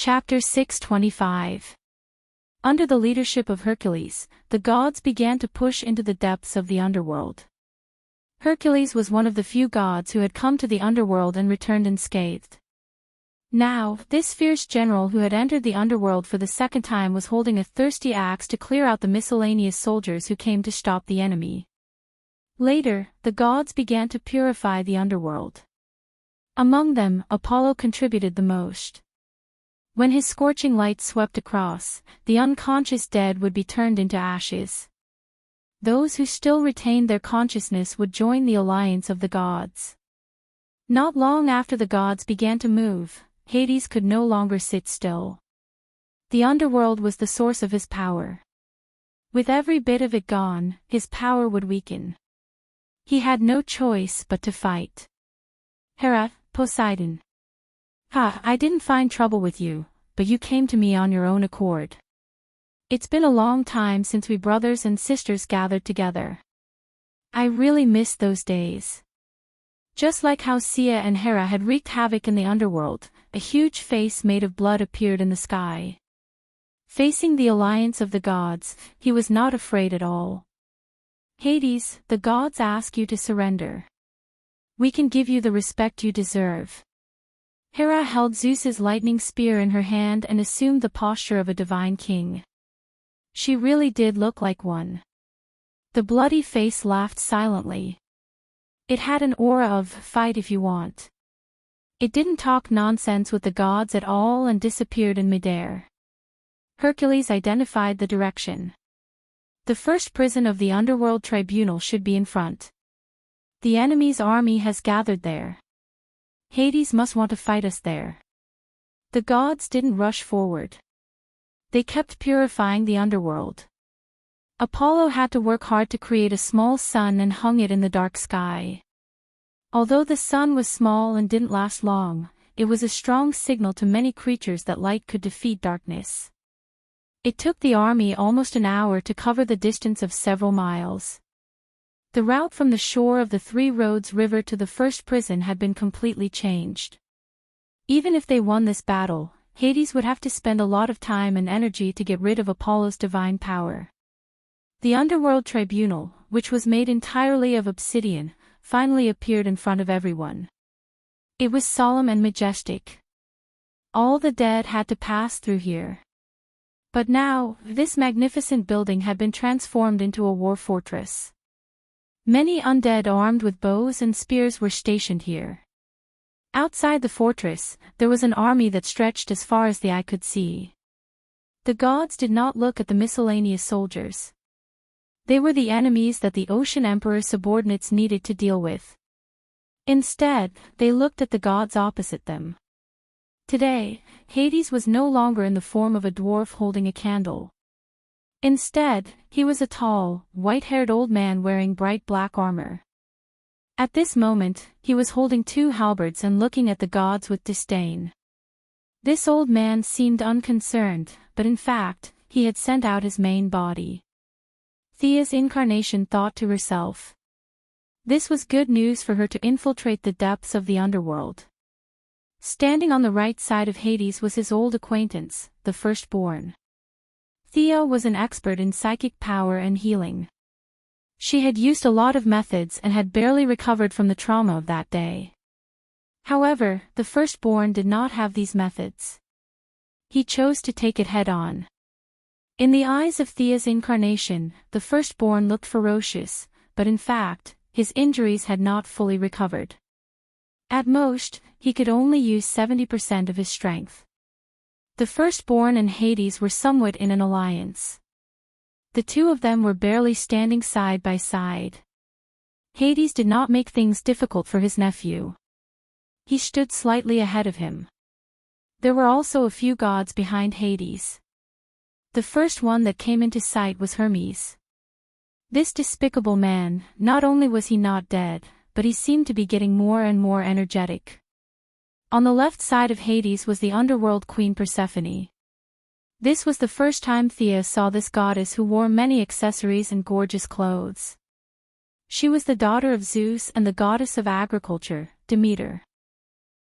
Chapter 625. Under the leadership of Hercules, the gods began to push into the depths of the underworld. Hercules was one of the few gods who had come to the underworld and returned unscathed. Now, this fierce general who had entered the underworld for the second time was holding a thirsty axe to clear out the miscellaneous soldiers who came to stop the enemy. Later, the gods began to purify the underworld. Among them, Apollo contributed the most. When his scorching light swept across, the unconscious dead would be turned into ashes. Those who still retained their consciousness would join the alliance of the gods. Not long after the gods began to move, Hades could no longer sit still. The underworld was the source of his power. With every bit of it gone, his power would weaken. He had no choice but to fight. Hera, Poseidon. I didn't find trouble with you, but you came to me on your own accord. It's been a long time since we brothers and sisters gathered together. I really miss those days. Just like how Sia and Hera had wreaked havoc in the underworld, a huge face made of blood appeared in the sky. Facing the alliance of the gods, he was not afraid at all. Hades, the gods ask you to surrender. We can give you the respect you deserve. Hera held Zeus's lightning spear in her hand and assumed the posture of a divine king. She really did look like one. The bloody face laughed silently. It had an aura of, fight if you want. It didn't talk nonsense with the gods at all and disappeared in midair. Hercules identified the direction. The first prison of the underworld tribunal should be in front. The enemy's army has gathered there. Hades must want to fight us there. The gods didn't rush forward. They kept purifying the underworld. Apollo had to work hard to create a small sun and hung it in the dark sky. Although the sun was small and didn't last long, it was a strong signal to many creatures that light could defeat darkness. It took the army almost an hour to cover the distance of several miles. The route from the shore of the Three Roads River to the first prison had been completely changed. Even if they won this battle, Hades would have to spend a lot of time and energy to get rid of Apollo's divine power. The underworld tribunal, which was made entirely of obsidian, finally appeared in front of everyone. It was solemn and majestic. All the dead had to pass through here. But now, this magnificent building had been transformed into a war fortress. Many undead armed with bows and spears were stationed here. Outside the fortress, there was an army that stretched as far as the eye could see. The gods did not look at the miscellaneous soldiers. They were the enemies that the Ocean Emperor's subordinates needed to deal with. Instead, they looked at the gods opposite them. Today, Hades was no longer in the form of a dwarf holding a candle. Instead, he was a tall, white-haired old man wearing bright black armor. At this moment, he was holding two halberds and looking at the gods with disdain. This old man seemed unconcerned, but in fact, he had sent out his main body. Thea's incarnation thought to herself. This was good news for her to infiltrate the depths of the underworld. Standing on the right side of Hades was his old acquaintance, the firstborn. Thea was an expert in psychic power and healing. She had used a lot of methods and had barely recovered from the trauma of that day. However, the firstborn did not have these methods. He chose to take it head-on. In the eyes of Thea's incarnation, the firstborn looked ferocious, but in fact, his injuries had not fully recovered. At most, he could only use 70% of his strength. The firstborn and Hades were somewhat in an alliance. The two of them were barely standing side by side. Hades did not make things difficult for his nephew. He stood slightly ahead of him. There were also a few gods behind Hades. The first one that came into sight was Hermes. This despicable man, not only was he not dead, but he seemed to be getting more and more energetic. On the left side of Hades was the underworld queen Persephone. This was the first time Thea saw this goddess who wore many accessories and gorgeous clothes. She was the daughter of Zeus and the goddess of agriculture, Demeter.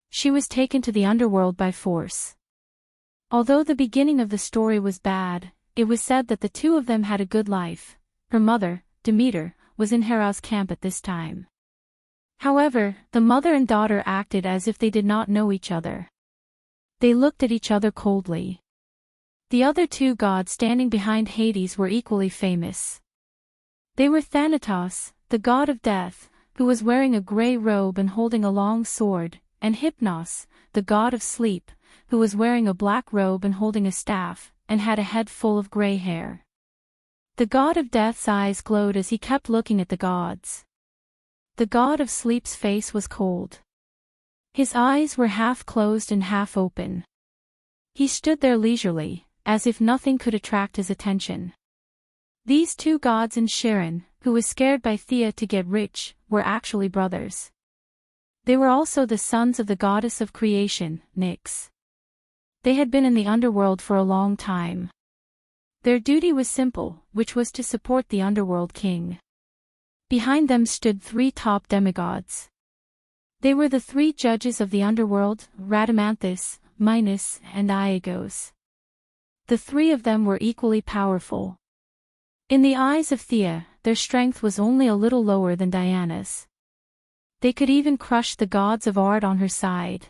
She was taken to the underworld by force. Although the beginning of the story was bad, it was said that the two of them had a good life. Her mother, Demeter, was in Hera's camp at this time. However, the mother and daughter acted as if they did not know each other. They looked at each other coldly. The other two gods standing behind Hades were equally famous. They were Thanatos, the god of death, who was wearing a grey robe and holding a long sword, and Hypnos, the god of sleep, who was wearing a black robe and holding a staff, and had a head full of grey hair. The god of death's eyes glowed as he kept looking at the gods. The god of sleep's face was cold. His eyes were half closed and half open. He stood there leisurely, as if nothing could attract his attention. These two gods and Chiron, who was scared by Thea to get rich, were actually brothers. They were also the sons of the goddess of creation, Nyx. They had been in the underworld for a long time. Their duty was simple, which was to support the underworld king. Behind them stood three top demigods. They were the three judges of the underworld, Rhadamanthus, Minos, and Iagos. The three of them were equally powerful. In the eyes of Thea, their strength was only a little lower than Diana's. They could even crush the gods of art on her side.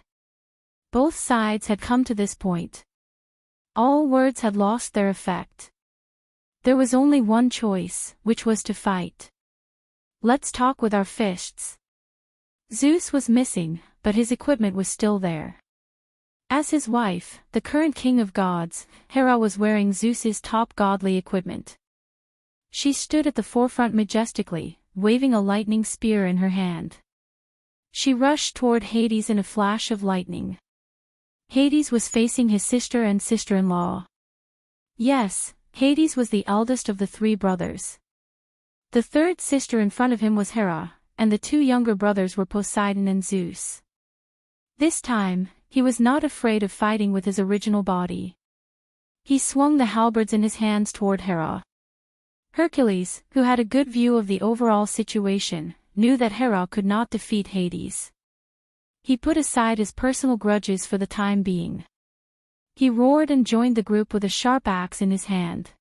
Both sides had come to this point. All words had lost their effect. There was only one choice, which was to fight. Let's talk with our fists. Zeus was missing, but his equipment was still there. As his wife, the current king of gods, Hera was wearing Zeus's top godly equipment. She stood at the forefront majestically, waving a lightning spear in her hand. She rushed toward Hades in a flash of lightning. Hades was facing his sister and sister-in-law. Yes, Hades was the eldest of the three brothers. The third sister in front of him was Hera, and the two younger brothers were Poseidon and Zeus. This time, he was not afraid of fighting with his original body. He swung the halberds in his hands toward Hera. Hercules, who had a good view of the overall situation, knew that Hera could not defeat Hades. He put aside his personal grudges for the time being. He roared and joined the group with a sharp axe in his hand.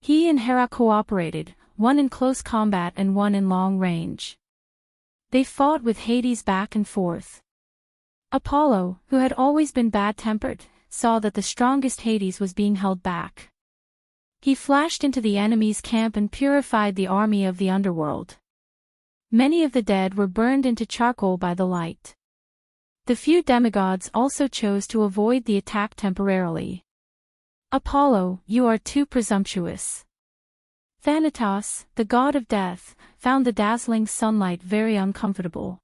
He and Hera cooperated, one in close combat and one in long range. They fought with Hades back and forth. Apollo, who had always been bad-tempered, saw that the strongest Hades was being held back. He flashed into the enemy's camp and purified the army of the underworld. Many of the dead were burned into charcoal by the light. The few demigods also chose to avoid the attack temporarily. Apollo, you are too presumptuous. Thanatos, the god of death, found the dazzling sunlight very uncomfortable.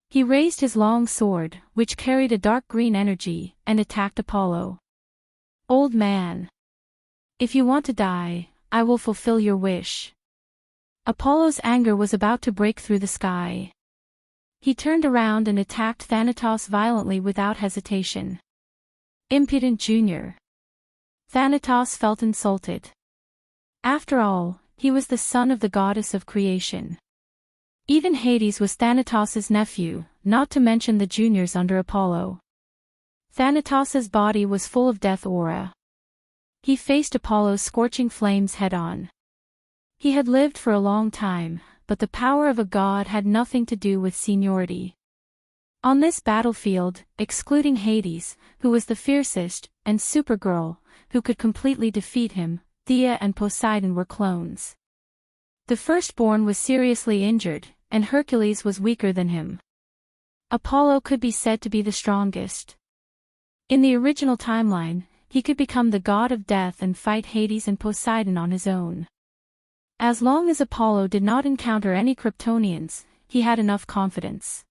He raised his long sword, which carried a dark green energy, and attacked Apollo. Old man. If you want to die, I will fulfill your wish. Apollo's anger was about to break through the sky. He turned around and attacked Thanatos violently without hesitation. Impudent Junior. Thanatos felt insulted. After all, he was the son of the goddess of creation. Even Hades was Thanatos's nephew, not to mention the juniors under Apollo. Thanatos's body was full of death aura. He faced Apollo's scorching flames head-on. He had lived for a long time, but the power of a god had nothing to do with seniority. On this battlefield, excluding Hades, who was the fiercest, and Supergirl, who could completely defeat him, Thea and Poseidon were clones. The firstborn was seriously injured, and Hercules was weaker than him. Apollo could be said to be the strongest. In the original timeline, he could become the god of death and fight Hades and Poseidon on his own. As long as Apollo did not encounter any Kryptonians, he had enough confidence.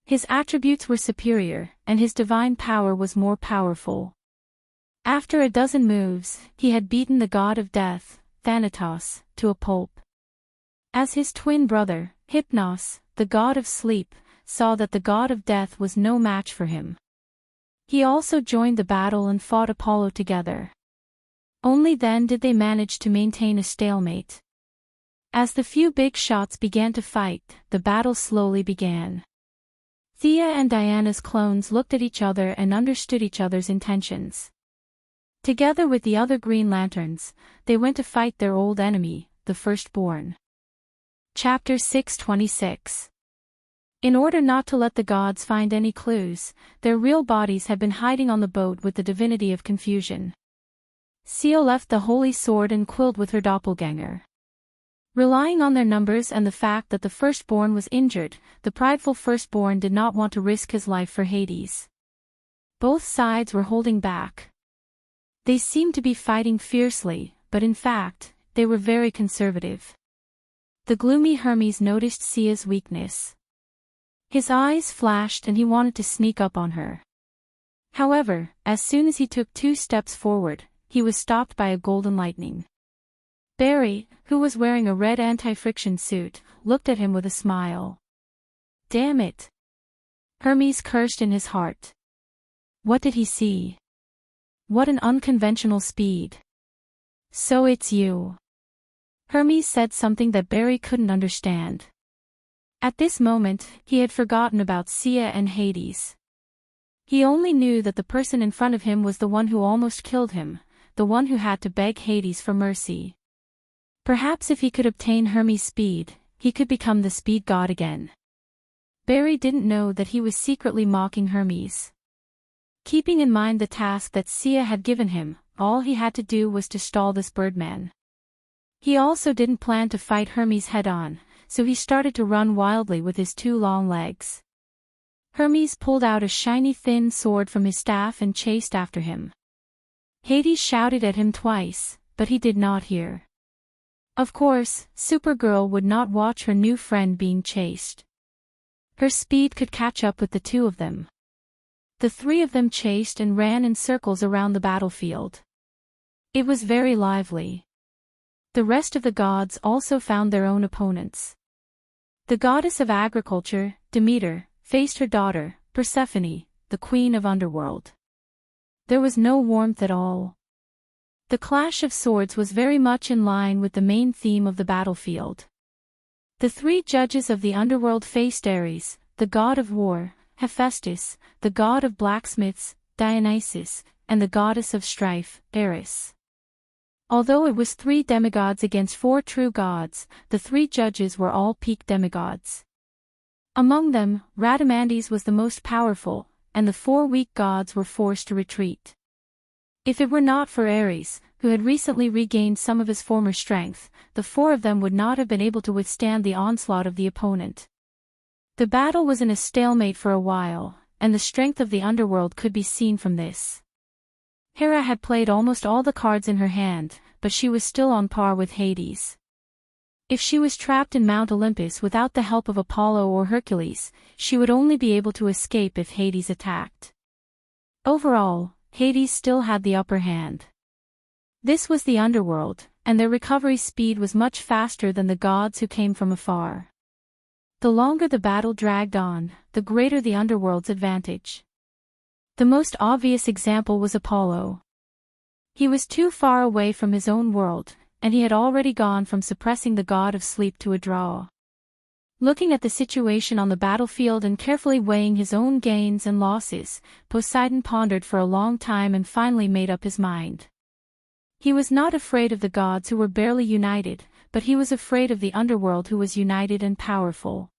His attributes were superior, and his divine power was more powerful. After a dozen moves, he had beaten the god of death, Thanatos, to a pulp. As his twin brother, Hypnos, the god of sleep, saw that the god of death was no match for him. He also joined the battle and fought Apollo together. Only then did they manage to maintain a stalemate. As the few big shots began to fight, the battle slowly began. Thea and Diana's clones looked at each other and understood each other's intentions. Together with the other Green Lanterns, they went to fight their old enemy, the Firstborn. Chapter 626. In order not to let the gods find any clues, their real bodies had been hiding on the boat with the divinity of confusion. Sio left the holy sword and quilled with her doppelganger. Relying on their numbers and the fact that the Firstborn was injured, the prideful Firstborn did not want to risk his life for Hades. Both sides were holding back. They seemed to be fighting fiercely, but in fact, they were very conservative. The gloomy Hermes noticed Sia's weakness. His eyes flashed and he wanted to sneak up on her. However, as soon as he took 2 steps forward, he was stopped by a golden lightning. Barry, who was wearing a red anti-friction suit, looked at him with a smile. Damn it! Hermes cursed in his heart. What did he see? What an unconventional speed. So it's you. Hermes said something that Barry couldn't understand. At this moment, he had forgotten about Sia and Hades. He only knew that the person in front of him was the one who almost killed him, the one who had to beg Hades for mercy. Perhaps if he could obtain Hermes' speed, he could become the speed god again. Barry didn't know that he was secretly mocking Hermes. Keeping in mind the task that Sia had given him, all he had to do was to stall this birdman. He also didn't plan to fight Hermes head-on, so he started to run wildly with his 2 long legs. Hermes pulled out a shiny thin sword from his staff and chased after him. Hades shouted at him twice, but he did not hear. Of course, Supergirl would not watch her new friend being chased. Her speed could catch up with the 2 of them. The 3 of them chased and ran in circles around the battlefield. It was very lively. The rest of the gods also found their own opponents. The goddess of agriculture, Demeter, faced her daughter, Persephone, the queen of underworld. There was no warmth at all. The clash of swords was very much in line with the main theme of the battlefield. The 3 judges of the underworld faced Ares, the god of war, Hephaestus, the god of blacksmiths, Dionysus, and the goddess of strife, Eris. Although it was 3 demigods against 4 true gods, the 3 judges were all peak demigods. Among them, Rhadamanthys was the most powerful, and the 4 weak gods were forced to retreat. If it were not for Ares, who had recently regained some of his former strength, the 4 of them would not have been able to withstand the onslaught of the opponent. The battle was in a stalemate for a while, and the strength of the underworld could be seen from this. Hera had played almost all the cards in her hand, but she was still on par with Hades. If she was trapped in Mount Olympus without the help of Apollo or Hercules, she would only be able to escape if Hades attacked. Overall, Hades still had the upper hand. This was the underworld, and their recovery speed was much faster than the gods who came from afar. The longer the battle dragged on, the greater the underworld's advantage. The most obvious example was Apollo. He was too far away from his own world, and he had already gone from suppressing the god of sleep to a draw. Looking at the situation on the battlefield and carefully weighing his own gains and losses, Poseidon pondered for a long time and finally made up his mind. He was not afraid of the gods who were barely united, but he was afraid of the underworld who was united and powerful.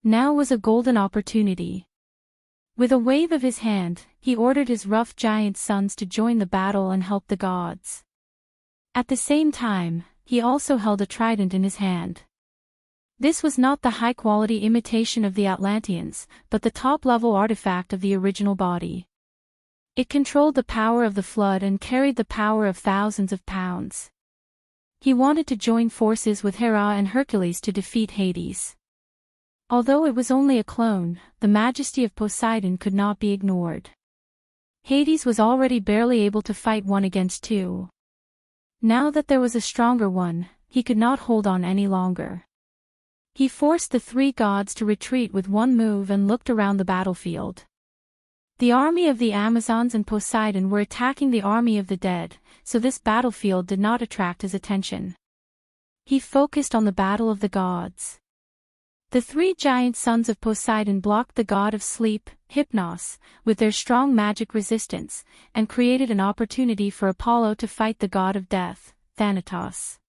Now was a golden opportunity. With a wave of his hand, he ordered his rough giant sons to join the battle and help the gods. At the same time, he also held a trident in his hand. This was not the high-quality imitation of the Atlanteans, but the top-level artifact of the original body. It controlled the power of the flood and carried the power of thousands of pounds. He wanted to join forces with Hera and Hercules to defeat Hades. Although it was only a clone, the majesty of Poseidon could not be ignored. Hades was already barely able to fight 1 against 2. Now that there was a stronger one, he could not hold on any longer. He forced the 3 gods to retreat with one move and looked around the battlefield. The army of the Amazons and Poseidon were attacking the army of the dead, so this battlefield did not attract his attention. He focused on the battle of the gods. The three giant sons of Poseidon blocked the god of sleep, Hypnos, with their strong magic resistance, and created an opportunity for Apollo to fight the god of death, Thanatos.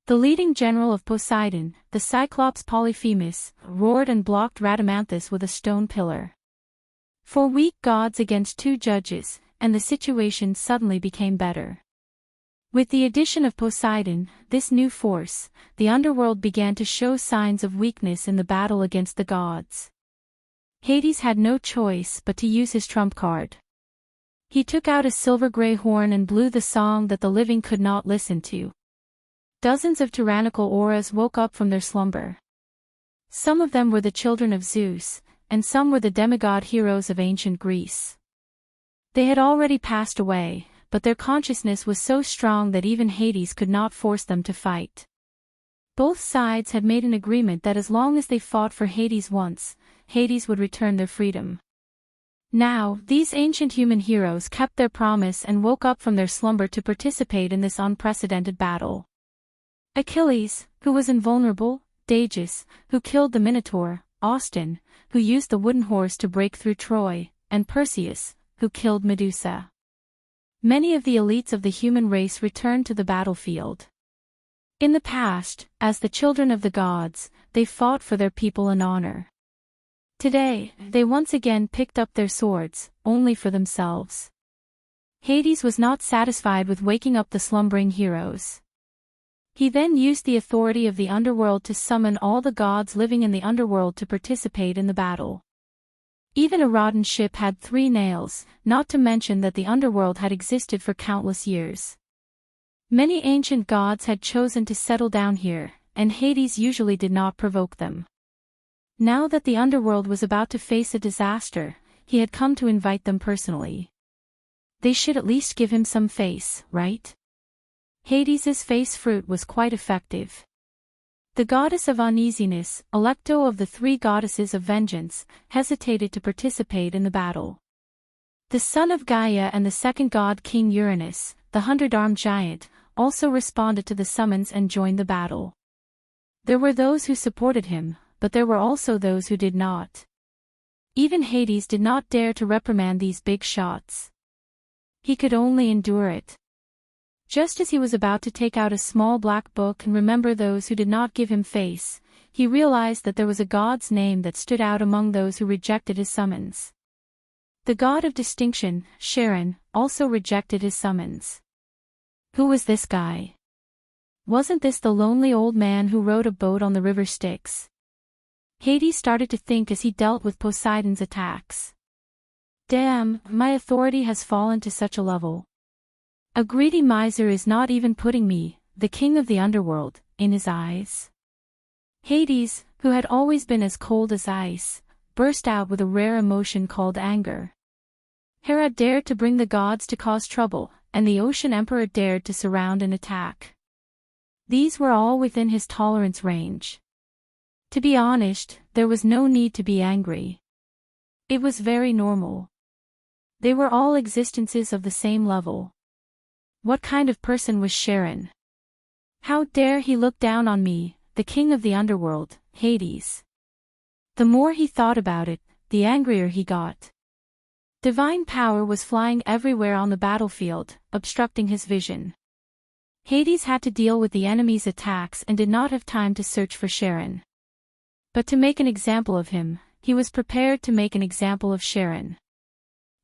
The leading general of Poseidon, the Cyclops Polyphemus, roared and blocked Rhadamanthus with a stone pillar. 4 weak gods against 2 judges, and the situation suddenly became better. With the addition of Poseidon, this new force, the underworld began to show signs of weakness in the battle against the gods. Hades had no choice but to use his trump card. He took out a silver-gray horn and blew the song that the living could not listen to. Dozens of tyrannical auras woke up from their slumber. Some of them were the children of Zeus, and some were the demigod heroes of ancient Greece. They had already passed away, but their consciousness was so strong that even Hades could not force them to fight. Both sides had made an agreement that as long as they fought for Hades once, Hades would return their freedom. Now, these ancient human heroes kept their promise and woke up from their slumber to participate in this unprecedented battle. Achilles, who was invulnerable, Dagus, who killed the Minotaur, Austin, who used the wooden horse to break through Troy, and Perseus, who killed Medusa. Many of the elites of the human race returned to the battlefield. In the past, as the children of the gods, they fought for their people and honor. Today, they once again picked up their swords, only for themselves. Hades was not satisfied with waking up the slumbering heroes. He then used the authority of the underworld to summon all the gods living in the underworld to participate in the battle. Even a rotten ship had 3 nails, not to mention that the underworld had existed for countless years. Many ancient gods had chosen to settle down here, and Hades usually did not provoke them. Now that the underworld was about to face a disaster, he had come to invite them personally. They should at least give him some face, right? Hades's face fruit was quite effective. The goddess of uneasiness, Alecto of the 3 goddesses of vengeance, hesitated to participate in the battle. The son of Gaia and the second god King Uranus, the 100-armed giant, also responded to the summons and joined the battle. There were those who supported him, but there were also those who did not. Even Hades did not dare to reprimand these big shots. He could only endure it. Just as he was about to take out a small black book and remember those who did not give him face, he realized that there was a god's name that stood out among those who rejected his summons. The god of distinction, Charon, also rejected his summons. Who was this guy? Wasn't this the lonely old man who rowed a boat on the river Styx? Hades started to think as he dealt with Poseidon's attacks. Damn, my authority has fallen to such a level. A greedy miser is not even putting me, the king of the underworld, in his eyes. Hades, who had always been as cold as ice, burst out with a rare emotion called anger. Hera dared to bring the gods to cause trouble, and the Ocean Emperor dared to surround and attack. These were all within his tolerance range. To be honest, there was no need to be angry. It was very normal. They were all existences of the same level. What kind of person was Charon? How dare he look down on me, the king of the underworld, Hades? The more he thought about it, the angrier he got. Divine power was flying everywhere on the battlefield, obstructing his vision. Hades had to deal with the enemy's attacks and did not have time to search for Charon. But to make an example of him, he was prepared to make an example of Charon.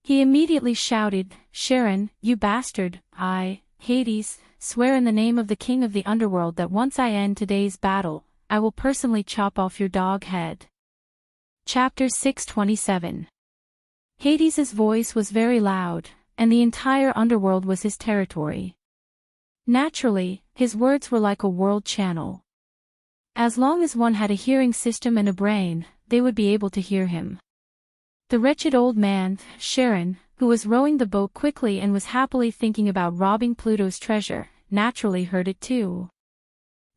He immediately shouted, "Charon, you bastard, I, Hades, swear in the name of the king of the underworld that once I end today's battle, I will personally chop off your dog head." Chapter 627. Hades's voice was very loud, and the entire underworld was his territory. Naturally, his words were like a world channel. As long as one had a hearing system and a brain, they would be able to hear him. The wretched old man, Charon, who was rowing the boat quickly and was happily thinking about robbing Pluto's treasure, naturally heard it too.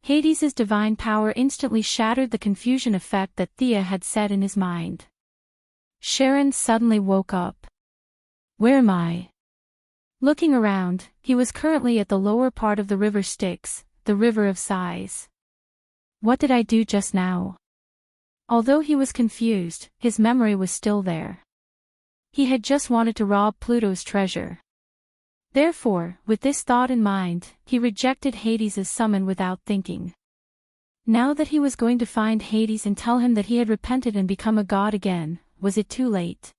Hades's divine power instantly shattered the confusion effect that Thea had set in his mind. Charon suddenly woke up. Where am I? Looking around, he was currently at the lower part of the river Styx, the river of sighs. What did I do just now? Although he was confused, his memory was still there. He had just wanted to rob Pluto's treasure. Therefore, with this thought in mind, he rejected Hades' summon without thinking. Now that he was going to find Hades and tell him that he had repented and become a god again, was it too late?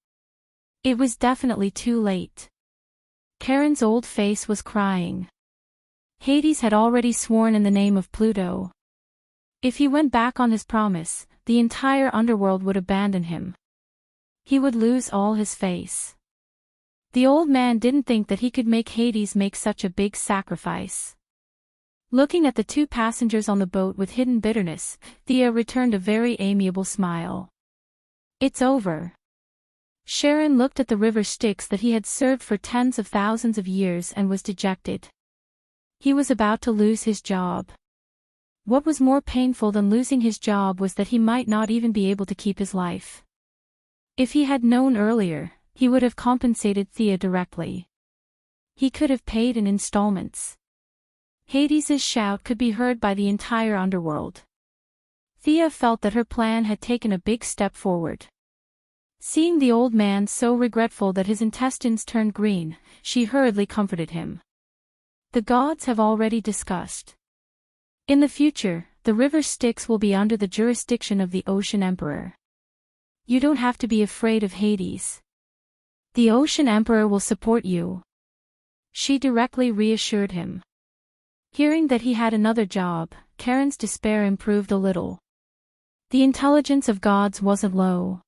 It was definitely too late. Charon's old face was crying. Hades had already sworn in the name of Pluto. If he went back on his promise, the entire underworld would abandon him. He would lose all his face. The old man didn't think that he could make Hades make such a big sacrifice. Looking at the two passengers on the boat with hidden bitterness, Thea returned a very amiable smile. It's over. Charon looked at the river Styx that he had served for tens of thousands of years and was dejected. He was about to lose his job. What was more painful than losing his job was that he might not even be able to keep his life. If he had known earlier, he would have compensated Thea directly. He could have paid in installments. Hades' shout could be heard by the entire underworld. Thea felt that her plan had taken a big step forward. Seeing the old man so regretful that his intestines turned green, she hurriedly comforted him. The gods have already discussed. In the future, the river Styx will be under the jurisdiction of the Ocean Emperor. You don't have to be afraid of Hades. The Ocean Emperor will support you. She directly reassured him. Hearing that he had another job, Charon's despair improved a little. The intelligence of gods wasn't low.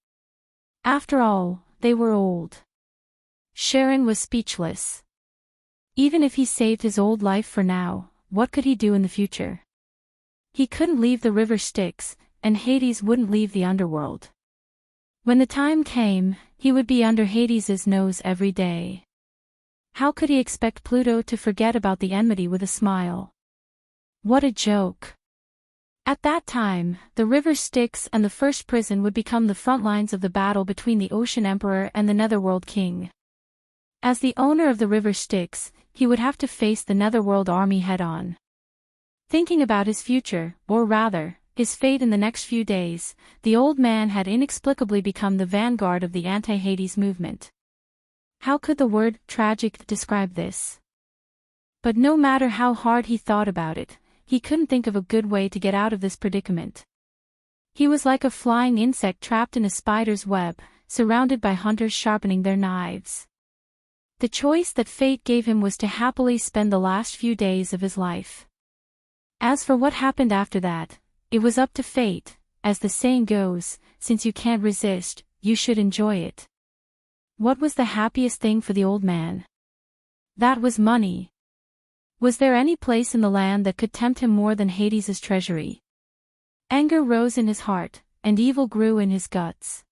After all, they were old. Charon was speechless. Even if he saved his old life for now, what could he do in the future? He couldn't leave the river Styx, and Hades wouldn't leave the underworld. When the time came, he would be under Hades' nose every day. How could he expect Pluto to forget about the enmity with a smile? What a joke. At that time, the river Styx and the first prison would become the front lines of the battle between the Ocean Emperor and the Netherworld King. As the owner of the river Styx, he would have to face the Netherworld army head-on. Thinking about his future, or rather, his fate in the next few days, the old man had inexplicably become the vanguard of the anti-Hades movement. How could the word tragic describe this? But no matter how hard he thought about it, he couldn't think of a good way to get out of this predicament. He was like a flying insect trapped in a spider's web, surrounded by hunters sharpening their knives. The choice that fate gave him was to happily spend the last few days of his life. As for what happened after that, it was up to fate. As the saying goes, since you can't resist, you should enjoy it. What was the happiest thing for the old man? That was money. Was there any place in the land that could tempt him more than Hades' treasury? Anger rose in his heart, and evil grew in his guts.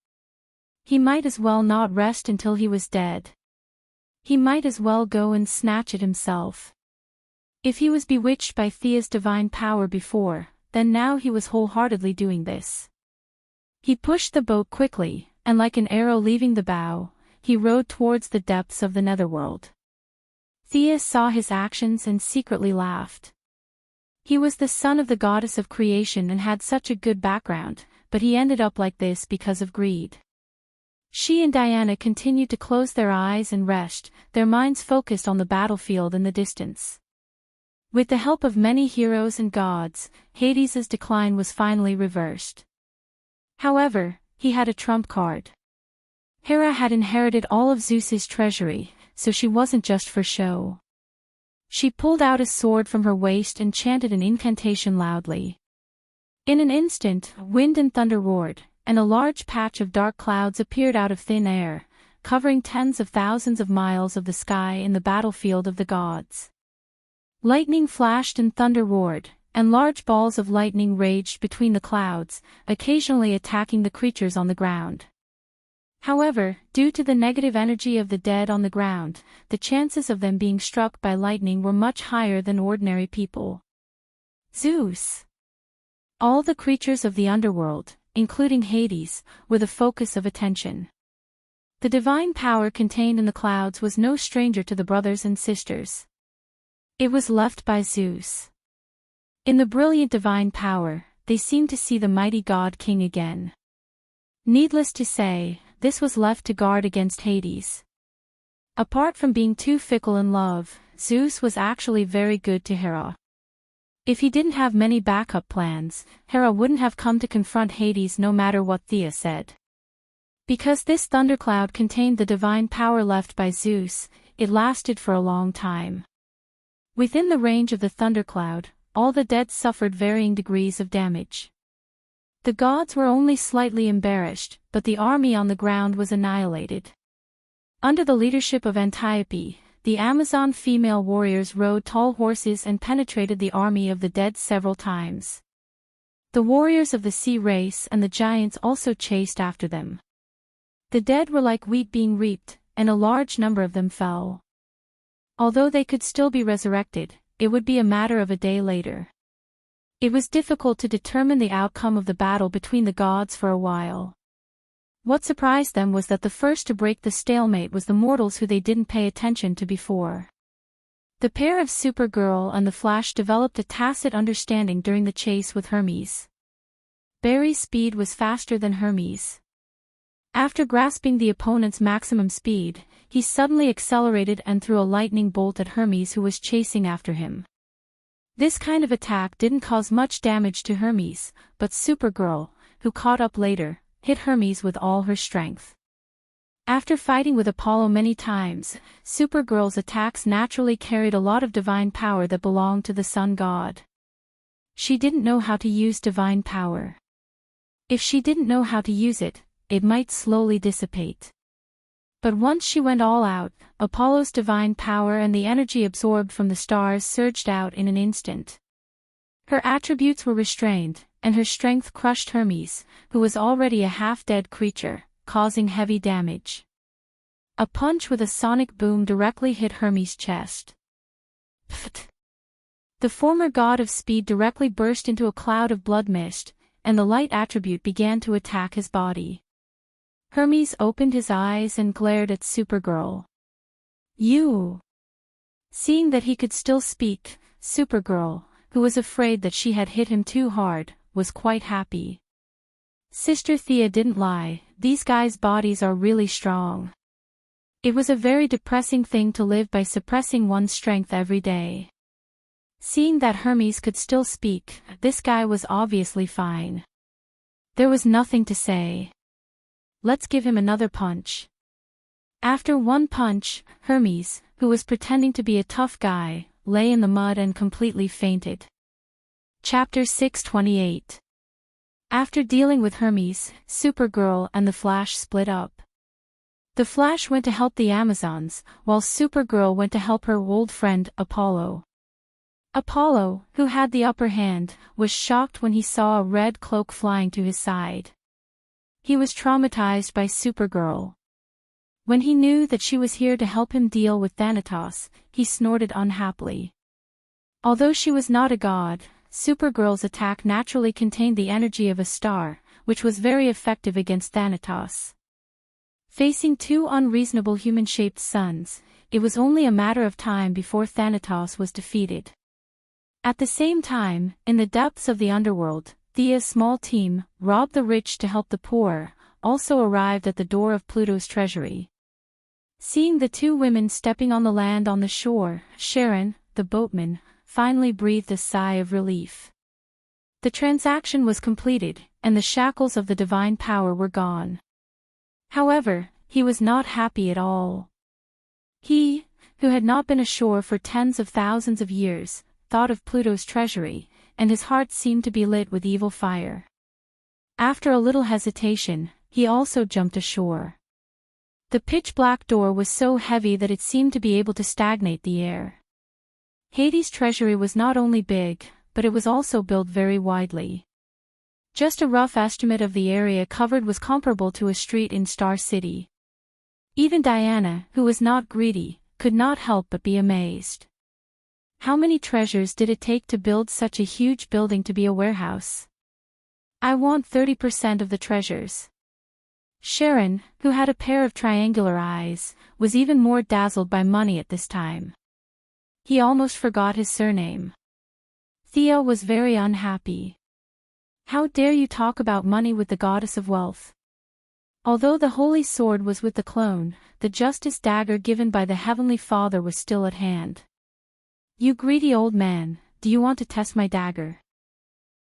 He might as well not rest until he was dead. He might as well go and snatch it himself. If he was bewitched by Thea's divine power before, then now he was wholeheartedly doing this. He pushed the boat quickly, and like an arrow leaving the bow, he rowed towards the depths of the Netherworld. Thea saw his actions and secretly laughed. He was the son of the goddess of creation and had such a good background, but he ended up like this because of greed. She and Diana continued to close their eyes and rest, their minds focused on the battlefield in the distance. With the help of many heroes and gods, Hades' decline was finally reversed. However, he had a trump card. Hera had inherited all of Zeus's treasury, so she wasn't just for show. She pulled out a sword from her waist and chanted an incantation loudly. In an instant, wind and thunder roared, and a large patch of dark clouds appeared out of thin air, covering tens of thousands of miles of the sky in the battlefield of the gods. Lightning flashed and thunder roared, and large balls of lightning raged between the clouds, occasionally attacking the creatures on the ground. However, due to the negative energy of the dead on the ground, the chances of them being struck by lightning were much higher than ordinary people. Zeus! All the creatures of the underworld, including Hades, were the focus of attention. The divine power contained in the clouds was no stranger to the brothers and sisters. It was left by Zeus. In the brilliant divine power, they seemed to see the mighty god king again. Needless to say, this was left to guard against Hades. Apart from being too fickle in love, Zeus was actually very good to Hera. If he didn't have many backup plans, Hera wouldn't have come to confront Hades no matter what Thea said. Because this thundercloud contained the divine power left by Zeus, it lasted for a long time. Within the range of the thundercloud, all the dead suffered varying degrees of damage. The gods were only slightly embarrassed, but the army on the ground was annihilated. Under the leadership of Antiope, the Amazon female warriors rode tall horses and penetrated the army of the dead several times. The warriors of the sea race and the giants also chased after them. The dead were like wheat being reaped, and a large number of them fell. Although they could still be resurrected, it would be a matter of a day later. It was difficult to determine the outcome of the battle between the gods for a while. What surprised them was that the first to break the stalemate was the mortals who they didn't pay attention to before. The pair of Supergirl and the Flash developed a tacit understanding during the chase with Hermes. Barry's speed was faster than Hermes. After grasping the opponent's maximum speed, he suddenly accelerated and threw a lightning bolt at Hermes, who was chasing after him. This kind of attack didn't cause much damage to Hermes, but Supergirl, who caught up later, hit Hermes with all her strength. After fighting with Apollo many times, Supergirl's attacks naturally carried a lot of divine power that belonged to the sun god. She didn't know how to use divine power. If she didn't know how to use it, it might slowly dissipate. But once she went all out, Apollo's divine power and the energy absorbed from the stars surged out in an instant. Her attributes were restrained, and her strength crushed Hermes, who was already a half-dead creature, causing heavy damage. A punch with a sonic boom directly hit Hermes' chest. Pfft! The former god of speed directly burst into a cloud of blood mist, and the light attribute began to attack his body. Hermes opened his eyes and glared at Supergirl. "You!" Seeing that he could still speak, Supergirl, who was afraid that she had hit him too hard, was quite happy. Sister Thea didn't lie, these guys' bodies are really strong. It was a very depressing thing to live by suppressing one's strength every day. Seeing that Hermes could still speak, this guy was obviously fine. There was nothing to say. Let's give him another punch. After one punch, Hermes, who was pretending to be a tough guy, lay in the mud and completely fainted. Chapter 628. After dealing with Hermes, Supergirl and the Flash split up. The Flash went to help the Amazons, while Supergirl went to help her old friend, Apollo. Apollo, who had the upper hand, was shocked when he saw a red cloak flying to his side. He was traumatized by Supergirl. When he knew that she was here to help him deal with Thanatos, he snorted unhappily. Although she was not a god, Supergirl's attack naturally contained the energy of a star, which was very effective against Thanatos. Facing two unreasonable human-shaped suns, it was only a matter of time before Thanatos was defeated. At the same time, in the depths of the underworld, Thea's small team, Rob the Rich to help the poor, also arrived at the door of Pluto's treasury. Seeing the two women stepping on the land on the shore, Sharon, the boatman, finally breathed a sigh of relief. The transaction was completed, and the shackles of the divine power were gone. However, he was not happy at all. He, who had not been ashore for tens of thousands of years, thought of Pluto's treasury, and his heart seemed to be lit with evil fire. After a little hesitation, he also jumped ashore. The pitch-black door was so heavy that it seemed to be able to stagnate the air. Hades' treasury was not only big, but it was also built very widely. Just a rough estimate of the area covered was comparable to a street in Star City. Even Diana, who was not greedy, could not help but be amazed. How many treasures did it take to build such a huge building to be a warehouse? I want 30% of the treasures. Sharon, who had a pair of triangular eyes, was even more dazzled by money at this time. He almost forgot his surname. Thea was very unhappy. How dare you talk about money with the goddess of wealth? Although the holy sword was with the clone, the justice dagger given by the Heavenly Father was still at hand. You greedy old man, do you want to test my dagger?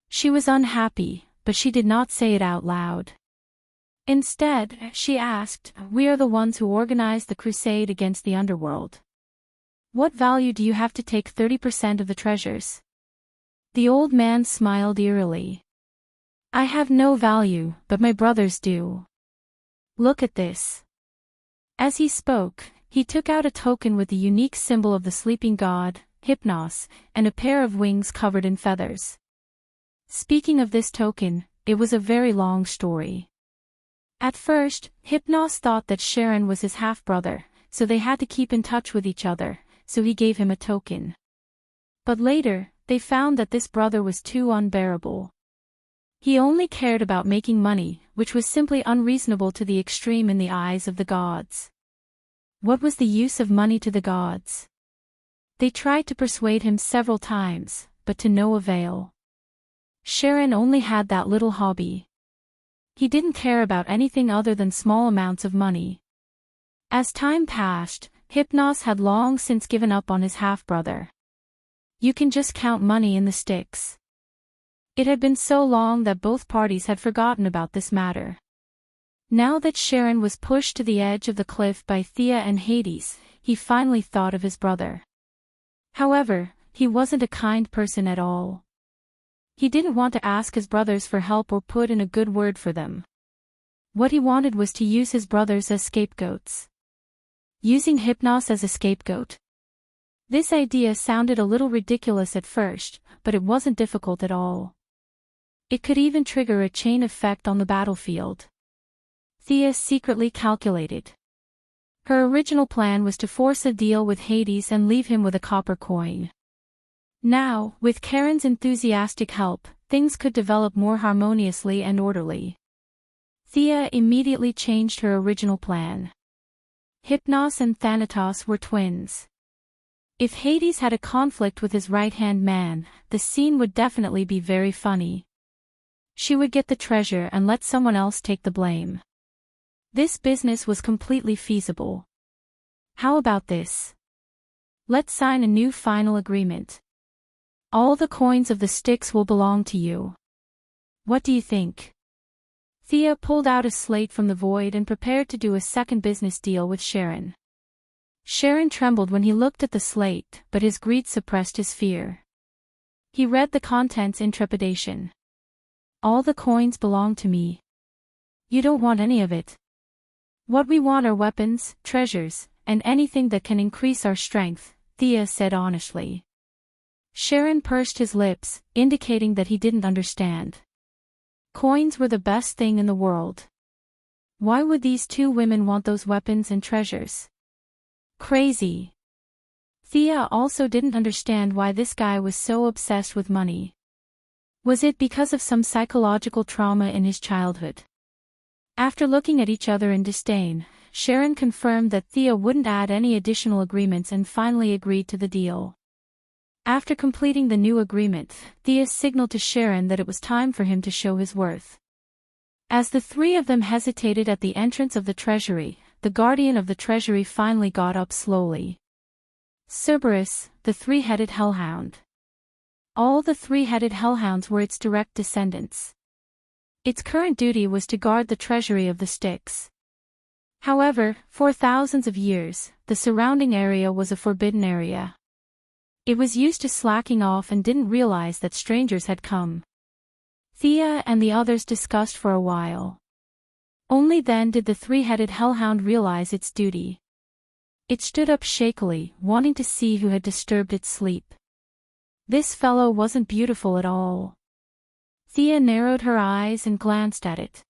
She was unhappy, but she did not say it out loud. Instead, she asked, we are the ones who organized the crusade against the underworld. What value do you have to take 30% of the treasures? The old man smiled eerily. I have no value, but my brothers do. Look at this. As he spoke, he took out a token with the unique symbol of the sleeping god, Hypnos, and a pair of wings covered in feathers. Speaking of this token, it was a very long story. At first, Hypnos thought that Sharon was his half-brother, so they had to keep in touch with each other, so he gave him a token. But later, they found that this brother was too unbearable. He only cared about making money, which was simply unreasonable to the extreme in the eyes of the gods. What was the use of money to the gods? They tried to persuade him several times, but to no avail. Sharon only had that little hobby. He didn't care about anything other than small amounts of money. As time passed, Hypnos had long since given up on his half-brother. You can just count money in the sticks. It had been so long that both parties had forgotten about this matter. Now that Sharon was pushed to the edge of the cliff by Thea and Hades, he finally thought of his brother. However, he wasn't a kind person at all. He didn't want to ask his brothers for help or put in a good word for them. What he wanted was to use his brothers as scapegoats. Using Hypnos as a scapegoat. This idea sounded a little ridiculous at first, but it wasn't difficult at all. It could even trigger a chain effect on the battlefield. Thea secretly calculated. Her original plan was to force a deal with Hades and leave him with a copper coin. Now, with Karen's enthusiastic help, things could develop more harmoniously and orderly. Thea immediately changed her original plan. Hypnos and Thanatos were twins. If Hades had a conflict with his right-hand man, the scene would definitely be very funny. She would get the treasure and let someone else take the blame. This business was completely feasible. How about this? Let's sign a new final agreement. All the coins of the sticks will belong to you. What do you think? Thea pulled out a slate from the void and prepared to do a second business deal with Sharon. Sharon trembled when he looked at the slate, but his greed suppressed his fear. He read the contents in trepidation. All the coins belong to me. You don't want any of it. What we want are weapons, treasures, and anything that can increase our strength, Thea said honestly. Sharon pursed his lips, indicating that he didn't understand. Coins were the best thing in the world. Why would these two women want those weapons and treasures? Crazy. Thea also didn't understand why this guy was so obsessed with money. Was it because of some psychological trauma in his childhood? After looking at each other in disdain, Sharon confirmed that Thea wouldn't add any additional agreements and finally agreed to the deal. After completing the new agreement, Thea signaled to Sharon that it was time for him to show his worth. As the three of them hesitated at the entrance of the treasury, the guardian of the treasury finally got up slowly. Cerberus, the three-headed hellhound. All the three-headed hellhounds were its direct descendants. Its current duty was to guard the treasury of the Styx. However, for thousands of years, the surrounding area was a forbidden area. It was used to slacking off and didn't realize that strangers had come. Thea and the others discussed for a while. Only then did the three-headed hellhound realize its duty. It stood up shakily, wanting to see who had disturbed its sleep. This fellow wasn't beautiful at all. Thea narrowed her eyes and glanced at it.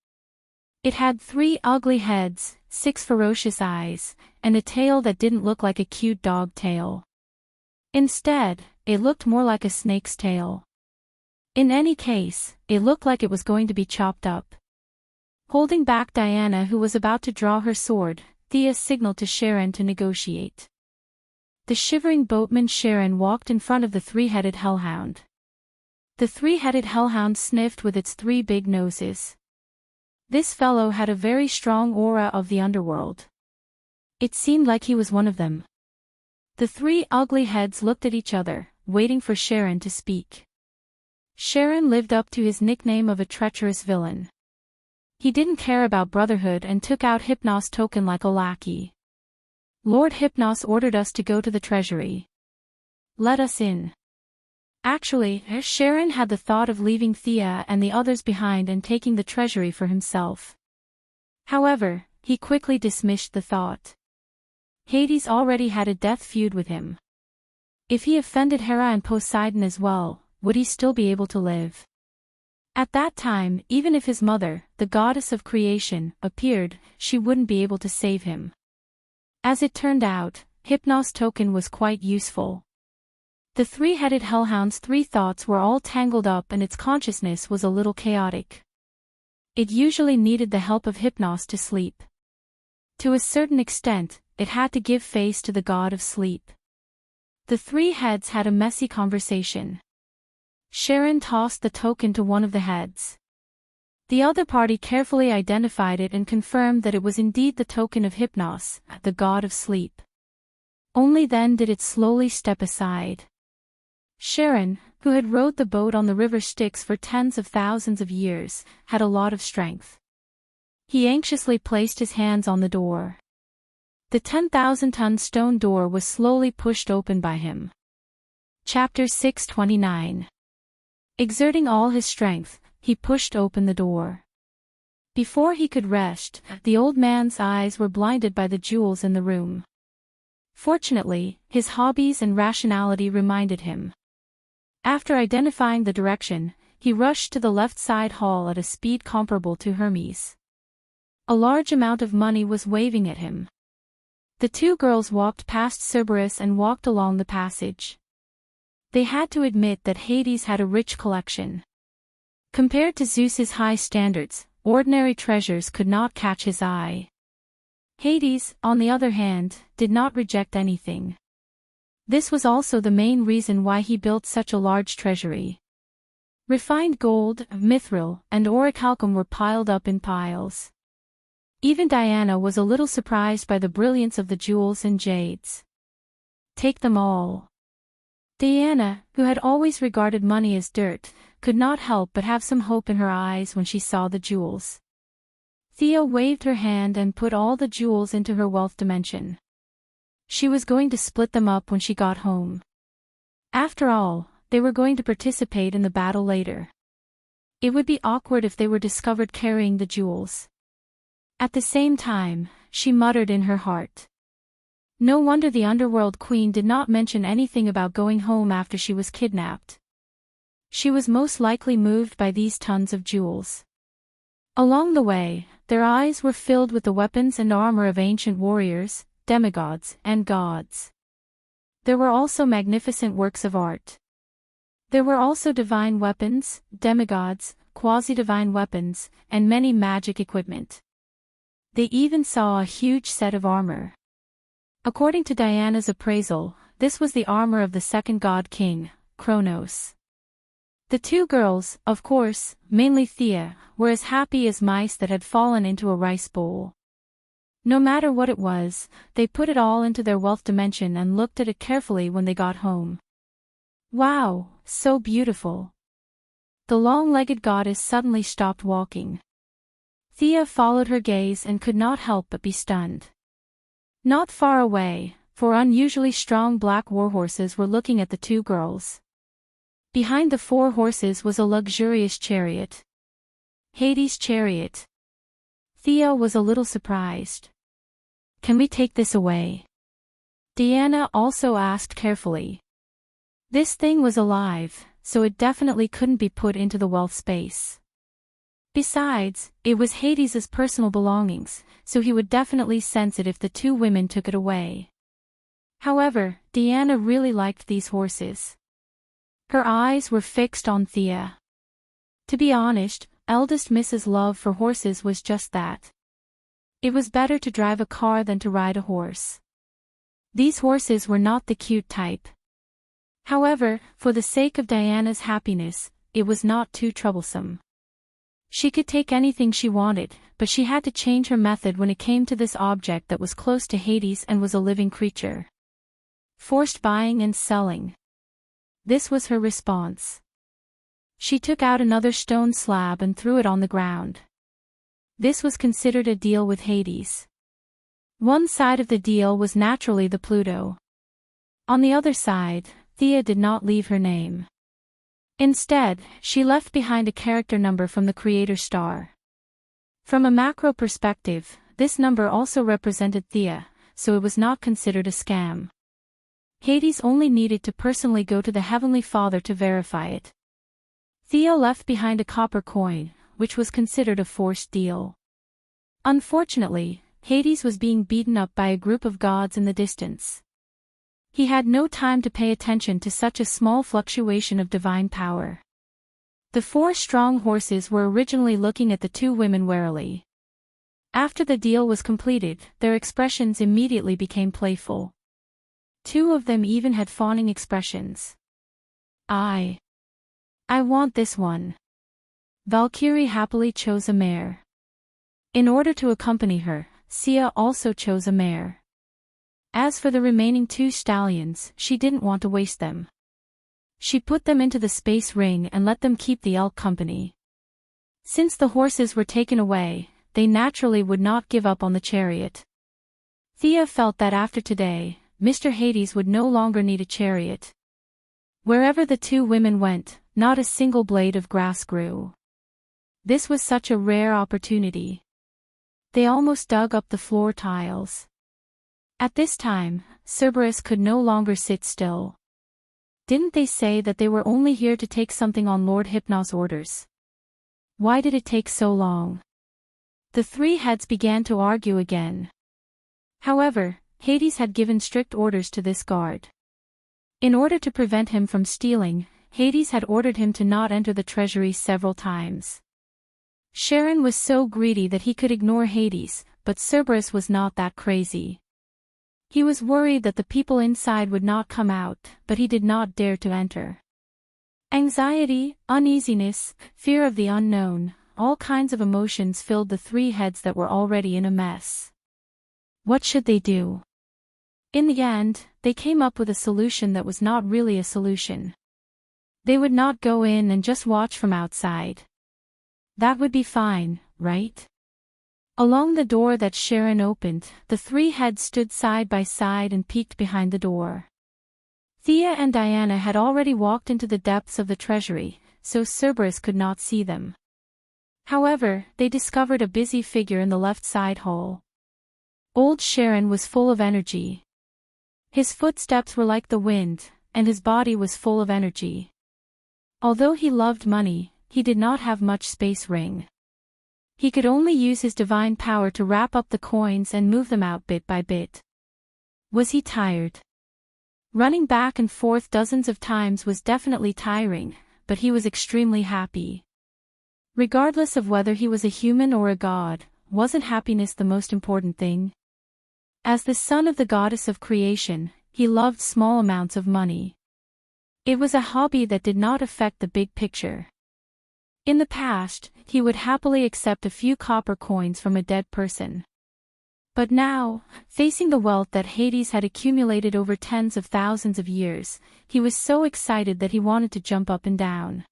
It had 3 ugly heads, 6 ferocious eyes, and a tail that didn't look like a cute dog tail. Instead, it looked more like a snake's tail. In any case, it looked like it was going to be chopped up. Holding back Diana, who was about to draw her sword, Thea signaled to Sharon to negotiate. The shivering boatman Sharon walked in front of the three-headed hellhound. The three-headed hellhound sniffed with its three big noses. This fellow had a very strong aura of the underworld. It seemed like he was one of them. The three ugly heads looked at each other, waiting for Sharon to speak. Sharon lived up to his nickname of a treacherous villain. He didn't care about brotherhood and took out Hypnos' token like a lackey. Lord Hypnos ordered us to go to the treasury. Let us in. Actually, Sharon had the thought of leaving Thea and the others behind and taking the treasury for himself. However, he quickly dismissed the thought. Hades already had a death feud with him. If he offended Hera and Poseidon as well, would he still be able to live? At that time, even if his mother, the goddess of creation, appeared, she wouldn't be able to save him. As it turned out, Hypnos' token was quite useful. The three-headed hellhound's three thoughts were all tangled up and its consciousness was a little chaotic. It usually needed the help of Hypnos to sleep. To a certain extent, it had to give face to the god of sleep. The three heads had a messy conversation. Sharon tossed the token to one of the heads. The other party carefully identified it and confirmed that it was indeed the token of Hypnos, the god of sleep. Only then did it slowly step aside. Sharon, who had rowed the boat on the river Styx for tens of thousands of years, had a lot of strength. He anxiously placed his hands on the door. The 10,000-ton stone door was slowly pushed open by him. Chapter 629. Exerting all his strength, he pushed open the door. Before he could rest, the old man's eyes were blinded by the jewels in the room. Fortunately, his hobbies and rationality reminded him. After identifying the direction, he rushed to the left side hall at a speed comparable to Hermes. A large amount of money was waving at him. The two girls walked past Cerberus and walked along the passage. They had to admit that Hades had a rich collection. Compared to Zeus's high standards, ordinary treasures could not catch his eye. Hades, on the other hand, did not reject anything. This was also the main reason why he built such a large treasury. Refined gold, mithril, and orichalcum were piled up in piles. Even Diana was a little surprised by the brilliance of the jewels and jades. Take them all. Diana, who had always regarded money as dirt, could not help but have some hope in her eyes when she saw the jewels. Thea waved her hand and put all the jewels into her wealth dimension. She was going to split them up when she got home. After all, they were going to participate in the battle later. It would be awkward if they were discovered carrying the jewels. At the same time, she muttered in her heart. No wonder the underworld queen did not mention anything about going home after she was kidnapped. She was most likely moved by these tons of jewels. Along the way, their eyes were filled with the weapons and armor of ancient warriors, demigods, and gods. There were also magnificent works of art. There were also divine weapons, demigods, quasi-divine weapons, and many magic equipment. They even saw a huge set of armor. According to Diana's appraisal, this was the armor of the second god king, Kronos. The two girls, of course, mainly Thea, were as happy as mice that had fallen into a rice bowl. No matter what it was, they put it all into their wealth dimension and looked at it carefully when they got home. Wow, so beautiful. The long-legged goddess suddenly stopped walking. Thea followed her gaze and could not help but be stunned. Not far away, four unusually strong black warhorses were looking at the two girls. Behind the four horses was a luxurious chariot. Hades' chariot. Thea was a little surprised. Can we take this away? Diana also asked carefully. This thing was alive, so it definitely couldn't be put into the wealth space. Besides, it was Hades' personal belongings, so he would definitely sense it if the two women took it away. However, Diana really liked these horses. Her eyes were fixed on Thea. To be honest, eldest Mrs. Love for horses was just that. It was better to drive a car than to ride a horse. These horses were not the cute type. However, for the sake of Diana's happiness, it was not too troublesome. She could take anything she wanted, but she had to change her method when it came to this object that was close to Hades and was a living creature. Forced buying and selling. This was her response. She took out another stone slab and threw it on the ground. This was considered a deal with Hades. One side of the deal was naturally the Pluto. On the other side, Thea did not leave her name. Instead, she left behind a character number from the creator star. From a macro perspective, this number also represented Thea, so it was not considered a scam. Hades only needed to personally go to the Heavenly Father to verify it. Thea left behind a copper coin, which was considered a forced deal. Unfortunately, Hades was being beaten up by a group of gods in the distance. He had no time to pay attention to such a small fluctuation of divine power. The 4 strong horses were originally looking at the 2 women warily. After the deal was completed, their expressions immediately became playful. 2 of them even had fawning expressions. I want this one. Valkyrie happily chose a mare. In order to accompany her, Sia also chose a mare. As for the remaining 2 stallions, she didn't want to waste them. She put them into the space ring and let them keep the elk company. Since the horses were taken away, they naturally would not give up on the chariot. Thea felt that after today, Mr. Hades would no longer need a chariot. Wherever the 2 women went, not a single blade of grass grew. This was such a rare opportunity. They almost dug up the floor tiles. At this time, Cerberus could no longer sit still. Didn't they say that they were only here to take something on Lord Hypnos' orders? Why did it take so long? The 3 heads began to argue again. However, Hades had given strict orders to this guard. In order to prevent him from stealing, Hades had ordered him to not enter the treasury several times. Sharon was so greedy that he could ignore Hades, but Cerberus was not that crazy. He was worried that the people inside would not come out, but he did not dare to enter. Anxiety, uneasiness, fear of the unknown, all kinds of emotions filled the 3 heads that were already in a mess. What should they do? In the end, they came up with a solution that was not really a solution. They would not go in and just watch from outside. That would be fine, right? Along the door that Sharon opened, the 3 heads stood side by side and peeked behind the door. Thea and Diana had already walked into the depths of the treasury, so Cerberus could not see them. However, they discovered a busy figure in the left side hall. Old Sharon was full of energy. His footsteps were like the wind, and his body was full of energy. Although he loved money, he did not have much space ring. He could only use his divine power to wrap up the coins and move them out bit by bit. Was he tired? Running back and forth dozens of times was definitely tiring, but he was extremely happy. Regardless of whether he was a human or a god, wasn't happiness the most important thing? As the son of the goddess of creation, he loved small amounts of money. It was a hobby that did not affect the big picture. In the past, he would happily accept a few copper coins from a dead person. But now, facing the wealth that Hades had accumulated over tens of thousands of years, he was so excited that he wanted to jump up and down.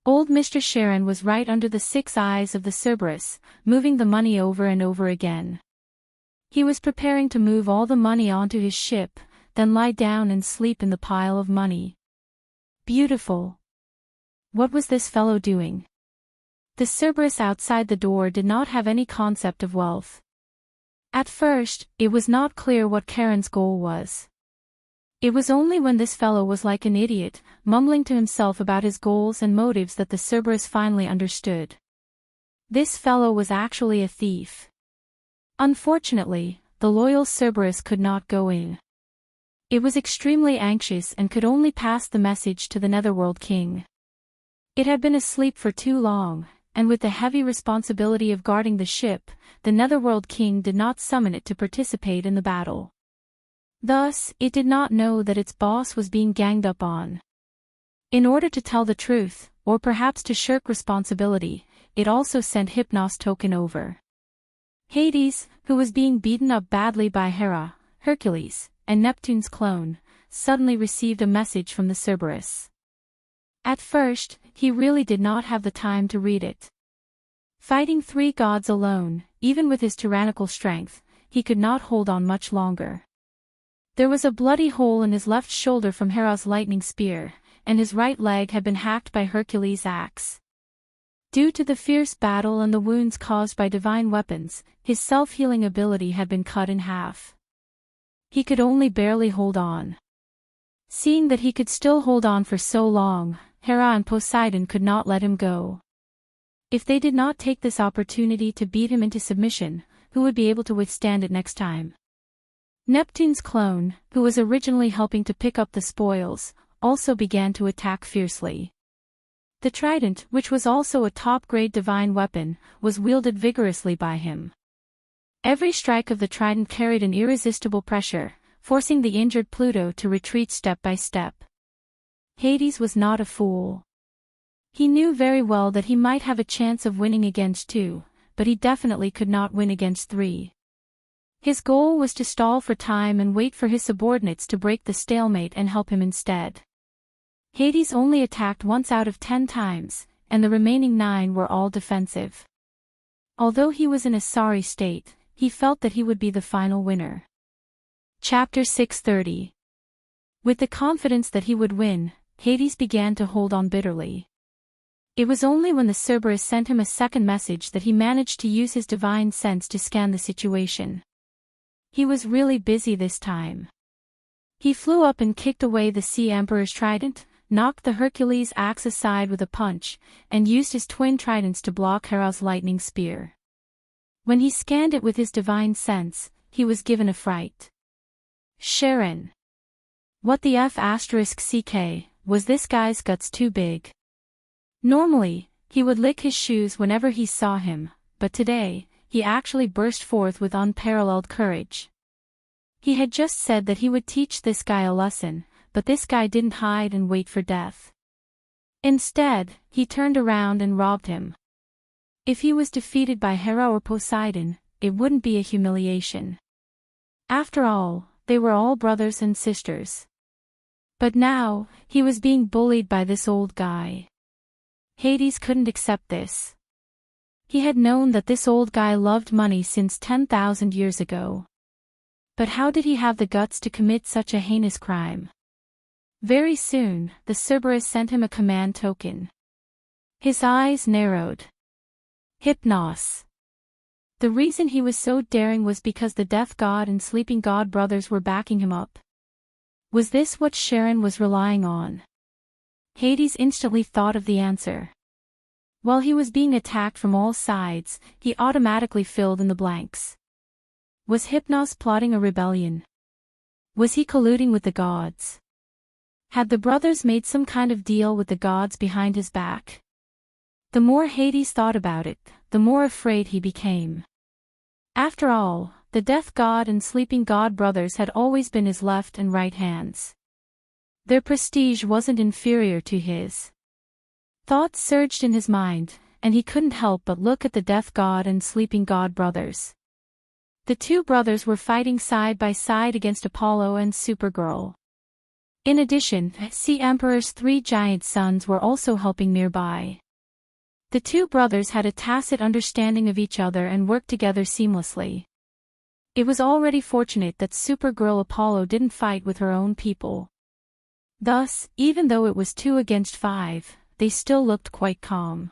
Old Mr. Sharon was right under the 6 eyes of the Cerberus, moving the money over and over again. He was preparing to move all the money onto his ship, then lie down and sleep in the pile of money. Beautiful. What was this fellow doing? The Cerberus outside the door did not have any concept of wealth. At first, it was not clear what Karen's goal was. It was only when this fellow was like an idiot, mumbling to himself about his goals and motives that the Cerberus finally understood. This fellow was actually a thief. Unfortunately, the loyal Cerberus could not go in. It was extremely anxious and could only pass the message to the Netherworld King. It had been asleep for too long, and with the heavy responsibility of guarding the ship, the Netherworld King did not summon it to participate in the battle. Thus, it did not know that its boss was being ganged up on. In order to tell the truth, or perhaps to shirk responsibility, it also sent Hypnos token over. Hades, who was being beaten up badly by Hera, Hercules, and Neptune's clone, suddenly received a message from the Cerberus. At first, he really did not have the time to read it. Fighting 3 gods alone, even with his tyrannical strength, he could not hold on much longer. There was a bloody hole in his left shoulder from Hera's lightning spear, and his right leg had been hacked by Hercules' axe. Due to the fierce battle and the wounds caused by divine weapons, his self-healing ability had been cut in half. He could only barely hold on. Seeing that he could still hold on for so long, Hera and Poseidon could not let him go. If they did not take this opportunity to beat him into submission, who would be able to withstand it next time? Neptune's clone, who was originally helping to pick up the spoils, also began to attack fiercely. The trident, which was also a top-grade divine weapon, was wielded vigorously by him. Every strike of the trident carried an irresistible pressure, forcing the injured Pluto to retreat step by step. Hades was not a fool. He knew very well that he might have a chance of winning against 2, but he definitely could not win against 3. His goal was to stall for time and wait for his subordinates to break the stalemate and help him instead. Hades only attacked once out of 10 times, and the remaining 9 were all defensive. Although he was in a sorry state, he felt that he would be the final winner. Chapter 630. With the confidence that he would win, Hades began to hold on bitterly. It was only when the Cerberus sent him a second message that he managed to use his divine sense to scan the situation. He was really busy this time. He flew up and kicked away the Sea Emperor's trident, knocked the Hercules axe aside with a punch, and used his twin tridents to block Hera's lightning spear. When he scanned it with his divine sense, he was given a fright. Sharon. What the F***ck, was this guy's guts too big? Normally, he would lick his shoes whenever he saw him, but today, he actually burst forth with unparalleled courage. He had just said that he would teach this guy a lesson, but this guy didn't hide and wait for death. Instead, he turned around and robbed him. If he was defeated by Hera or Poseidon, it wouldn't be a humiliation. After all, they were all brothers and sisters. But now, he was being bullied by this old guy. Hades couldn't accept this. He had known that this old guy loved money since 10,000 years ago. But how did he have the guts to commit such a heinous crime? Very soon, the Cerberus sent him a command token. His eyes narrowed. Hypnos. The reason he was so daring was because the Death God and Sleeping God brothers were backing him up. Was this what Sharon was relying on? Hades instantly thought of the answer. While he was being attacked from all sides, he automatically filled in the blanks. Was Hypnos plotting a rebellion? Was he colluding with the gods? Had the brothers made some kind of deal with the gods behind his back? The more Hades thought about it, the more afraid he became. After all, the Death God and Sleeping God brothers had always been his left and right hands. Their prestige wasn't inferior to his. Thoughts surged in his mind, and he couldn't help but look at the Death God and Sleeping God brothers. The 2 brothers were fighting side by side against Apollo and Supergirl. In addition, Sea Emperor's 3 giant sons were also helping nearby. The 2 brothers had a tacit understanding of each other and worked together seamlessly. It was already fortunate that Supergirl Apollo didn't fight with her own people. Thus, even though it was 2 against 5, they still looked quite calm.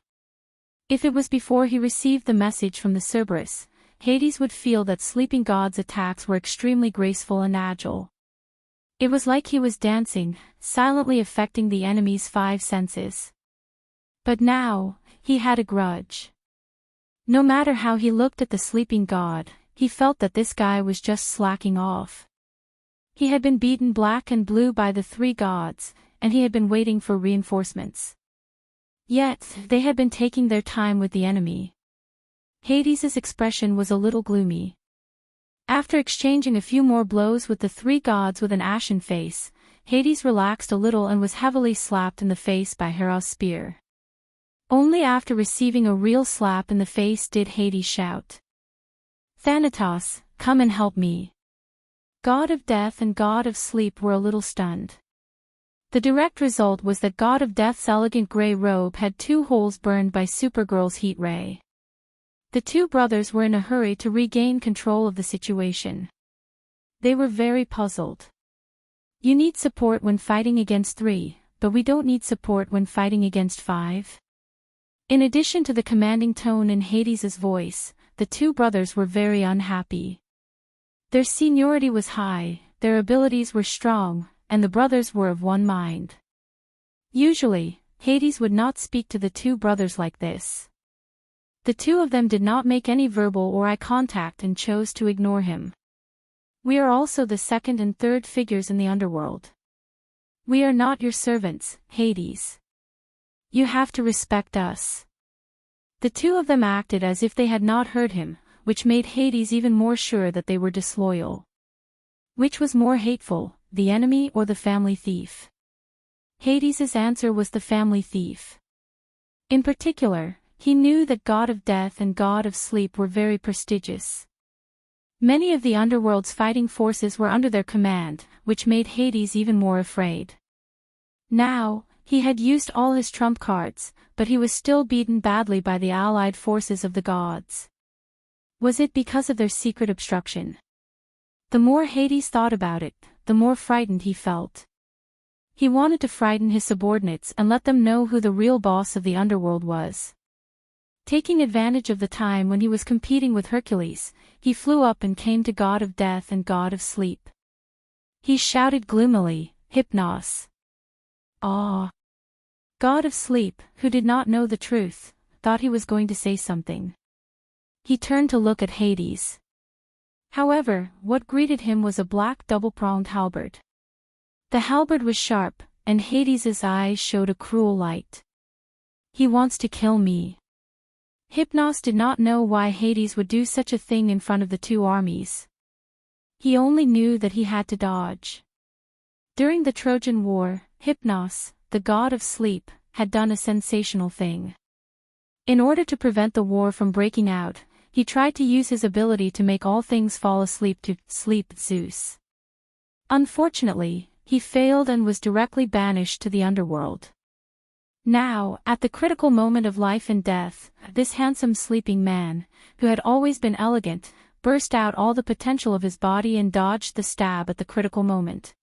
If it was before he received the message from the Cerberus, Hades would feel that Sleeping God's attacks were extremely graceful and agile. It was like he was dancing, silently affecting the enemy's 5 senses. But now, he had a grudge. No matter how he looked at the Sleeping God, he felt that this guy was just slacking off. He had been beaten black and blue by the 3 gods, and he had been waiting for reinforcements. Yet, they had been taking their time with the enemy. Hades's expression was a little gloomy. After exchanging a few more blows with the 3 gods with an ashen face, Hades relaxed a little and was heavily slapped in the face by Hera's spear. Only after receiving a real slap in the face did Hades shout, "Thanatos, come and help me." God of Death and God of Sleep were a little stunned. The direct result was that God of Death's elegant grey robe had 2 holes burned by Supergirl's heat ray. The 2 brothers were in a hurry to regain control of the situation. They were very puzzled. "You need support when fighting against 3, but we don't need support when fighting against 5? In addition to the commanding tone in Hades's voice, the 2 brothers were very unhappy. Their seniority was high, their abilities were strong, and the brothers were of one mind. Usually, Hades would not speak to the 2 brothers like this. The 2 of them did not make any verbal or eye contact and chose to ignore him. "We are also the second and third figures in the underworld. We are not your servants, Hades. You have to respect us." The 2 of them acted as if they had not heard him, which made Hades even more sure that they were disloyal. Which was more hateful, the enemy or the family thief? Hades's answer was the family thief. In particular, he knew that God of Death and God of Sleep were very prestigious. Many of the underworld's fighting forces were under their command, which made Hades even more afraid. Now, he had used all his trump cards, but he was still beaten badly by the allied forces of the gods. Was it because of their secret obstruction? The more Hades thought about it, the more frightened he felt. He wanted to frighten his subordinates and let them know who the real boss of the underworld was. Taking advantage of the time when he was competing with Hercules, he flew up and came to God of Death and God of Sleep. He shouted gloomily, "Hypnos!" "Ah!" God of Sleep, who did not know the truth, thought he was going to say something. He turned to look at Hades. However, what greeted him was a black double-pronged halberd. The halberd was sharp, and Hades's eyes showed a cruel light. "He wants to kill me." Hypnos did not know why Hades would do such a thing in front of the 2 armies. He only knew that he had to dodge. During the Trojan War, Hypnos, the god of sleep, had done a sensational thing. In order to prevent the war from breaking out, he tried to use his ability to make all things fall asleep to sleep Zeus. Unfortunately, he failed and was directly banished to the underworld. Now, at the critical moment of life and death, this handsome sleeping man, who had always been elegant, burst out all the potential of his body and dodged the stab at the critical moment.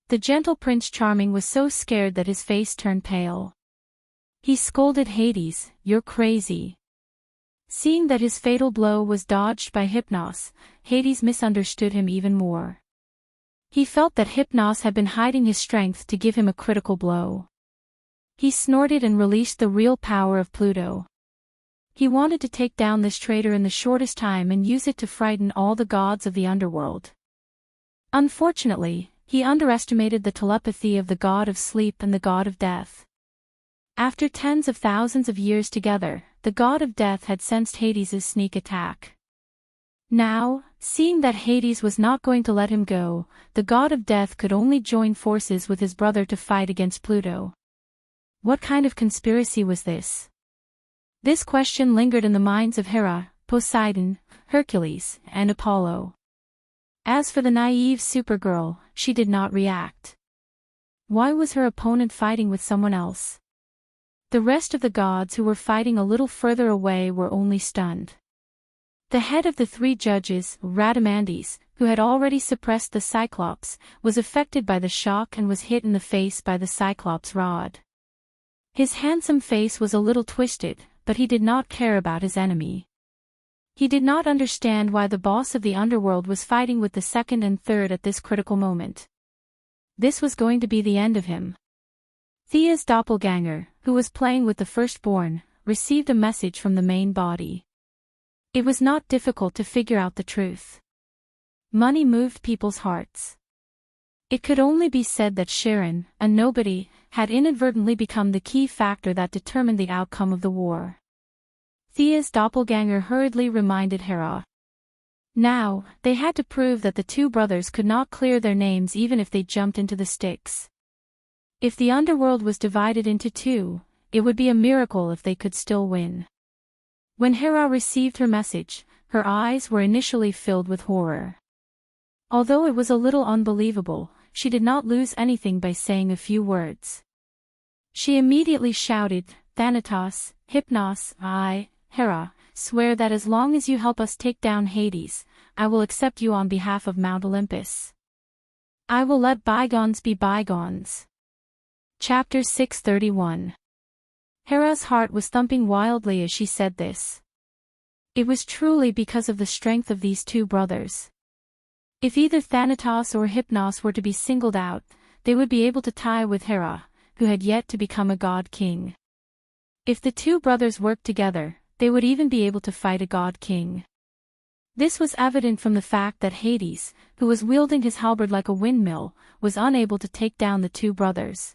The gentle Prince Charming was so scared that his face turned pale. He scolded Hades, "You're crazy." Seeing that his fatal blow was dodged by Hypnos, Hades misunderstood him even more. He felt that Hypnos had been hiding his strength to give him a critical blow. He snorted and released the real power of Pluto. He wanted to take down this traitor in the shortest time and use it to frighten all the gods of the underworld. Unfortunately, he underestimated the telepathy of the god of sleep and the god of death. After tens of thousands of years together, the god of death had sensed Hades's sneak attack. Now, seeing that Hades was not going to let him go, the god of death could only join forces with his brother to fight against Pluto. What kind of conspiracy was this? This question lingered in the minds of Hera, Poseidon, Hercules, and Apollo. As for the naive Supergirl, she did not react. Why was her opponent fighting with someone else? The rest of the gods who were fighting a little further away were only stunned. The head of the 3 judges, Rhadamanthys, who had already suppressed the Cyclops, was affected by the shock and was hit in the face by the Cyclops rod. His handsome face was a little twisted, but he did not care about his enemy. He did not understand why the boss of the underworld was fighting with the second and third at this critical moment. This was going to be the end of him. Thea's doppelganger, who was playing with the firstborn, received a message from the main body. It was not difficult to figure out the truth. Money moved people's hearts. It could only be said that Sharon, a nobody, had inadvertently become the key factor that determined the outcome of the war. Thea's doppelganger hurriedly reminded Hera. Now, they had to prove that the 2 brothers could not clear their names even if they jumped into the Styx. If the underworld was divided into 2, it would be a miracle if they could still win. When Hera received her message, her eyes were initially filled with horror. Although it was a little unbelievable, she did not lose anything by saying a few words. She immediately shouted, "Thanatos, Hypnos, I, Hera, swear that as long as you help us take down Hades, I will accept you on behalf of Mount Olympus. I will let bygones be bygones." Chapter 631. Hera's heart was thumping wildly as she said this. It was truly because of the strength of these two brothers. If either Thanatos or Hypnos were to be singled out, they would be able to tie with Hera, who had yet to become a god king. If the two brothers worked together, they would even be able to fight a god king. This was evident from the fact that Hades, who was wielding his halberd like a windmill, was unable to take down the two brothers.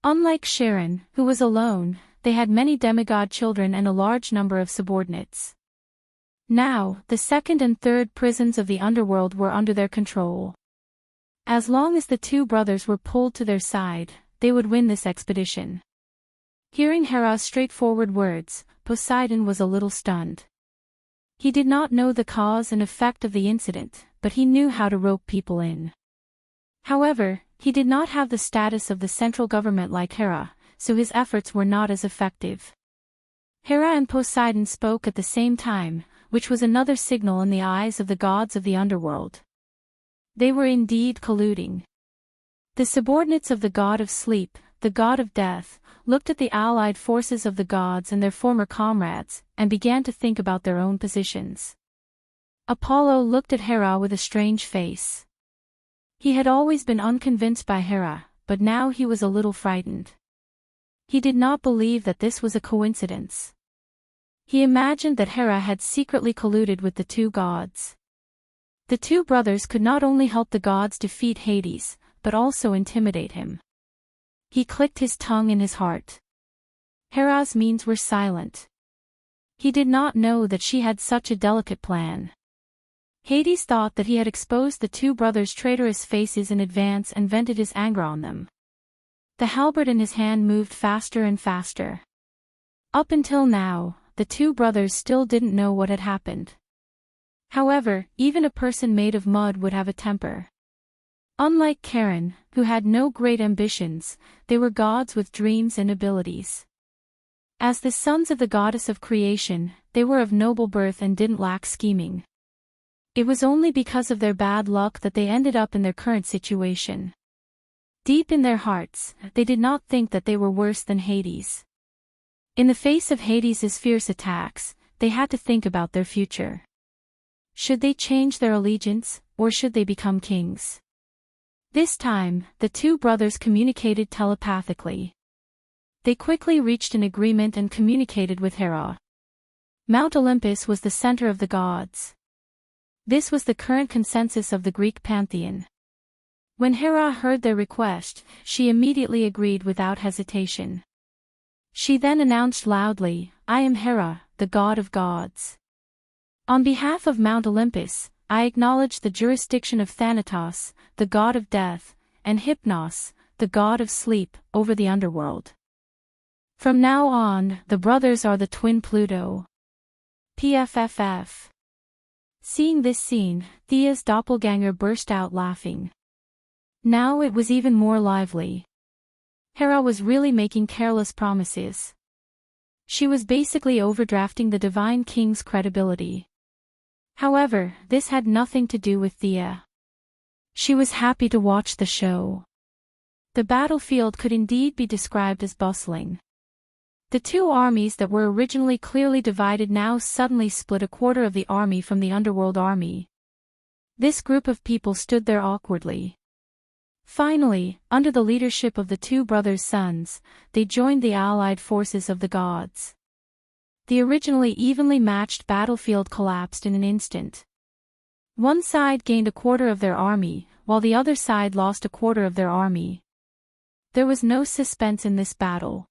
Unlike Charon, who was alone, they had many demigod children and a large number of subordinates. Now, the second and third prisons of the underworld were under their control. As long as the two brothers were pulled to their side, they would win this expedition. Hearing Hera's straightforward words, Poseidon was a little stunned. He did not know the cause and effect of the incident, but he knew how to rope people in. However, he did not have the status of the central government like Hera, so his efforts were not as effective. Hera and Poseidon spoke at the same time, which was another signal in the eyes of the gods of the underworld. They were indeed colluding. The subordinates of the god of sleep, the god of death, looked at the allied forces of the gods and their former comrades, and began to think about their own positions. Apollo looked at Hera with a strange face. He had always been unconvinced by Hera, but now he was a little frightened. He did not believe that this was a coincidence. He imagined that Hera had secretly colluded with the two gods. The two brothers could not only help the gods defeat Hades, but also intimidate him. He clicked his tongue in his heart. Hera's means were silent. He did not know that she had such a delicate plan. Hades thought that he had exposed the two brothers' traitorous faces in advance and vented his anger on them. The halberd in his hand moved faster and faster. Up until now, the two brothers still didn't know what had happened. However, even a person made of mud would have a temper. Unlike Charon, who had no great ambitions, they were gods with dreams and abilities. As the sons of the goddess of creation, they were of noble birth and didn't lack scheming. It was only because of their bad luck that they ended up in their current situation. Deep in their hearts, they did not think that they were worse than Hades. In the face of Hades' fierce attacks, they had to think about their future. Should they change their allegiance, or should they become kings? This time, the two brothers communicated telepathically. They quickly reached an agreement and communicated with Hera. Mount Olympus was the center of the gods. This was the current consensus of the Greek pantheon. When Hera heard their request, she immediately agreed without hesitation. She then announced loudly, "I am Hera, the god of gods. On behalf of Mount Olympus, I acknowledge the jurisdiction of Thanatos, the god of death, and Hypnos, the god of sleep, over the underworld. From now on, the brothers are the twin Pluto. PFFF." Seeing this scene, Thea's doppelganger burst out laughing. Now it was even more lively. Hera was really making careless promises. She was basically overdrafting the Divine King's credibility. However, this had nothing to do with Thea. She was happy to watch the show. The battlefield could indeed be described as bustling. The two armies that were originally clearly divided now suddenly split a quarter of the army from the underworld army. This group of people stood there awkwardly. Finally, under the leadership of the two brothers' sons, they joined the allied forces of the gods. The originally evenly matched battlefield collapsed in an instant. One side gained a quarter of their army, while the other side lost a quarter of their army. There was no suspense in this battle.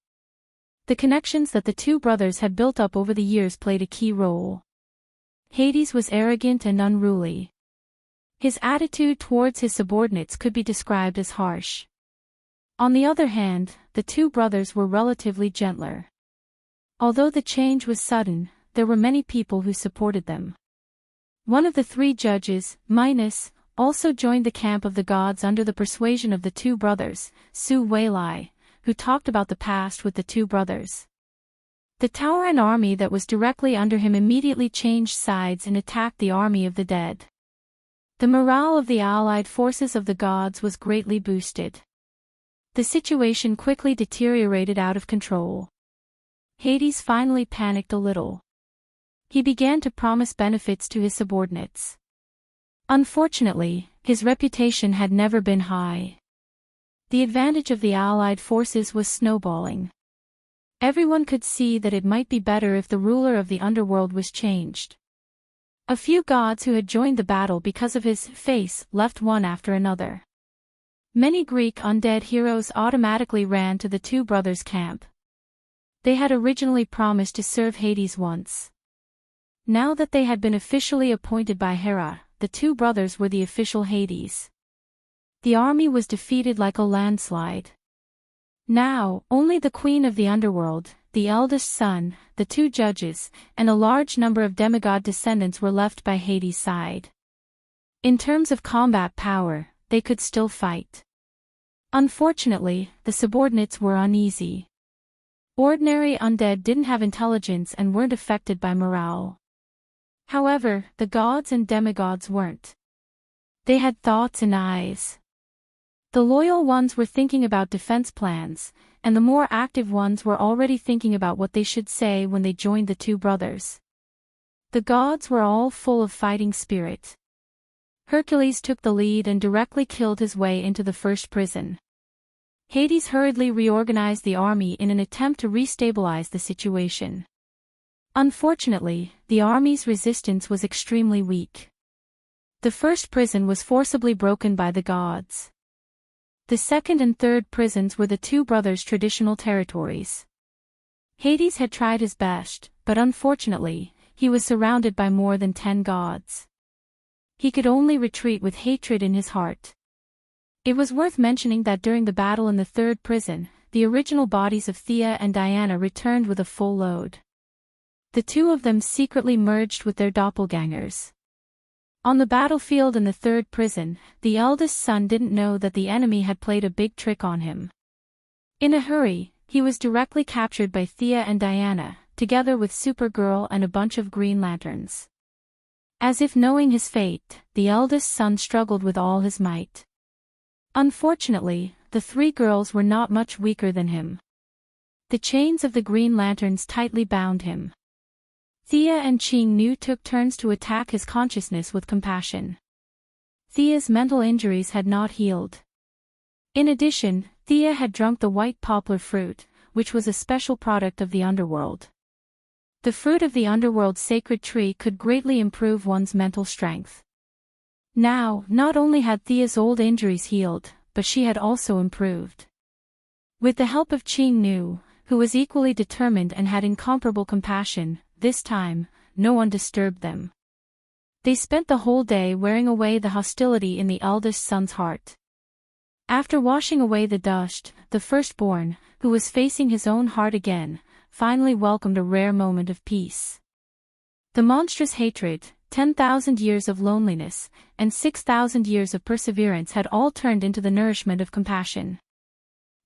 The connections that the two brothers had built up over the years played a key role. Hades was arrogant and unruly. His attitude towards his subordinates could be described as harsh. On the other hand, the two brothers were relatively gentler. Although the change was sudden, there were many people who supported them. One of the three judges, Minos, also joined the camp of the gods under the persuasion of the two brothers, Su Weilai, who talked about the past with the two brothers. The Tauran army that was directly under him immediately changed sides and attacked the army of the dead. The morale of the allied forces of the gods was greatly boosted. The situation quickly deteriorated out of control. Hades finally panicked a little. He began to promise benefits to his subordinates. Unfortunately, his reputation had never been high. The advantage of the allied forces was snowballing. Everyone could see that it might be better if the ruler of the underworld was changed. A few gods who had joined the battle because of his face left one after another. Many Greek undead heroes automatically ran to the two brothers' camp. They had originally promised to serve Hades once. Now that they had been officially appointed by Hera, the two brothers were the official Hades. The army was defeated like a landslide. Now, only the queen of the underworld, the eldest son, the two judges, and a large number of demigod descendants were left by Hades' side. In terms of combat power, they could still fight. Unfortunately, the subordinates were uneasy. Ordinary undead didn't have intelligence and weren't affected by morale. However, the gods and demigods weren't. They had thoughts and eyes. The loyal ones were thinking about defense plans, and the more active ones were already thinking about what they should say when they joined the two brothers. The gods were all full of fighting spirit. Hercules took the lead and directly killed his way into the first prison. Hades hurriedly reorganized the army in an attempt to restabilize the situation. Unfortunately, the army's resistance was extremely weak. The first prison was forcibly broken by the gods. The second and third prisons were the two brothers' traditional territories. Hades had tried his best, but unfortunately, he was surrounded by more than 10 gods. He could only retreat with hatred in his heart. It was worth mentioning that during the battle in the third prison, the original bodies of Thea and Diana returned with a full load. The two of them secretly merged with their doppelgangers. On the battlefield in the third prison, the eldest son didn't know that the enemy had played a big trick on him. In a hurry, he was directly captured by Thea and Diana, together with Supergirl and a bunch of Green Lanterns. As if knowing his fate, the eldest son struggled with all his might. Unfortunately, the three girls were not much weaker than him. The chains of the Green Lanterns tightly bound him. Thea and Ching Nu took turns to attack his consciousness with compassion. Thea's mental injuries had not healed. In addition, Thea had drunk the white poplar fruit, which was a special product of the underworld. The fruit of the underworld's sacred tree could greatly improve one's mental strength. Now, not only had Thea's old injuries healed, but she had also improved. With the help of Ching Nu, who was equally determined and had incomparable compassion, this time, no one disturbed them. They spent the whole day wearing away the hostility in the eldest son's heart. After washing away the dust, the firstborn, who was facing his own heart again, finally welcomed a rare moment of peace. The monstrous hatred, 10,000 years of loneliness, and 6,000 years of perseverance had all turned into the nourishment of compassion.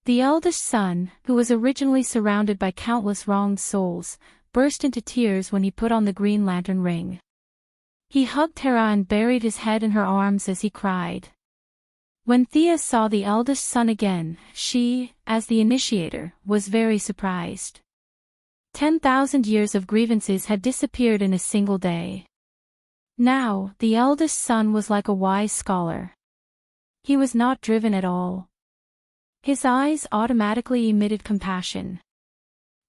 The eldest son, who was originally surrounded by countless wronged souls, burst into tears when he put on the Green Lantern ring. He hugged Hera and buried his head in her arms as he cried. When Thea saw the eldest son again, she, as the initiator, was very surprised. 10,000 years of grievances had disappeared in a single day. Now, the eldest son was like a wise scholar. He was not driven at all. His eyes automatically emitted compassion.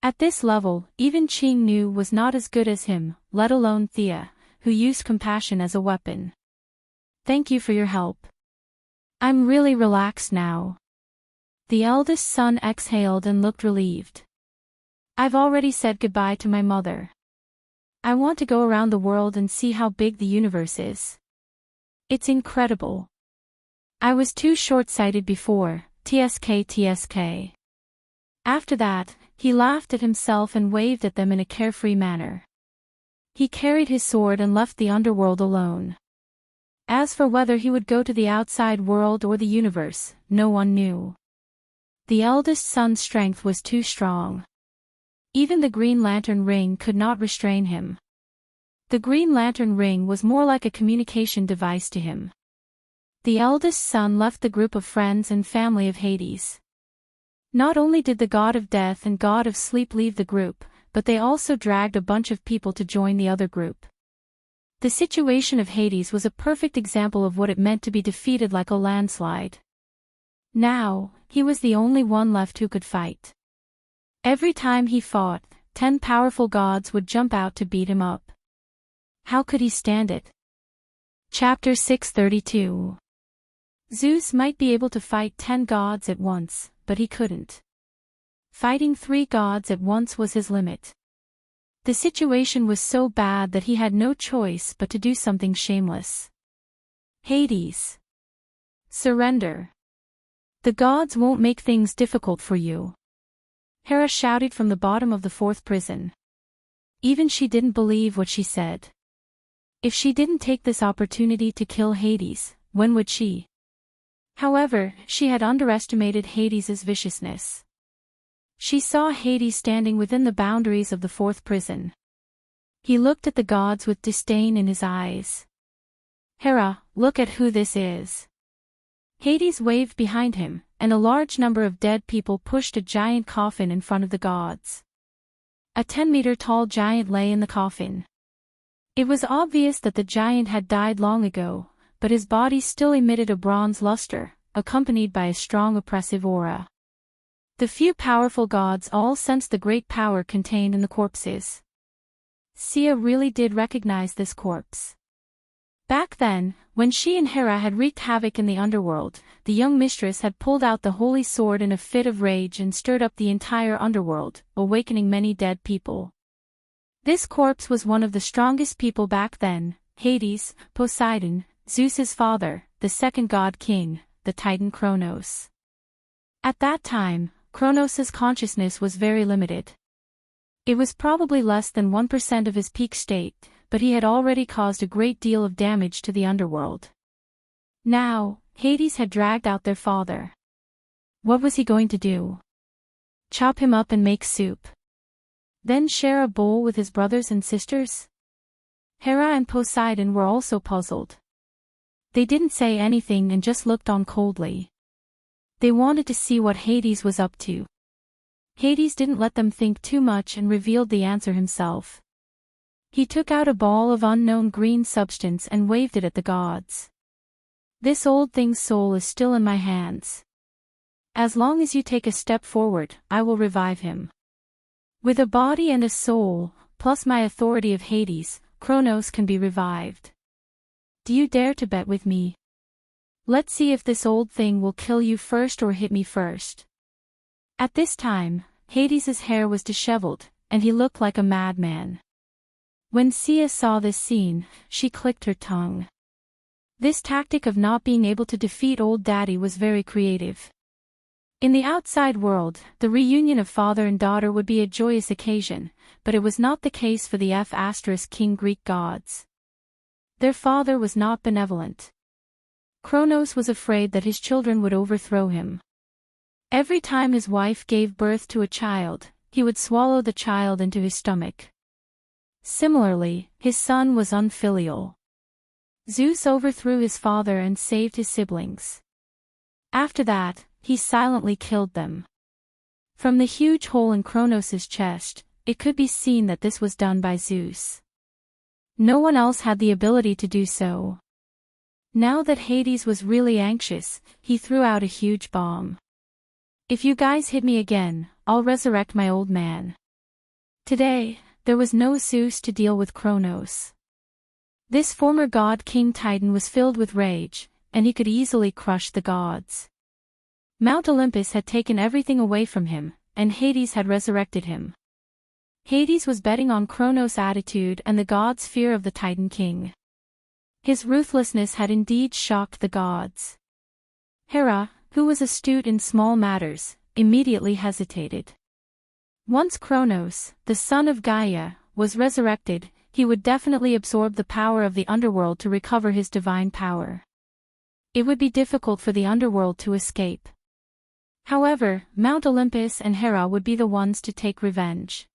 At this level, even Ching Nu was not as good as him, let alone Thea, who used compassion as a weapon. Thank you for your help. I'm really relaxed now. The eldest son exhaled and looked relieved. I've already said goodbye to my mother. I want to go around the world and see how big the universe is. It's incredible. I was too short-sighted before, tsk. After that, he laughed at himself and waved at them in a carefree manner. He carried his sword and left the underworld alone. As for whether he would go to the outside world or the universe, no one knew. The eldest son's strength was too strong. Even the Green Lantern ring could not restrain him. The Green Lantern ring was more like a communication device to him. The eldest son left the group of friends and family of Hades. Not only did the god of death and god of sleep leave the group, but they also dragged a bunch of people to join the other group. The situation of Hades was a perfect example of what it meant to be defeated like a landslide. Now, he was the only one left who could fight. Every time he fought, 10 powerful gods would jump out to beat him up. How could he stand it? Chapter 632. Zeus might be able to fight 10 gods at once, but he couldn't. Fighting 3 gods at once was his limit. The situation was so bad that he had no choice but to do something shameless. Hades. Surrender. The gods won't make things difficult for you. Hera shouted from the bottom of the 4th prison. Even she didn't believe what she said. If she didn't take this opportunity to kill Hades, when would she? However, she had underestimated Hades's viciousness. She saw Hades standing within the boundaries of the 4th prison. He looked at the gods with disdain in his eyes. Hera, look at who this is. Hades waved behind him, and a large number of dead people pushed a giant coffin in front of the gods. A 10-meter-tall giant lay in the coffin. It was obvious that the giant had died long ago, but his body still emitted a bronze luster, accompanied by a strong oppressive aura. The few powerful gods all sensed the great power contained in the corpses. Sia really did recognize this corpse. Back then, when she and Hera had wreaked havoc in the underworld, the young mistress had pulled out the holy sword in a fit of rage and stirred up the entire underworld, awakening many dead people. This corpse was one of the strongest people back then, Hades, Poseidon, Zeus's father, the second god king, the Titan Kronos. At that time, Kronos' consciousness was very limited. It was probably less than 1% of his peak state, but he had already caused a great deal of damage to the underworld. Now, Hades had dragged out their father. What was he going to do? Chop him up and make soup? Then share a bowl with his brothers and sisters? Hera and Poseidon were also puzzled. They didn't say anything and just looked on coldly. They wanted to see what Hades was up to. Hades didn't let them think too much and revealed the answer himself. He took out a ball of unknown green substance and waved it at the gods. This old thing's soul is still in my hands. As long as you take a step forward, I will revive him. With a body and a soul, plus my authority of Hades, Kronos can be revived. Do you dare to bet with me? Let's see if this old thing will kill you first or hit me first. At this time, Hades's hair was disheveled, and he looked like a madman. When Sia saw this scene, she clicked her tongue. This tactic of not being able to defeat old daddy was very creative. In the outside world, the reunion of father and daughter would be a joyous occasion, but it was not the case for the King Greek gods. Their father was not benevolent. Kronos was afraid that his children would overthrow him. Every time his wife gave birth to a child, he would swallow the child into his stomach. Similarly, his son was unfilial. Zeus overthrew his father and saved his siblings. After that, he silently killed them. From the huge hole in Kronos' chest, it could be seen that this was done by Zeus. No one else had the ability to do so. Now that Hades was really anxious, he threw out a huge bomb. If you guys hit me again, I'll resurrect my old man. Today, there was no Zeus to deal with Kronos. This former god King Titan was filled with rage, and he could easily crush the gods. Mount Olympus had taken everything away from him, and Hades had resurrected him. Hades was betting on Kronos' attitude and the gods' fear of the Titan King. His ruthlessness had indeed shocked the gods. Hera, who was astute in small matters, immediately hesitated. Once Kronos, the son of Gaia, was resurrected, he would definitely absorb the power of the underworld to recover his divine power. It would be difficult for the underworld to escape. However, Mount Olympus and Hera would be the ones to take revenge.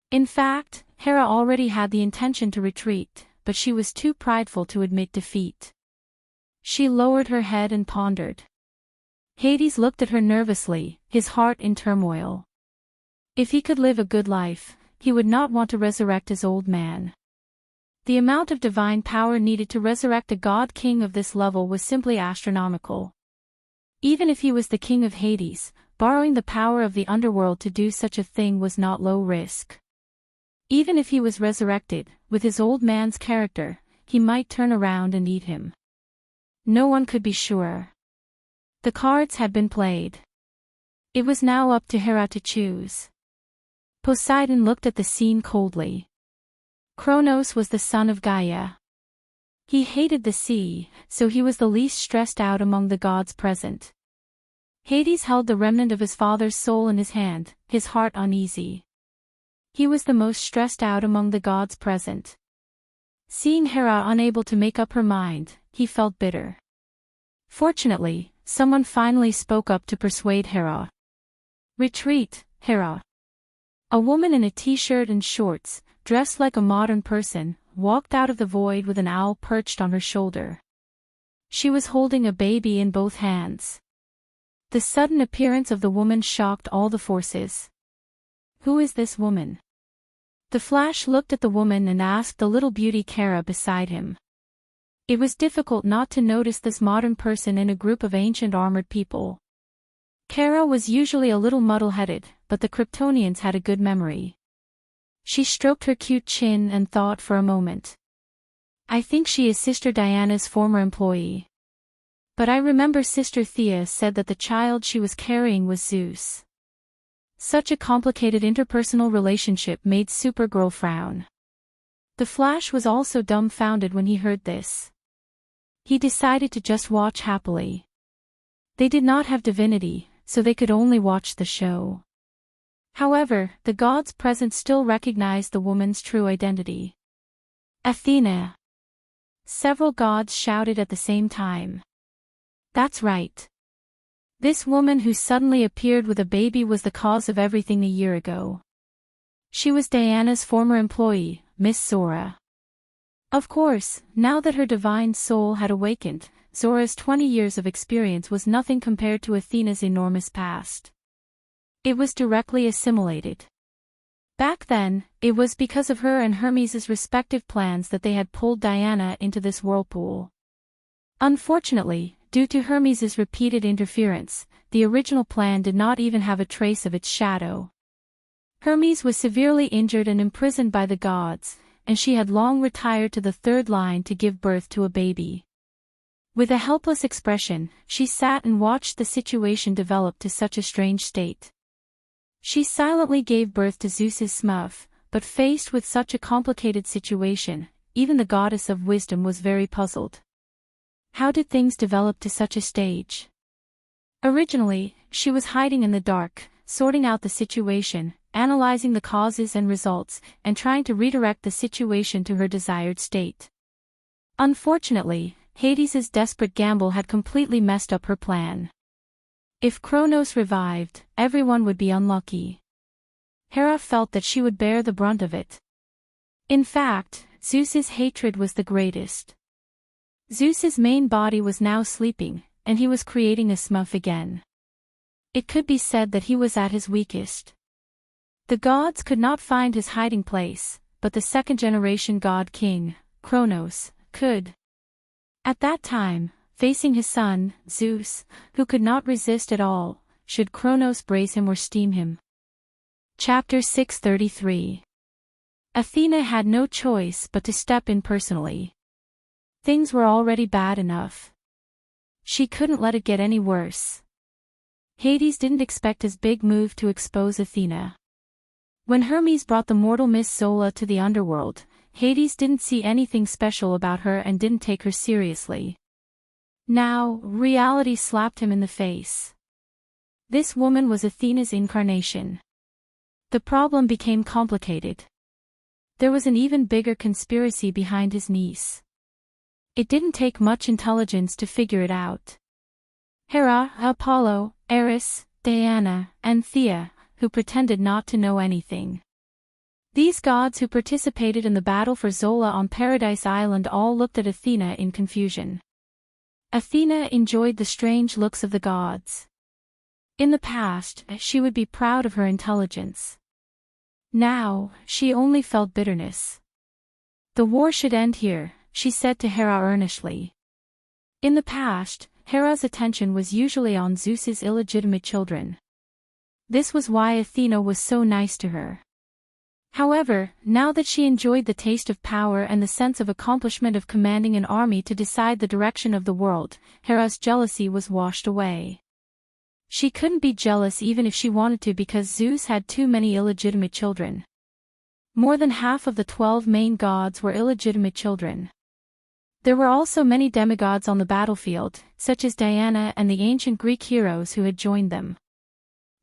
In fact, Hera already had the intention to retreat, but she was too prideful to admit defeat. She lowered her head and pondered. Hades looked at her nervously, his heart in turmoil. If he could live a good life, he would not want to resurrect his old man. The amount of divine power needed to resurrect a god-king of this level was simply astronomical. Even if he was the king of Hades, borrowing the power of the underworld to do such a thing was not low risk. Even if he was resurrected, with his old man's character, he might turn around and eat him. No one could be sure. The cards had been played. It was now up to Hera to choose. Poseidon looked at the scene coldly. Kronos was the son of Gaia. He hated the sea, so he was the least stressed out among the gods present. Hades held the remnant of his father's soul in his hand, his heart uneasy. He was the most stressed out among the gods present. Seeing Hera unable to make up her mind, he felt bitter. Fortunately, someone finally spoke up to persuade Hera. "Retreat, Hera." A woman in a t-shirt and shorts, dressed like a modern person, walked out of the void with an owl perched on her shoulder. She was holding a baby in both hands. The sudden appearance of the woman shocked all the forces. "Who is this woman?" The Flash looked at the woman and asked the little beauty Kara beside him. It was difficult not to notice this modern person in a group of ancient armored people. Kara was usually a little muddle-headed, but the Kryptonians had a good memory. She stroked her cute chin and thought for a moment. "I think she is Sister Diana's former employee. But I remember Sister Thea said that the child she was carrying was Zeus." Such a complicated interpersonal relationship made Supergirl frown. The Flash was also dumbfounded when he heard this. He decided to just watch happily. They did not have divinity, so they could only watch the show. However, the gods present still recognized the woman's true identity. "Athena!" Several gods shouted at the same time. "That's right. This woman who suddenly appeared with a baby was the cause of everything a year ago. She was Diana's former employee, Miss Zora." Of course, now that her divine soul had awakened, Zora's 20 years of experience was nothing compared to Athena's enormous past. It was directly assimilated. Back then, it was because of her and Hermes' respective plans that they had pulled Diana into this whirlpool. Unfortunately, due to Hermes' repeated interference, the original plan did not even have a trace of its shadow. Hermes was severely injured and imprisoned by the gods, and she had long retired to the third line to give birth to a baby. With a helpless expression, she sat and watched the situation develop to such a strange state. She silently gave birth to Zeus's Smurf, but faced with such a complicated situation, even the goddess of wisdom was very puzzled. How did things develop to such a stage? Originally, she was hiding in the dark, sorting out the situation, analyzing the causes and results, and trying to redirect the situation to her desired state. Unfortunately, Hades' desperate gamble had completely messed up her plan. If Kronos revived, everyone would be unlucky. Hera felt that she would bear the brunt of it. In fact, Zeus's hatred was the greatest. Zeus's main body was now sleeping, and he was creating a Smurf again. It could be said that he was at his weakest. The gods could not find his hiding place, but the second-generation god-king, Kronos, could. At that time, facing his son, Zeus, who could not resist at all, should Kronos brace him or steam him. Chapter 633. Athena had no choice but to step in personally. Things were already bad enough. She couldn't let it get any worse. Hades didn't expect his big move to expose Athena. When Hermes brought the mortal Miss Zola to the underworld, Hades didn't see anything special about her and didn't take her seriously. Now, reality slapped him in the face. This woman was Athena's incarnation. The problem became complicated. There was an even bigger conspiracy behind his niece. It didn't take much intelligence to figure it out. Hera, Apollo, Eris, Diana, and Thea, who pretended not to know anything. These gods who participated in the battle for Zola on Paradise Island all looked at Athena in confusion. Athena enjoyed the strange looks of the gods. In the past, she would be proud of her intelligence. Now, she only felt bitterness. The war should end here, she said to Hera earnestly. In the past, Hera's attention was usually on Zeus's illegitimate children. This was why Athena was so nice to her. However, now that she enjoyed the taste of power and the sense of accomplishment of commanding an army to decide the direction of the world, Hera's jealousy was washed away. She couldn't be jealous even if she wanted to because Zeus had too many illegitimate children. More than half of the 12 main gods were illegitimate children. There were also many demigods on the battlefield, such as Diana and the ancient Greek heroes who had joined them.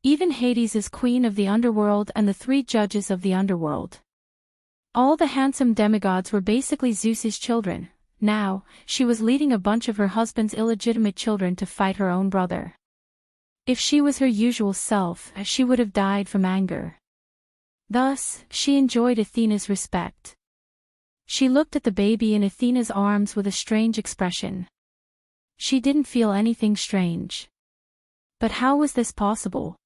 Even Hades is queen of the underworld and the 3 judges of the underworld. All the handsome demigods were basically Zeus's children. Now, she was leading a bunch of her husband's illegitimate children to fight her own brother. If she was her usual self, she would have died from anger. Thus, she enjoyed Athena's respect. She looked at the baby in Athena's arms with a strange expression. She didn't feel anything strange. But how was this possible?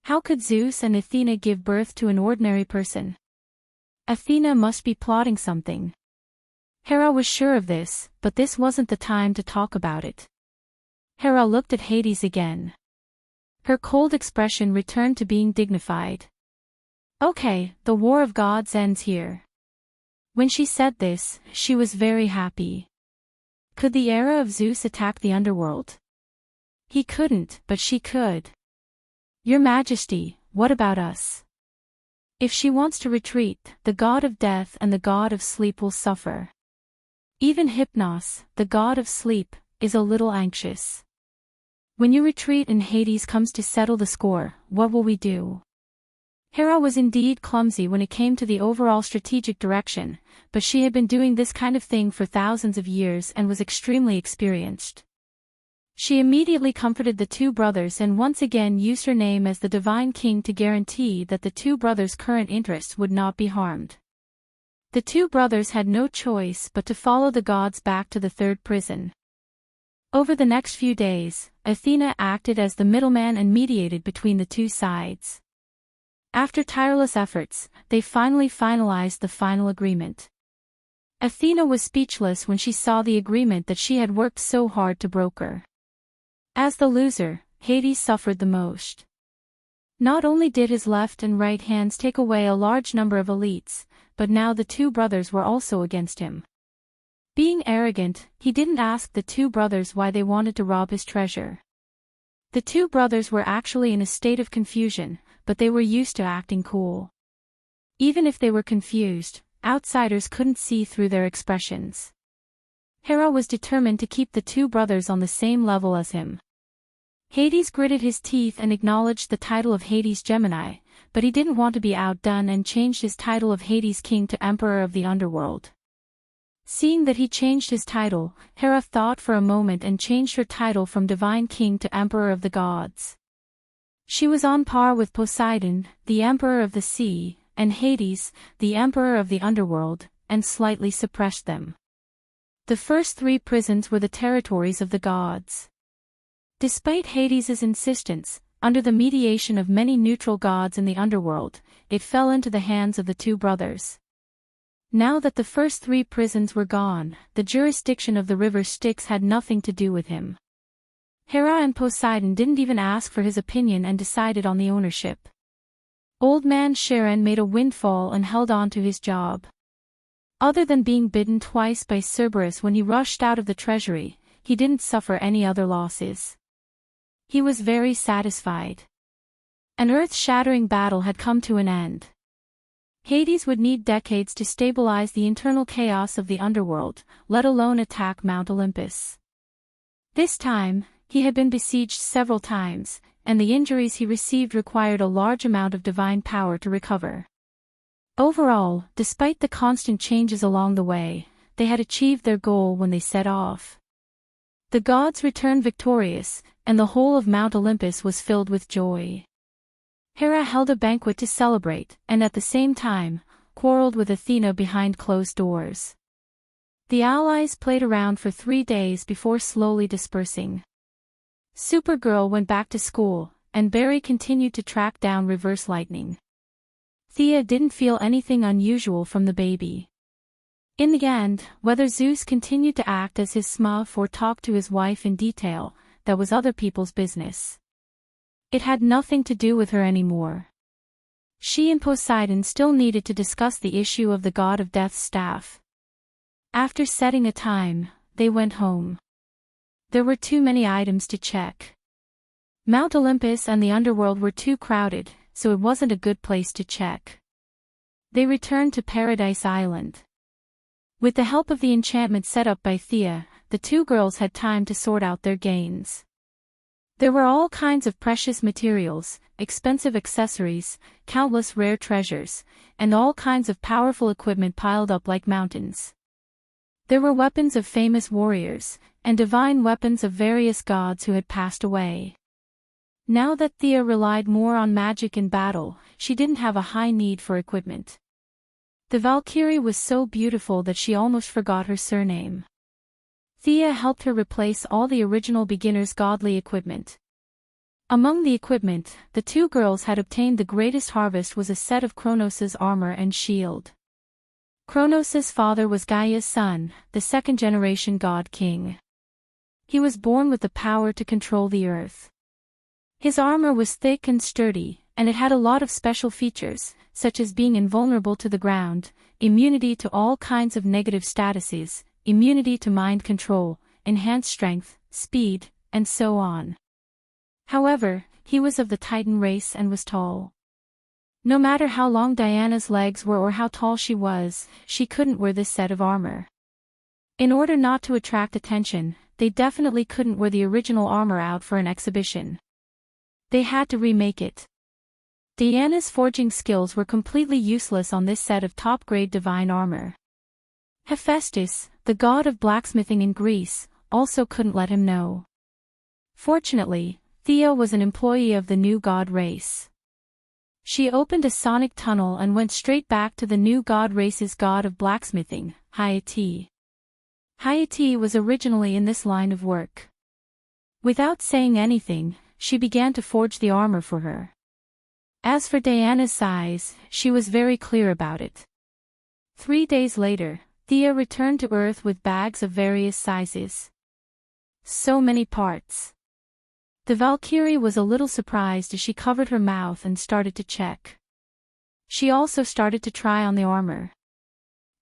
How could Zeus and Athena give birth to an ordinary person? Athena must be plotting something. Hera was sure of this, but this wasn't the time to talk about it. Hera looked at Hades again. Her cold expression returned to being dignified. Okay, the war of gods ends here. When she said this, she was very happy. Could the era of Zeus attack the underworld? He couldn't, but she could. Your Majesty, what about us? If she wants to retreat, the god of death and the god of sleep will suffer. Even Hypnos, the god of sleep, is a little anxious. When you retreat and Hades comes to settle the score, what will we do? Hera was indeed clumsy when it came to the overall strategic direction, but she had been doing this kind of thing for thousands of years and was extremely experienced. She immediately comforted the 2 brothers and once again used her name as the Divine King to guarantee that the 2 brothers' current interests would not be harmed. The 2 brothers had no choice but to follow the gods back to the 3rd prison. Over the next few days, Athena acted as the middleman and mediated between the 2 sides. After tireless efforts, they finally finalized the final agreement. Athena was speechless when she saw the agreement that she had worked so hard to broker. As the loser, Hades suffered the most. Not only did his left and right hands take away a large number of elites, but now the 2 brothers were also against him. Being arrogant, he didn't ask the 2 brothers why they wanted to rob his treasure. The 2 brothers were actually in a state of confusion, but they were used to acting cool. Even if they were confused, outsiders couldn't see through their expressions. Hera was determined to keep the 2 brothers on the same level as him. Hades gritted his teeth and acknowledged the title of Hades Gemini, but he didn't want to be outdone and changed his title of Hades King to Emperor of the Underworld. Seeing that he changed his title, Hera thought for a moment and changed her title from Divine King to Emperor of the Gods. She was on par with Poseidon, the Emperor of the Sea, and Hades, the Emperor of the Underworld, and slightly suppressed them. The first 3 prisons were the territories of the gods. Despite Hades's insistence, under the mediation of many neutral gods in the underworld, it fell into the hands of the 2 brothers. Now that the first 3 prisons were gone, the jurisdiction of the river Styx had nothing to do with him. Hera and Poseidon didn't even ask for his opinion and decided on the ownership. Old man Charon made a windfall and held on to his job. Other than being bitten twice by Cerberus when he rushed out of the treasury, he didn't suffer any other losses. He was very satisfied. An earth-shattering battle had come to an end. Hades would need decades to stabilize the internal chaos of the underworld, let alone attack Mount Olympus. This time, he had been besieged several times, and the injuries he received required a large amount of divine power to recover. Overall, despite the constant changes along the way, they had achieved their goal when they set off. The gods returned victorious, and the whole of Mount Olympus was filled with joy. Hera held a banquet to celebrate, and at the same time, quarreled with Athena behind closed doors. The allies played around for 3 days before slowly dispersing. Supergirl went back to school, and Barry continued to track down Reverse Lightning. Thea didn't feel anything unusual from the baby. In the end, whether Zeus continued to act as his smurf or talk to his wife in detail, that was other people's business. It had nothing to do with her anymore. She and Poseidon still needed to discuss the issue of the god of death's staff. After setting a time, they went home. There were too many items to check. Mount Olympus and the underworld were too crowded, so it wasn't a good place to check. They returned to Paradise Island. With the help of the enchantment set up by Thea, the two girls had time to sort out their gains. There were all kinds of precious materials, expensive accessories, countless rare treasures, and all kinds of powerful equipment piled up like mountains. There were weapons of famous warriors, and divine weapons of various gods who had passed away. Now that Thea relied more on magic in battle, she didn't have a high need for equipment. The Valkyrie was so beautiful that she almost forgot her surname. Thea helped her replace all the original beginner's godly equipment. Among the equipment, the two girls had obtained the greatest harvest was a set of Kronos' armor and shield. Kronos' father was Gaia's son, the second-generation god king. He was born with the power to control the earth. His armor was thick and sturdy, and it had a lot of special features, such as being invulnerable to the ground, immunity to all kinds of negative statuses, immunity to mind control, enhanced strength, speed, and so on. However, he was of the Titan race and was tall. No matter how long Diana's legs were or how tall she was, she couldn't wear this set of armor. In order not to attract attention, they definitely couldn't wear the original armor out for an exhibition. They had to remake it. Diana's forging skills were completely useless on this set of top-grade divine armor. Hephaestus, the god of blacksmithing in Greece, also couldn't let him know. Fortunately, Thea was an employee of the new god race. She opened a sonic tunnel and went straight back to the new god race's god of blacksmithing, Hayate. Hayate was originally in this line of work. Without saying anything, she began to forge the armor for her. As for Diana's size, she was very clear about it. 3 days later, Thea returned to Earth with bags of various sizes. So many parts. The Valkyrie was a little surprised as she covered her mouth and started to check. She also started to try on the armor.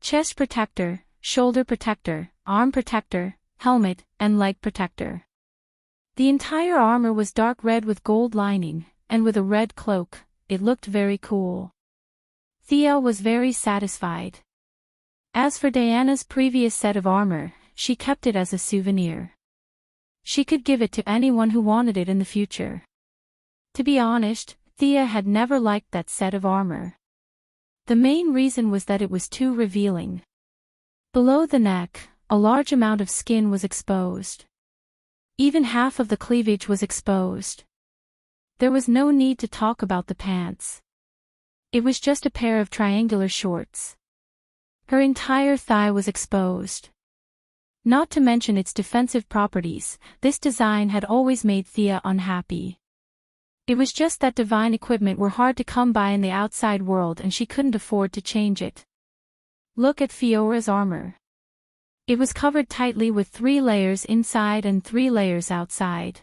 Chest protector, shoulder protector, arm protector, helmet, and leg protector. The entire armor was dark red with gold lining, and with a red cloak. It looked very cool. Thea was very satisfied. As for Diana's previous set of armor, she kept it as a souvenir. She could give it to anyone who wanted it in the future. To be honest, Thea had never liked that set of armor. The main reason was that it was too revealing. Below the neck, a large amount of skin was exposed. Even half of the cleavage was exposed. There was no need to talk about the pants. It was just a pair of triangular shorts. Her entire thigh was exposed. Not to mention its defensive properties, this design had always made Thea unhappy. It was just that divine equipment were hard to come by in the outside world and she couldn't afford to change it. Look at Fiora's armor. It was covered tightly with 3 layers inside and 3 layers outside.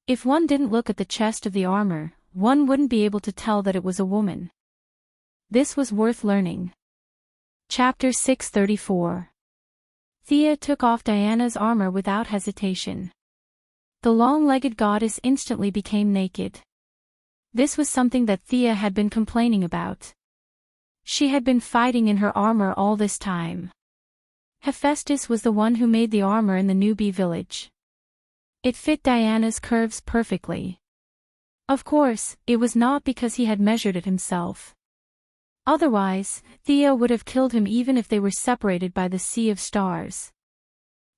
If one didn't look at the chest of the armor, one wouldn't be able to tell that it was a woman. This was worth learning. Chapter 634. Thea took off Diana's armor without hesitation. The long-legged goddess instantly became naked. This was something that Thea had been complaining about. She had been fighting in her armor all this time. Hephaestus was the one who made the armor in the newbie village. It fit Diana's curves perfectly. Of course, it was not because he had measured it himself. Otherwise, Thea would have killed him even if they were separated by the sea of stars.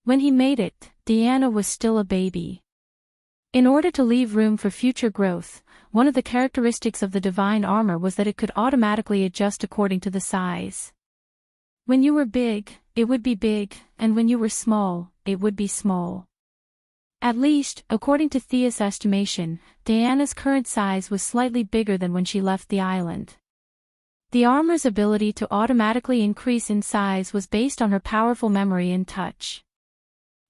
When he made it, Diana was still a baby. In order to leave room for future growth, one of the characteristics of the divine armor was that it could automatically adjust according to the size. When you were big, it would be big, and when you were small, it would be small. At least, according to Thea's estimation, Diana's current size was slightly bigger than when she left the island. The armor's ability to automatically increase in size was based on her powerful memory and touch.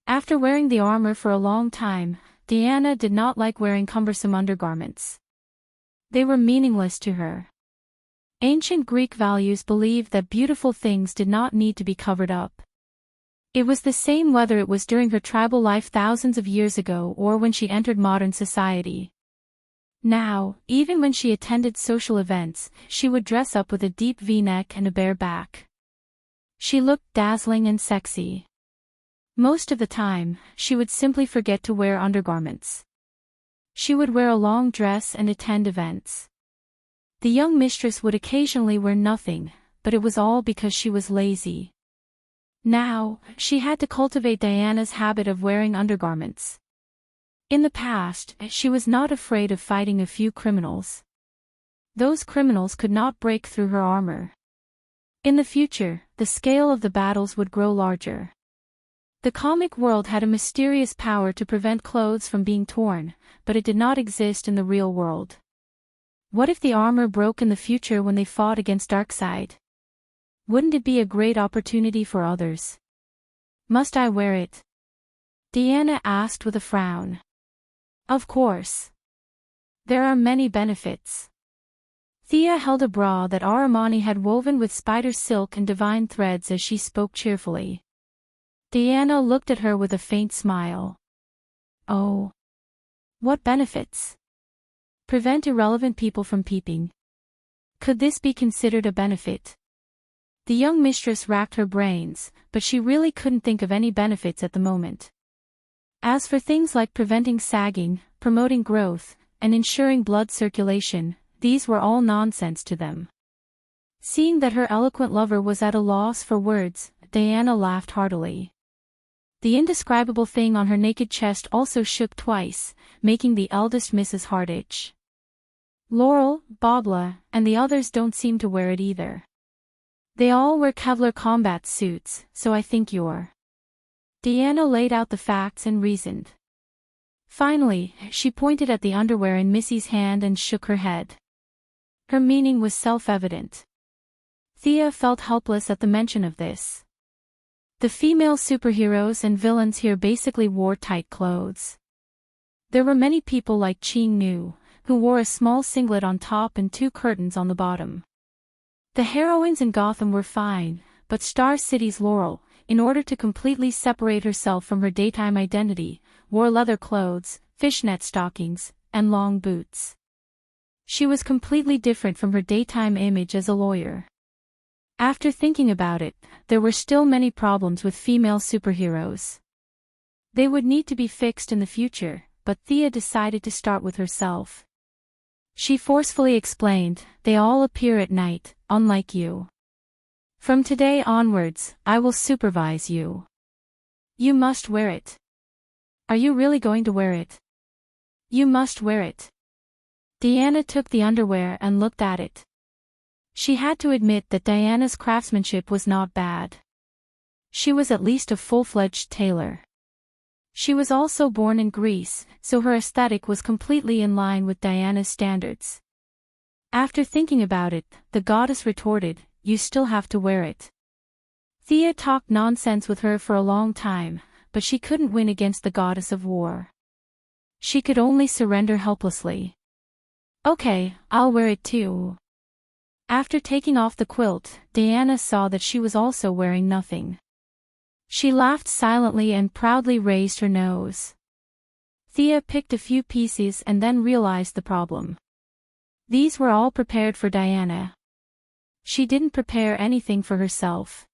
After wearing the armor for a long time, Diana did not like wearing cumbersome undergarments. They were meaningless to her. Ancient Greek values believed that beautiful things did not need to be covered up. It was the same whether it was during her tribal life thousands of years ago or when she entered modern society. Now, even when she attended social events, she would dress up with a deep V-neck and a bare back. She looked dazzling and sexy. Most of the time, she would simply forget to wear undergarments. She would wear a long dress and attend events. The young mistress would occasionally wear nothing, but it was all because she was lazy. Now, she had to cultivate Diana's habit of wearing undergarments. In the past, she was not afraid of fighting a few criminals. Those criminals could not break through her armor. In the future, the scale of the battles would grow larger. The comic world had a mysterious power to prevent clothes from being torn, but it did not exist in the real world. What if the armor broke in the future when they fought against Darkseid? Wouldn't it be a great opportunity for others? Must I wear it? Diana asked with a frown. Of course. There are many benefits. Thea held a bra that Aramani had woven with spider silk and divine threads as she spoke cheerfully. Diana looked at her with a faint smile. Oh. What benefits? Prevent irrelevant people from peeping. Could this be considered a benefit? The young mistress racked her brains, but she really couldn't think of any benefits at the moment. As for things like preventing sagging, promoting growth, and ensuring blood circulation, these were all nonsense to them. Seeing that her eloquent lover was at a loss for words, Diana laughed heartily. The indescribable thing on her naked chest also shook twice, making the eldest Mrs. Hart itch. Laurel, Bobla, and the others don't seem to wear it either. They all wear Kevlar combat suits, so I think you're. Diana laid out the facts and reasoned. Finally, she pointed at the underwear in Missy's hand and shook her head. Her meaning was self-evident. Thea felt helpless at the mention of this. The female superheroes and villains here basically wore tight clothes. There were many people like Ching Nu, who wore a small singlet on top and 2 curtains on the bottom. The heroines in Gotham were fine, but Star City's Laurel, in order to completely separate herself from her daytime identity, wore leather clothes, fishnet stockings, and long boots. She was completely different from her daytime image as a lawyer. After thinking about it, there were still many problems with female superheroes. They would need to be fixed in the future, but Thea decided to start with herself. She forcefully explained, "They all appear at night, unlike you. From today onwards, I will supervise you. You must wear it. Are you really going to wear it? You must wear it." Diana took the underwear and looked at it. She had to admit that Diana's craftsmanship was not bad. She was at least a full-fledged tailor. She was also born in Greece, so her aesthetic was completely in line with Diana's standards. After thinking about it, the goddess retorted, "You still have to wear it." Thea talked nonsense with her for a long time, but she couldn't win against the goddess of war. She could only surrender helplessly. "Okay, I'll wear it too." After taking off the quilt, Diana saw that she was also wearing nothing. She laughed silently and proudly raised her nose. Thea picked a few pieces and then realized the problem. These were all prepared for Diana. She didn't prepare anything for herself.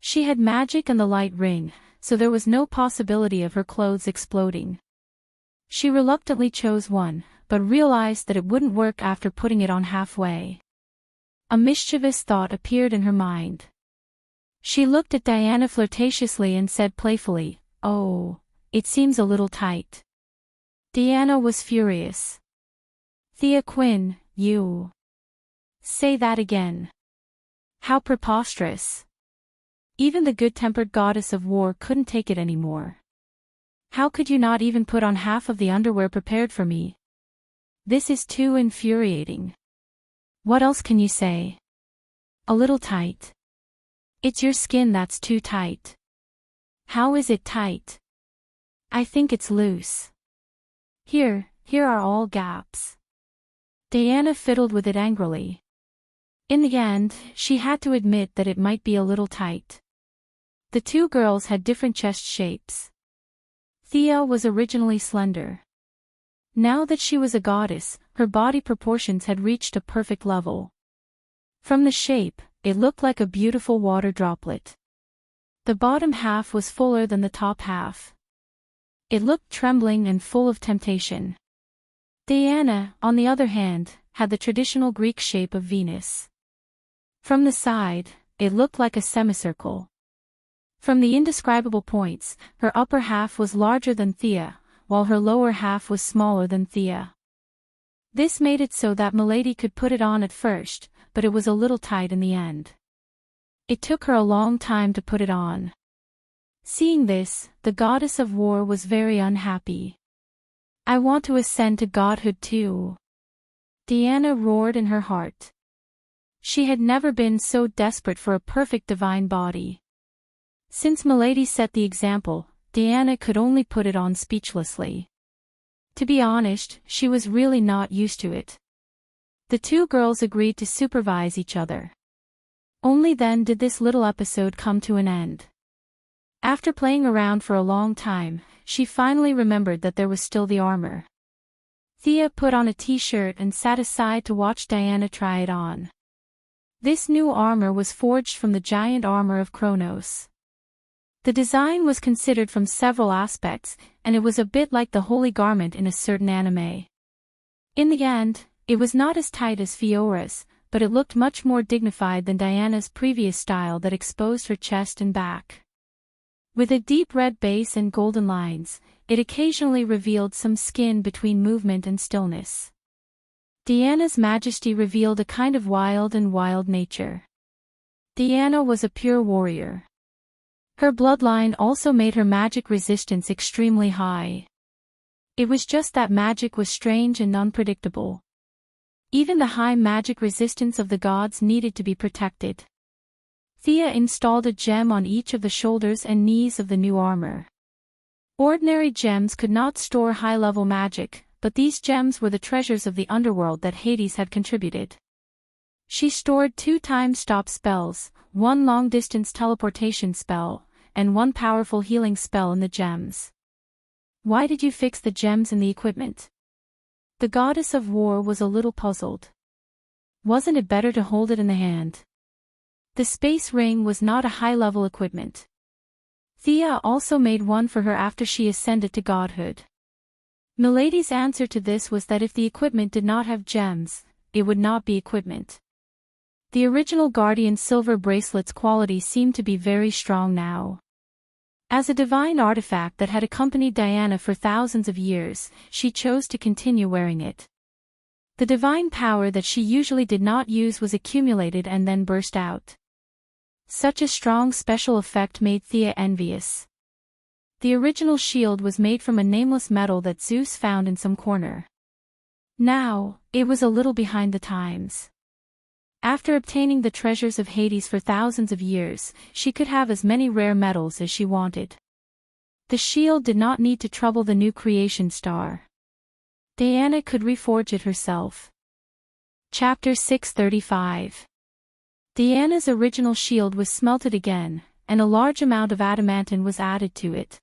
She had magic and the light ring, so there was no possibility of her clothes exploding. She reluctantly chose one, but realized that it wouldn't work after putting it on halfway. A mischievous thought appeared in her mind. She looked at Diana flirtatiously and said playfully, "Oh, it seems a little tight." Diana was furious. "Thea Quinn, you... say that again. How preposterous. Even the good-tempered goddess of war couldn't take it anymore. How could you not even put on half of the underwear prepared for me? This is too infuriating. What else can you say? A little tight. It's your skin that's too tight." "How is it tight? I think it's loose. Here are all gaps." Diana fiddled with it angrily. In the end, she had to admit that it might be a little tight. The two girls had different chest shapes. Thea was originally slender. Now that she was a goddess, her body proportions had reached a perfect level. From the shape, it looked like a beautiful water droplet. The bottom half was fuller than the top half. It looked trembling and full of temptation. Diana, on the other hand, had the traditional Greek shape of Venus. From the side, it looked like a semicircle. From the indescribable points, her upper half was larger than Thea, while her lower half was smaller than Thea. This made it so that Milady could put it on at first, but it was a little tight in the end. It took her a long time to put it on. Seeing this, the goddess of war was very unhappy. "I want to ascend to godhood too," Diana roared in her heart. She had never been so desperate for a perfect divine body. Since Milady set the example, Diana could only put it on speechlessly. To be honest, she was really not used to it. The two girls agreed to supervise each other. Only then did this little episode come to an end. After playing around for a long time, she finally remembered that there was still the armor. Thea put on a t-shirt and sat aside to watch Diana try it on. This new armor was forged from the giant armor of Kronos. The design was considered from several aspects, and it was a bit like the holy garment in a certain anime. In the end, it was not as tight as Fiora's, but it looked much more dignified than Diana's previous style that exposed her chest and back. With a deep red base and golden lines, it occasionally revealed some skin between movement and stillness. Diana's majesty revealed a kind of wild nature. Diana was a pure warrior. Her bloodline also made her magic resistance extremely high. It was just that magic was strange and unpredictable. Even the high magic resistance of the gods needed to be protected. Thea installed a gem on each of the shoulders and knees of the new armor. Ordinary gems could not store high-level magic, but these gems were the treasures of the underworld that Hades had contributed. She stored 2 time-stop spells, 1 long-distance teleportation spell, and 1 powerful healing spell in the gems. "Why did you fix the gems in the equipment?" The goddess of war was a little puzzled. Wasn't it better to hold it in the hand? The space ring was not a high-level equipment. Thea also made one for her after she ascended to godhood. Milady's answer to this was that if the equipment did not have gems, it would not be equipment. The original Guardian silver bracelet's quality seemed to be very strong now. As a divine artifact that had accompanied Diana for thousands of years, she chose to continue wearing it. The divine power that she usually did not use was accumulated and then burst out. Such a strong special effect made Thea envious. The original shield was made from a nameless metal that Zeus found in some corner. Now, it was a little behind the times. After obtaining the treasures of Hades for thousands of years, she could have as many rare metals as she wanted. The shield did not need to trouble the new creation star. Diana could reforge it herself. Chapter 635. Diana's original shield was smelted again, and a large amount of adamantine was added to it.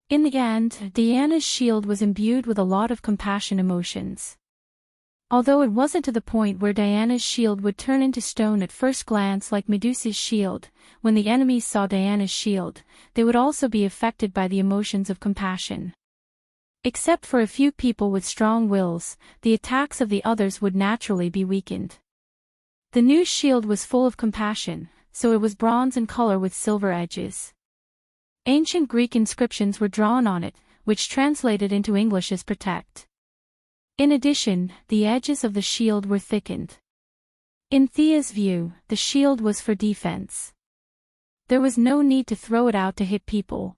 In the end, Diana's shield was imbued with a lot of compassion emotions. Although it wasn't to the point where Diana's shield would turn into stone at first glance like Medusa's shield, when the enemies saw Diana's shield, they would also be affected by the emotions of compassion. Except for a few people with strong wills, the attacks of the others would naturally be weakened. The new shield was full of compassion, so it was bronze in color with silver edges. Ancient Greek inscriptions were drawn on it, which translated into English as protect. In addition, the edges of the shield were thickened. In Thea's view, the shield was for defense. There was no need to throw it out to hit people.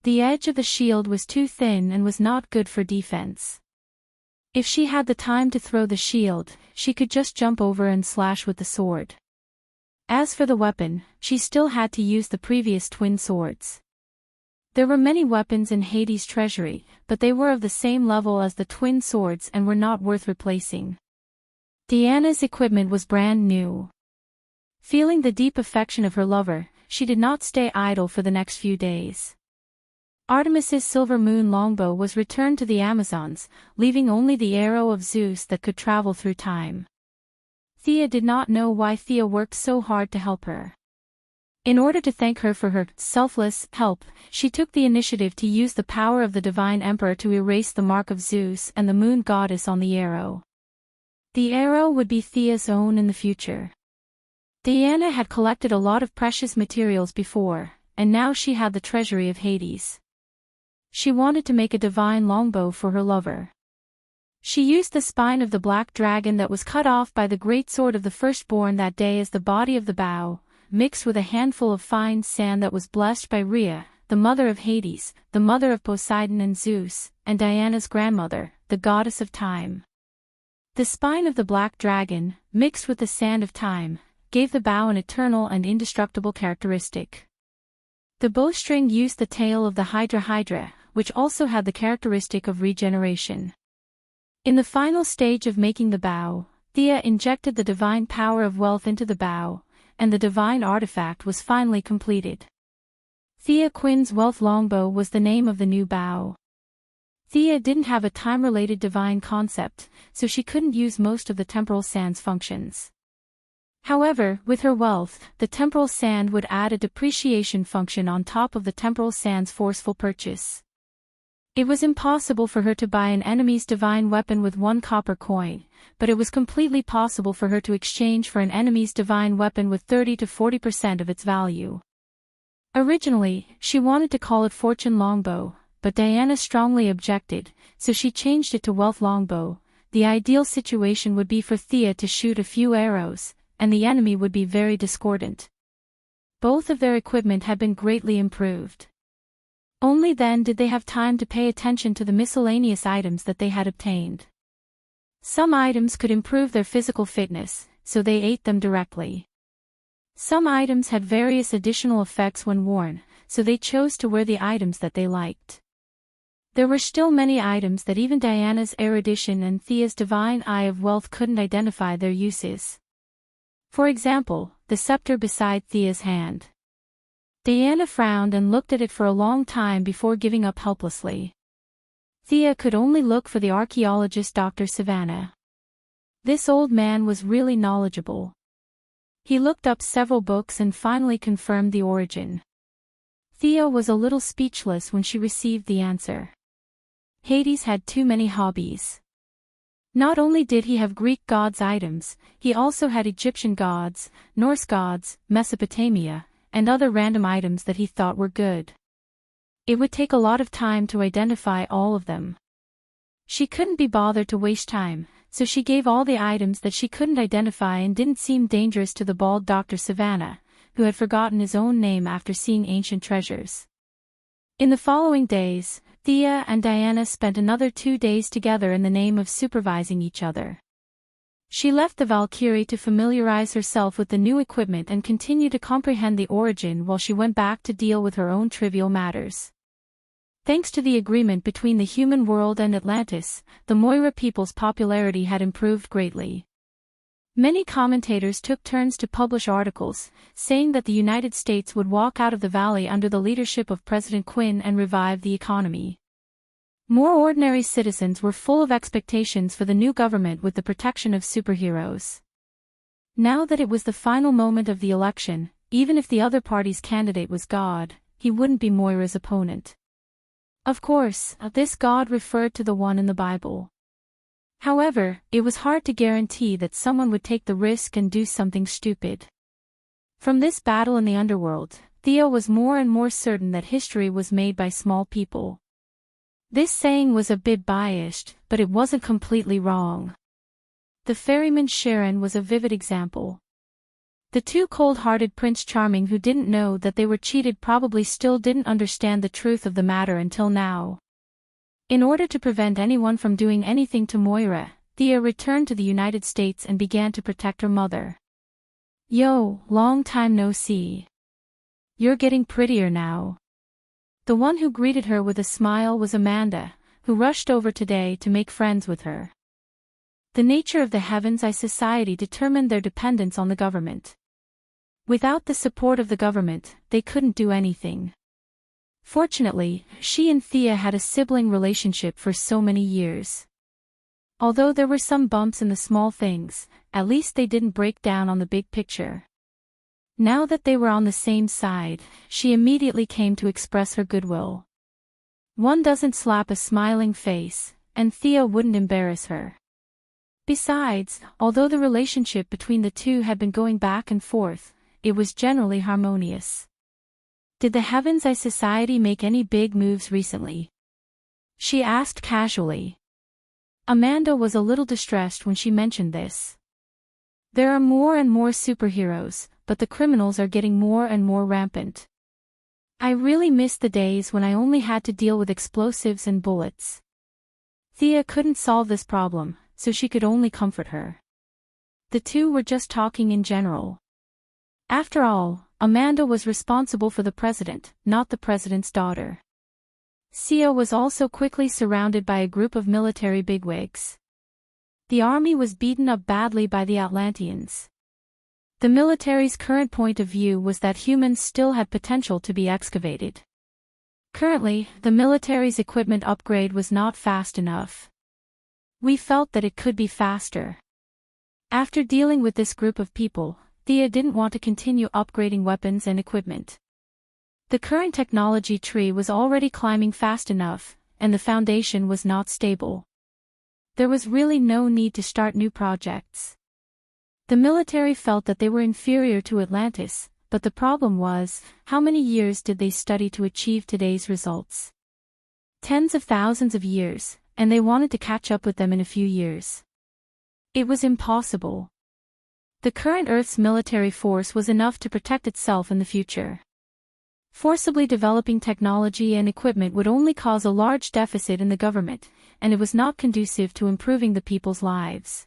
The edge of the shield was too thin and was not good for defense. If she had the time to throw the shield, she could just jump over and slash with the sword. As for the weapon, she still had to use the previous twin swords. There were many weapons in Hades' treasury, but they were of the same level as the twin swords and were not worth replacing. Diana's equipment was brand new. Feeling the deep affection of her lover, she did not stay idle for the next few days. Artemis's silver moon longbow was returned to the Amazons, leaving only the arrow of Zeus that could travel through time. Thea did not know why Thea worked so hard to help her. In order to thank her for her selfless help, she took the initiative to use the power of the divine emperor to erase the mark of Zeus and the moon goddess on the arrow. The arrow would be Thea's own in the future. Diana had collected a lot of precious materials before, and now she had the treasury of Hades. She wanted to make a divine longbow for her lover. She used the spine of the black dragon that was cut off by the great sword of the firstborn that day as the body of the bow, mixed with a handful of fine sand that was blessed by Rhea, the mother of Hades, the mother of Poseidon and Zeus, and Diana's grandmother, the goddess of time. The spine of the black dragon, mixed with the sand of time, gave the bow an eternal and indestructible characteristic. The bowstring used the tail of the Hydra, which also had the characteristic of regeneration. In the final stage of making the bow, Thea injected the divine power of wealth into the bow, and the divine artifact was finally completed. Thea Quinn's Wealth Longbow was the name of the new bow. Thea didn't have a time-related divine concept, so she couldn't use most of the temporal sand's functions. However, with her wealth, the temporal sand would add a depreciation function on top of the temporal sand's forceful purchase. It was impossible for her to buy an enemy's divine weapon with 1 copper coin, but it was completely possible for her to exchange for an enemy's divine weapon with 30 to 40% of its value. Originally, she wanted to call it Fortune Longbow, but Diana strongly objected, so she changed it to Wealth Longbow. The ideal situation would be for Thea to shoot a few arrows, and the enemy would be very discordant. Both of their equipment had been greatly improved. Only then did they have time to pay attention to the miscellaneous items that they had obtained. Some items could improve their physical fitness, so they ate them directly. Some items had various additional effects when worn, so they chose to wear the items that they liked. There were still many items that even Diana's erudition and Thea's divine eye of wealth couldn't identify their uses. For example, the scepter beside Thea's hand. Diana frowned and looked at it for a long time before giving up helplessly. Thea could only look for the archaeologist Dr. Savannah. This old man was really knowledgeable. He looked up several books and finally confirmed the origin. Thea was a little speechless when she received the answer. Hades had too many hobbies. Not only did he have Greek gods' items, he also had Egyptian gods, Norse gods, Mesopotamia, and other random items that he thought were good. It would take a lot of time to identify all of them. She couldn't be bothered to waste time, so she gave all the items that she couldn't identify and didn't seem dangerous to the bald Dr. Savannah, who had forgotten his own name after seeing ancient treasures. In the following days, Thea and Diana spent another 2 days together in the name of supervising each other. She left the Valkyrie to familiarize herself with the new equipment and continue to comprehend the origin while she went back to deal with her own trivial matters. Thanks to the agreement between the human world and Atlantis, the Moira people's popularity had improved greatly. Many commentators took turns to publish articles, saying that the United States would walk out of the valley under the leadership of President Quinn and revive the economy. More ordinary citizens were full of expectations for the new government with the protection of superheroes. Now that it was the final moment of the election, even if the other party's candidate was God, he wouldn't be Moira's opponent. Of course, this god referred to the one in the Bible. However, it was hard to guarantee that someone would take the risk and do something stupid. From this battle in the underworld, Thea was more and more certain that history was made by small people. This saying was a bit biased, but it wasn't completely wrong. The ferryman Sharon was a vivid example. The two cold-hearted Prince Charming who didn't know that they were cheated probably still didn't understand the truth of the matter until now. In order to prevent anyone from doing anything to Moira, Thea returned to the United States and began to protect her mother. "Yo, long time no see. You're getting prettier now." The one who greeted her with a smile was Amanda, who rushed over today to make friends with her. The nature of the Heaven's Eye Society determined their dependence on the government. Without the support of the government, they couldn't do anything. Fortunately, she and Thea had a sibling relationship for so many years. Although there were some bumps in the small things, at least they didn't break down on the big picture. Now that they were on the same side, she immediately came to express her goodwill. One doesn't slap a smiling face, and Thea wouldn't embarrass her. Besides, although the relationship between the two had been going back and forth, it was generally harmonious. "Did the Heaven's Eye Society make any big moves recently?" she asked casually. Amanda was a little distressed when she mentioned this. "There are more and more superheroes, but the criminals are getting more and more rampant. I really miss the days when I only had to deal with explosives and bullets." Thea couldn't solve this problem, so she could only comfort her. The two were just talking in general. After all, Amanda was responsible for the president, not the president's daughter. Sia was also quickly surrounded by a group of military bigwigs. The army was beaten up badly by the Atlanteans. The military's current point of view was that humans still had potential to be excavated. Currently, the military's equipment upgrade was not fast enough. We felt that it could be faster. After dealing with this group of people, Thea didn't want to continue upgrading weapons and equipment. The current technology tree was already climbing fast enough, and the foundation was not stable. There was really no need to start new projects. The military felt that they were inferior to Atlantis, but the problem was, how many years did they study to achieve today's results? Tens of thousands of years, and they wanted to catch up with them in a few years. It was impossible. The current Earth's military force was enough to protect itself in the future. Forcibly developing technology and equipment would only cause a large deficit in the government, and it was not conducive to improving the people's lives.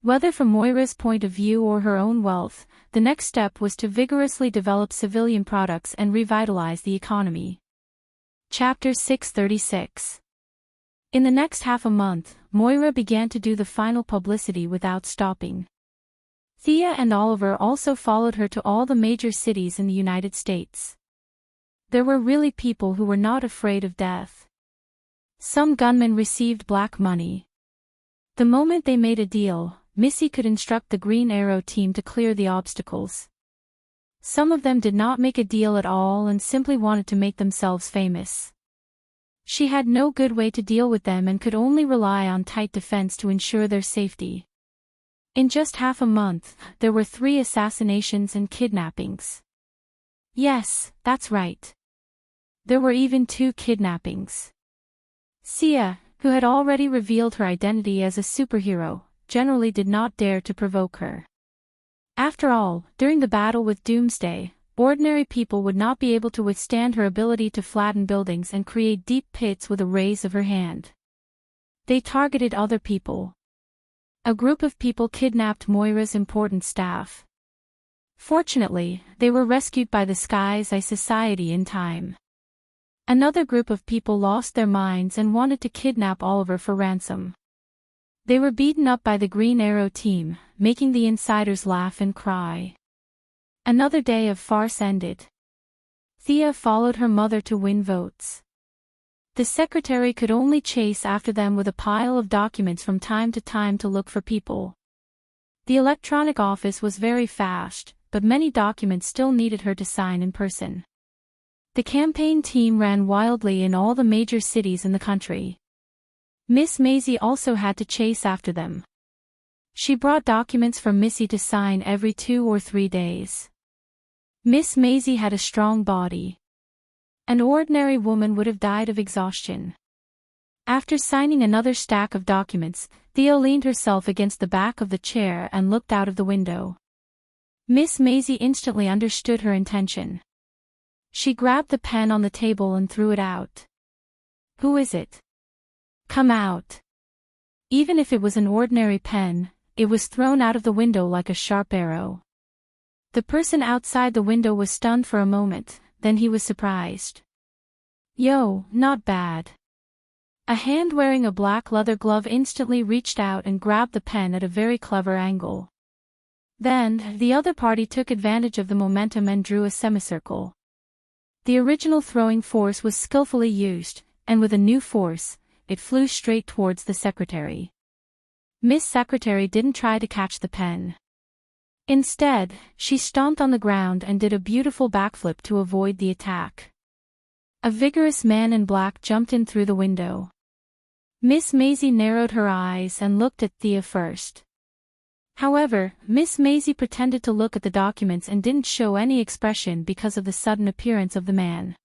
Whether from Moira's point of view or her own wealth, the next step was to vigorously develop civilian products and revitalize the economy. Chapter 636. In the next half a month, Moira began to do the final publicity without stopping. Thea and Oliver also followed her to all the major cities in the United States. There were really people who were not afraid of death. Some gunmen received black money. The moment they made a deal, Missy could instruct the Green Arrow team to clear the obstacles. Some of them did not make a deal at all and simply wanted to make themselves famous. She had no good way to deal with them and could only rely on tight defense to ensure their safety. In just half a month, there were 3 assassinations and kidnappings. Yes, that's right. There were even 2 kidnappings. Sia, who had already revealed her identity as a superhero, generally did not dare to provoke her. After all, during the battle with Doomsday, ordinary people would not be able to withstand her ability to flatten buildings and create deep pits with a raise of her hand. They targeted other people. A group of people kidnapped Moira's important staff. Fortunately, they were rescued by the Sky's Eye Society in time. Another group of people lost their minds and wanted to kidnap Oliver for ransom. They were beaten up by the Green Arrow team, making the insiders laugh and cry. Another day of farce ended. Thea followed her mother to win votes. The secretary could only chase after them with a pile of documents from time to look for people. The electronic office was very fast, but many documents still needed her to sign in person. The campaign team ran wildly in all the major cities in the country. Miss Maisie also had to chase after them. She brought documents for Missy to sign every 2 or 3 days. Miss Maisie had a strong body. An ordinary woman would have died of exhaustion. After signing another stack of documents, Thea leaned herself against the back of the chair and looked out of the window. Miss Maisie instantly understood her intention. She grabbed the pen on the table and threw it out. "Who is it? Come out." Even if it was an ordinary pen, it was thrown out of the window like a sharp arrow. The person outside the window was stunned for a moment, then he was surprised. "Yo, not bad." A hand wearing a black leather glove instantly reached out and grabbed the pen at a very clever angle. Then, the other party took advantage of the momentum and drew a semicircle. The original throwing force was skillfully used, and with a new force, it flew straight towards the secretary. Miss Secretary didn't try to catch the pen. Instead, she stomped on the ground and did a beautiful backflip to avoid the attack. A vigorous man in black jumped in through the window. Miss Maisie narrowed her eyes and looked at Thea first. However, Miss Maisie pretended to look at the documents and didn't show any expression because of the sudden appearance of the man.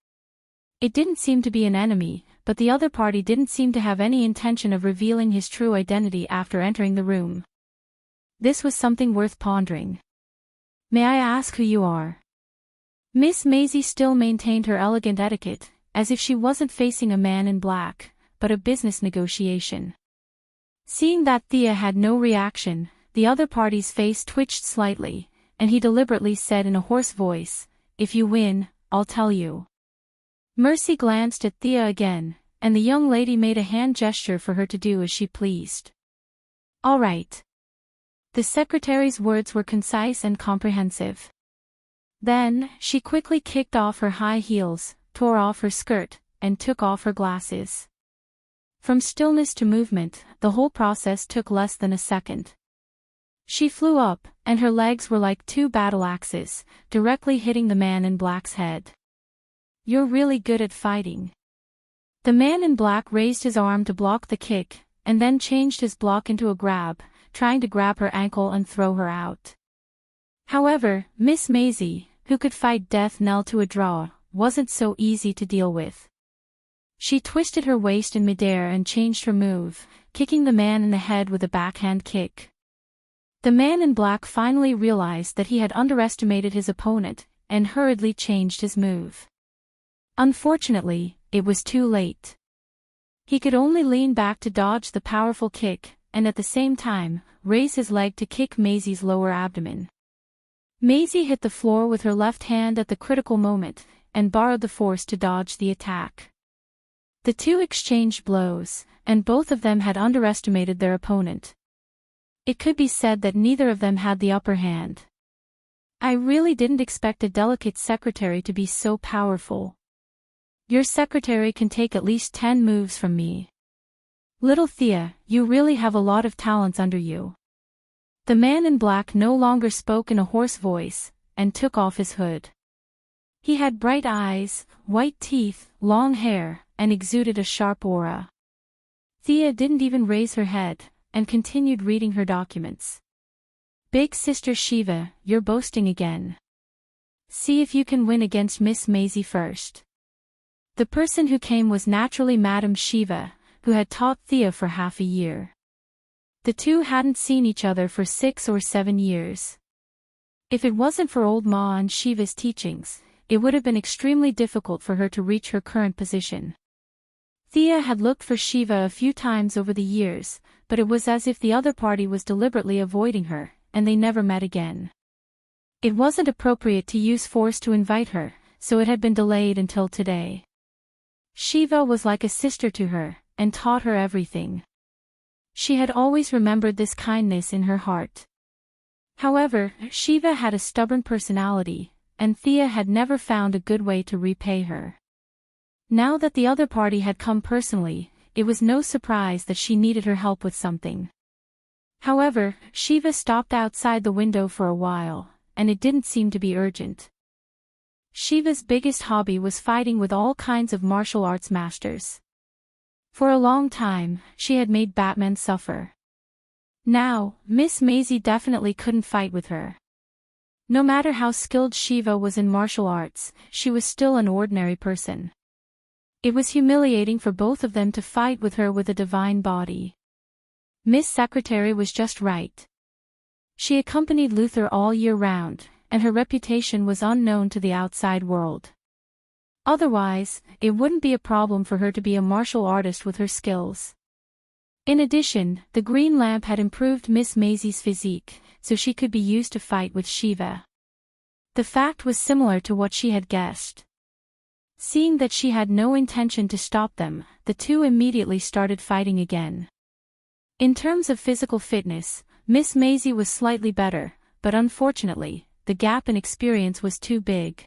It didn't seem to be an enemy, but the other party didn't seem to have any intention of revealing his true identity after entering the room. This was something worth pondering. "May I ask who you are?" Miss Maisie still maintained her elegant etiquette, as if she wasn't facing a man in black, but a business negotiation. Seeing that Thea had no reaction, the other party's face twitched slightly, and he deliberately said in a hoarse voice, "If you win, I'll tell you." Mercy glanced at Thea again, and the young lady made a hand gesture for her to do as she pleased. "All right." The secretary's words were concise and comprehensive. Then, she quickly kicked off her high heels, tore off her skirt, and took off her glasses. From stillness to movement, the whole process took less than a second. She flew up, and her legs were like 2 battle axes, directly hitting the man in black's head. "You're really good at fighting." The man in black raised his arm to block the kick, and then changed his block into a grab, trying to grab her ankle and throw her out. However, Miss Maisie, who could fight death knell to a draw, wasn't so easy to deal with. She twisted her waist in midair and changed her move, kicking the man in the head with a backhand kick. The man in black finally realized that he had underestimated his opponent, and hurriedly changed his move. Unfortunately, it was too late. He could only lean back to dodge the powerful kick, and at the same time, raise his leg to kick Maisie's lower abdomen. Maisie hit the floor with her left hand at the critical moment, and borrowed the force to dodge the attack. The two exchanged blows, and both of them had underestimated their opponent. It could be said that neither of them had the upper hand. "I really didn't expect a delicate secretary to be so powerful. Your secretary can take at least 10 moves from me. Little Thea, you really have a lot of talents under you." The man in black no longer spoke in a hoarse voice, and took off his hood. He had bright eyes, white teeth, long hair, and exuded a sharp aura. Thea didn't even raise her head, and continued reading her documents. "Big Sister Shiva, you're boasting again. See if you can win against Miss Maisie first." The person who came was naturally Madam Shiva, who had taught Thea for half a year. The two hadn't seen each other for 6 or 7 years. If it wasn't for old Ma and Shiva's teachings, it would have been extremely difficult for her to reach her current position. Thea had looked for Shiva a few times over the years, but it was as if the other party was deliberately avoiding her, and they never met again. It wasn't appropriate to use force to invite her, so it had been delayed until today. Shiva was like a sister to her, and taught her everything. She had always remembered this kindness in her heart. However, Shiva had a stubborn personality, and Thea had never found a good way to repay her. Now that the other party had come personally, it was no surprise that she needed her help with something. However, Shiva stopped outside the window for a while, and it didn't seem to be urgent. Shiva's biggest hobby was fighting with all kinds of martial arts masters. For a long time, she had made Batman suffer. Now, Miss Maisie definitely couldn't fight with her. No matter how skilled Shiva was in martial arts, she was still an ordinary person. It was humiliating for both of them to fight with her with a divine body. Miss Secretary was just right. She accompanied Luther all year round, and her reputation was unknown to the outside world. Otherwise, it wouldn't be a problem for her to be a martial artist with her skills. In addition, the green lamp had improved Miss Maisie's physique, so she could be used to fight with Shiva. The fact was similar to what she had guessed. Seeing that she had no intention to stop them, the two immediately started fighting again. In terms of physical fitness, Miss Maisie was slightly better, but unfortunately, the gap in experience was too big.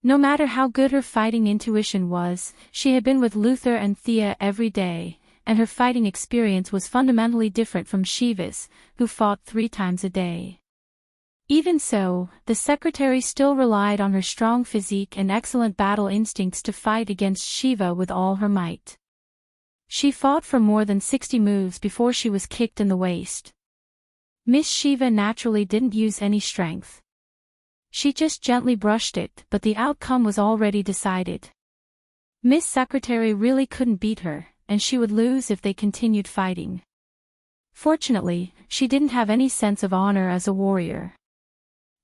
No matter how good her fighting intuition was, she had been with Luther and Thea every day, and her fighting experience was fundamentally different from Shiva's, who fought 3 times a day. Even so, the secretary still relied on her strong physique and excellent battle instincts to fight against Shiva with all her might. She fought for more than 60 moves before she was kicked in the waist. Miss Shiva naturally didn't use any strength. She just gently brushed it, but the outcome was already decided. Miss Secretary really couldn't beat her, and she would lose if they continued fighting. Fortunately, she didn't have any sense of honor as a warrior.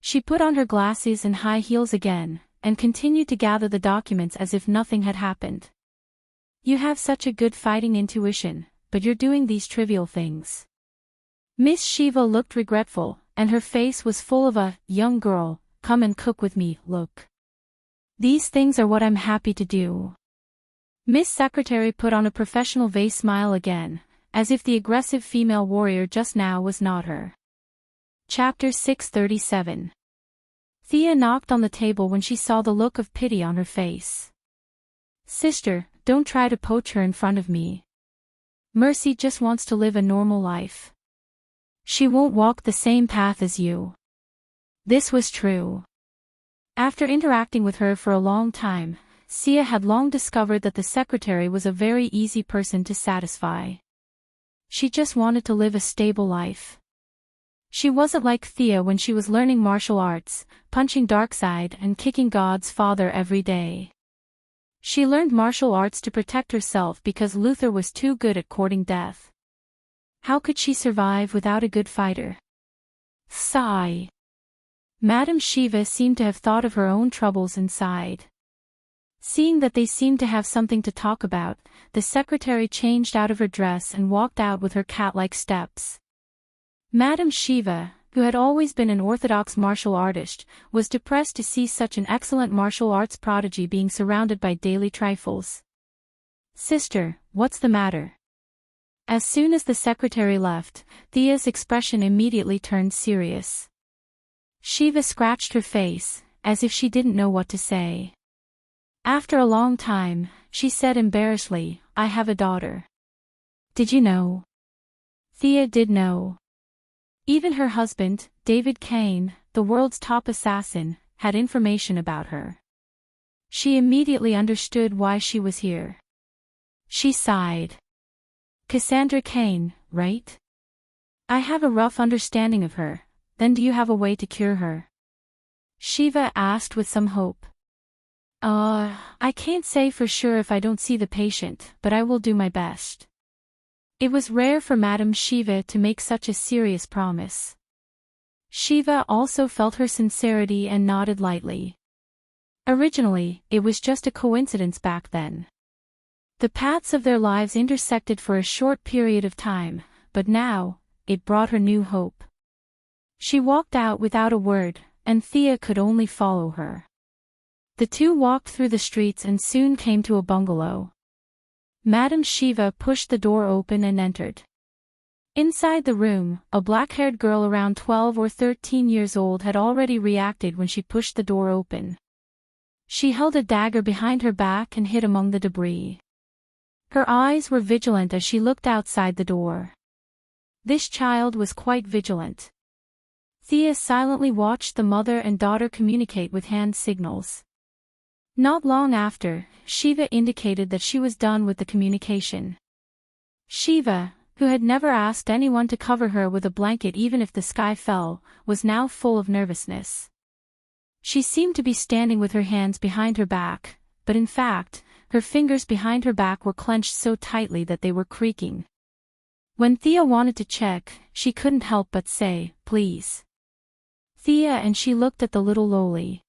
She put on her glasses and high heels again, and continued to gather the documents as if nothing had happened. You have such a good fighting intuition, but you're doing these trivial things. Miss Shiva looked regretful, and her face was full of a, young girl, come and cook with me, look. These things are what I'm happy to do. Miss Secretary put on a professional vase smile again, as if the aggressive female warrior just now was not her. Chapter 637. Thea knocked on the table when she saw the look of pity on her face. Sister, don't try to poach her in front of me. Mercy just wants to live a normal life. She won't walk the same path as you. This was true. After interacting with her for a long time, Sia had long discovered that the secretary was a very easy person to satisfy. She just wanted to live a stable life. She wasn't like Thea when she was learning martial arts, punching Darkseid and kicking God's father every day. She learned martial arts to protect herself because Luther was too good at courting death. How could she survive without a good fighter? Sigh. Madame Shiva seemed to have thought of her own troubles and sighed. Seeing that they seemed to have something to talk about, the secretary changed out of her dress and walked out with her cat-like steps. Madame Shiva, who had always been an orthodox martial artist, was depressed to see such an excellent martial arts prodigy being surrounded by daily trifles. Sister, what's the matter? As soon as the secretary left, Thea's expression immediately turned serious. Shiva scratched her face, as if she didn't know what to say. After a long time, she said embarrassedly, I have a daughter. Did you know? Thea did know. Even her husband, David Kane, the world's top assassin, had information about her. She immediately understood why she was here. She sighed. Cassandra Kane, right? I have a rough understanding of her, then do you have a way to cure her? Shiva asked with some hope. I can't say for sure if I don't see the patient, but I will do my best. It was rare for Madame Shiva to make such a serious promise. Shiva also felt her sincerity and nodded lightly. Originally, it was just a coincidence back then. The paths of their lives intersected for a short period of time, but now, it brought her new hope. She walked out without a word, and Thea could only follow her. The two walked through the streets and soon came to a bungalow. Madame Shiva pushed the door open and entered. Inside the room, a black-haired girl around 12 or 13 years old had already reacted when she pushed the door open. She held a dagger behind her back and hid among the debris. Her eyes were vigilant as she looked outside the door. This child was quite vigilant. Thea silently watched the mother and daughter communicate with hand signals. Not long after, Shiva indicated that she was done with the communication. Shiva, who had never asked anyone to cover her with a blanket even if the sky fell, was now full of nervousness. She seemed to be standing with her hands behind her back, but in fact, her fingers behind her back were clenched so tightly that they were creaking. When Thea wanted to check, she couldn't help but say, "Please." Thea and she looked at the little loli.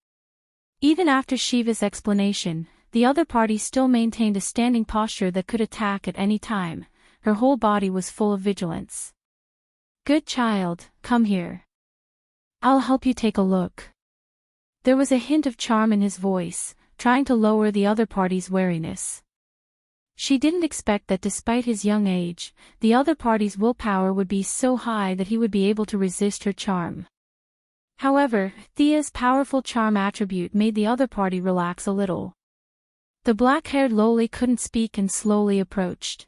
Even after Shiva's explanation, the other party still maintained a standing posture that could attack at any time. Her whole body was full of vigilance. "Good child, come here. I'll help you take a look." There was a hint of charm in his voice, trying to lower the other party's wariness. She didn't expect that despite his young age, the other party's willpower would be so high that he would be able to resist her charm. However, Thea's powerful charm attribute made the other party relax a little. The black-haired loli couldn't speak and slowly approached.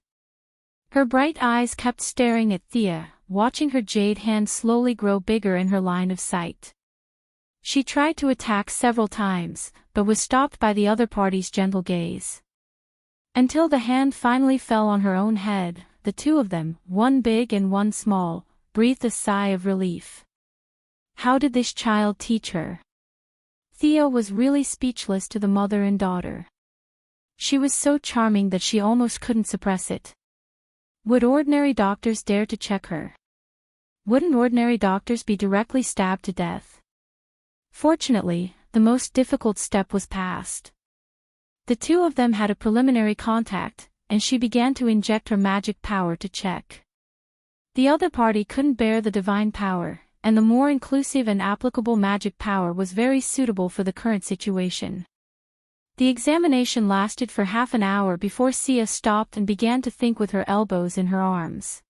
Her bright eyes kept staring at Thea, watching her jade hand slowly grow bigger in her line of sight. She tried to attack several times, but was stopped by the other party's gentle gaze. Until the hand finally fell on her own head, the two of them, one big and one small, breathed a sigh of relief. How did this child teach her? Thea was really speechless to the mother and daughter. She was so charming that she almost couldn't suppress it. Would ordinary doctors dare to check her? Wouldn't ordinary doctors be directly stabbed to death? Fortunately, the most difficult step was passed. The two of them had a preliminary contact, and she began to inject her magic power to check. The other party couldn't bear the divine power, and the more inclusive and applicable magic power was very suitable for the current situation. The examination lasted for half an hour before Sia stopped and began to think with her elbows in her arms.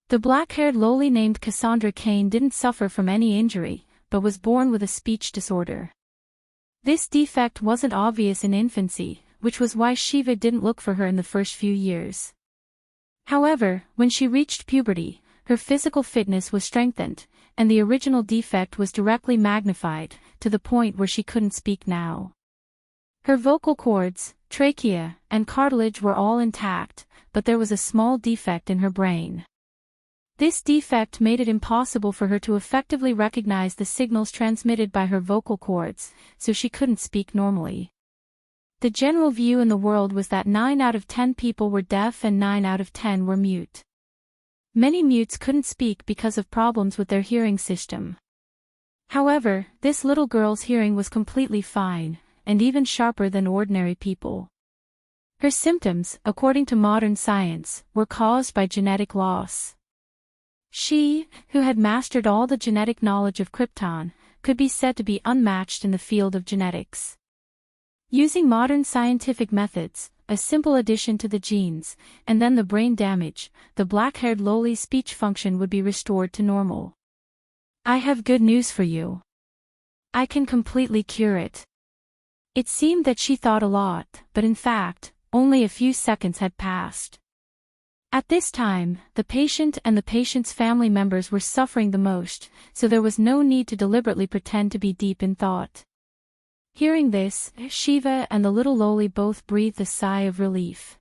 The black-haired loli named Cassandra Kane didn't suffer from any injury, but was born with a speech disorder. This defect wasn't obvious in infancy, which was why Shiva didn't look for her in the first few years. However, when she reached puberty, her physical fitness was strengthened, and the original defect was directly magnified, to the point where she couldn't speak now. Her vocal cords, trachea, and cartilage were all intact, but there was a small defect in her brain. This defect made it impossible for her to effectively recognize the signals transmitted by her vocal cords, so she couldn't speak normally. The general view in the world was that 9 out of 10 people were deaf and 9 out of 10 were mute. Many mutes couldn't speak because of problems with their hearing system. However, this little girl's hearing was completely fine, and even sharper than ordinary people. Her symptoms, according to modern science, were caused by genetic loss. She, who had mastered all the genetic knowledge of Krypton, could be said to be unmatched in the field of genetics. Using modern scientific methods, a simple addition to the genes, and then the brain damage, the black-haired loli's speech function would be restored to normal. "I have good news for you. I can completely cure it." It seemed that she thought a lot, but in fact, only a few seconds had passed. At this time, the patient and the patient's family members were suffering the most, so there was no need to deliberately pretend to be deep in thought. Hearing this, Shiva and the little loli both breathed a sigh of relief.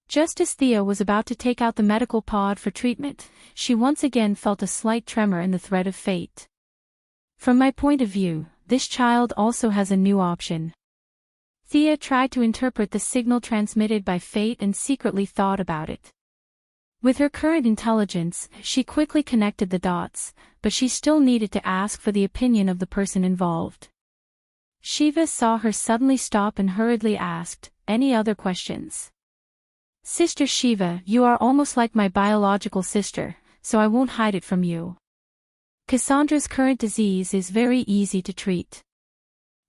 Just as Thea was about to take out the medical pod for treatment, she once again felt a slight tremor in the thread of fate. "From my point of view, this child also has a new option." Thea tried to interpret the signal transmitted by fate and secretly thought about it. With her current intelligence, she quickly connected the dots, but she still needed to ask for the opinion of the person involved. Shiva saw her suddenly stop and hurriedly asked, "Any other questions?" "Sister Shiva, you are almost like my biological sister, so I won't hide it from you. Cassandra's current disease is very easy to treat.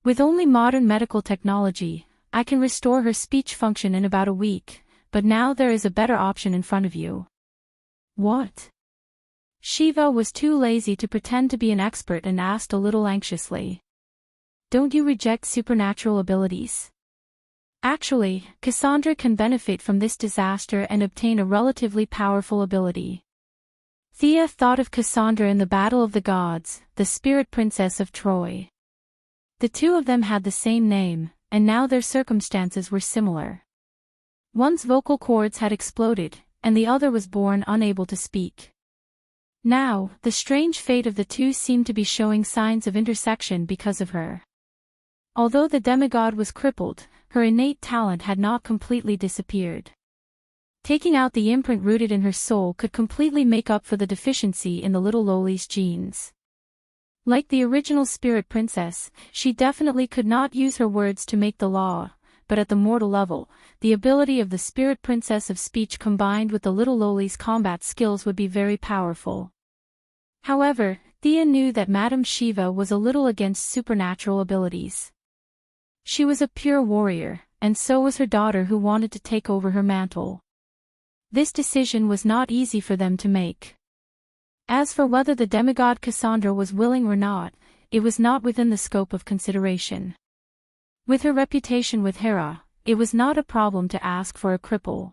With only modern medical technology, I can restore her speech function in about a week, but now there is a better option in front of you." "What?" Shiva was too lazy to pretend to be an expert and asked a little anxiously. "Don't you reject supernatural abilities? Actually, Cassandra can benefit from this disaster and obtain a relatively powerful ability." Thea thought of Cassandra in the Battle of the Gods, the spirit princess of Troy. The two of them had the same name, and now their circumstances were similar. One's vocal cords had exploded, and the other was born unable to speak. Now, the strange fate of the two seemed to be showing signs of intersection because of her. Although the demigod was crippled, her innate talent had not completely disappeared. Taking out the imprint rooted in her soul could completely make up for the deficiency in the little lowly's genes. Like the original spirit princess, she definitely could not use her words to make the law, but at the mortal level, the ability of the spirit princess of speech combined with the little lowly's combat skills would be very powerful. However, Thea knew that Madame Shiva was a little against supernatural abilities. She was a pure warrior, and so was her daughter who wanted to take over her mantle. This decision was not easy for them to make. As for whether the demigod Cassandra was willing or not, it was not within the scope of consideration. With her reputation with Hera, it was not a problem to ask for a cripple.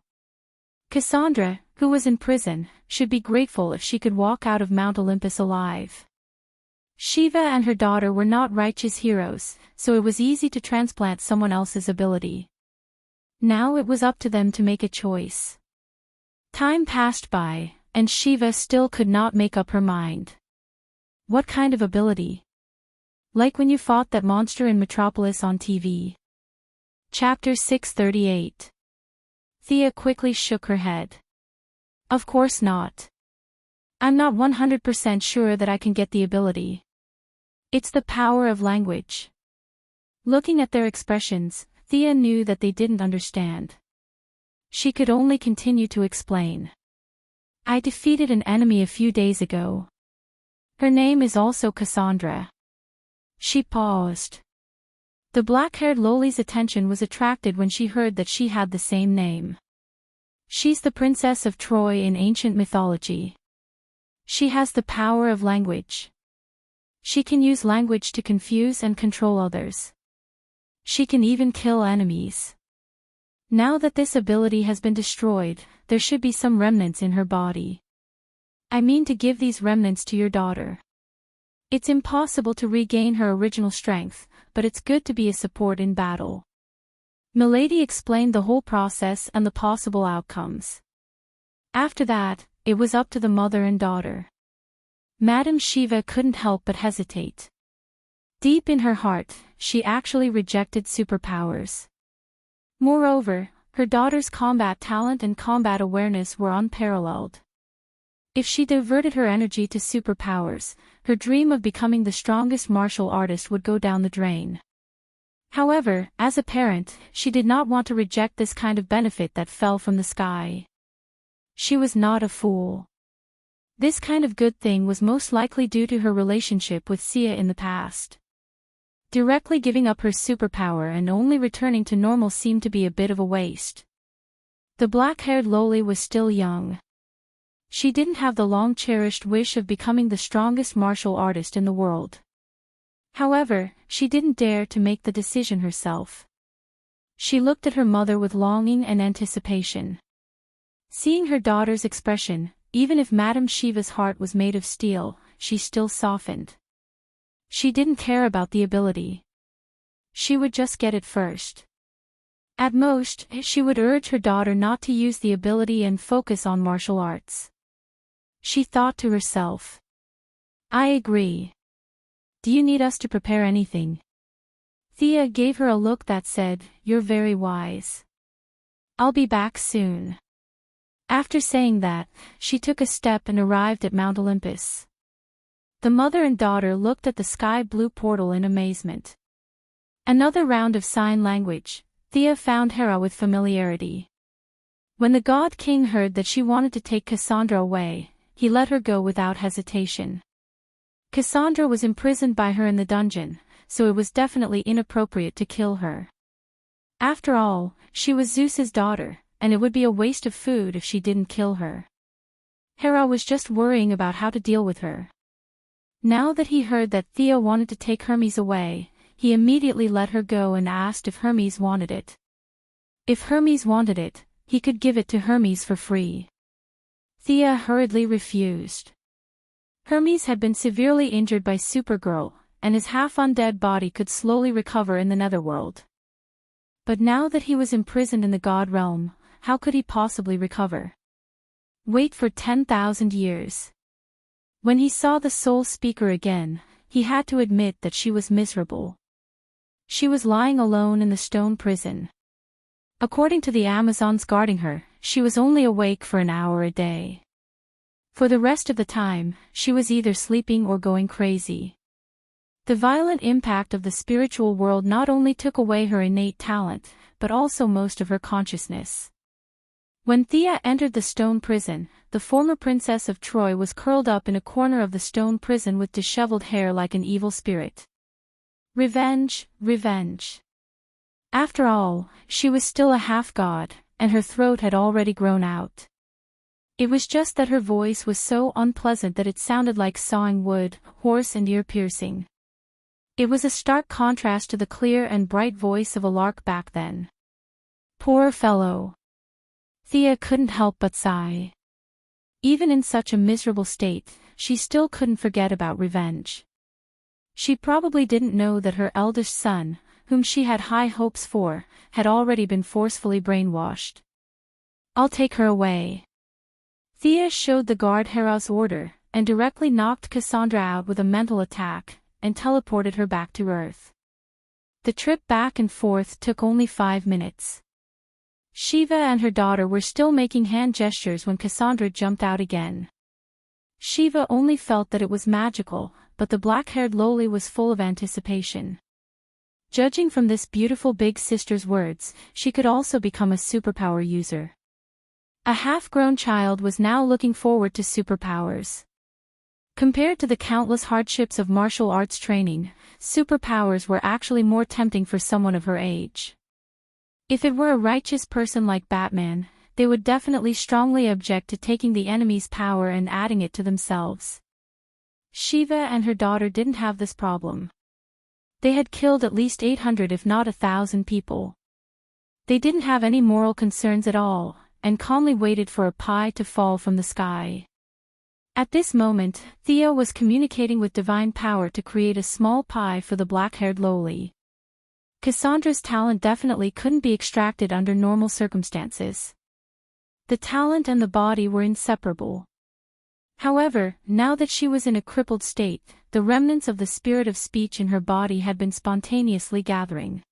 Cassandra, who was in prison, should be grateful if she could walk out of Mount Olympus alive. Shiva and her daughter were not righteous heroes, so it was easy to transplant someone else's ability. Now it was up to them to make a choice. Time passed by, and Shiva still could not make up her mind. What kind of ability? Like when you fought that monster in Metropolis on TV. Chapter 638. Thea quickly shook her head. Of course not. I'm not 100% sure that I can get the ability. It's the power of language. Looking at their expressions, Thea knew that they didn't understand. She could only continue to explain. I defeated an enemy a few days ago. Her name is also Cassandra. She paused. The black-haired lowly's attention was attracted when she heard that she had the same name. She's the princess of Troy in ancient mythology. She has the power of language. She can use language to confuse and control others. She can even kill enemies. Now that this ability has been destroyed, there should be some remnants in her body. I mean to give these remnants to your daughter. It's impossible to regain her original strength, but it's good to be a support in battle. Milady explained the whole process and the possible outcomes. After that, it was up to the mother and daughter. Madame Shiva couldn't help but hesitate. Deep in her heart, she actually rejected superpowers. Moreover, her daughter's combat talent and combat awareness were unparalleled. If she diverted her energy to superpowers, her dream of becoming the strongest martial artist would go down the drain. However, as a parent, she did not want to reject this kind of benefit that fell from the sky. She was not a fool. This kind of good thing was most likely due to her relationship with Sia in the past. Directly giving up her superpower and only returning to normal seemed to be a bit of a waste. The black-haired lowly was still young. She didn't have the long-cherished wish of becoming the strongest martial artist in the world. However, she didn't dare to make the decision herself. She looked at her mother with longing and anticipation. Seeing her daughter's expression, even if Madame Shiva's heart was made of steel, she still softened. She didn't care about the ability. She would just get it first. At most, she would urge her daughter not to use the ability and focus on martial arts. She thought to herself. I agree. Do you need us to prepare anything? Thea gave her a look that said, You're very wise. I'll be back soon. After saying that, she took a step and arrived at Mount Olympus. The mother and daughter looked at the sky-blue portal in amazement. Another round of sign language. Thea found Hera with familiarity. When the God King heard that she wanted to take Cassandra away, he let her go without hesitation. Cassandra was imprisoned by her in the dungeon, so it was definitely inappropriate to kill her. After all, she was Zeus's daughter, and it would be a waste of food if she didn't kill her. Hera was just worrying about how to deal with her. Now that he heard that Thea wanted to take Hermes away, he immediately let her go and asked if Hermes wanted it. If Hermes wanted it, he could give it to Hermes for free. Thea hurriedly refused. Hermes had been severely injured by Supergirl, and his half-undead body could slowly recover in the netherworld. But now that he was imprisoned in the god realm, how could he possibly recover? Wait for 10,000 years. When he saw the soul speaker again, he had to admit that she was miserable. She was lying alone in the stone prison. According to the Amazons guarding her, she was only awake for an hour a day. For the rest of the time, she was either sleeping or going crazy. The violent impact of the spiritual world not only took away her innate talent, but also most of her consciousness. When Thea entered the stone prison, the former princess of Troy was curled up in a corner of the stone prison with disheveled hair like an evil spirit. Revenge, revenge. After all, she was still a half-god, and her throat had already grown out. It was just that her voice was so unpleasant that it sounded like sawing wood, hoarse and ear-piercing. It was a stark contrast to the clear and bright voice of a lark back then. Poor fellow. Thea couldn't help but sigh. Even in such a miserable state, she still couldn't forget about revenge. She probably didn't know that her eldest son, whom she had high hopes for, had already been forcefully brainwashed. I'll take her away. Thea showed the guard Hera's order, and directly knocked Cassandra out with a mental attack, and teleported her back to Earth. The trip back and forth took only 5 minutes. Shiva and her daughter were still making hand gestures when Cassandra jumped out again. Shiva only felt that it was magical, but the black-haired loli was full of anticipation. Judging from this beautiful big sister's words, she could also become a superpower user. A half-grown child was now looking forward to superpowers. Compared to the countless hardships of martial arts training, superpowers were actually more tempting for someone of her age. If it were a righteous person like Batman, they would definitely strongly object to taking the enemy's power and adding it to themselves. Shiva and her daughter didn't have this problem. They had killed at least 800 if not 1,000 people. They didn't have any moral concerns at all, and calmly waited for a pie to fall from the sky. At this moment, Thea was communicating with divine power to create a small pie for the black-haired loli. Cassandra's talent definitely couldn't be extracted under normal circumstances. The talent and the body were inseparable. However, now that she was in a crippled state, the remnants of the spirit of speech in her body had been spontaneously gathering.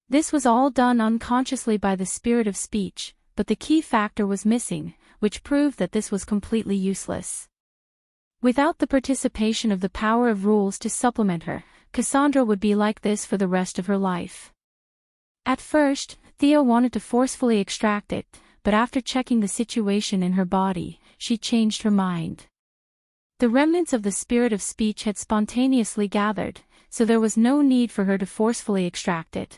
This was all done unconsciously by the spirit of speech, but the key factor was missing, which proved that this was completely useless. Without the participation of the power of rules to supplement her, Cassandra would be like this for the rest of her life. At first, Thea wanted to forcefully extract it, but after checking the situation in her body, she changed her mind. The remnants of the spirit of speech had spontaneously gathered, so there was no need for her to forcefully extract it.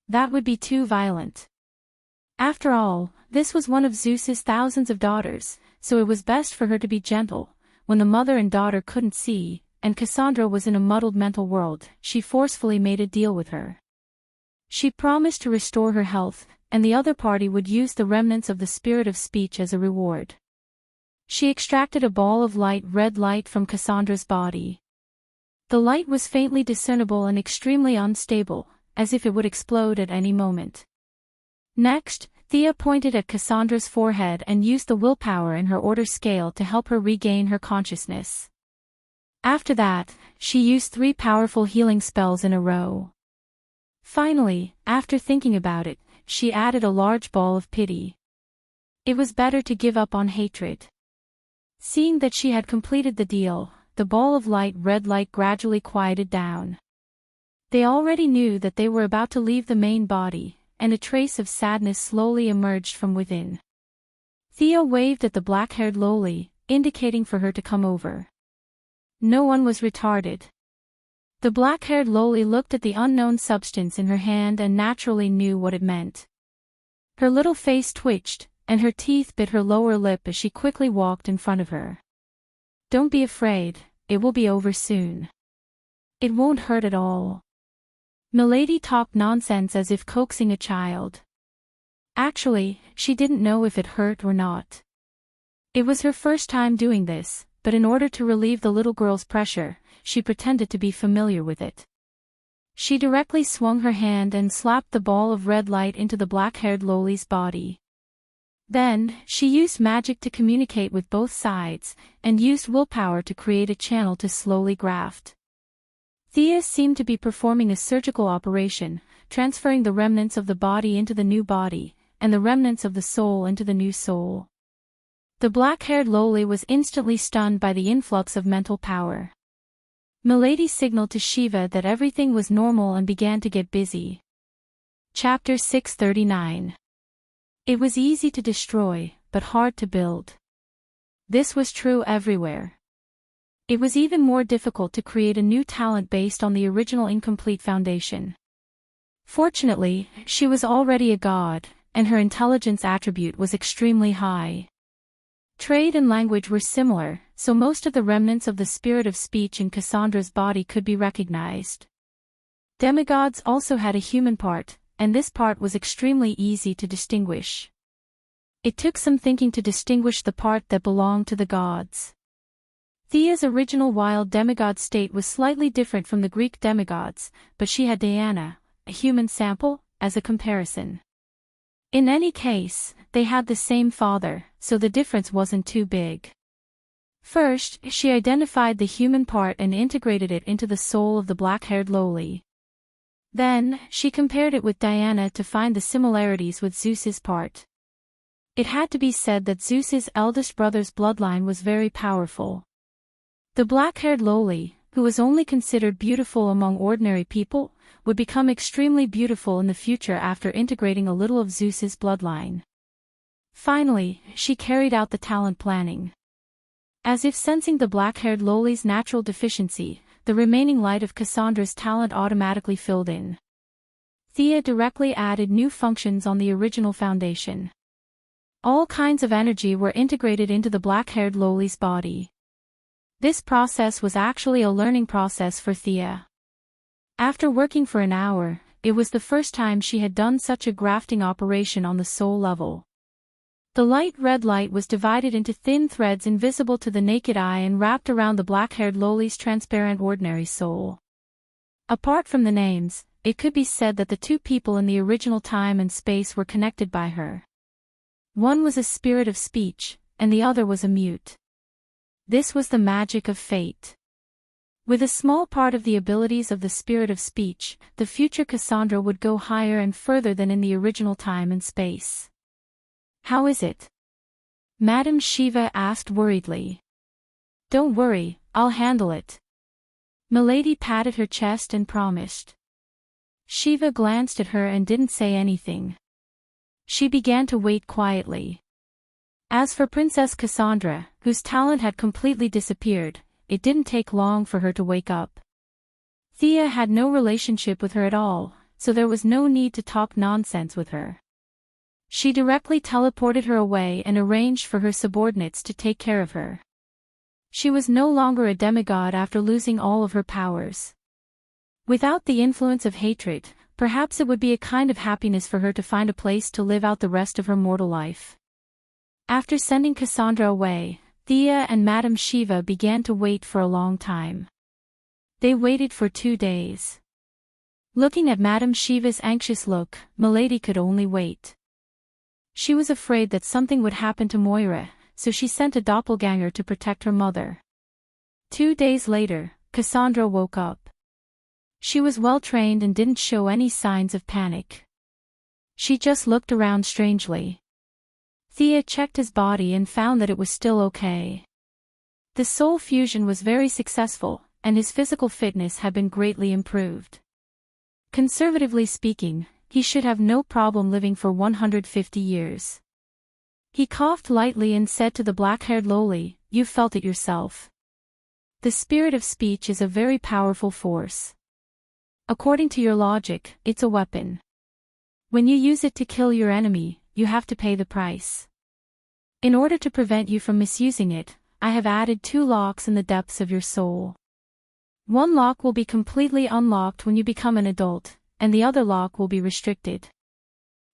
That would be too violent. After all, this was one of Zeus's thousands of daughters, so it was best for her to be gentle. When the mother and daughter couldn't see, and Cassandra was in a muddled mental world, she forcefully made a deal with her. She promised to restore her health, and the other party would use the remnants of the spirit of speech as a reward. She extracted a ball of red light from Cassandra's body. The light was faintly discernible and extremely unstable, as if it would explode at any moment. Next, Thea pointed at Cassandra's forehead and used the willpower in her order scale to help her regain her consciousness. After that, she used 3 powerful healing spells in a row. Finally, after thinking about it, she added a large ball of pity. It was better to give up on hatred. Seeing that she had completed the deal, the ball of red light gradually quieted down. They already knew that they were about to leave the main body, and a trace of sadness slowly emerged from within. Thea waved at the black-haired loli, indicating for her to come over. No one was retarded. The black-haired loli looked at the unknown substance in her hand and naturally knew what it meant. Her little face twitched, and her teeth bit her lower lip as she quickly walked in front of her. Don't be afraid, it will be over soon. It won't hurt at all. Milady talked nonsense as if coaxing a child. Actually, she didn't know if it hurt or not. It was her first time doing this, but in order to relieve the little girl's pressure, she pretended to be familiar with it. She directly swung her hand and slapped the ball of red light into the black-haired lowly's body. Then, she used magic to communicate with both sides, and used willpower to create a channel to slowly graft. Thea seemed to be performing a surgical operation, transferring the remnants of the body into the new body, and the remnants of the soul into the new soul. The black-haired lowly was instantly stunned by the influx of mental power. Milady signaled to Shiva that everything was normal and began to get busy. Chapter 639. It was easy to destroy, but hard to build. This was true everywhere. It was even more difficult to create a new talent based on the original incomplete foundation. Fortunately, she was already a god, and her intelligence attribute was extremely high. Trade and language were similar, so most of the remnants of the spirit of speech in Cassandra's body could be recognized. Demigods also had a human part, and this part was extremely easy to distinguish. It took some thinking to distinguish the part that belonged to the gods. Thea's original wild demigod state was slightly different from the Greek demigods, but she had Diana, a human sample, as a comparison. In any case, they had the same father, so the difference wasn't too big. First, she identified the human part and integrated it into the soul of the black-haired lowly. Then, she compared it with Diana to find the similarities with Zeus's part. It had to be said that Zeus's eldest brother's bloodline was very powerful. The black-haired lowly, who was only considered beautiful among ordinary people, would become extremely beautiful in the future after integrating a little of Zeus's bloodline. Finally, she carried out the talent planning. As if sensing the black-haired lowly's natural deficiency, the remaining light of Cassandra's talent automatically filled in. Thea directly added new functions on the original foundation. All kinds of energy were integrated into the black-haired lowly's body. This process was actually a learning process for Thea. After working for an hour, it was the first time she had done such a grafting operation on the soul level. The light red light was divided into thin threads invisible to the naked eye and wrapped around the black-haired lowly's transparent ordinary soul. Apart from the names, it could be said that the two people in the original time and space were connected by her. One was a spirit of speech, and the other was a mute. This was the magic of fate. With a small part of the abilities of the spirit of speech, the future Cassandra would go higher and further than in the original time and space. How is it? Madame Shiva asked worriedly. Don't worry, I'll handle it. Milady patted her chest and promised. Shiva glanced at her and didn't say anything. She began to wait quietly. As for Princess Cassandra, whose talent had completely disappeared, it didn't take long for her to wake up. Thea had no relationship with her at all, so there was no need to talk nonsense with her. She directly teleported her away and arranged for her subordinates to take care of her. She was no longer a demigod after losing all of her powers. Without the influence of hatred, perhaps it would be a kind of happiness for her to find a place to live out the rest of her mortal life. After sending Cassandra away, Thea and Madame Shiva began to wait for a long time. They waited for 2 days. Looking at Madame Shiva's anxious look, Milady could only wait. She was afraid that something would happen to Moira, so she sent a doppelganger to protect her mother. 2 days later, Cassandra woke up. She was well trained and didn't show any signs of panic. She just looked around strangely. Thea checked his body and found that it was still okay. The soul fusion was very successful, and his physical fitness had been greatly improved. Conservatively speaking, he should have no problem living for 150 years. He coughed lightly and said to the black-haired lowly, "You felt it yourself. The spirit of speech is a very powerful force. According to your logic, it's a weapon. When you use it to kill your enemy, you have to pay the price. In order to prevent you from misusing it, I have added 2 locks in the depths of your soul. One lock will be completely unlocked when you become an adult, and the other lock will be restricted.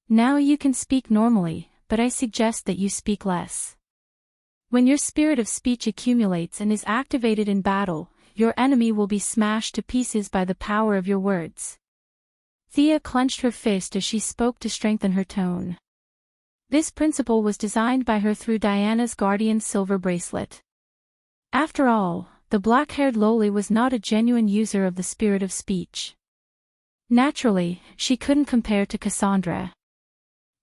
Now you can speak normally, but I suggest that you speak less. When your spirit of speech accumulates and is activated in battle, your enemy will be smashed to pieces by the power of your words. Thea clenched her fist as she spoke to strengthen her tone. This principle was designed by her through Diana's guardian silver bracelet. After all, the black-haired loli was not a genuine user of the spirit of speech. Naturally, she couldn't compare to Cassandra.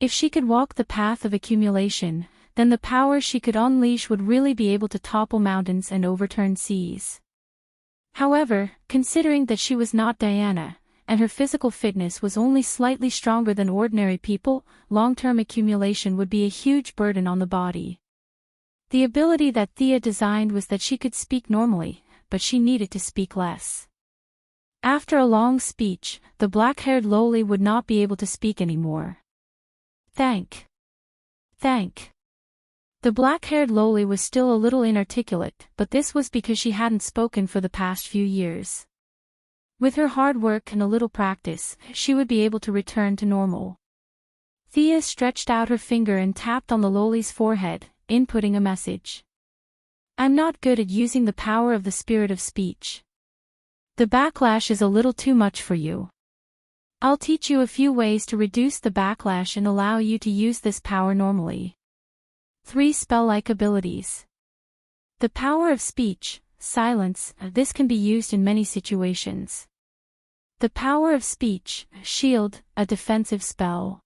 If she could walk the path of accumulation, then the power she could unleash would really be able to topple mountains and overturn seas. However, considering that she was not Diana, and her physical fitness was only slightly stronger than ordinary people, long-term accumulation would be a huge burden on the body. The ability that Thea designed was that she could speak normally, but she needed to speak less. After a long speech, the black-haired loli would not be able to speak anymore. Thank. The black-haired loli was still a little inarticulate, but this was because she hadn't spoken for the past few years. With her hard work and a little practice, she would be able to return to normal. Thea stretched out her finger and tapped on the loli's forehead, inputting a message. I'm not good at using the power of the spirit of speech. The backlash is a little too much for you. I'll teach you a few ways to reduce the backlash and allow you to use this power normally. 3 spell-like abilities. The power of speech, silence, this can be used in many situations. The power of speech, shield, a defensive spell.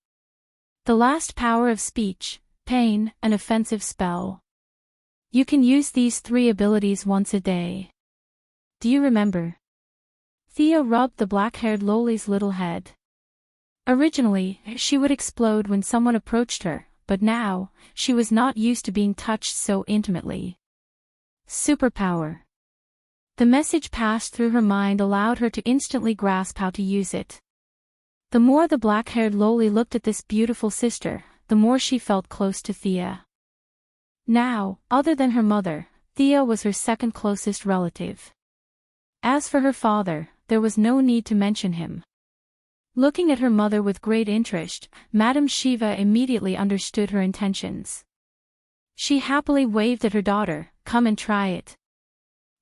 The last power of speech, pain, an offensive spell. You can use these 3 abilities once a day. Do you remember? Thea rubbed the black-haired loli's little head. Originally, she would explode when someone approached her, but now, she was not used to being touched so intimately. Superpower. The message passed through her mind allowed her to instantly grasp how to use it. The more the black-haired loli looked at this beautiful sister, the more she felt close to Thea. Now, other than her mother, Thea was her second closest relative. As for her father, there was no need to mention him. Looking at her mother with great interest, Madame Shiva immediately understood her intentions. She happily waved at her daughter, come and try it.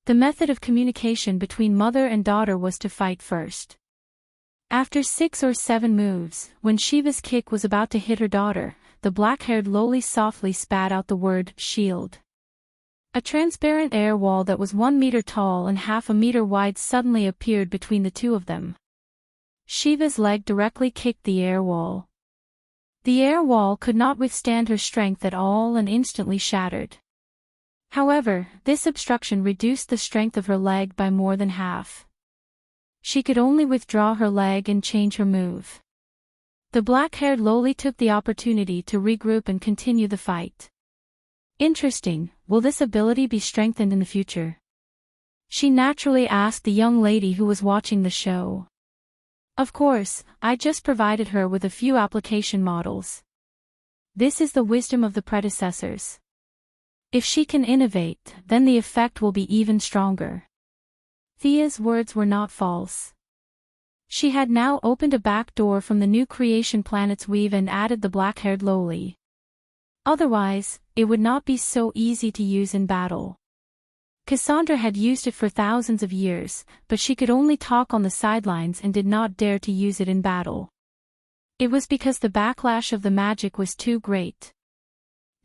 The method of communication between mother and daughter was to fight first. After 6 or 7 moves, when Shiva's kick was about to hit her daughter, the black-haired loli softly spat out the word, shield. A transparent air wall that was 1 meter tall and half a meter wide suddenly appeared between the two of them. Shiva's leg directly kicked the air wall. The air wall could not withstand her strength at all and instantly shattered. However, this obstruction reduced the strength of her leg by more than half. She could only withdraw her leg and change her move. The black-haired loli took the opportunity to regroup and continue the fight. Interesting, will this ability be strengthened in the future? She naturally asked the young lady who was watching the show. Of course, I just provided her with a few application models. This is the wisdom of the predecessors. If she can innovate, then the effect will be even stronger. Thea's words were not false. She had now opened a back door from the new creation planet's weave and added the black-haired loli. Otherwise, it would not be so easy to use in battle. Cassandra had used it for thousands of years, but she could only talk on the sidelines and did not dare to use it in battle. It was because the backlash of the magic was too great.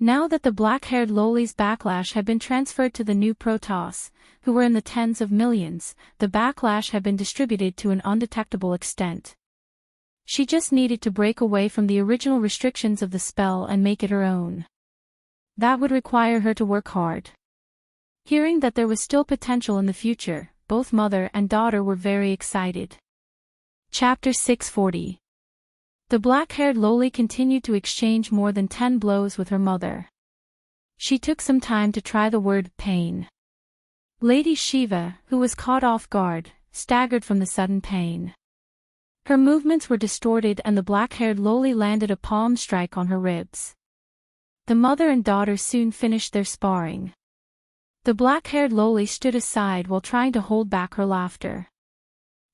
Now that the black-haired loli's backlash had been transferred to the new Protoss, who were in the tens of millions, the backlash had been distributed to an undetectable extent. She just needed to break away from the original restrictions of the spell and make it her own. That would require her to work hard. Hearing that there was still potential in the future, both mother and daughter were very excited. Chapter 640. The black-haired loli continued to exchange more than 10 blows with her mother. She took some time to try the word pain. Lady Shiva, who was caught off guard, staggered from the sudden pain. Her movements were distorted and the black-haired loli landed a palm strike on her ribs. The mother and daughter soon finished their sparring. The black-haired loli stood aside while trying to hold back her laughter.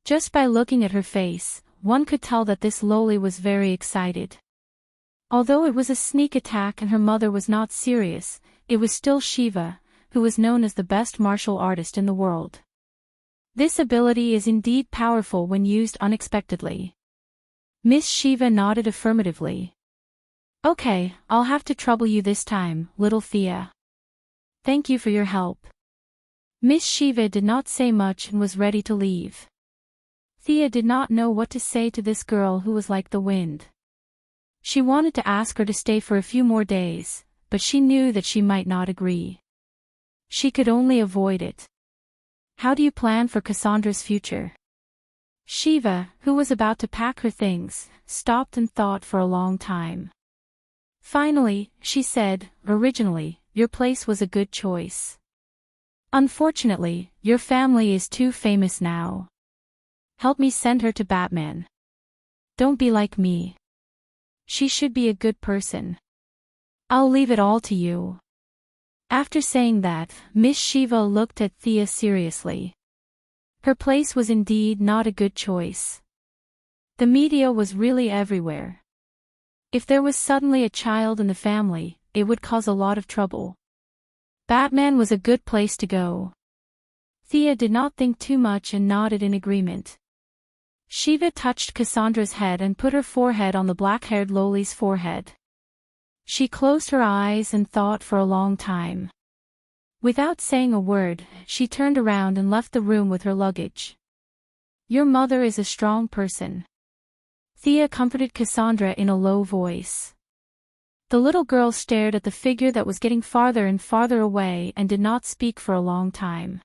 Just by looking at her face, one could tell that this loli was very excited. Although it was a sneak attack and her mother was not serious, it was still Shiva, who was known as the best martial artist in the world. This ability is indeed powerful when used unexpectedly. Miss Shiva nodded affirmatively. Okay, I'll have to trouble you this time, little Thea. Thank you for your help. Miss Shiva did not say much and was ready to leave. Thea did not know what to say to this girl who was like the wind. She wanted to ask her to stay for a few more days, but she knew that she might not agree. She could only avoid it. How do you plan for Cassandra's future? Shiva, who was about to pack her things, stopped and thought for a long time. Finally, she said, originally, your place was a good choice. Unfortunately, your family is too famous now. Help me send her to Batman. Don't be like me. She should be a good person. I'll leave it all to you. After saying that, Miss Shiva looked at Thea seriously. Her place was indeed not a good choice. The media was really everywhere. If there was suddenly a child in the family, it would cause a lot of trouble. Batman was a good place to go. Thea did not think too much and nodded in agreement. Shiva touched Cassandra's head and put her forehead on the black-haired Loli's forehead. She closed her eyes and thought for a long time. Without saying a word, she turned around and left the room with her luggage. Your mother is a strong person. Thea comforted Cassandra in a low voice. The little girl stared at the figure that was getting farther and farther away and did not speak for a long time.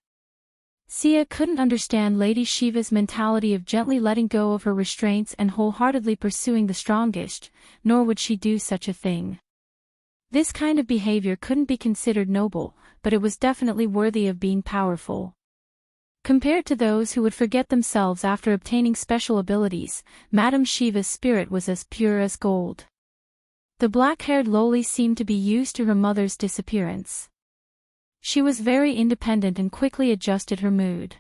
Thea couldn't understand Lady Shiva's mentality of gently letting go of her restraints and wholeheartedly pursuing the strongest, nor would she do such a thing. This kind of behavior couldn't be considered noble, but it was definitely worthy of being powerful. Compared to those who would forget themselves after obtaining special abilities, Madame Shiva's spirit was as pure as gold. The black-haired Loli seemed to be used to her mother's disappearance. She was very independent and quickly adjusted her mood.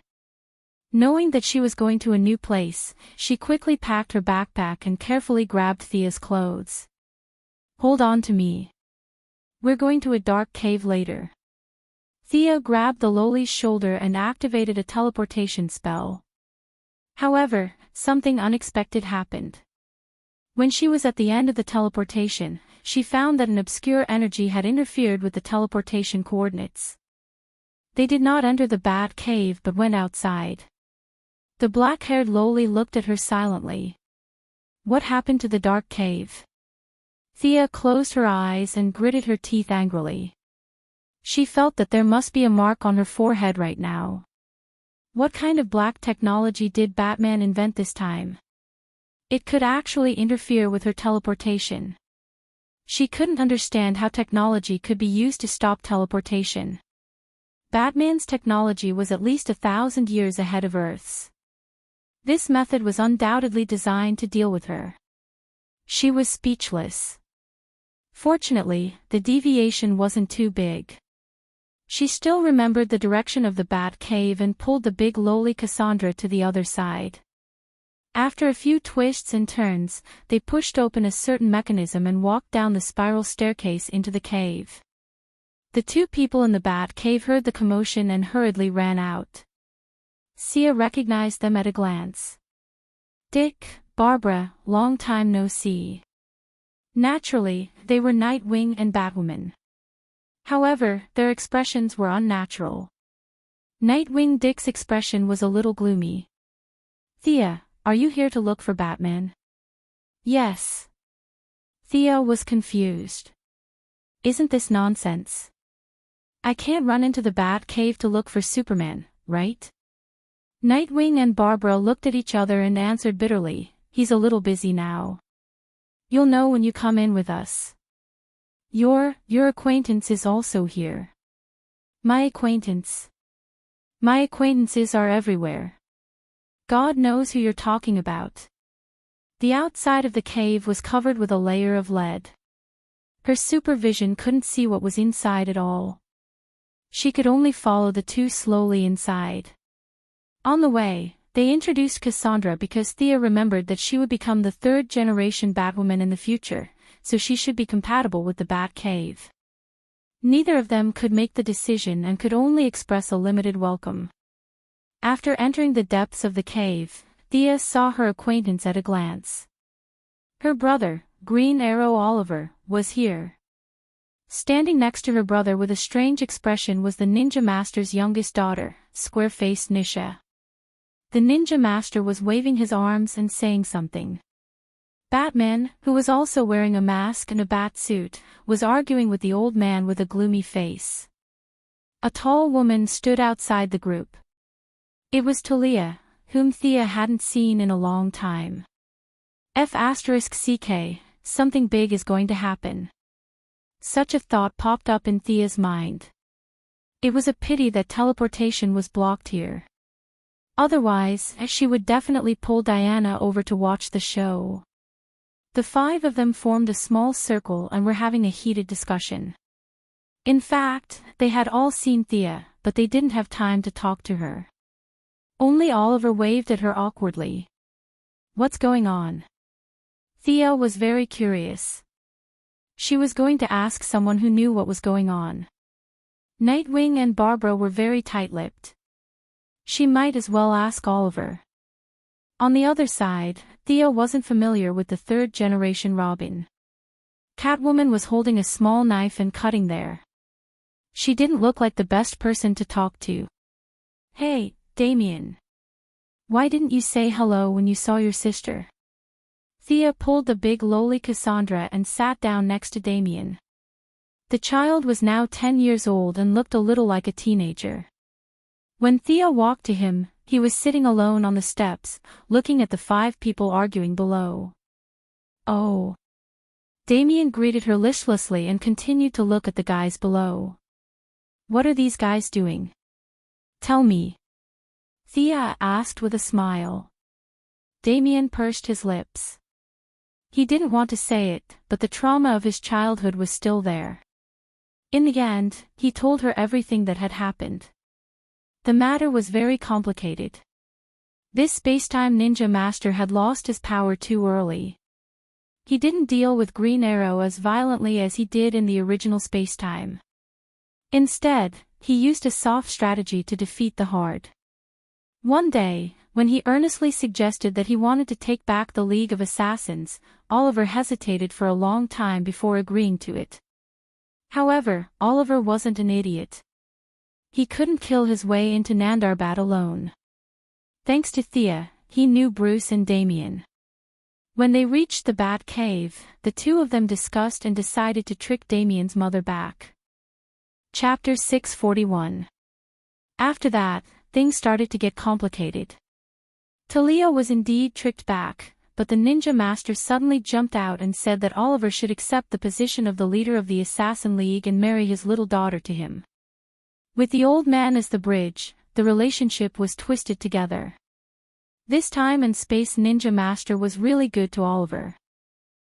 Knowing that she was going to a new place, she quickly packed her backpack and carefully grabbed Thea's clothes. Hold on to me. We're going to a dark cave later. Thea grabbed the Loli's shoulder and activated a teleportation spell. However, something unexpected happened. When she was at the end of the teleportation, she found that an obscure energy had interfered with the teleportation coordinates. They did not enter the Bat Cave but went outside. The black-haired Loli looked at her silently. What happened to the dark cave? Thea closed her eyes and gritted her teeth angrily. She felt that there must be a mark on her forehead right now. What kind of black technology did Batman invent this time? It could actually interfere with her teleportation. She couldn't understand how technology could be used to stop teleportation. Batman's technology was at least 1,000 years ahead of Earth's. This method was undoubtedly designed to deal with her. She was speechless. Fortunately, the deviation wasn't too big. She still remembered the direction of the Bat Cave and pulled the big Loli Cassandra to the other side. After a few twists and turns, they pushed open a certain mechanism and walked down the spiral staircase into the cave. The two people in the Bat Cave heard the commotion and hurriedly ran out. Thea recognized them at a glance. Dick, Barbara, long time no see. Naturally, they were Nightwing and Batwoman. However, their expressions were unnatural. Nightwing Dick's expression was a little gloomy. Thea, are you here to look for Batman? Yes. Thea was confused. Isn't this nonsense? I can't run into the Bat Cave to look for Superman, right? Nightwing and Barbara looked at each other and answered bitterly, he's a little busy now. You'll know when you come in with us. Your acquaintance is also here. My acquaintance. My acquaintances are everywhere. God knows who you're talking about. The outside of the cave was covered with a layer of lead. Her supervision couldn't see what was inside at all. She could only follow the two slowly inside. On the way, they introduced Cassandra because Thea remembered that she would become the third-generation Batwoman in the future, so she should be compatible with the Bat Cave. Neither of them could make the decision and could only express a limited welcome. After entering the depths of the cave, Thea saw her acquaintance at a glance. Her brother, Green Arrow Oliver, was here. Standing next to her brother with a strange expression was the Ninja Master's youngest daughter, square-faced Nisha. The Ninja Master was waving his arms and saying something. Batman, who was also wearing a mask and a bat suit, was arguing with the old man with a gloomy face. A tall woman stood outside the group. It was Talia, whom Thea hadn't seen in a long time. F***CK, something big is going to happen. Such a thought popped up in Thea's mind. It was a pity that teleportation was blocked here. Otherwise, she would definitely pull Diana over to watch the show. The five of them formed a small circle and were having a heated discussion. In fact, they had all seen Thea, but they didn't have time to talk to her. Only Oliver waved at her awkwardly. What's going on? Thea was very curious. She was going to ask someone who knew what was going on. Nightwing and Barbara were very tight-lipped. She might as well ask Oliver. On the other side, Thea wasn't familiar with the third-generation Robin. Catwoman was holding a small knife and cutting there. She didn't look like the best person to talk to. Hey, Damien. Why didn't you say hello when you saw your sister? Thea pulled the big lowly Cassandra and sat down next to Damien. The child was now 10 years old and looked a little like a teenager. When Thea walked to him, he was sitting alone on the steps, looking at the 5 people arguing below. Oh. Damien greeted her listlessly and continued to look at the guys below. What are these guys doing? Tell me. Thea asked with a smile. Damien pursed his lips. He didn't want to say it, but the trauma of his childhood was still there. In the end, he told her everything that had happened. The matter was very complicated. This spacetime ninja master had lost his power too early. He didn't deal with Green Arrow as violently as he did in the original spacetime. Instead, he used a soft strategy to defeat the hard. One day, when he earnestly suggested that he wanted to take back the League of Assassins, Oliver hesitated for a long time before agreeing to it. However, Oliver wasn't an idiot. He couldn't kill his way into Nandarbat alone. Thanks to Thea, he knew Bruce and Damien. When they reached the Bat Cave, the two of them discussed and decided to trick Damien's mother back. Chapter 641. After that, things started to get complicated. Talia was indeed tricked back, but the ninja master suddenly jumped out and said that Oliver should accept the position of the leader of the Assassin League and marry his little daughter to him. With the old man as the bridge, the relationship was twisted together. This time and Space Ninja Master was really good to Oliver.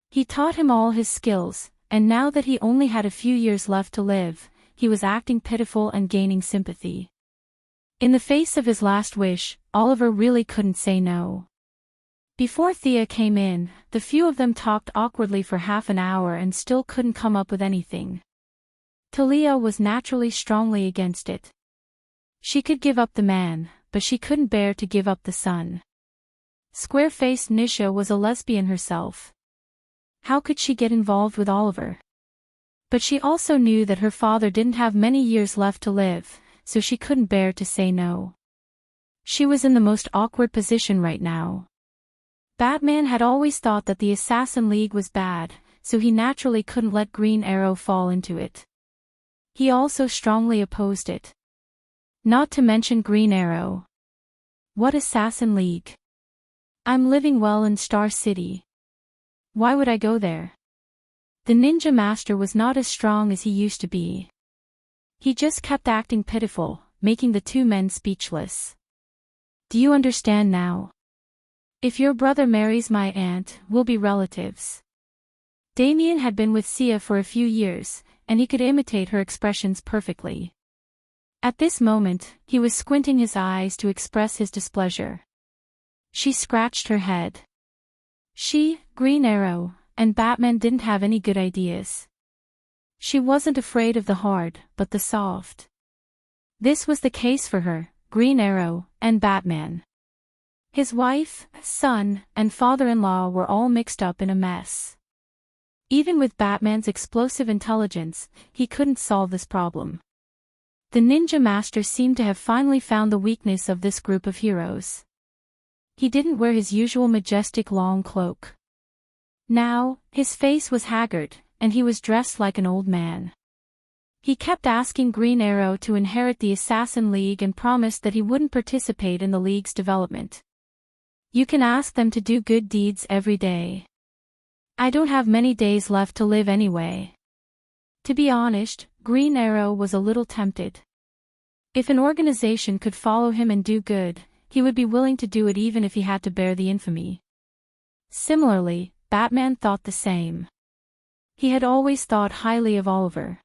He taught him all his skills, and now that he only had a few years left to live, he was acting pitiful and gaining sympathy. In the face of his last wish, Oliver really couldn't say no. Before Thea came in, the few of them talked awkwardly for half an hour and still couldn't come up with anything. Talia was naturally strongly against it. She could give up the man, but she couldn't bear to give up the son. Square-faced Nisha was a lesbian herself. How could she get involved with Oliver? But she also knew that her father didn't have many years left to live, so she couldn't bear to say no. She was in the most awkward position right now. Batman had always thought that the Assassin League was bad, so he naturally couldn't let Green Arrow fall into it. He also strongly opposed it. Not to mention Green Arrow. What Assassin League? I'm living well in Star City. Why would I go there? The ninja master was not as strong as he used to be. He just kept acting pitiful, making the two men speechless. Do you understand now? If your brother marries my aunt, we'll be relatives. Damien had been with Sia for a few years, and he could imitate her expressions perfectly. At this moment, he was squinting his eyes to express his displeasure. She scratched her head. She, Green Arrow, and Batman didn't have any good ideas. She wasn't afraid of the hard, but the soft. This was the case for her. Green Arrow, and Batman. His wife, son, and father-in-law were all mixed up in a mess. Even with Batman's explosive intelligence, he couldn't solve this problem. The Ninja Master seemed to have finally found the weakness of this group of heroes. He didn't wear his usual majestic long cloak. Now, his face was haggard, and he was dressed like an old man. He kept asking Green Arrow to inherit the Assassin League and promised that he wouldn't participate in the League's development. You can ask them to do good deeds every day. I don't have many days left to live anyway. To be honest, Green Arrow was a little tempted. If an organization could follow him and do good, he would be willing to do it even if he had to bear the infamy. Similarly, Batman thought the same. He had always thought highly of Oliver.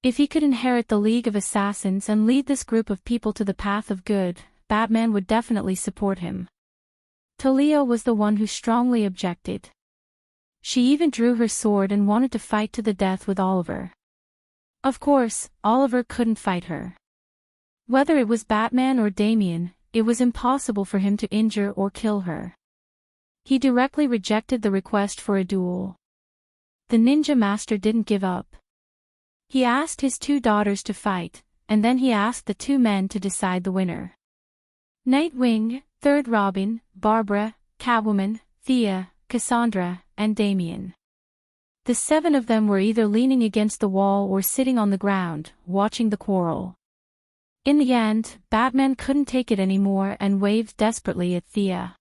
If he could inherit the League of Assassins and lead this group of people to the path of good, Batman would definitely support him. Talia was the one who strongly objected. She even drew her sword and wanted to fight to the death with Oliver. Of course, Oliver couldn't fight her. Whether it was Batman or Damian, it was impossible for him to injure or kill her. He directly rejected the request for a duel. The Ninja Master didn't give up. He asked his two daughters to fight, and then he asked the two men to decide the winner. Nightwing, Third Robin, Barbara, Catwoman, Thea, Cassandra, and Damian. The seven of them were either leaning against the wall or sitting on the ground, watching the quarrel. In the end, Batman couldn't take it anymore and waved desperately at Thea.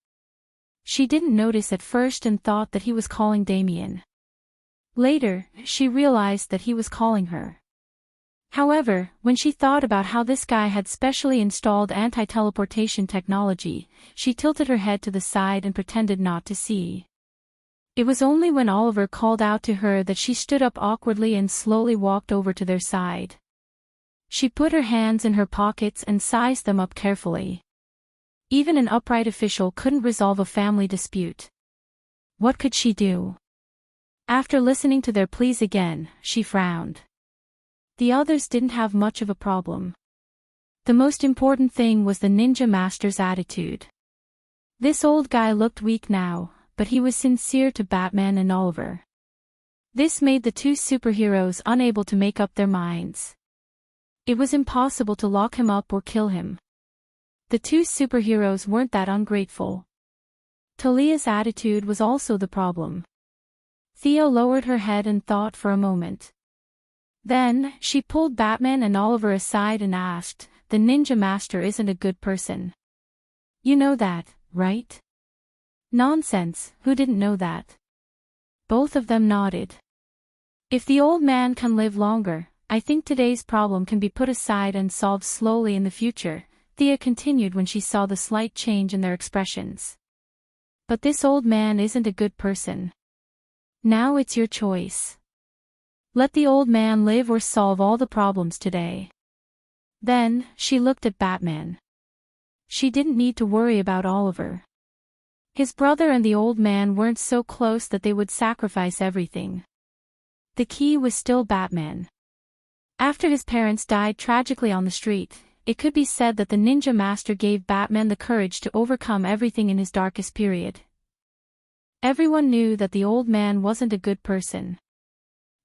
She didn't notice at first and thought that he was calling Damian. Later, she realized that he was calling her. However, when she thought about how this guy had specially installed anti-teleportation technology, she tilted her head to the side and pretended not to see. It was only when Oliver called out to her that she stood up awkwardly and slowly walked over to their side. She put her hands in her pockets and sized them up carefully. Even an upright official couldn't resolve a family dispute. What could she do? After listening to their pleas again, she frowned. The others didn't have much of a problem. The most important thing was the Ninja Master's attitude. This old guy looked weak now, but he was sincere to Batman and Oliver. This made the two superheroes unable to make up their minds. It was impossible to lock him up or kill him. The two superheroes weren't that ungrateful. Talia's attitude was also the problem. Theo lowered her head and thought for a moment. Then, she pulled Batman and Oliver aside and asked, "The Ninja Master isn't a good person. You know that, right?" "Nonsense, who didn't know that?" Both of them nodded. "If the old man can live longer, I think today's problem can be put aside and solved slowly in the future," Thea continued when she saw the slight change in their expressions. "But this old man isn't a good person. Now it's your choice. Let the old man live or solve all the problems today." Then, she looked at Batman. She didn't need to worry about Oliver. His brother and the old man weren't so close that they would sacrifice everything. The key was still Batman. After his parents died tragically on the street, it could be said that the Ninja Master gave Batman the courage to overcome everything in his darkest period. Everyone knew that the old man wasn't a good person.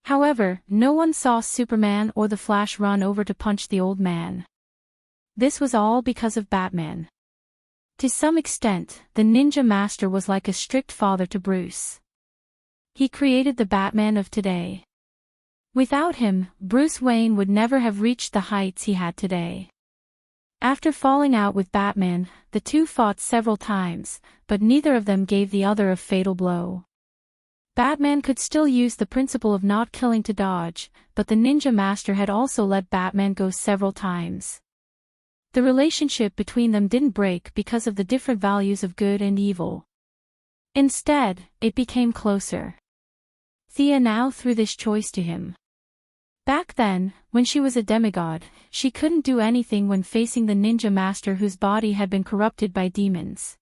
However, no one saw Superman or the Flash run over to punch the old man. This was all because of Batman. To some extent, the Ninja Master was like a strict father to Bruce. He created the Batman of today. Without him, Bruce Wayne would never have reached the heights he had today. After falling out with Batman, the two fought several times, but neither of them gave the other a fatal blow. Batman could still use the principle of not killing to dodge, but the Ninja Master had also let Batman go several times. The relationship between them didn't break because of the different values of good and evil. Instead, it became closer. Thea now threw this choice to him. Back then, when she was a demigod, she couldn't do anything when facing the Ninja Master whose body had been corrupted by demons.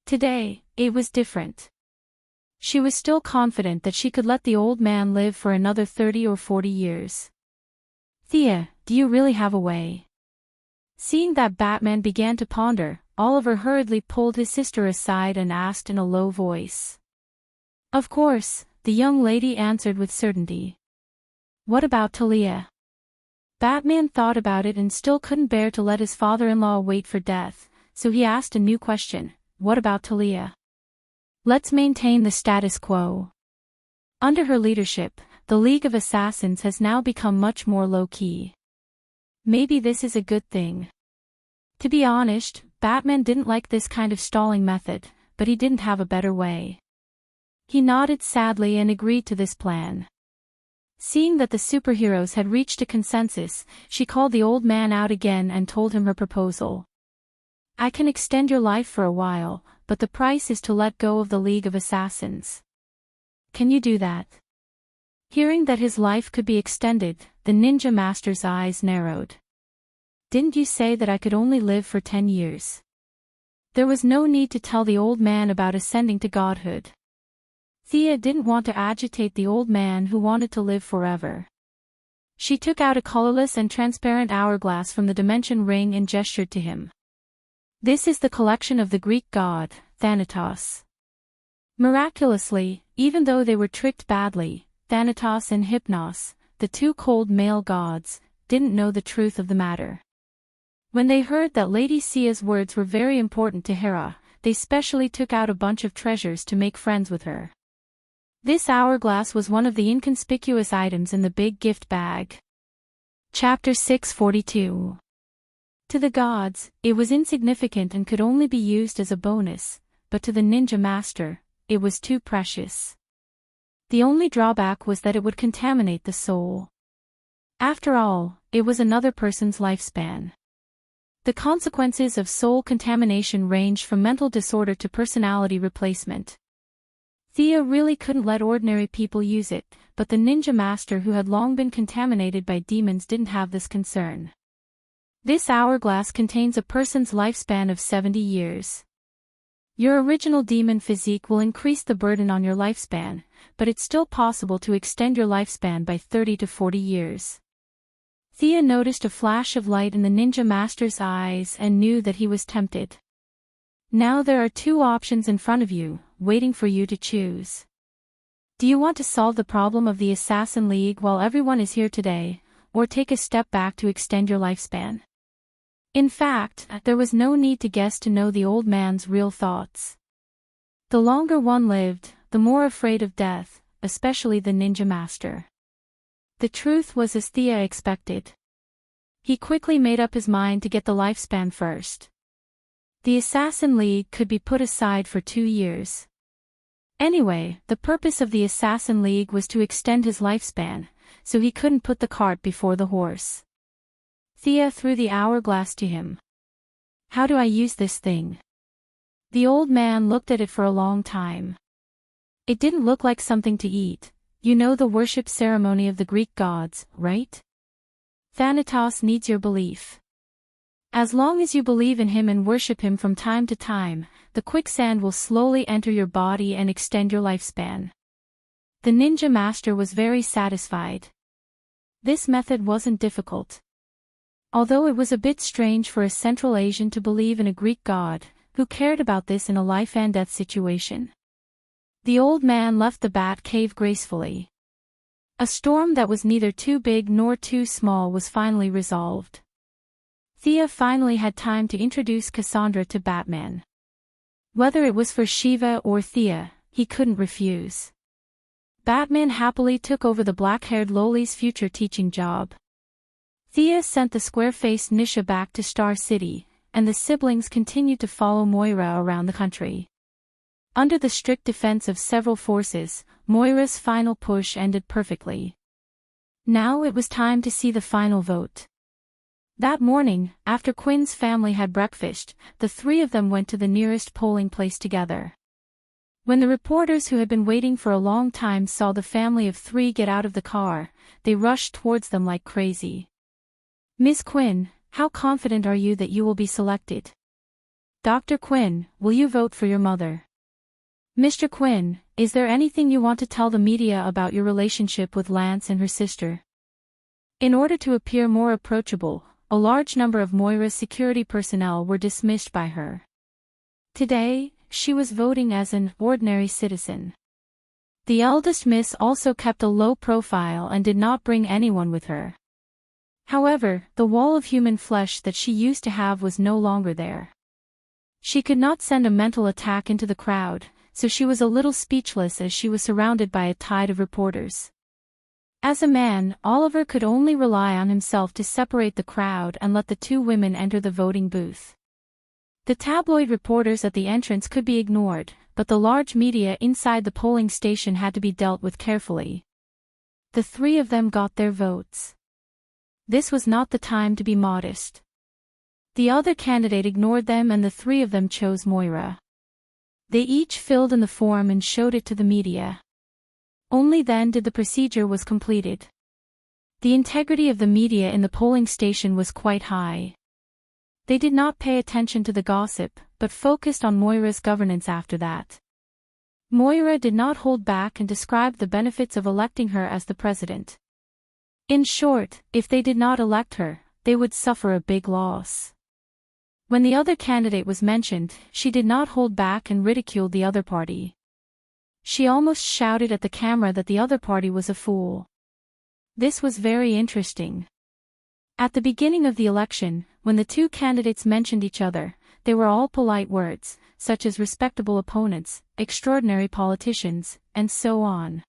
Today, it was different. She was still confident that she could let the old man live for another 30 or 40 years. "Thea, do you really have a way?" Seeing that Batman began to ponder, Oliver hurriedly pulled his sister aside and asked in a low voice. "Of course," the young lady answered with certainty. "What about Talia?" Batman thought about it and still couldn't bear to let his father-in-law wait for death, so he asked a new question, "What about Talia?" "Let's maintain the status quo." Under her leadership, the League of Assassins has now become much more low-key. Maybe this is a good thing. To be honest, Batman didn't like this kind of stalling method, but he didn't have a better way. He nodded sadly and agreed to this plan. Seeing that the superheroes had reached a consensus, she called the old man out again and told him her proposal. "I can extend your life for a while, but the price is to let go of the League of Assassins. Can you do that?" Hearing that his life could be extended, the ninja master's eyes narrowed. "Didn't you say that I could only live for 10 years? There was no need to tell the old man about ascending to godhood. Thea didn't want to agitate the old man who wanted to live forever. She took out a colorless and transparent hourglass from the dimension ring and gestured to him. "This is the collection of the Greek god, Thanatos." Miraculously, even though they were tricked badly, Thanatos and Hypnos, the two cold male gods, didn't know the truth of the matter. When they heard that Lady Sia's words were very important to Hera, they specially took out a bunch of treasures to make friends with her. This hourglass was one of the inconspicuous items in the big gift bag. Chapter 642. To the gods, it was insignificant and could only be used as a bonus, but to the ninja master, it was too precious. The only drawback was that it would contaminate the soul. After all, it was another person's lifespan. The consequences of soul contamination ranged from mental disorder to personality replacement. Thea really couldn't let ordinary people use it, but the ninja master who had long been contaminated by demons didn't have this concern. This hourglass contains a person's lifespan of 70 years. Your original demon physique will increase the burden on your lifespan, but it's still possible to extend your lifespan by 30 to 40 years. Thea noticed a flash of light in the ninja master's eyes and knew that he was tempted. Now there are two options in front of you, waiting for you to choose. Do you want to solve the problem of the Assassin League while everyone is here today, or take a step back to extend your lifespan? In fact, there was no need to guess to know the old man's real thoughts. The longer one lived, the more afraid of death, especially the ninja master. The truth was as Thea expected. He quickly made up his mind to get the lifespan first. The Assassin League could be put aside for 2 years. Anyway, the purpose of the Assassin League was to extend his lifespan, so he couldn't put the cart before the horse. Thea threw the hourglass to him. "How do I use this thing?" The old man looked at it for a long time. It didn't look like something to eat. You know the worship ceremony of the Greek gods, right? Thanatos needs your belief. As long as you believe in him and worship him from time to time, the quicksand will slowly enter your body and extend your lifespan. The ninja master was very satisfied. This method wasn't difficult. Although it was a bit strange for a Central Asian to believe in a Greek god, who cared about this in a life-and-death situation. The old man left the bat cave gracefully. A storm that was neither too big nor too small was finally resolved. Thea finally had time to introduce Cassandra to Batman. Whether it was for Shiva or Thea, he couldn't refuse. Batman happily took over the black-haired Loli's future teaching job. Thea sent the square-faced Nisha back to Star City, and the siblings continued to follow Moira around the country. Under the strict defense of several forces, Moira's final push ended perfectly. Now it was time to see the final vote. That morning, after Quinn's family had breakfast, the three of them went to the nearest polling place together. When the reporters who had been waiting for a long time saw the family of three get out of the car, they rushed towards them like crazy. "Miss Quinn, how confident are you that you will be selected? Dr. Quinn, will you vote for your mother? Mr. Quinn, is there anything you want to tell the media about your relationship with Lance and her sister?" In order to appear more approachable, a large number of Moira's security personnel were dismissed by her. Today, she was voting as an ordinary citizen. The eldest miss also kept a low profile and did not bring anyone with her. However, the wall of human flesh that she used to have was no longer there. She could not send a mental attack into the crowd, so she was a little speechless as she was surrounded by a tide of reporters. As a man, Oliver could only rely on himself to separate the crowd and let the two women enter the voting booth. The tabloid reporters at the entrance could be ignored, but the large media inside the polling station had to be dealt with carefully. The three of them got their votes. This was not the time to be modest. The other candidate ignored them and the three of them chose Moira. They each filled in the form and showed it to the media. Only then did the procedure was completed. The integrity of the media in the polling station was quite high. They did not pay attention to the gossip, but focused on Moira's governance after that. Moira did not hold back and described the benefits of electing her as the president. In short, if they did not elect her, they would suffer a big loss. When the other candidate was mentioned, she did not hold back and ridiculed the other party. She almost shouted at the camera that the other party was a fool. This was very interesting. At the beginning of the election, when the two candidates mentioned each other, they were all polite words, such as respectable opponents, extraordinary politicians, and so on.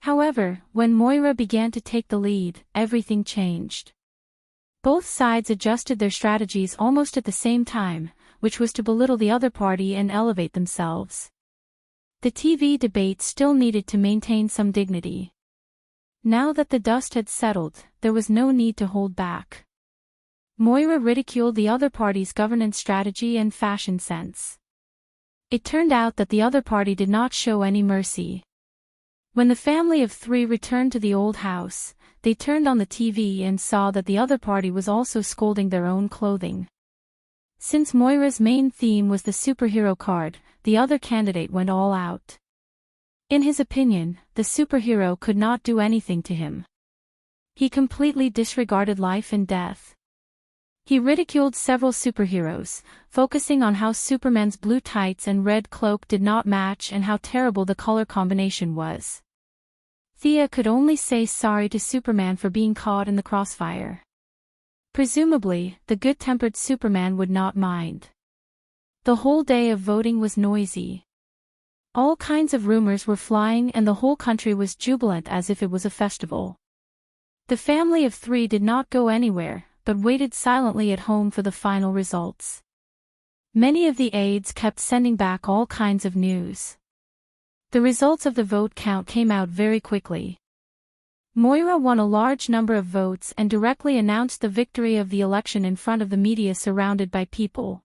However, when Moira began to take the lead, everything changed. Both sides adjusted their strategies almost at the same time, which was to belittle the other party and elevate themselves. The TV debate still needed to maintain some dignity. Now that the dust had settled, there was no need to hold back. Moira ridiculed the other party's governance strategy and fashion sense. It turned out that the other party did not show any mercy. When the family of three returned to the old house, they turned on the TV and saw that the other party was also scolding their own clothing. Since Moira's main theme was the superhero card, the other candidate went all out. In his opinion, the superhero could not do anything to him. He completely disregarded life and death. He ridiculed several superheroes, focusing on how Superman's blue tights and red cloak did not match and how terrible the color combination was. Thea could only say sorry to Superman for being caught in the crossfire. Presumably, the good-tempered Superman would not mind. The whole day of voting was noisy. All kinds of rumors were flying and the whole country was jubilant as if it was a festival. The family of three did not go anywhere, but waited silently at home for the final results. Many of the aides kept sending back all kinds of news. The results of the vote count came out very quickly. Moira won a large number of votes and directly announced the victory of the election in front of the media surrounded by people.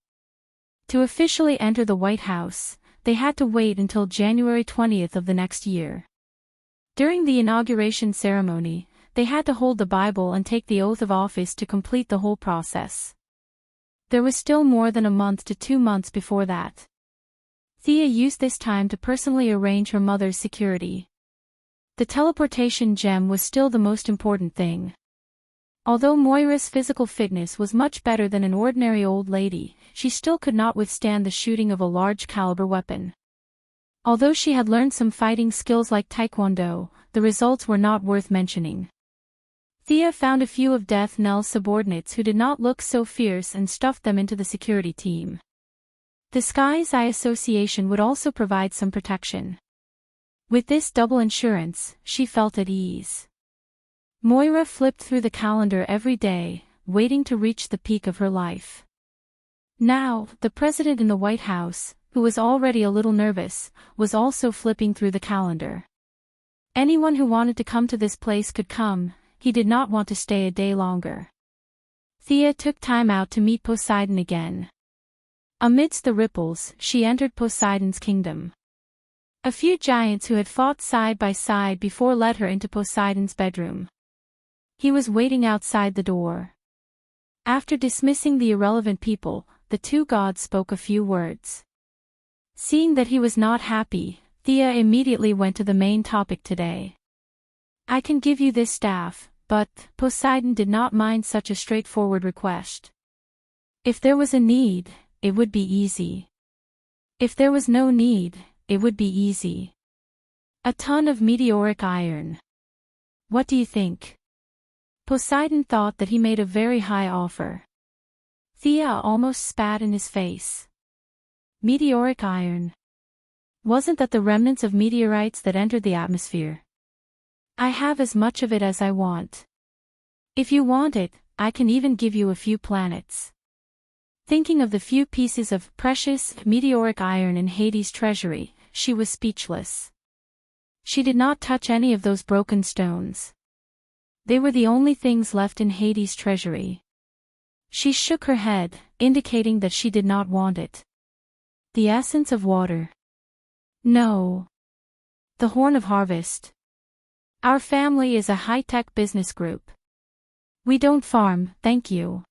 To officially enter the White House, they had to wait until January 20th of the next year. During the inauguration ceremony, they had to hold the Bible and take the oath of office to complete the whole process. There was still more than a month to 2 months before that. Thea used this time to personally arrange her mother's security. The teleportation gem was still the most important thing. Although Moira's physical fitness was much better than an ordinary old lady, she still could not withstand the shooting of a large-caliber weapon. Although she had learned some fighting skills like Taekwondo, the results were not worth mentioning. Thea found a few of Death Knell's subordinates who did not look so fierce and stuffed them into the security team. The Sky's Eye Association would also provide some protection. With this double insurance, she felt at ease. Moira flipped through the calendar every day, waiting to reach the peak of her life. Now, the president in the White House, who was already a little nervous, was also flipping through the calendar. Anyone who wanted to come to this place could come, he did not want to stay a day longer. Thea took time out to meet Poseidon again. Amidst the ripples, she entered Poseidon's kingdom. A few giants who had fought side by side before led her into Poseidon's bedroom. He was waiting outside the door. After dismissing the irrelevant people, the two gods spoke a few words. Seeing that he was not happy, Thea immediately went to the main topic today. I can give you this staff, but Poseidon did not mind such a straightforward request. If there was a need, it would be easy. If there was no need, it would be easy. A ton of meteoric iron. What do you think? Poseidon thought that he made a very high offer. Thea almost spat in his face. Meteoric iron. Wasn't that the remnants of meteorites that entered the atmosphere? I have as much of it as I want. If you want it, I can even give you a few planets. Thinking of the few pieces of precious meteoric iron in Hades' treasury, she was speechless. She did not touch any of those broken stones. They were the only things left in Hades' treasury. She shook her head, indicating that she did not want it. The essence of water. No. The horn of harvest. Our family is a high-tech business group. We don't farm, thank you.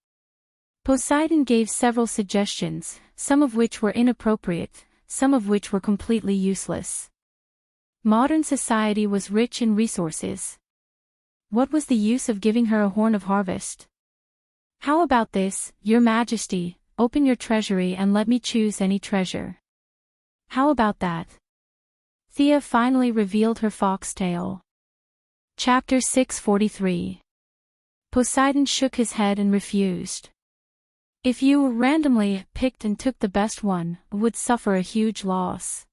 Poseidon gave several suggestions, some of which were inappropriate, some of which were completely useless. Modern society was rich in resources. What was the use of giving her a horn of harvest? How about this, Your Majesty, open your treasury and let me choose any treasure. How about that? Thea finally revealed her foxtail. Chapter 643. Poseidon shook his head and refused. If you randomly picked and took the best one, would suffer a huge loss.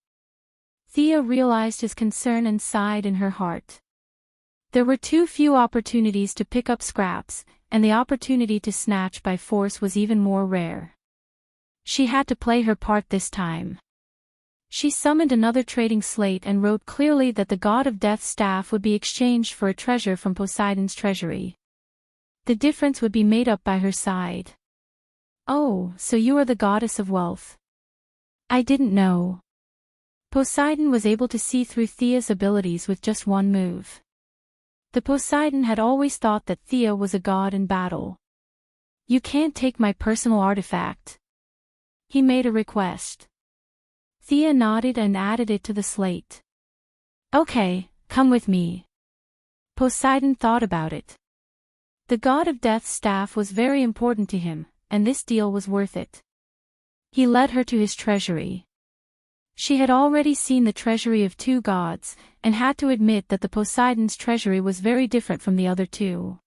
Thea realized his concern and sighed in her heart. There were too few opportunities to pick up scraps, and the opportunity to snatch by force was even more rare. She had to play her part this time. She summoned another trading slate and wrote clearly that the god of death's staff would be exchanged for a treasure from Poseidon's treasury. The difference would be made up by her side. Oh, so you are the goddess of wealth. I didn't know. Poseidon was able to see through Thea's abilities with just one move. The Poseidon had always thought that Thea was a god in battle. You can't take my personal artifact. He made a request. Thea nodded and added it to the slate. Okay, come with me. Poseidon thought about it. The god of death's staff was very important to him, and this deal was worth it. He led her to his treasury. She had already seen the treasury of two gods, and had to admit that the Poseidon's treasury was very different from the other two.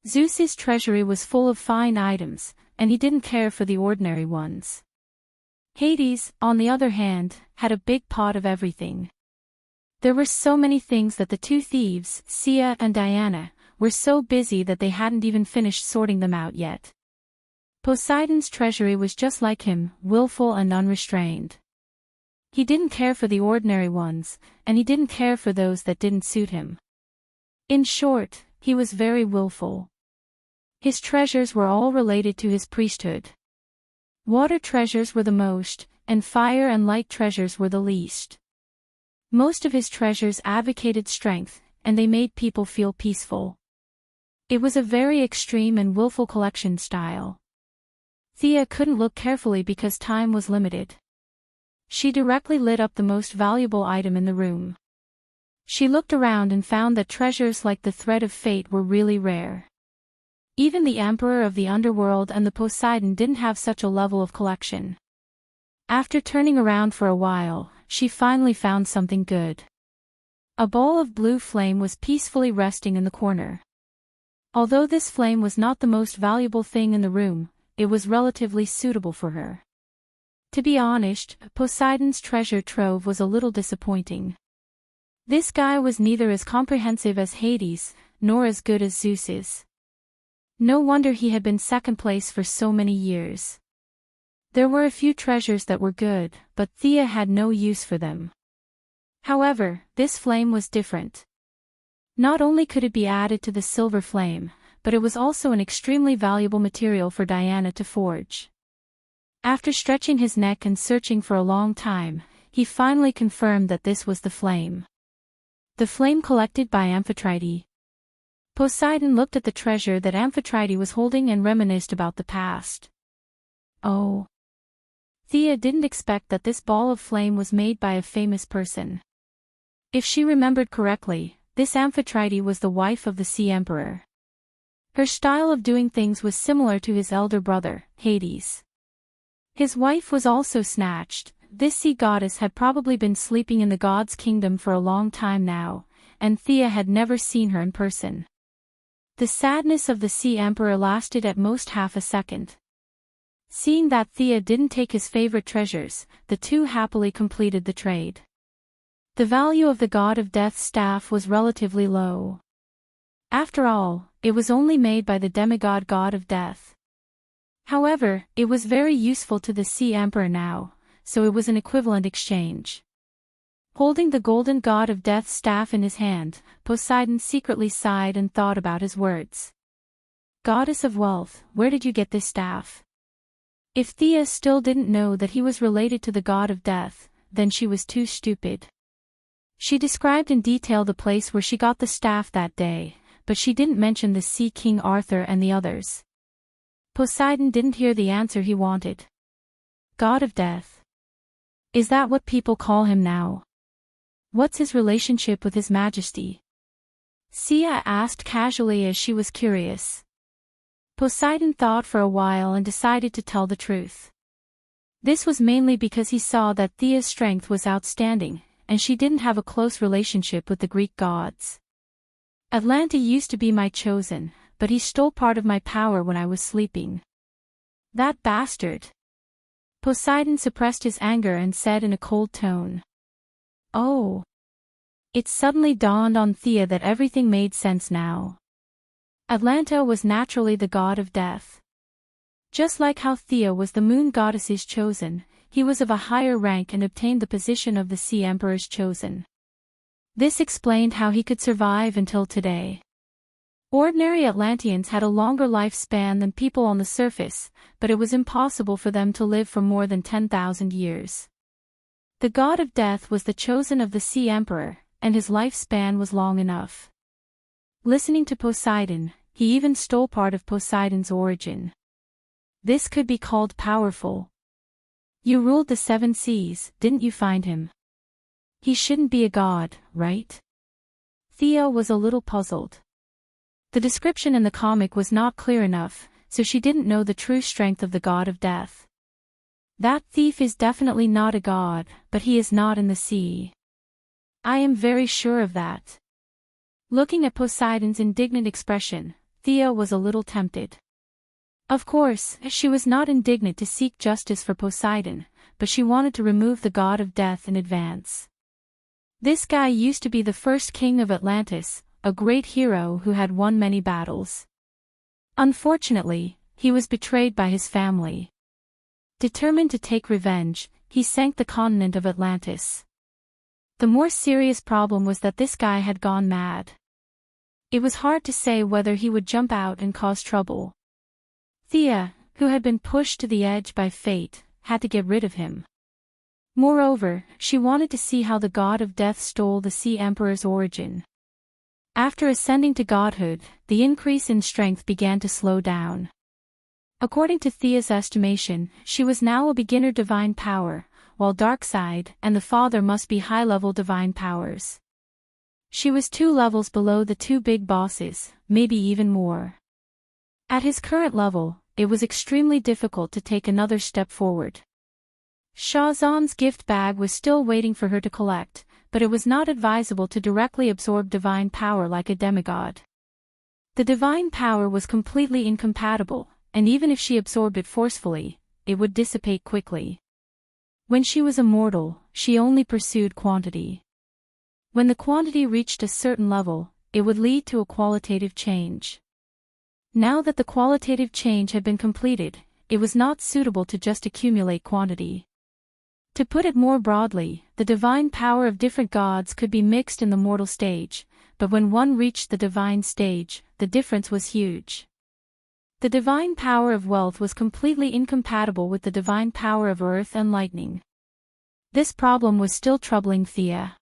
Zeus's treasury was full of fine items, and he didn't care for the ordinary ones. Hades, on the other hand, had a big pot of everything. There were so many things that the two thieves, Sia and Diana, were so busy that they hadn't even finished sorting them out yet. Poseidon's treasury was just like him, willful and unrestrained. He didn't care for the ordinary ones, and he didn't care for those that didn't suit him. In short, he was very willful. His treasures were all related to his priesthood. Water treasures were the most, and fire and light treasures were the least. Most of his treasures advocated strength, and they made people feel peaceful. It was a very extreme and willful collection style. Thea couldn't look carefully because time was limited. She directly lit up the most valuable item in the room. She looked around and found that treasures like the thread of fate were really rare. Even the Emperor of the Underworld and the Poseidon didn't have such a level of collection. After turning around for a while, she finally found something good. A ball of blue flame was peacefully resting in the corner. Although this flame was not the most valuable thing in the room, it was relatively suitable for her. To be honest, Poseidon's treasure trove was a little disappointing. This guy was neither as comprehensive as Hades, nor as good as Zeus's. No wonder he had been second place for so many years. There were a few treasures that were good, but Thea had no use for them. However, this flame was different. Not only could it be added to the silver flame, but it was also an extremely valuable material for Diana to forge. After stretching his neck and searching for a long time, he finally confirmed that this was the flame. The flame collected by Amphitrite. Poseidon looked at the treasure that Amphitrite was holding and reminisced about the past. Oh. Thea didn't expect that this ball of flame was made by a famous person. If she remembered correctly, this Amphitrite was the wife of the Sea Emperor. Her style of doing things was similar to his elder brother, Hades. His wife was also snatched. This sea goddess had probably been sleeping in the god's kingdom for a long time now, and Thea had never seen her in person. The sadness of the Sea Emperor lasted at most half a second. Seeing that Thea didn't take his favorite treasures, the two happily completed the trade. The value of the god of death's staff was relatively low. After all, it was only made by the demigod god of death. However, it was very useful to the Sea Emperor now, so it was an equivalent exchange. Holding the golden god of death's staff in his hand, Poseidon secretly sighed and thought about his words. Goddess of wealth, where did you get this staff? If Thea still didn't know that he was related to the god of death, then she was too stupid. She described in detail the place where she got the staff that day, but she didn't mention the Sea King Arthur and the others. Poseidon didn't hear the answer he wanted. God of death. Is that what people call him now? What's his relationship with His Majesty? Sia asked casually as she was curious. Poseidon thought for a while and decided to tell the truth. This was mainly because he saw that Thea's strength was outstanding, and she didn't have a close relationship with the Greek gods. Atlanta used to be my chosen, but he stole part of my power when I was sleeping. That bastard. Poseidon suppressed his anger and said in a cold tone. Oh. It suddenly dawned on Thea that everything made sense now. Atlanta was naturally the god of death. Just like how Thea was the moon goddess's chosen, he was of a higher rank and obtained the position of the Sea Emperor's chosen. This explained how he could survive until today. Ordinary Atlanteans had a longer lifespan than people on the surface, but it was impossible for them to live for more than 10,000 years. The god of death was the chosen of the Sea Emperor, and his lifespan was long enough. Listening to Poseidon, he even stole part of Poseidon's origin. This could be called powerful. You ruled the 7 seas, didn't you find him? He shouldn't be a god, right? Thea was a little puzzled. The description in the comic was not clear enough, so she didn't know the true strength of the god of death. That thief is definitely not a god, but he is not in the sea. I am very sure of that. Looking at Poseidon's indignant expression, Thea was a little tempted. Of course, she was not indignant to seek justice for Poseidon, but she wanted to remove the god of death in advance. This guy used to be the first king of Atlantis, a great hero who had won many battles. Unfortunately, he was betrayed by his family. Determined to take revenge, he sank the continent of Atlantis. The more serious problem was that this guy had gone mad. It was hard to say whether he would jump out and cause trouble. Thea, who had been pushed to the edge by fate, had to get rid of him. Moreover, she wanted to see how the god of death stole the Sea Emperor's origin. After ascending to godhood, the increase in strength began to slow down. According to Thea's estimation, she was now a beginner divine power, while Darkseid and the Father must be high-level divine powers. She was 2 levels below the 2 big bosses, maybe even more. At his current level, it was extremely difficult to take another step forward. Shazam's gift bag was still waiting for her to collect, but it was not advisable to directly absorb divine power like a demigod. The divine power was completely incompatible, and even if she absorbed it forcefully, it would dissipate quickly. When she was a mortal, she only pursued quantity. When the quantity reached a certain level, it would lead to a qualitative change. Now that the qualitative change had been completed, it was not suitable to just accumulate quantity. To put it more broadly, the divine power of different gods could be mixed in the mortal stage, but when one reached the divine stage, the difference was huge. The divine power of wealth was completely incompatible with the divine power of earth and lightning. This problem was still troubling Thea.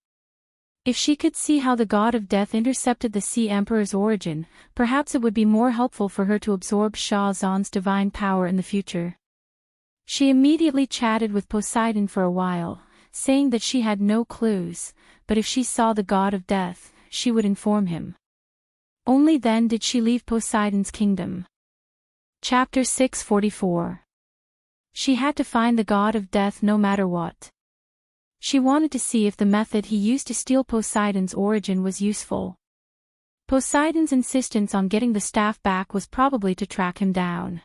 If she could see how the god of death intercepted the Sea Emperor's origin, perhaps it would be more helpful for her to absorb Shazam's divine power in the future. She immediately chatted with Poseidon for a while, saying that she had no clues, but if she saw the god of death, she would inform him. Only then did she leave Poseidon's kingdom. Chapter 644. She had to find the god of death no matter what. She wanted to see if the method he used to steal Poseidon's origin was useful. Poseidon's insistence on getting the staff back was probably to track him down.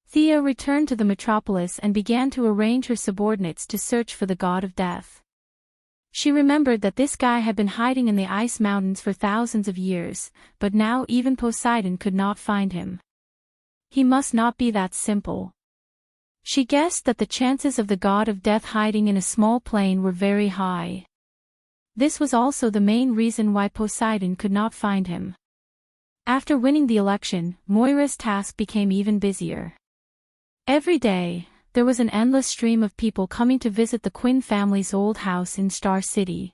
Thea returned to the metropolis and began to arrange her subordinates to search for the god of death. She remembered that this guy had been hiding in the ice mountains for thousands of years, but now even Poseidon could not find him. He must not be that simple. She guessed that the chances of the god of death hiding in a small plain were very high. This was also the main reason why Poseidon could not find him. After winning the election, Moira's task became even busier. Every day, there was an endless stream of people coming to visit the Quinn family's old house in Star City.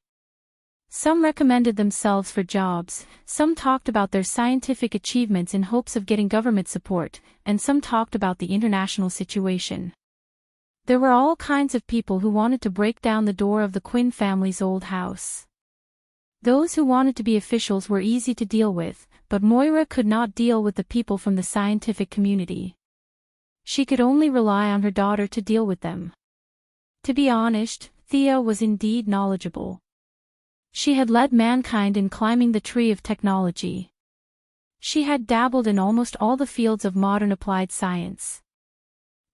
Some recommended themselves for jobs, some talked about their scientific achievements in hopes of getting government support, and some talked about the international situation. There were all kinds of people who wanted to break down the door of the Quinn family's old house. Those who wanted to be officials were easy to deal with, but Moira could not deal with the people from the scientific community. She could only rely on her daughter to deal with them. To be honest, Thea was indeed knowledgeable. She had led mankind in climbing the tree of technology. She had dabbled in almost all the fields of modern applied science.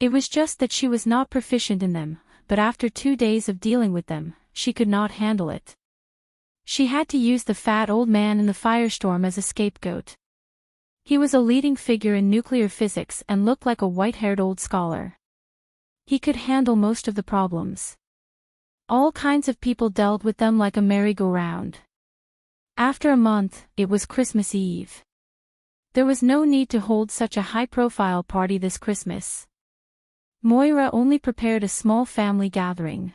It was just that she was not proficient in them, but after 2 days of dealing with them, she could not handle it. She had to use the fat old man in the firestorm as a scapegoat. He was a leading figure in nuclear physics and looked like a white-haired old scholar. He could handle most of the problems. All kinds of people dealt with them like a merry-go-round. After a month, it was Christmas Eve. There was no need to hold such a high-profile party this Christmas. Moira only prepared a small family gathering.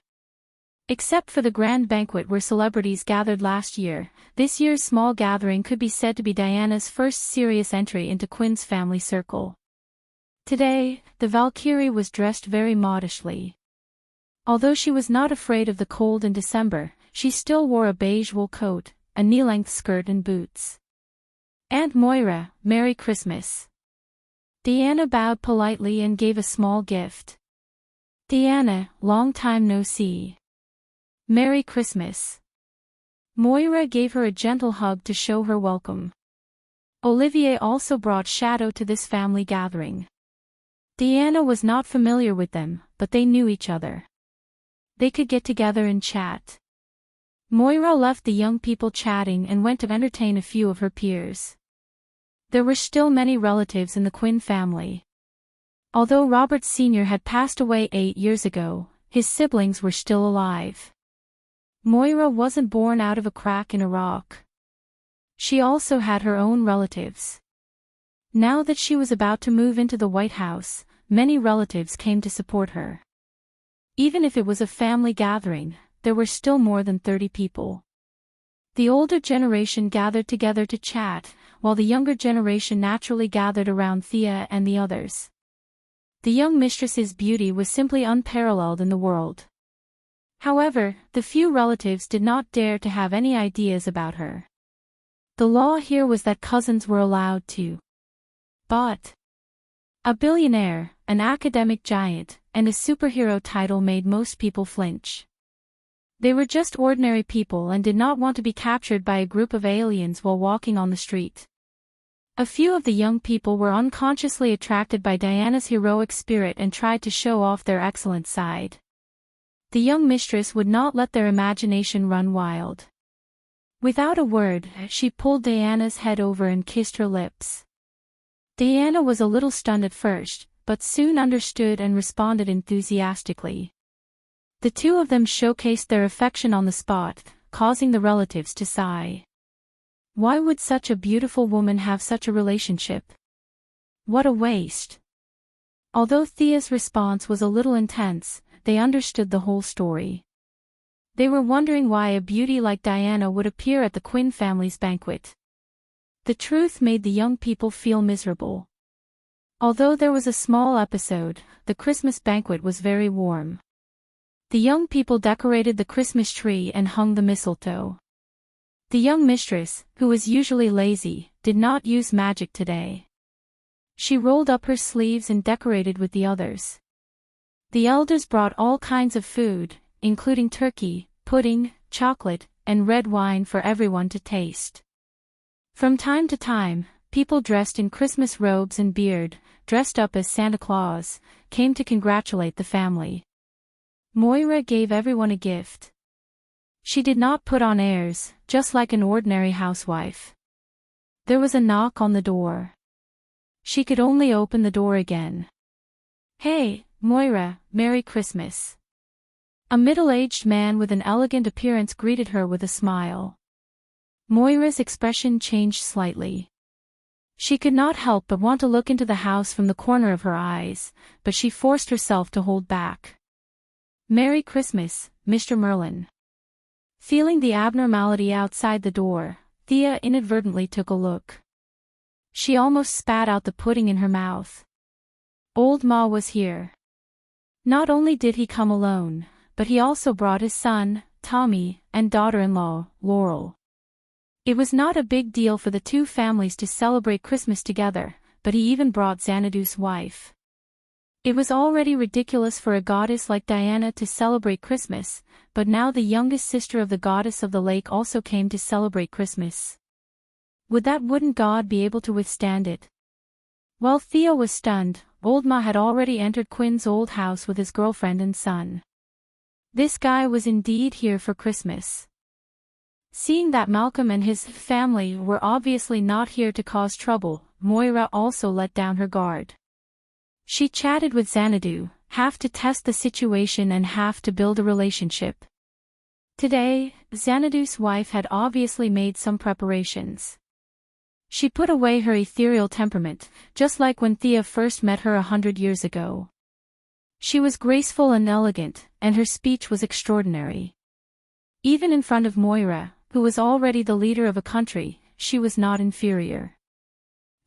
Except for the grand banquet where celebrities gathered last year, this year's small gathering could be said to be Diana's first serious entry into Quinn's family circle. Today, the Valkyrie was dressed very modestly. Although she was not afraid of the cold in December, she still wore a beige wool coat, a knee-length skirt and boots. "Aunt Moira, Merry Christmas." Diana bowed politely and gave a small gift. "Diana, long time no see. Merry Christmas." Moira gave her a gentle hug to show her welcome. Olivier also brought Shadow to this family gathering. Diana was not familiar with them, but they knew each other. They could get together and chat. Moira left the young people chatting and went to entertain a few of her peers. There were still many relatives in the Quinn family. Although Robert Sr. had passed away 8 years ago, his siblings were still alive. Moira wasn't born out of a crack in a rock. She also had her own relatives. Now that she was about to move into the White House, many relatives came to support her. Even if it was a family gathering, there were still more than 30 people. The older generation gathered together to chat, while the younger generation naturally gathered around Thea and the others. The young mistress's beauty was simply unparalleled in the world. However, the few relatives did not dare to have any ideas about her. The law here was that cousins were allowed to. But a billionaire, an academic giant, and a superhero title made most people flinch. They were just ordinary people and did not want to be captured by a group of aliens while walking on the street. A few of the young people were unconsciously attracted by Diana's heroic spirit and tried to show off their excellent side. The young mistress would not let their imagination run wild. Without a word, she pulled Diana's head over and kissed her lips. Diana was a little stunned at first, but soon understood and responded enthusiastically. The two of them showcased their affection on the spot, causing the relatives to sigh. Why would such a beautiful woman have such a relationship? What a waste. Although Thea's response was a little intense, they understood the whole story. They were wondering why a beauty like Diana would appear at the Quinn family's banquet. The truth made the young people feel miserable. Although there was a small episode, the Christmas banquet was very warm. The young people decorated the Christmas tree and hung the mistletoe. The young mistress, who was usually lazy, did not use magic today. She rolled up her sleeves and decorated with the others. The elders brought all kinds of food, including turkey, pudding, chocolate, and red wine for everyone to taste. From time to time, people dressed in Christmas robes and beard, dressed up as Santa Claus, came to congratulate the family. Moira gave everyone a gift. She did not put on airs, just like an ordinary housewife. There was a knock on the door. She could only open the door again. "Hey, Moira, Merry Christmas." A middle-aged man with an elegant appearance greeted her with a smile. Moira's expression changed slightly. She could not help but want to look into the house from the corner of her eyes, but she forced herself to hold back. "Merry Christmas, Mr. Merlin." Feeling the abnormality outside the door, Thea inadvertently took a look. She almost spat out the pudding in her mouth. Old Ma was here. Not only did he come alone, but he also brought his son, Tommy, and daughter-in-law, Laurel. It was not a big deal for the two families to celebrate Christmas together, but he even brought Xanadu's wife. It was already ridiculous for a goddess like Diana to celebrate Christmas, but now the youngest sister of the goddess of the lake also came to celebrate Christmas. Would that wooden god be able to withstand it? While Thea was stunned, Old Ma had already entered Quinn's old house with his girlfriend and son. This guy was indeed here for Christmas. Seeing that Malcolm and his family were obviously not here to cause trouble, Moira also let down her guard. She chatted with Xanadu, half to test the situation and half to build a relationship. Today, Xanadu's wife had obviously made some preparations. She put away her ethereal temperament, just like when Thea first met her 100 years ago. She was graceful and elegant, and her speech was extraordinary. Even in front of Moira, who was already the leader of a country, she was not inferior.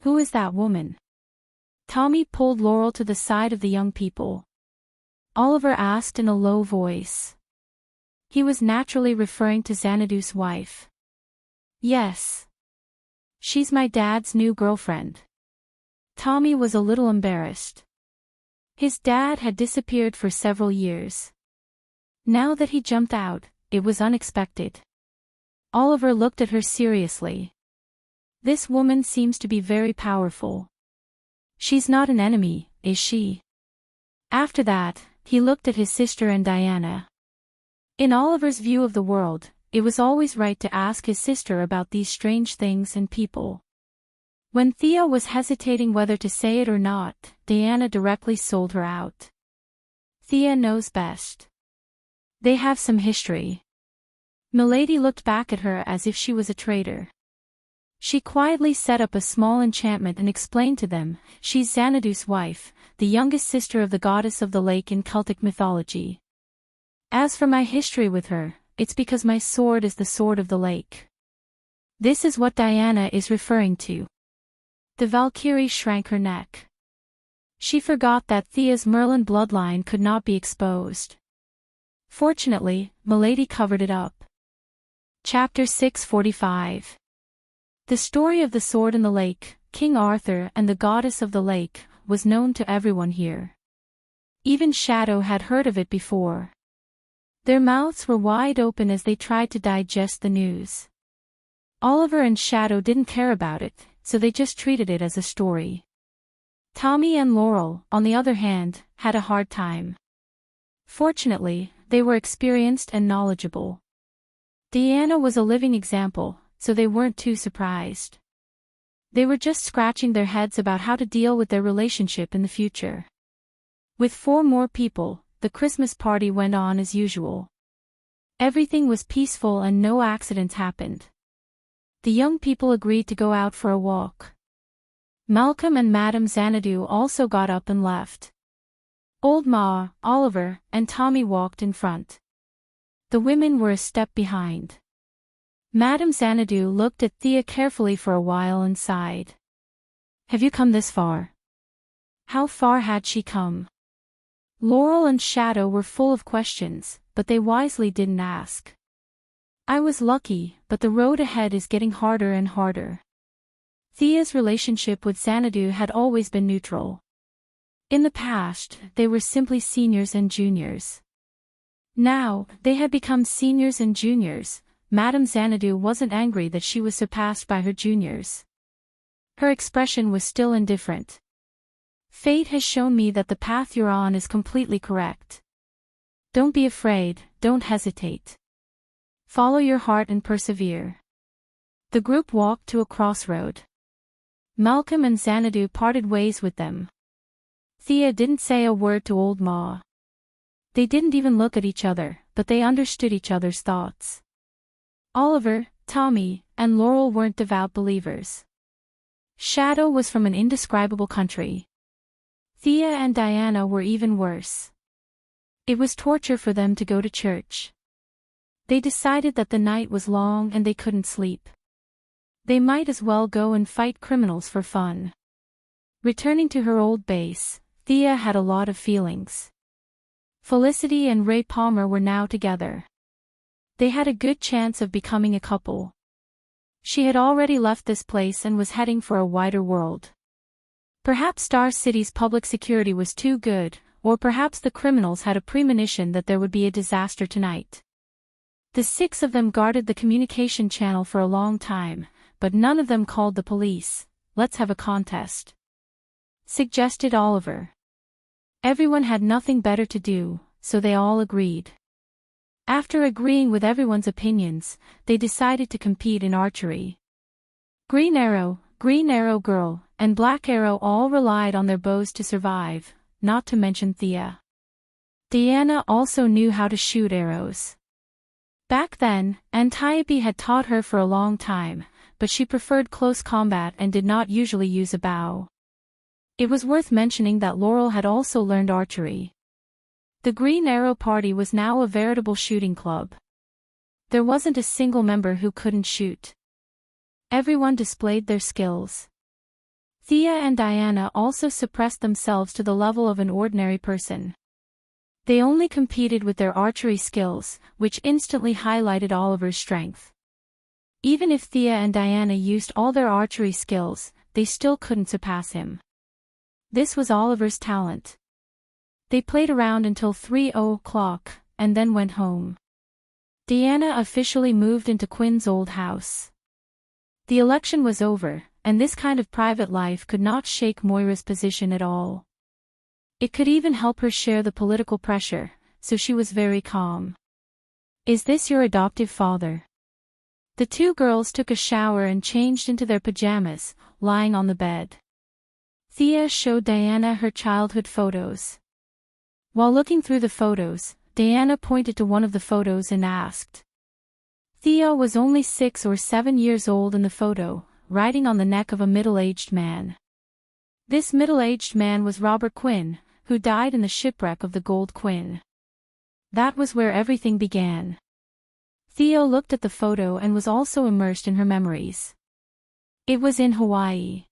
"Who is that woman?" Tommy pulled Laurel to the side of the young people. Oliver asked in a low voice. He was naturally referring to Xanadu's wife. "Yes. She's my dad's new girlfriend." Tommy was a little embarrassed. His dad had disappeared for several years. Now that he jumped out, it was unexpected. Oliver looked at her seriously. "This woman seems to be very powerful. She's not an enemy, is she?" After that, he looked at his sister and Diana. In Oliver's view of the world, it was always right to ask his sister about these strange things and people. When Thea was hesitating whether to say it or not, Diana directly sold her out. "Thea knows best. They have some history." Milady looked back at her as if she was a traitor. She quietly set up a small enchantment and explained to them, "She's Xanadu's wife, the youngest sister of the goddess of the lake in Celtic mythology. As for my history with her, it's because my sword is the sword of the lake." This is what Diana is referring to. The Valkyrie shrank her neck. She forgot that Thea's Merlin bloodline could not be exposed. Fortunately, Milady covered it up. Chapter 645. The story of the sword in the lake, King Arthur and the goddess of the lake, was known to everyone here. Even Shadow had heard of it before. Their mouths were wide open as they tried to digest the news. Oliver and Shadow didn't care about it, so they just treated it as a story. Tommy and Laurel, on the other hand, had a hard time. Fortunately, they were experienced and knowledgeable. Diana was a living example, so they weren't too surprised. They were just scratching their heads about how to deal with their relationship in the future. With 4 more people, the Christmas party went on as usual. Everything was peaceful and no accidents happened. The young people agreed to go out for a walk. Malcolm and Madame Xanadu also got up and left. Old Ma, Oliver, and Tommy walked in front. The women were a step behind. Madame Xanadu looked at Thea carefully for a while and sighed. "Have you come this far?" How far had she come? Laurel and Shadow were full of questions, but they wisely didn't ask. I was lucky, but the road ahead is getting harder and harder. Thea's relationship with Xanadu had always been neutral. In the past, they were simply seniors and juniors. Now, they had become seniors and juniors. Madame Xanadu wasn't angry that she was surpassed by her juniors. Her expression was still indifferent. Fate has shown me that the path you're on is completely correct. Don't be afraid, don't hesitate. Follow your heart and persevere. The group walked to a crossroad. Malcolm and Xanadu parted ways with them. Thea didn't say a word to Old Ma. They didn't even look at each other, but they understood each other's thoughts. Oliver, Tommy, and Laurel weren't devout believers. Shadow was from an indescribable country. Thea and Diana were even worse. It was torture for them to go to church. They decided that the night was long and they couldn't sleep. They might as well go and fight criminals for fun. Returning to her old base, Thea had a lot of feelings. Felicity and Ray Palmer were now together. They had a good chance of becoming a couple. She had already left this place and was heading for a wider world. Perhaps Star City's public security was too good, or perhaps the criminals had a premonition that there would be a disaster tonight. The 6 of them guarded the communication channel for a long time, but none of them called the police. Let's have a contest, suggested Oliver. Everyone had nothing better to do, so they all agreed. After agreeing with everyone's opinions, they decided to compete in archery. Green Arrow Girl, and Black Arrow all relied on their bows to survive, not to mention Thea. Diana also knew how to shoot arrows. Back then, Antiope had taught her for a long time, but she preferred close combat and did not usually use a bow. It was worth mentioning that Laurel had also learned archery. The Green Arrow Party was now a veritable shooting club. There wasn't a single member who couldn't shoot. Everyone displayed their skills. Thea and Diana also suppressed themselves to the level of an ordinary person. They only competed with their archery skills, which instantly highlighted Oliver's strength. Even if Thea and Diana used all their archery skills, they still couldn't surpass him. This was Oliver's talent. They played around until 3:00, and then went home. Diana officially moved into Quinn's old house. The election was over, and this kind of private life could not shake Moira's position at all. It could even help her share the political pressure, so she was very calm. "Is this your adoptive father?" The 2 girls took a shower and changed into their pajamas, lying on the bed. Thea showed Diana her childhood photos. While looking through the photos, Diana pointed to one of the photos and asked. Thea was only 6 or 7 years old in the photo, riding on the neck of a middle-aged man. This middle-aged man was Robert Quinn, who died in the shipwreck of the Gold Quinn. That was where everything began. Thea looked at the photo and was also immersed in her memories. It was in Hawaii.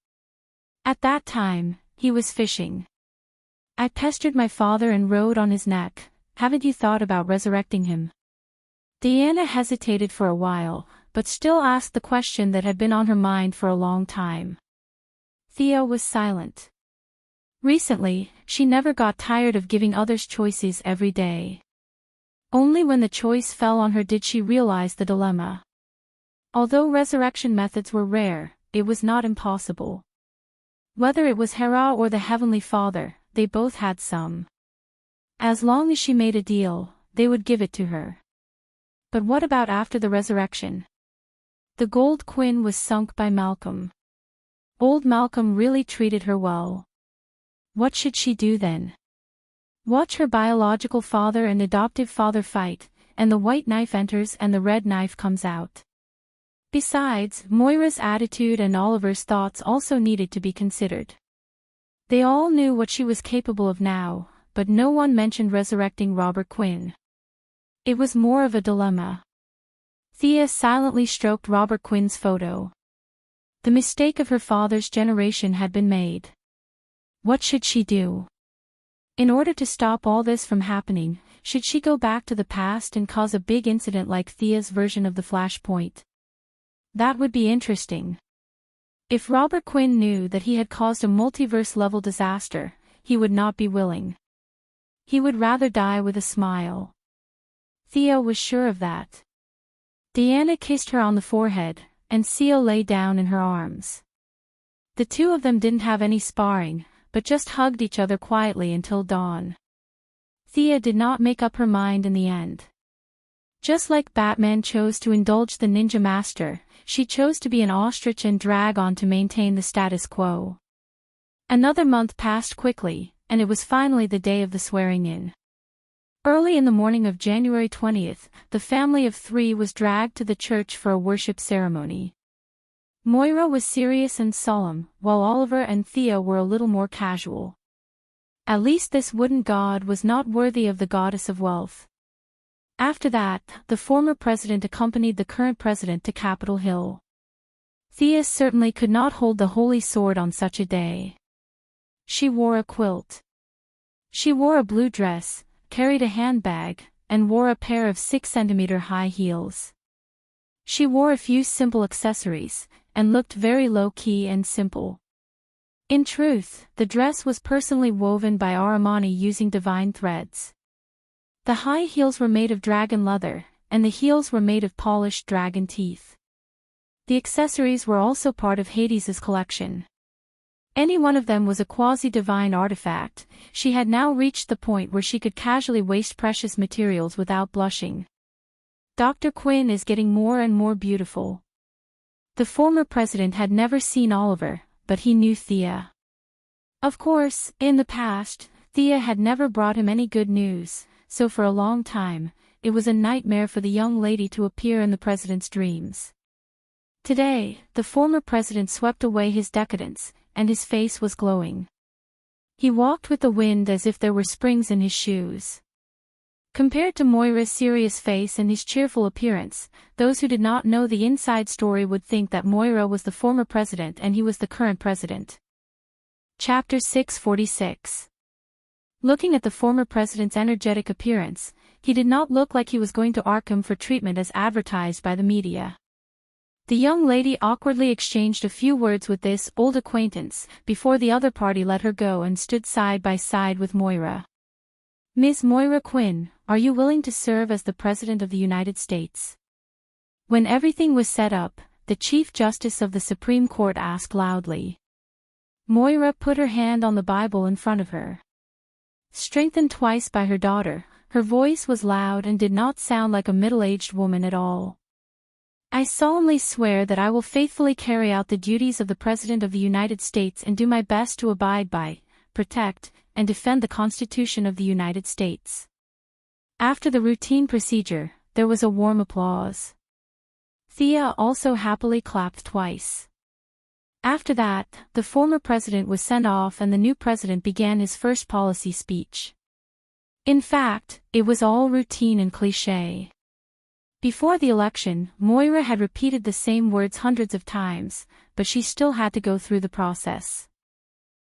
At that time, he was fishing. "I pestered my father and rode on his neck. Haven't you thought about resurrecting him?" Diana hesitated for a while, but still asked the question that had been on her mind for a long time. Thea was silent. Recently, she never got tired of giving others choices every day. Only when the choice fell on her did she realize the dilemma. Although resurrection methods were rare, it was not impossible. Whether it was Hera or the Heavenly Father, they both had some. As long as she made a deal, they would give it to her. But what about after the resurrection? The Gold Quinn was sunk by Malcolm. Old Malcolm really treated her well. What should she do then? Watch her biological father and adoptive father fight, and the white knife enters and the red knife comes out. Besides, Moira's attitude and Oliver's thoughts also needed to be considered. They all knew what she was capable of now, but no one mentioned resurrecting Robert Quinn. It was more of a dilemma. Thea silently stroked Robert Quinn's photo. The mistake of her father's generation had been made. What should she do? In order to stop all this from happening, should she go back to the past and cause a big incident like Thea's version of the Flashpoint? That would be interesting. If Robert Quinn knew that he had caused a multiverse-level disaster, he would not be willing. He would rather die with a smile. Thea was sure of that. Diana kissed her on the forehead, and Theo lay down in her arms. The two of them didn't have any sparring, but just hugged each other quietly until dawn. Thea did not make up her mind in the end. Just like Batman chose to indulge the ninja master, she chose to be an ostrich and drag on to maintain the status quo. Another month passed quickly, and it was finally the day of the swearing-in. Early in the morning of January 20th, the family of three was dragged to the church for a worship ceremony. Moira was serious and solemn, while Oliver and Thea were a little more casual. At least this wooden god was not worthy of the goddess of wealth. After that, the former president accompanied the current president to Capitol Hill. Thea certainly could not hold the holy sword on such a day. She wore a quilt. She wore a blue dress, carried a handbag, and wore a pair of 6-centimeter high heels. She wore a few simple accessories, and looked very low-key and simple. In truth, the dress was personally woven by Armani using divine threads. The high heels were made of dragon leather, and the heels were made of polished dragon teeth. The accessories were also part of Hades's collection. Any one of them was a quasi-divine artifact. She had now reached the point where she could casually waste precious materials without blushing. Dr. Quinn is getting more and more beautiful. The former president had never seen Oliver, but he knew Thea. Of course, in the past, Thea had never brought him any good news, so for a long time, it was a nightmare for the young lady to appear in the president's dreams. Today, the former president swept away his decadence, and his face was glowing. He walked with the wind as if there were springs in his shoes. Compared to Moira's serious face and his cheerful appearance, those who did not know the inside story would think that Moira was the former president and he was the current president. Chapter 646. Looking at the former president's energetic appearance, he did not look like he was going to Arkham for treatment as advertised by the media. The young lady awkwardly exchanged a few words with this old acquaintance before the other party let her go and stood side by side with Moira. Ms. Moira Quinn, are you willing to serve as the President of the United States? When everything was set up, the Chief Justice of the Supreme Court asked loudly. Moira put her hand on the Bible in front of her. Strengthened twice by her daughter, her voice was loud and did not sound like a middle-aged woman at all. I solemnly swear that I will faithfully carry out the duties of the President of the United States and do my best to abide by, protect, and defend the Constitution of the United States. After the routine procedure, there was a warm applause. Thea also happily clapped twice. After that, the former president was sent off and the new president began his first policy speech. In fact, it was all routine and cliché. Before the election, Moira had repeated the same words hundreds of times, but she still had to go through the process.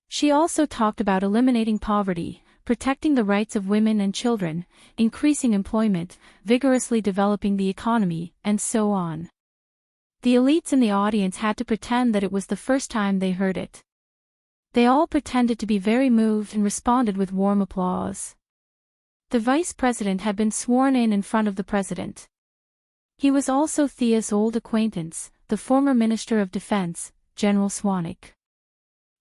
She also talked about eliminating poverty, protecting the rights of women and children, increasing employment, vigorously developing the economy, and so on. The elites in the audience had to pretend that it was the first time they heard it. They all pretended to be very moved and responded with warm applause. The vice president had been sworn in front of the president. He was also Thea's old acquaintance, the former Minister of Defense, General Swanwick.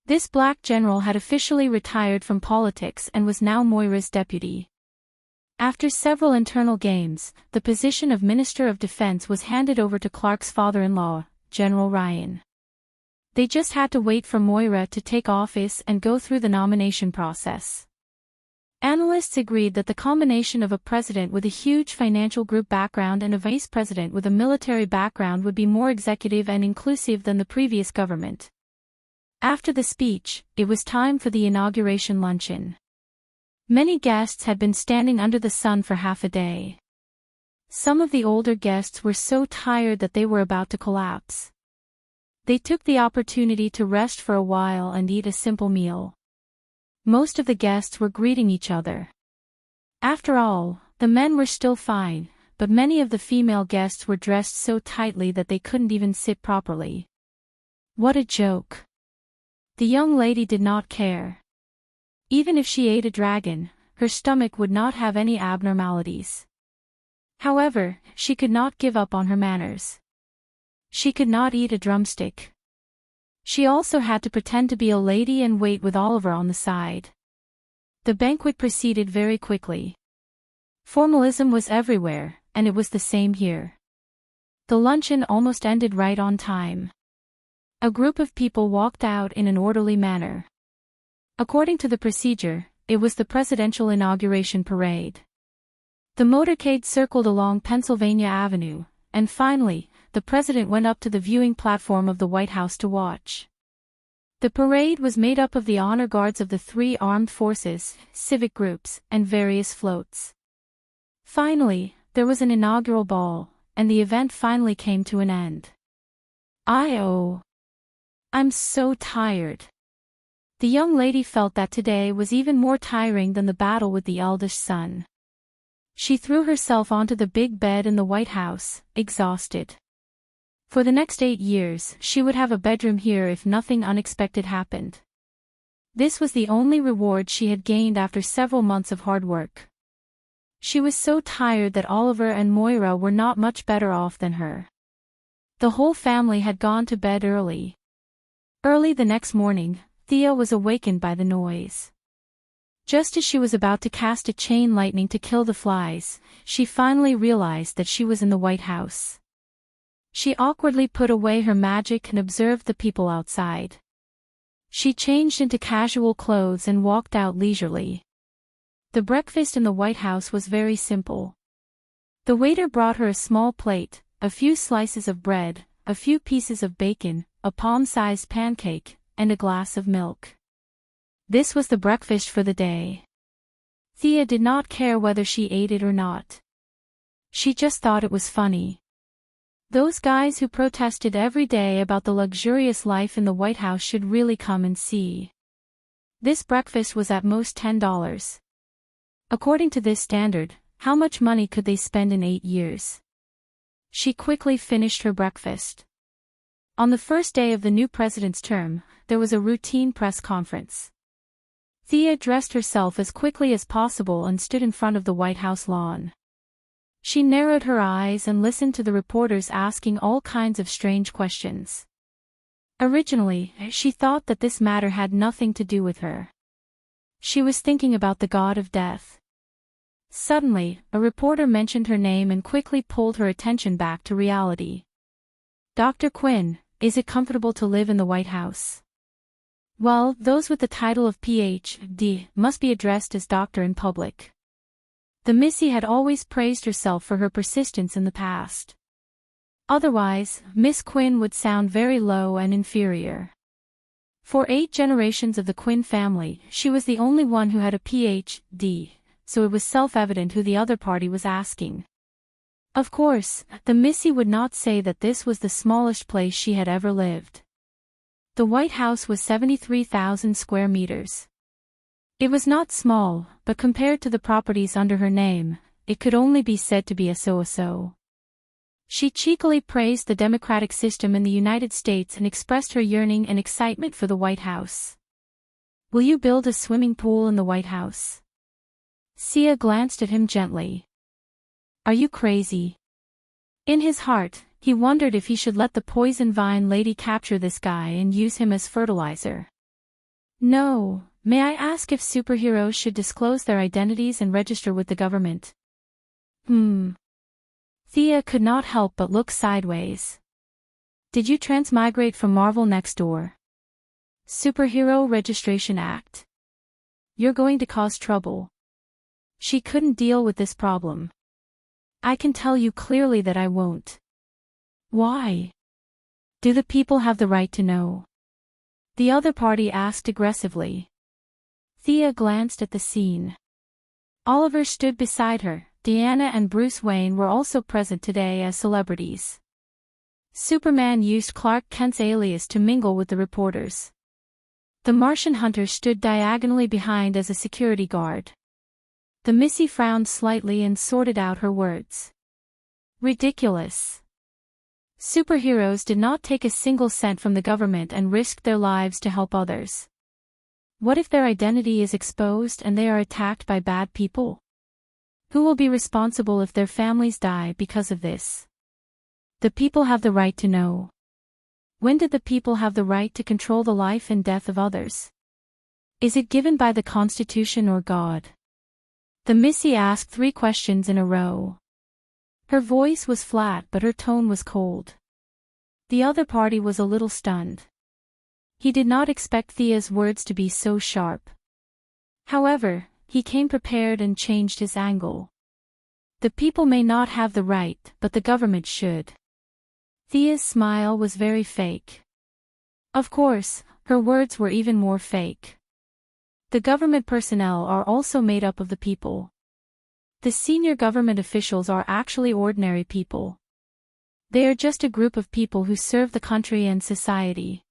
This black general had officially retired from politics and was now Moira's deputy. After several internal games, the position of Minister of Defense was handed over to Clark's father-in-law, General Ryan. They just had to wait for Moira to take office and go through the nomination process. Analysts agreed that the combination of a president with a huge financial group background and a vice president with a military background would be more executive and inclusive than the previous government. After the speech, it was time for the inauguration luncheon. Many guests had been standing under the sun for half a day. Some of the older guests were so tired that they were about to collapse. They took the opportunity to rest for a while and eat a simple meal. Most of the guests were greeting each other. After all, the men were still fine, but many of the female guests were dressed so tightly that they couldn't even sit properly. What a joke. The young lady did not care. Even if she ate a dragon, her stomach would not have any abnormalities. However, she could not give up on her manners. She could not eat a drumstick. She also had to pretend to be a lady and wait with Oliver on the side. The banquet proceeded very quickly. Formalism was everywhere, and it was the same here. The luncheon almost ended right on time. A group of people walked out in an orderly manner. According to the procedure, it was the presidential inauguration parade. The motorcade circled along Pennsylvania Avenue, and finally, the president went up to the viewing platform of the White House to watch. The parade was made up of the honor guards of the three armed forces, civic groups, and various floats. Finally, there was an inaugural ball, and the event finally came to an end. I'm so tired. The young lady felt that today was even more tiring than the battle with the eldest son. She threw herself onto the big bed in the White House, exhausted. For the next 8 years, she would have a bedroom here if nothing unexpected happened. This was the only reward she had gained after several months of hard work. She was so tired that Oliver and Moira were not much better off than her. The whole family had gone to bed early. Early the next morning, Thea was awakened by the noise. Just as she was about to cast a chain lightning to kill the flies, she finally realized that she was in the White House. She awkwardly put away her magic and observed the people outside. She changed into casual clothes and walked out leisurely. The breakfast in the White House was very simple. The waiter brought her a small plate, a few slices of bread, a few pieces of bacon, a palm-sized pancake, and a glass of milk. This was the breakfast for the day. Thea did not care whether she ate it or not. She just thought it was funny. Those guys who protested every day about the luxurious life in the White House should really come and see. This breakfast was at most $10. According to this standard, how much money could they spend in 8 years? She quickly finished her breakfast. On the first day of the new president's term, there was a routine press conference. Thea dressed herself as quickly as possible and stood in front of the White House lawn. She narrowed her eyes and listened to the reporters asking all kinds of strange questions. Originally, she thought that this matter had nothing to do with her. She was thinking about the god of death. Suddenly, a reporter mentioned her name and quickly pulled her attention back to reality. "Dr. Quinn, is it comfortable to live in the White House?" Well, those with the title of Ph.D. must be addressed as doctor in public. The Missy had always praised herself for her persistence in the past. Otherwise, Miss Quinn would sound very low and inferior. For 8 generations of the Quinn family, she was the only one who had a Ph.D., so it was self-evident who the other party was asking. Of course, the Missy would not say that this was the smallest place she had ever lived. The White House was 73,000 square meters. It was not small, but compared to the properties under her name, it could only be said to be a so-so. She cheekily praised the democratic system in the United States and expressed her yearning and excitement for the White House. "Will you build a swimming pool in the White House?" Sia glanced at him gently. "Are you crazy?" In his heart, he wondered if he should let the poison vine lady capture this guy and use him as fertilizer. "No. May I ask if superheroes should disclose their identities and register with the government?" Thea could not help but look sideways. "Did you transmigrate from Marvel next door? Superhero Registration Act. You're going to cause trouble." She couldn't deal with this problem. "I can tell you clearly that I won't." "Why? Do the people have the right to know?" the other party asked aggressively. Thea glanced at the scene. Oliver stood beside her. Diana and Bruce Wayne were also present today as celebrities. Superman used Clark Kent's alias to mingle with the reporters. The Martian hunter stood diagonally behind as a security guard. The Missy frowned slightly and sorted out her words. Ridiculous. Superheroes did not take a single cent from the government and risked their lives to help others. What if their identity is exposed and they are attacked by bad people? Who will be responsible if their families die because of this? The people have the right to know. When did the people have the right to control the life and death of others? Is it given by the Constitution or God? The Missy asked 3 questions in a row. Her voice was flat but her tone was cold. The other party was a little stunned. He did not expect Thea's words to be so sharp. However, he came prepared and changed his angle. The people may not have the right, but the government should. Thea's smile was very fake. Of course, her words were even more fake. The government personnel are also made up of the people. The senior government officials are actually ordinary people. They are just a group of people who serve the country and society.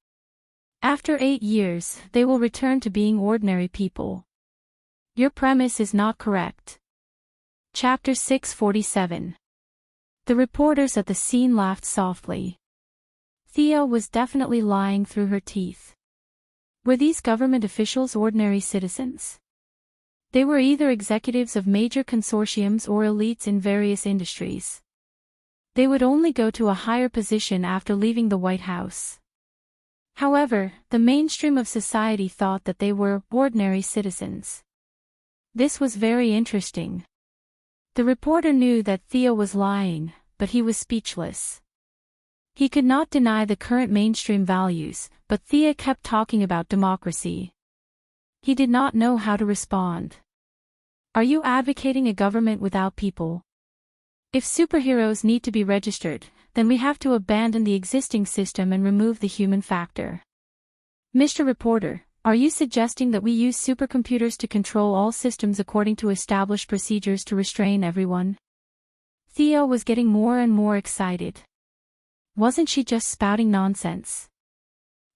After 8 years, they will return to being ordinary people. Your premise is not correct. Chapter 647. The reporters at the scene laughed softly. Thea was definitely lying through her teeth. Were these government officials ordinary citizens? They were either executives of major consortiums or elites in various industries. They would only go to a higher position after leaving the White House. However, the mainstream of society thought that they were ordinary citizens. This was very interesting. The reporter knew that Thea was lying, but he was speechless. He could not deny the current mainstream values, but Thea kept talking about democracy. He did not know how to respond. Are you advocating a government without people? If superheroes need to be registered, then we have to abandon the existing system and remove the human factor. Mr. Reporter, are you suggesting that we use supercomputers to control all systems according to established procedures to restrain everyone? Thea was getting more and more excited. Wasn't she just spouting nonsense?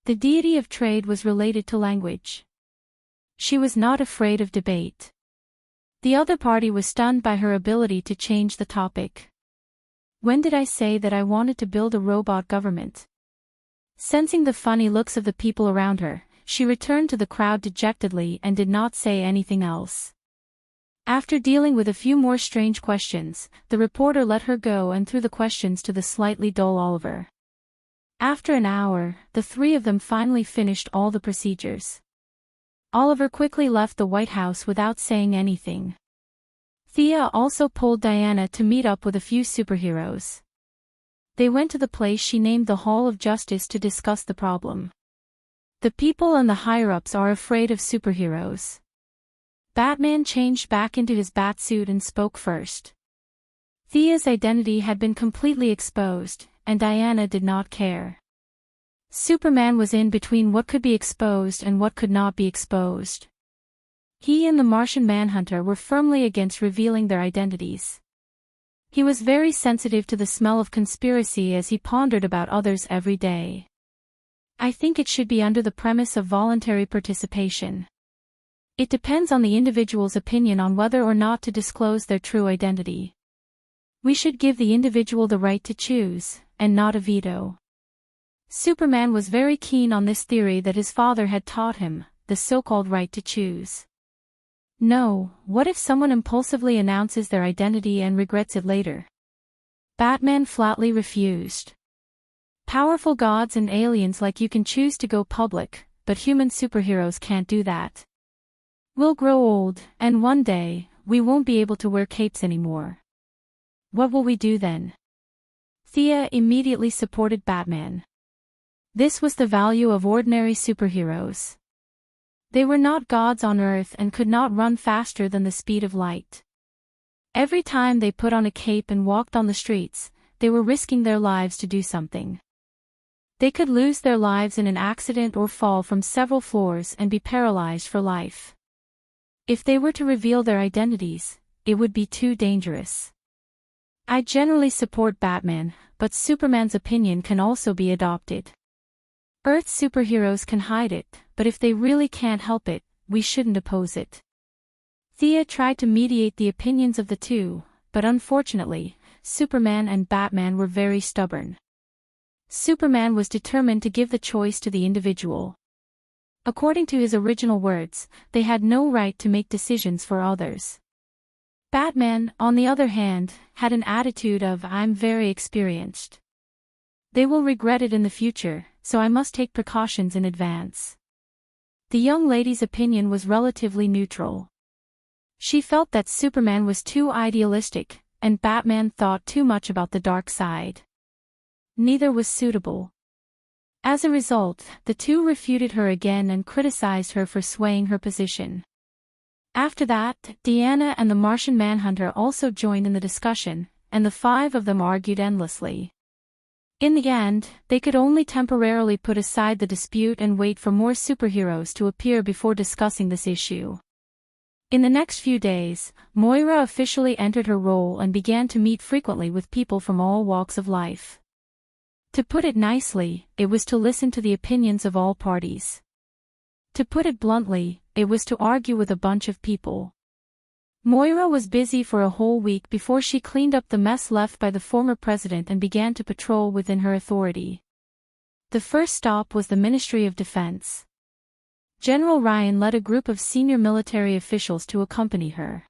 The deity of trade was related to language. She was not afraid of debate. The other party was stunned by her ability to change the topic. When did I say that I wanted to build a robot government? Sensing the funny looks of the people around her, she returned to the crowd dejectedly and did not say anything else. After dealing with a few more strange questions, the reporter let her go and threw the questions to the slightly dull Oliver. After an hour, the 3 of them finally finished all the procedures. Oliver quickly left the White House without saying anything. Thea also pulled Diana to meet up with a few superheroes. They went to the place she named the Hall of Justice to discuss the problem. The people and the higher-ups are afraid of superheroes. Batman changed back into his batsuit and spoke first. Thea's identity had been completely exposed, and Diana did not care. Superman was in between what could be exposed and what could not be exposed. He and the Martian Manhunter were firmly against revealing their identities. He was very sensitive to the smell of conspiracy as he pondered about others every day. I think it should be under the premise of voluntary participation. It depends on the individual's opinion on whether or not to disclose their true identity. We should give the individual the right to choose, and not a veto. Superman was very keen on this theory that his father had taught him, the so-called right to choose. No, what if someone impulsively announces their identity and regrets it later? Batman flatly refused. Powerful gods and aliens like you can choose to go public, but human superheroes can't do that. We'll grow old, and one day, we won't be able to wear capes anymore. What will we do then? Thea immediately supported Batman. This was the value of ordinary superheroes. They were not gods on Earth and could not run faster than the speed of light. Every time they put on a cape and walked on the streets, they were risking their lives to do something. They could lose their lives in an accident or fall from several floors and be paralyzed for life. If they were to reveal their identities, it would be too dangerous. I generally support Batman, but Superman's opinion can also be adopted. Earth's superheroes can hide it, but if they really can't help it, we shouldn't oppose it. Thea tried to mediate the opinions of the two, but unfortunately, Superman and Batman were very stubborn. Superman was determined to give the choice to the individual. According to his original words, they had no right to make decisions for others. Batman, on the other hand, had an attitude of "I'm very experienced. They will regret it in the future, so I must take precautions in advance." The young lady's opinion was relatively neutral. She felt that Superman was too idealistic, and Batman thought too much about the dark side. Neither was suitable. As a result, the two refuted her again and criticized her for swaying her position. After that, Diana and the Martian Manhunter also joined in the discussion, and the five of them argued endlessly. In the end, they could only temporarily put aside the dispute and wait for more superheroes to appear before discussing this issue. In the next few days, Moira officially entered her role and began to meet frequently with people from all walks of life. To put it nicely, it was to listen to the opinions of all parties. To put it bluntly, it was to argue with a bunch of people. Moira was busy for a whole week before she cleaned up the mess left by the former president and began to patrol within her authority. The first stop was the Ministry of Defense. General Ryan led a group of senior military officials to accompany her.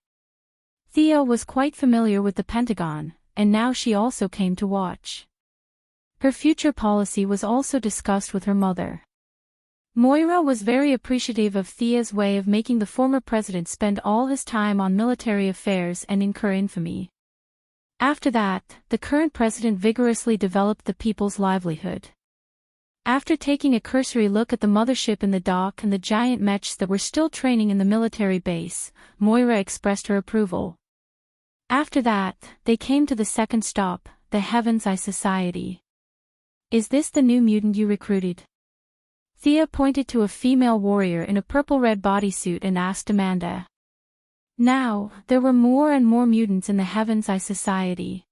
Thea was quite familiar with the Pentagon, and now she also came to watch. Her future policy was also discussed with her mother. Moira was very appreciative of Thea's way of making the former president spend all his time on military affairs and incur infamy. After that, the current president vigorously developed the people's livelihood. After taking a cursory look at the mothership in the dock and the giant mechs that were still training in the military base, Moira expressed her approval. After that, they came to the second stop, the Heaven's Eye Society. "Is this the new mutant you recruited?" Thea pointed to a female warrior in a purple-red bodysuit and asked Amanda. Now, there were more and more mutants in the Heaven's Eye Society.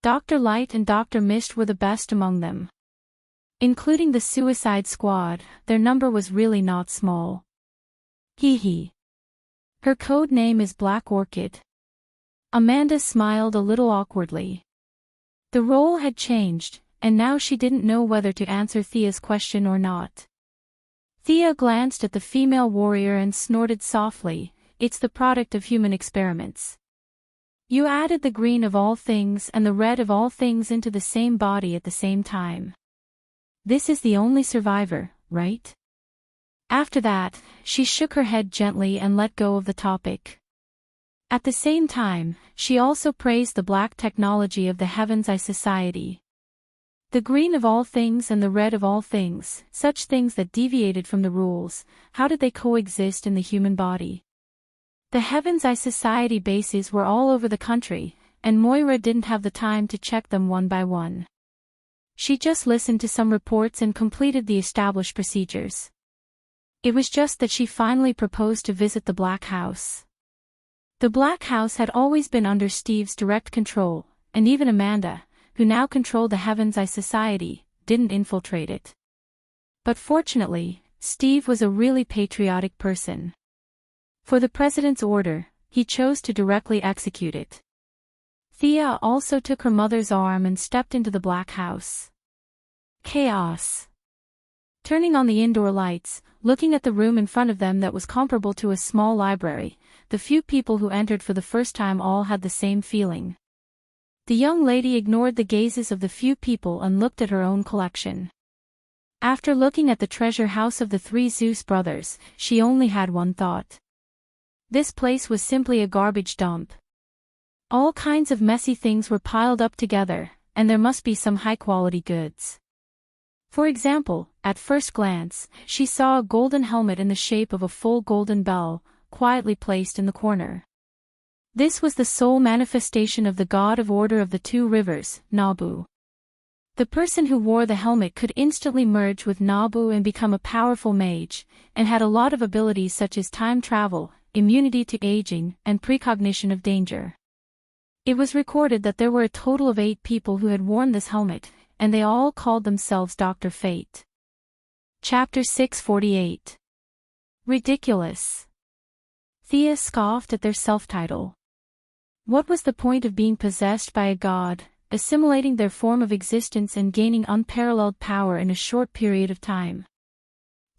Dr. Light and Dr. Mist were the best among them. Including the Suicide Squad, their number was really not small. Hee hee. Her code name is Black Orchid. Amanda smiled a little awkwardly. The role had changed, and now she didn't know whether to answer Thea's question or not. Thea glanced at the female warrior and snorted softly, "It's the product of human experiments. You added the green of all things and the red of all things into the same body at the same time. This is the only survivor, right?" After that, she shook her head gently and let go of the topic. At the same time, she also praised the black technology of the Heaven's Eye Society. The green of all things and the red of all things, such things that deviated from the rules, how did they coexist in the human body? The Heaven's Eye Society bases were all over the country, and Moira didn't have the time to check them one by one. She just listened to some reports and completed the established procedures. It was just that she finally proposed to visit the Black House. The Black House had always been under Steve's direct control, and even Amanda, who now controlled the Heaven's Eye Society, didn't infiltrate it. But fortunately, Steve was a really patriotic person. For the president's order, he chose to directly execute it. Thea also took her mother's arm and stepped into the Black House. Chaos. Turning on the indoor lights, looking at the room in front of them that was comparable to a small library, the few people who entered for the first time all had the same feeling. The young lady ignored the gazes of the few people and looked at her own collection. After looking at the treasure house of the three Zeus brothers, she only had one thought. This place was simply a garbage dump. All kinds of messy things were piled up together, and there must be some high-quality goods. For example, at first glance, she saw a golden helmet in the shape of a full golden bell, quietly placed in the corner. This was the sole manifestation of the god of order of the two rivers, Nabu. The person who wore the helmet could instantly merge with Nabu and become a powerful mage, and had a lot of abilities such as time travel, immunity to aging, and precognition of danger. It was recorded that there were a total of 8 people who had worn this helmet, and they all called themselves Dr. Fate. Chapter 648. Ridiculous. Thea scoffed at their self-title. What was the point of being possessed by a god, assimilating their form of existence and gaining unparalleled power in a short period of time?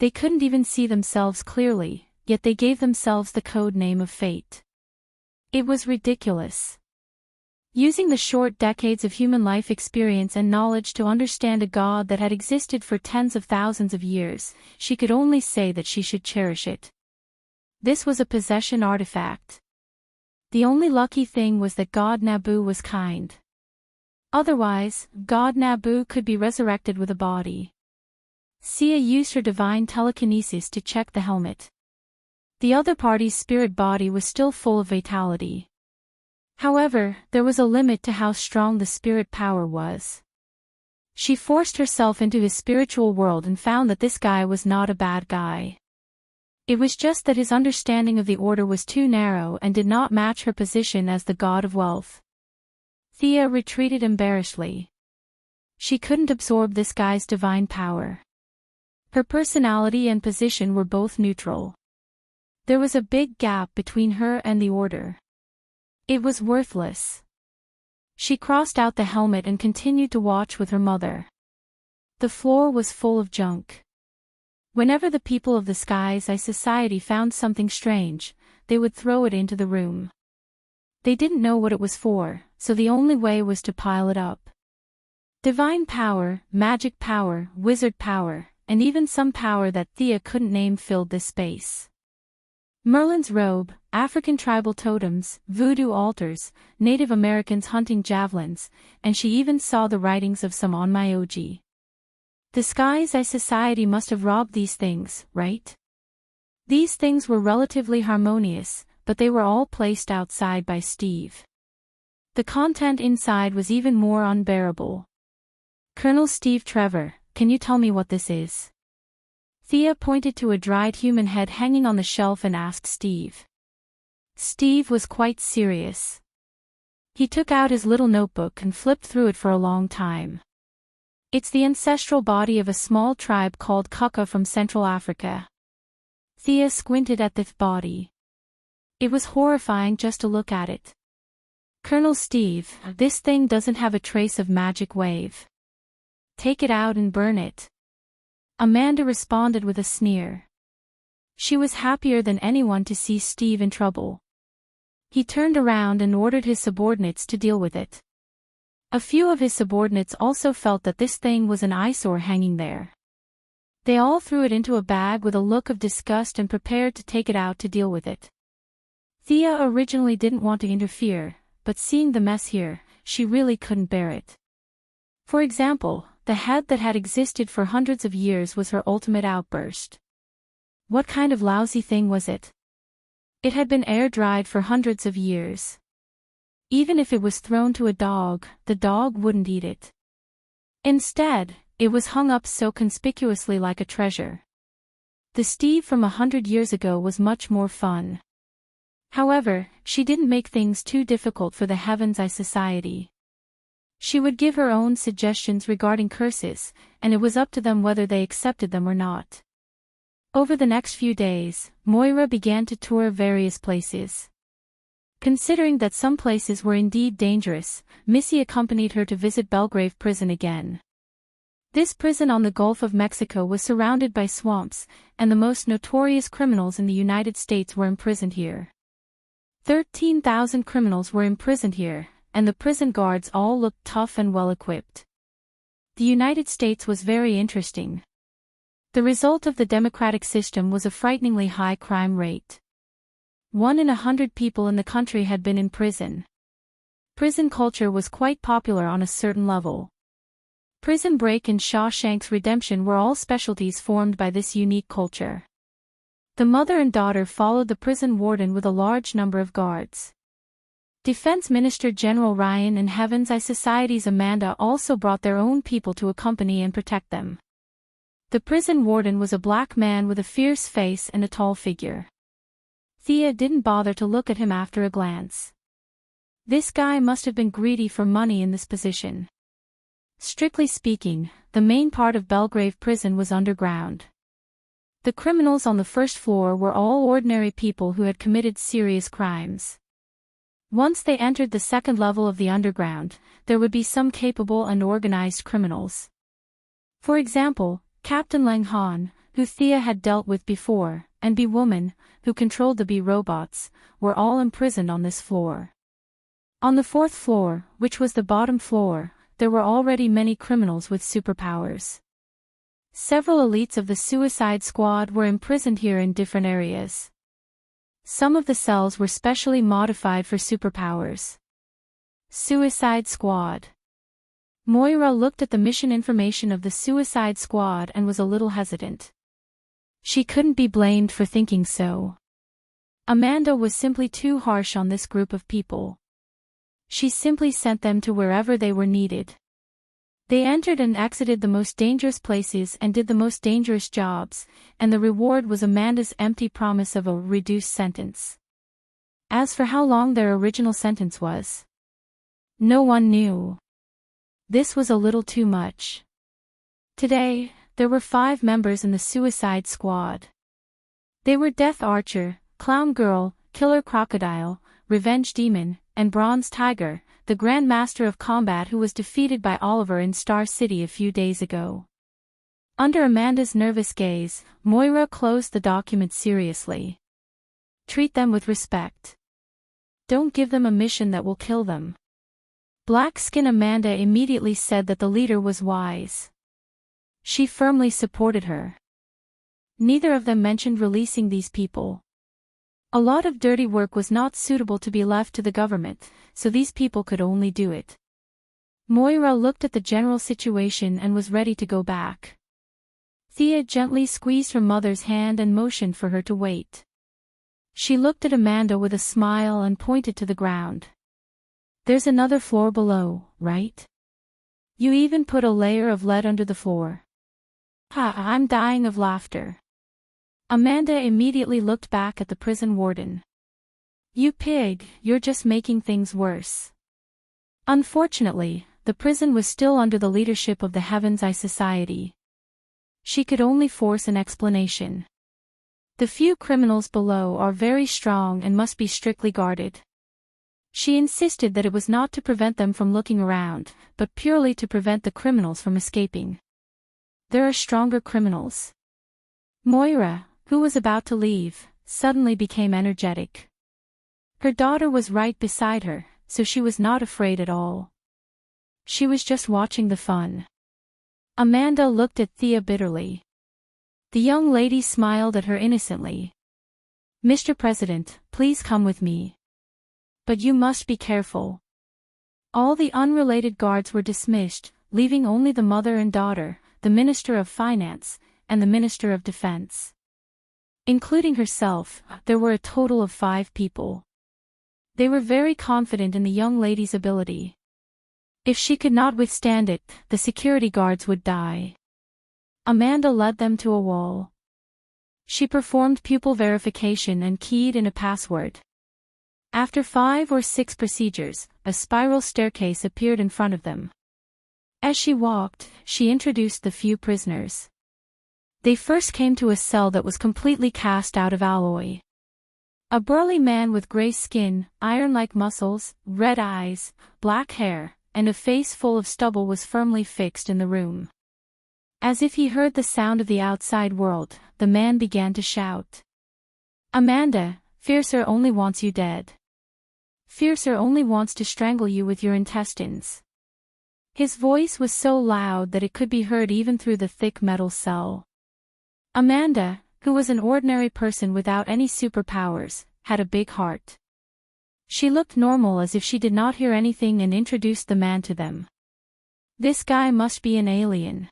They couldn't even see themselves clearly, yet they gave themselves the code name of fate. It was ridiculous. Using the short decades of human life experience and knowledge to understand a god that had existed for tens of thousands of years, she could only say that she should cherish it. This was a possession artifact. The only lucky thing was that God Nabu was kind. Otherwise, God Nabu could be resurrected with a body. Sia used her divine telekinesis to check the helmet. The other party's spirit body was still full of vitality. However, there was a limit to how strong the spirit power was. She forced herself into his spiritual world and found that this guy was not a bad guy. It was just that his understanding of the order was too narrow and did not match her position as the god of wealth. Thea retreated embarrassedly. She couldn't absorb this guy's divine power. Her personality and position were both neutral. There was a big gap between her and the order. It was worthless. She crossed out the helmet and continued to watch with her mother. The floor was full of junk. Whenever the people of the Sky's Eye Society found something strange, they would throw it into the room. They didn't know what it was for, so the only way was to pile it up. Divine power, magic power, wizard power, and even some power that Thea couldn't name filled this space. Merlin's robe, African tribal totems, voodoo altars, Native Americans hunting javelins, and she even saw the writings of some Onmyoji. The Sky's Eye Society must have robbed these things, right? These things were relatively harmonious, but they were all placed outside by Steve. The content inside was even more unbearable. Colonel Steve Trevor, can you tell me what this is? Thea pointed to a dried human head hanging on the shelf and asked Steve. Steve was quite serious. He took out his little notebook and flipped through it for a long time. It's the ancestral body of a small tribe called Kuka from Central Africa. Thea squinted at the body. It was horrifying just to look at it. Colonel Steve, this thing doesn't have a trace of magic wave. Take it out and burn it. Amanda responded with a sneer. She was happier than anyone to see Steve in trouble. He turned around and ordered his subordinates to deal with it. A few of his subordinates also felt that this thing was an eyesore hanging there. They all threw it into a bag with a look of disgust and prepared to take it out to deal with it. Thea originally didn't want to interfere, but seeing the mess here, she really couldn't bear it. For example, the head that had existed for hundreds of years was her ultimate outburst. What kind of lousy thing was it? It had been air-dried for hundreds of years. Even if it was thrown to a dog, the dog wouldn't eat it. Instead, it was hung up so conspicuously like a treasure. The Steve from 100 years ago was much more fun. However, she didn't make things too difficult for the Heaven's Eye Society. She would give her own suggestions regarding curses, and it was up to them whether they accepted them or not. Over the next few days, Moira began to tour various places. Considering that some places were indeed dangerous, Missy accompanied her to visit Belgrave Prison again. This prison on the Gulf of Mexico was surrounded by swamps, and the most notorious criminals in the United States were imprisoned here. 13,000 criminals were imprisoned here, and the prison guards all looked tough and well-equipped. The United States was very interesting. The result of the democratic system was a frighteningly high crime rate. 1 in 100 people in the country had been in prison. Prison culture was quite popular on a certain level. Prison Break and Shawshank's Redemption were all specialties formed by this unique culture. The mother and daughter followed the prison warden with a large number of guards. Defense Minister General Ryan and Heaven's Eye Society's Amanda also brought their own people to accompany and protect them. The prison warden was a black man with a fierce face and a tall figure. Thea didn't bother to look at him after a glance. This guy must have been greedy for money in this position. Strictly speaking, the main part of Belgrave Prison was underground. The criminals on the first floor were all ordinary people who had committed serious crimes. Once they entered the second level of the underground, there would be some capable and organized criminals. For example, Captain Lang Han, who Thea had dealt with before, and Bee Woman, who controlled the Bee robots, were all imprisoned on this floor. On the fourth floor, which was the bottom floor, there were already many criminals with superpowers. Several elites of the Suicide Squad were imprisoned here in different areas. Some of the cells were specially modified for superpowers. Suicide Squad. Moira looked at the mission information of the Suicide Squad and was a little hesitant. She couldn't be blamed for thinking so. Amanda was simply too harsh on this group of people. She simply sent them to wherever they were needed. They entered and exited the most dangerous places and did the most dangerous jobs, and the reward was Amanda's empty promise of a reduced sentence. As for how long their original sentence was, no one knew. This was a little too much. Today, there were 5 members in the Suicide Squad. They were Death Archer, Clown Girl, Killer Crocodile, Revenge Demon, and Bronze Tiger, the Grand Master of Combat who was defeated by Oliver in Star City a few days ago. Under Amanda's nervous gaze, Moira closed the document seriously. Treat them with respect. Don't give them a mission that will kill them. Black Skin Amanda immediately said that the leader was wise. She firmly supported her. Neither of them mentioned releasing these people. A lot of dirty work was not suitable to be left to the government, so these people could only do it. Moira looked at the general situation and was ready to go back. Thea gently squeezed her mother's hand and motioned for her to wait. She looked at Amanda with a smile and pointed to the ground. There's another floor below, right? You even put a layer of lead under the floor. I'm dying of laughter. Amanda immediately looked back at the prison warden. You pig, you're just making things worse. Unfortunately, the prison was still under the leadership of the Heaven's Eye Society. She could only force an explanation. The few criminals below are very strong and must be strictly guarded. She insisted that it was not to prevent them from looking around, but purely to prevent the criminals from escaping. There are stronger criminals. Moira, who was about to leave, suddenly became energetic. Her daughter was right beside her, so she was not afraid at all. She was just watching the fun. Amanda looked at Thea bitterly. The young lady smiled at her innocently. Mr. President, please come with me. But you must be careful. All the unrelated guards were dismissed, leaving only the mother and daughter, the Minister of Finance, and the Minister of Defense. Including herself, there were a total of 5 people. They were very confident in the young lady's ability. If she could not withstand it, the security guards would die. Amanda led them to a wall. She performed pupil verification and keyed in a password. After 5 or 6 procedures, a spiral staircase appeared in front of them. As she walked, she introduced the few prisoners. They first came to a cell that was completely cast out of alloy. A burly man with gray skin, iron-like muscles, red eyes, black hair, and a face full of stubble was firmly fixed in the room. As if he heard the sound of the outside world, the man began to shout. Amanda, Fiercer only wants you dead. Fiercer only wants to strangle you with your intestines. His voice was so loud that it could be heard even through the thick metal cell. Amanda, who was an ordinary person without any superpowers, had a big heart. She looked normal as if she did not hear anything and introduced the man to them. This guy must be an alien.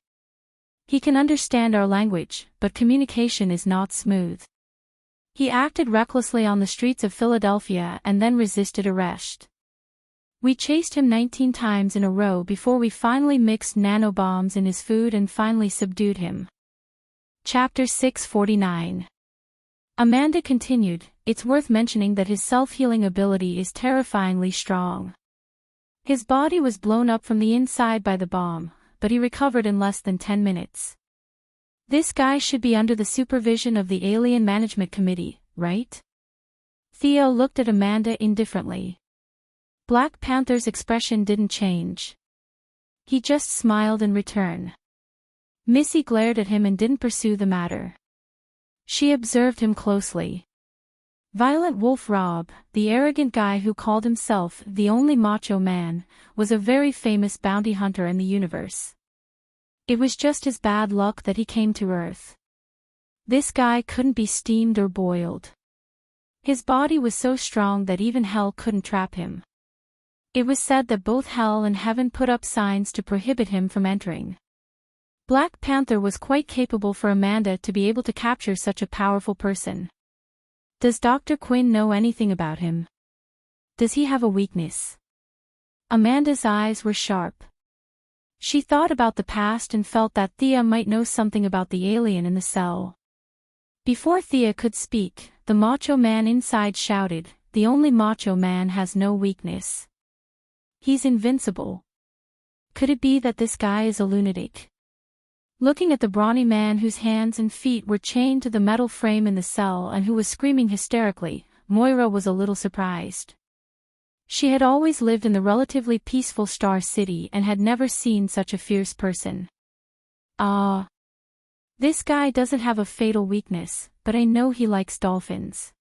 He can understand our language, but communication is not smooth. He acted recklessly on the streets of Philadelphia and then resisted arrest. We chased him 19 times in a row before we finally mixed nanobombs in his food and finally subdued him. Chapter 649. Amanda continued, it's worth mentioning that his self-healing ability is terrifyingly strong. His body was blown up from the inside by the bomb, but he recovered in less than 10 minutes. This guy should be under the supervision of the Alien Management Committee, right? Thea looked at Amanda indifferently. Black Panther's expression didn't change. He just smiled in return. Missy glared at him and didn't pursue the matter. She observed him closely. Violent Wolf Rob, the arrogant guy who called himself the only macho man, was a very famous bounty hunter in the universe. It was just his bad luck that he came to Earth. This guy couldn't be steamed or boiled. His body was so strong that even hell couldn't trap him. It was said that both hell and heaven put up signs to prohibit him from entering. Black Panther was quite capable for Amanda to be able to capture such a powerful person. Does Dr. Quinn know anything about him? Does he have a weakness? Amanda's eyes were sharp. She thought about the past and felt that Thea might know something about the alien in the cell. Before Thea could speak, the macho man inside shouted, "The only macho man has no weakness. He's invincible." Could it be that this guy is a lunatic? Looking at the brawny man whose hands and feet were chained to the metal frame in the cell and who was screaming hysterically, Moira was a little surprised. She had always lived in the relatively peaceful Star City and had never seen such a fierce person. This guy doesn't have a fatal weakness, but I know he likes dolphins.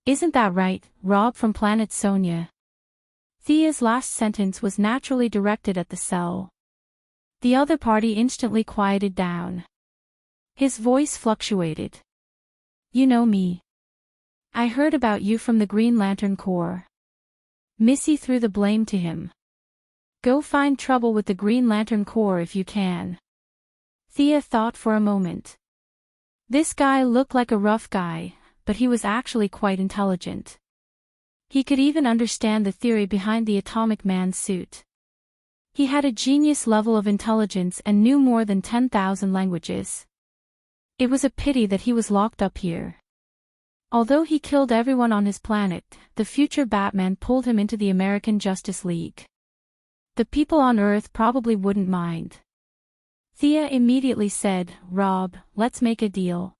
Isn't that right, Rob from Planet Sonia? Thea's last sentence was naturally directed at the cell. The other party instantly quieted down. His voice fluctuated. "You know me. I heard about you from the Green Lantern Corps." Missy threw the blame to him. "Go find trouble with the Green Lantern Corps if you can." Thea thought for a moment. This guy looked like a rough guy, but he was actually quite intelligent. He could even understand the theory behind the Atomic Man's suit. He had a genius level of intelligence and knew more than 10,000 languages. It was a pity that he was locked up here. Although he killed everyone on his planet, the future Batman pulled him into the American Justice League. The people on Earth probably wouldn't mind. Thea immediately said, "Rob, let's make a deal."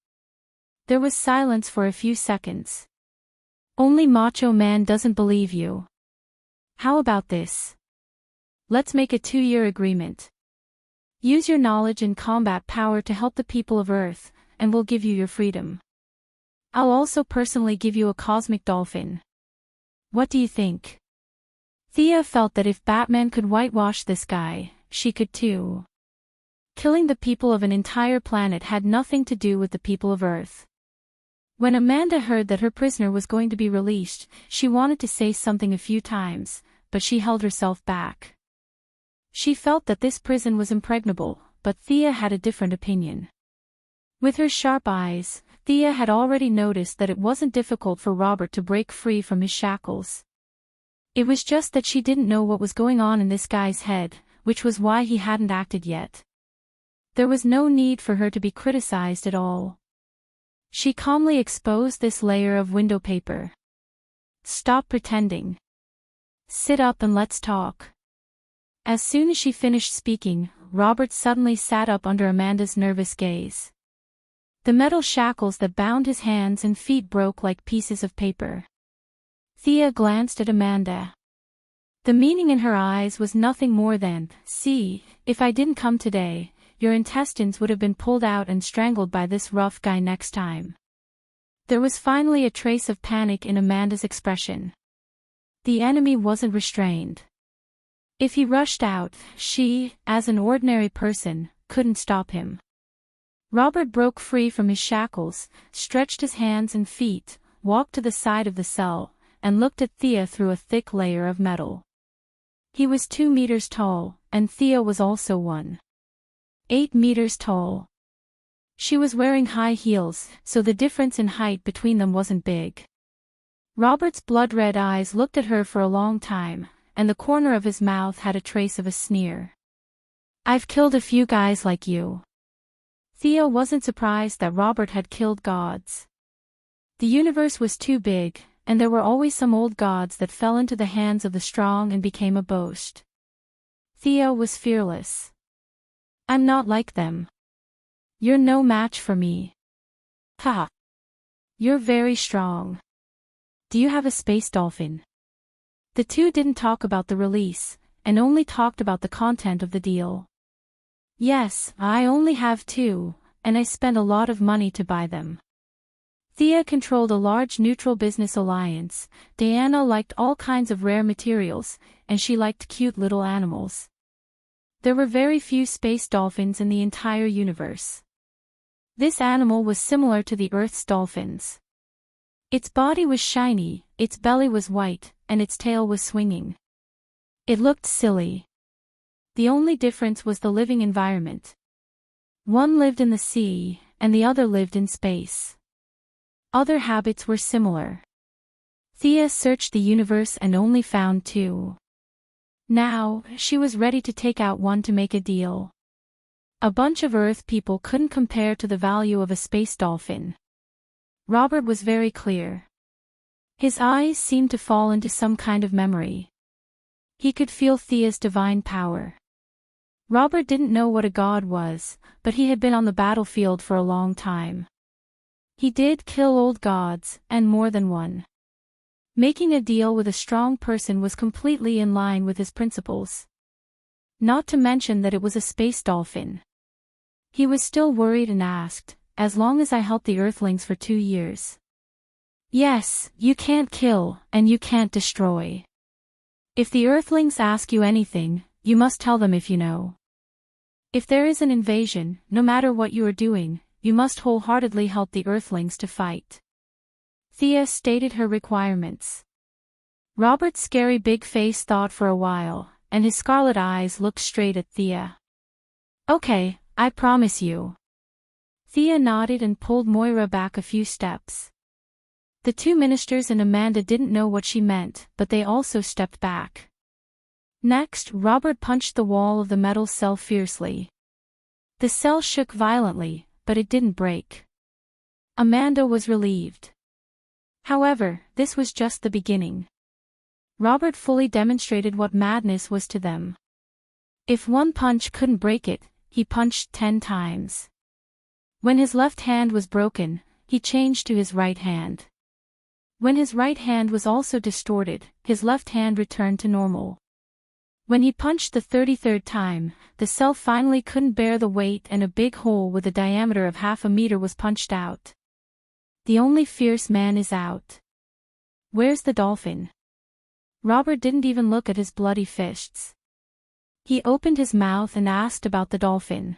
There was silence for a few seconds. "Only Macho Man doesn't believe you. How about this? Let's make a 2-year agreement. Use your knowledge and combat power to help the people of Earth, and we'll give you your freedom. I'll also personally give you a cosmic dolphin. What do you think?" Thea felt that if Batman could whitewash this guy, she could too. Killing the people of an entire planet had nothing to do with the people of Earth. When Amanda heard that her prisoner was going to be released, she wanted to say something a few times, but she held herself back. She felt that this prison was impregnable, but Thea had a different opinion. With her sharp eyes, Thea had already noticed that it wasn't difficult for Robert to break free from his shackles. It was just that she didn't know what was going on in this guy's head, which was why he hadn't acted yet. There was no need for her to be criticized at all. She calmly exposed this layer of window paper. "Stop pretending. Sit up and let's talk." As soon as she finished speaking, Robert suddenly sat up under Amanda's nervous gaze. The metal shackles that bound his hands and feet broke like pieces of paper. Thea glanced at Amanda. The meaning in her eyes was nothing more than, "See, if I didn't come today, your intestines would have been pulled out and strangled by this rough guy next time." There was finally a trace of panic in Amanda's expression. The enemy wasn't restrained. If he rushed out, she, as an ordinary person, couldn't stop him. Robert broke free from his shackles, stretched his hands and feet, walked to the side of the cell, and looked at Thea through a thick layer of metal. He was 2 meters tall, and Thea was also 1.8 meters tall. She was wearing high heels, so the difference in height between them wasn't big. Robert's blood-red eyes looked at her for a long time, and the corner of his mouth had a trace of a sneer. "I've killed a few guys like you." Thea wasn't surprised that Robert had killed gods. The universe was too big, and there were always some old gods that fell into the hands of the strong and became a boast. Thea was fearless. "I'm not like them. You're no match for me. Ha! You're very strong. Do you have a space dolphin? The two didn't talk about the release, and only talked about the content of the deal. Yes, I only have two, and I spent a lot of money to buy them. Thea controlled a large neutral business alliance, Diana liked all kinds of rare materials, and she liked cute little animals. There were very few space dolphins in the entire universe. This animal was similar to the Earth's dolphins. Its body was shiny, its belly was white, and its tail was swinging. It looked silly. The only difference was the living environment. One lived in the sea, and the other lived in space. Other habits were similar. Thea searched the universe and only found two. Now, she was ready to take out one to make a deal. A bunch of Earth people couldn't compare to the value of a space dolphin. Robert was very clear. His eyes seemed to fall into some kind of memory. He could feel Thea's divine power. Robert didn't know what a god was, but he had been on the battlefield for a long time. He did kill old gods, and more than one. Making a deal with a strong person was completely in line with his principles. Not to mention that it was a space dolphin. He was still worried and asked, "As long as I help the Earthlings for 2 years?" "Yes, you can't kill, and you can't destroy. If the Earthlings ask you anything, you must tell them if you know. If there is an invasion, no matter what you are doing, you must wholeheartedly help the Earthlings to fight." Thea stated her requirements. Robert's scary big face thought for a while, and his scarlet eyes looked straight at Thea. "Okay, I promise you." Thea nodded and pulled Moira back a few steps. The two ministers and Amanda didn't know what she meant, but they also stepped back. Next, Robert punched the wall of the metal cell fiercely. The cell shook violently, but it didn't break. Amanda was relieved. However, this was just the beginning. Robert fully demonstrated what madness was to them. If one punch couldn't break it, he punched 10 times. When his left hand was broken, he changed to his right hand. When his right hand was also distorted, his left hand returned to normal. When he punched the 33rd time, the cell finally couldn't bear the weight and a big hole with a diameter of 1/2 meter was punched out. The only fierce man is out. Where's the dolphin? Robert didn't even look at his bloody fists. He opened his mouth and asked about the dolphin.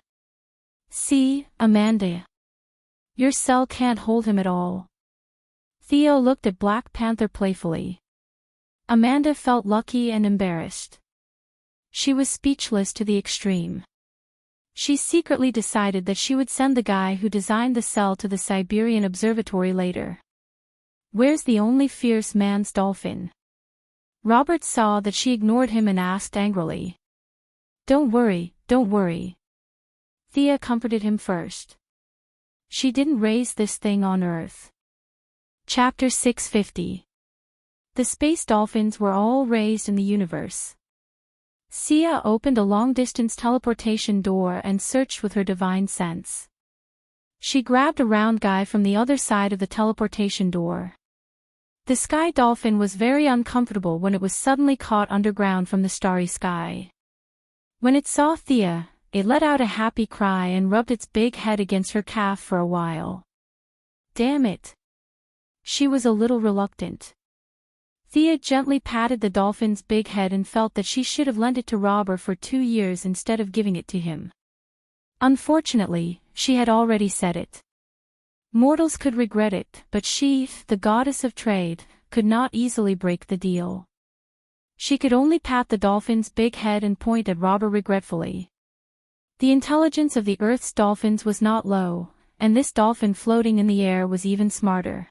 "See, Amanda. Your cell can't hold him at all." Theo looked at Black Panther playfully. Amanda felt lucky and embarrassed. She was speechless to the extreme. She secretly decided that she would send the guy who designed the cell to the Siberian Observatory later. Where's the only fierce man's dolphin? Robert saw that she ignored him and asked angrily. Don't worry. Thea comforted him first. She didn't raise this thing on Earth. Chapter 650. The space dolphins were all raised in the universe. Sia opened a long-distance teleportation door and searched with her divine sense. She grabbed a round guy from the other side of the teleportation door. The sky dolphin was very uncomfortable when it was suddenly caught underground from the starry sky. When it saw Thea, it let out a happy cry and rubbed its big head against her calf for a while. Damn it! She was a little reluctant. Thea gently patted the dolphin's big head and felt that she should have lent it to Robert for 2 years instead of giving it to him. Unfortunately, she had already said it. Mortals could regret it, but she, the goddess of trade, could not easily break the deal. She could only pat the dolphin's big head and point at Robert regretfully. The intelligence of the Earth's dolphins was not low, and this dolphin floating in the air was even smarter.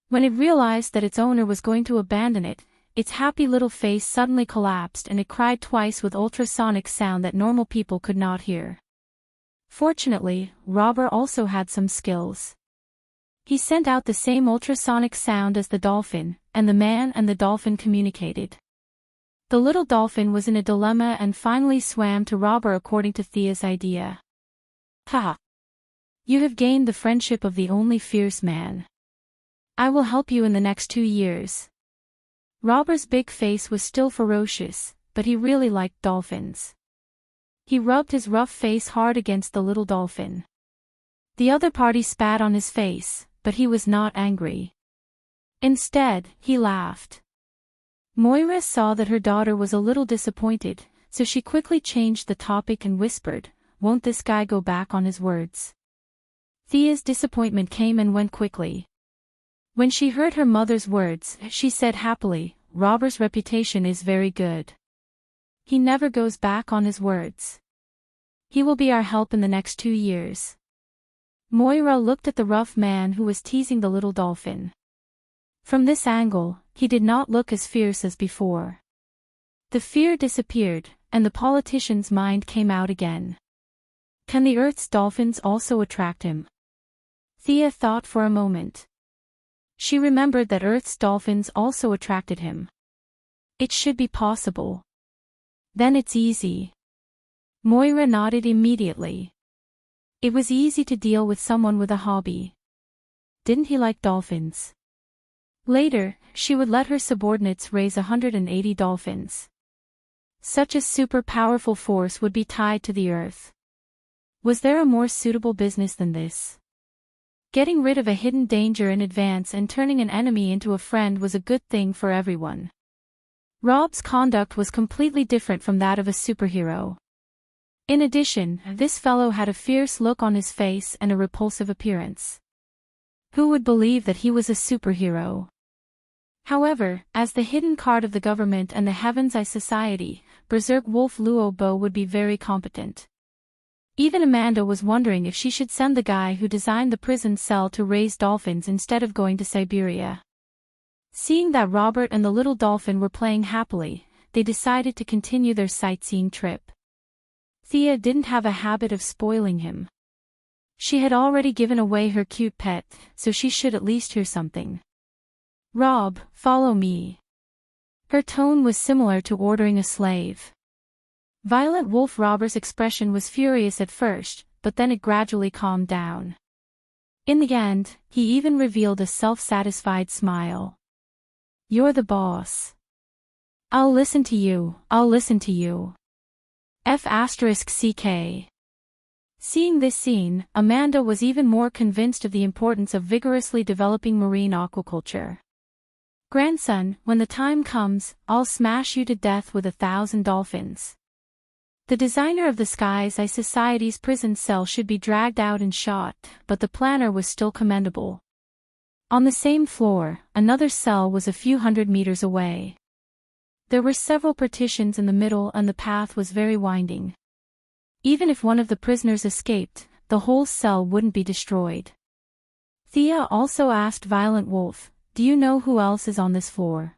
When it realized that its owner was going to abandon it, its happy little face suddenly collapsed and it cried twice with ultrasonic sound that normal people could not hear. Fortunately, Robert also had some skills. He sent out the same ultrasonic sound as the dolphin, and the man and the dolphin communicated. The little dolphin was in a dilemma and finally swam to Robert according to Thea's idea. Ha! You have gained the friendship of the only fierce man. I will help you in the next 2 years. Robber's big face was still ferocious, but he really liked dolphins. He rubbed his rough face hard against the little dolphin. The other party spat on his face, but he was not angry. Instead, he laughed. Moira saw that her daughter was a little disappointed, so she quickly changed the topic and whispered, "Won't this guy go back on his words?" Thea's disappointment came and went quickly. When she heard her mother's words, she said happily, "Robber's reputation is very good. He never goes back on his words. He will be our help in the next 2 years." Moira looked at the rough man who was teasing the little dolphin. From this angle, he did not look as fierce as before. The fear disappeared, and the politician's mind came out again. Can the Earth's dolphins also attract him? Thea thought for a moment. She remembered that Earth's dolphins also attracted him. It should be possible. Then it's easy. Moira nodded immediately. It was easy to deal with someone with a hobby. Didn't he like dolphins? Later, she would let her subordinates raise 180 dolphins. Such a super powerful force would be tied to the Earth. Was there a more suitable business than this? Getting rid of a hidden danger in advance and turning an enemy into a friend was a good thing for everyone. Rob's conduct was completely different from that of a superhero. In addition, this fellow had a fierce look on his face and a repulsive appearance. Who would believe that he was a superhero? However, as the hidden card of the government and the Heaven's Eye Society, Berserk Wolf Luo Bo would be very competent. Even Amanda was wondering if she should send the guy who designed the prison cell to raise dolphins instead of going to Siberia. Seeing that Robert and the little dolphin were playing happily, they decided to continue their sightseeing trip. Thea didn't have a habit of spoiling him. She had already given away her cute pet, so she should at least hear something. "Rob, follow me." Her tone was similar to ordering a slave. Violent Wolf Robber's expression was furious at first, but then it gradually calmed down. In the end, he even revealed a self-satisfied smile. "You're the boss. I'll listen to you, I'll listen to you. F***CK. Seeing this scene, Amanda was even more convinced of the importance of vigorously developing marine aquaculture. "Grandson, when the time comes, I'll smash you to death with 1,000 dolphins." The designer of the Skies Eye Society's prison cell should be dragged out and shot, but the planner was still commendable. On the same floor, another cell was a few hundred meters away. There were several partitions in the middle and the path was very winding. Even if one of the prisoners escaped, the whole cell wouldn't be destroyed. Thea also asked Violent Wolf, "Do you know who else is on this floor?"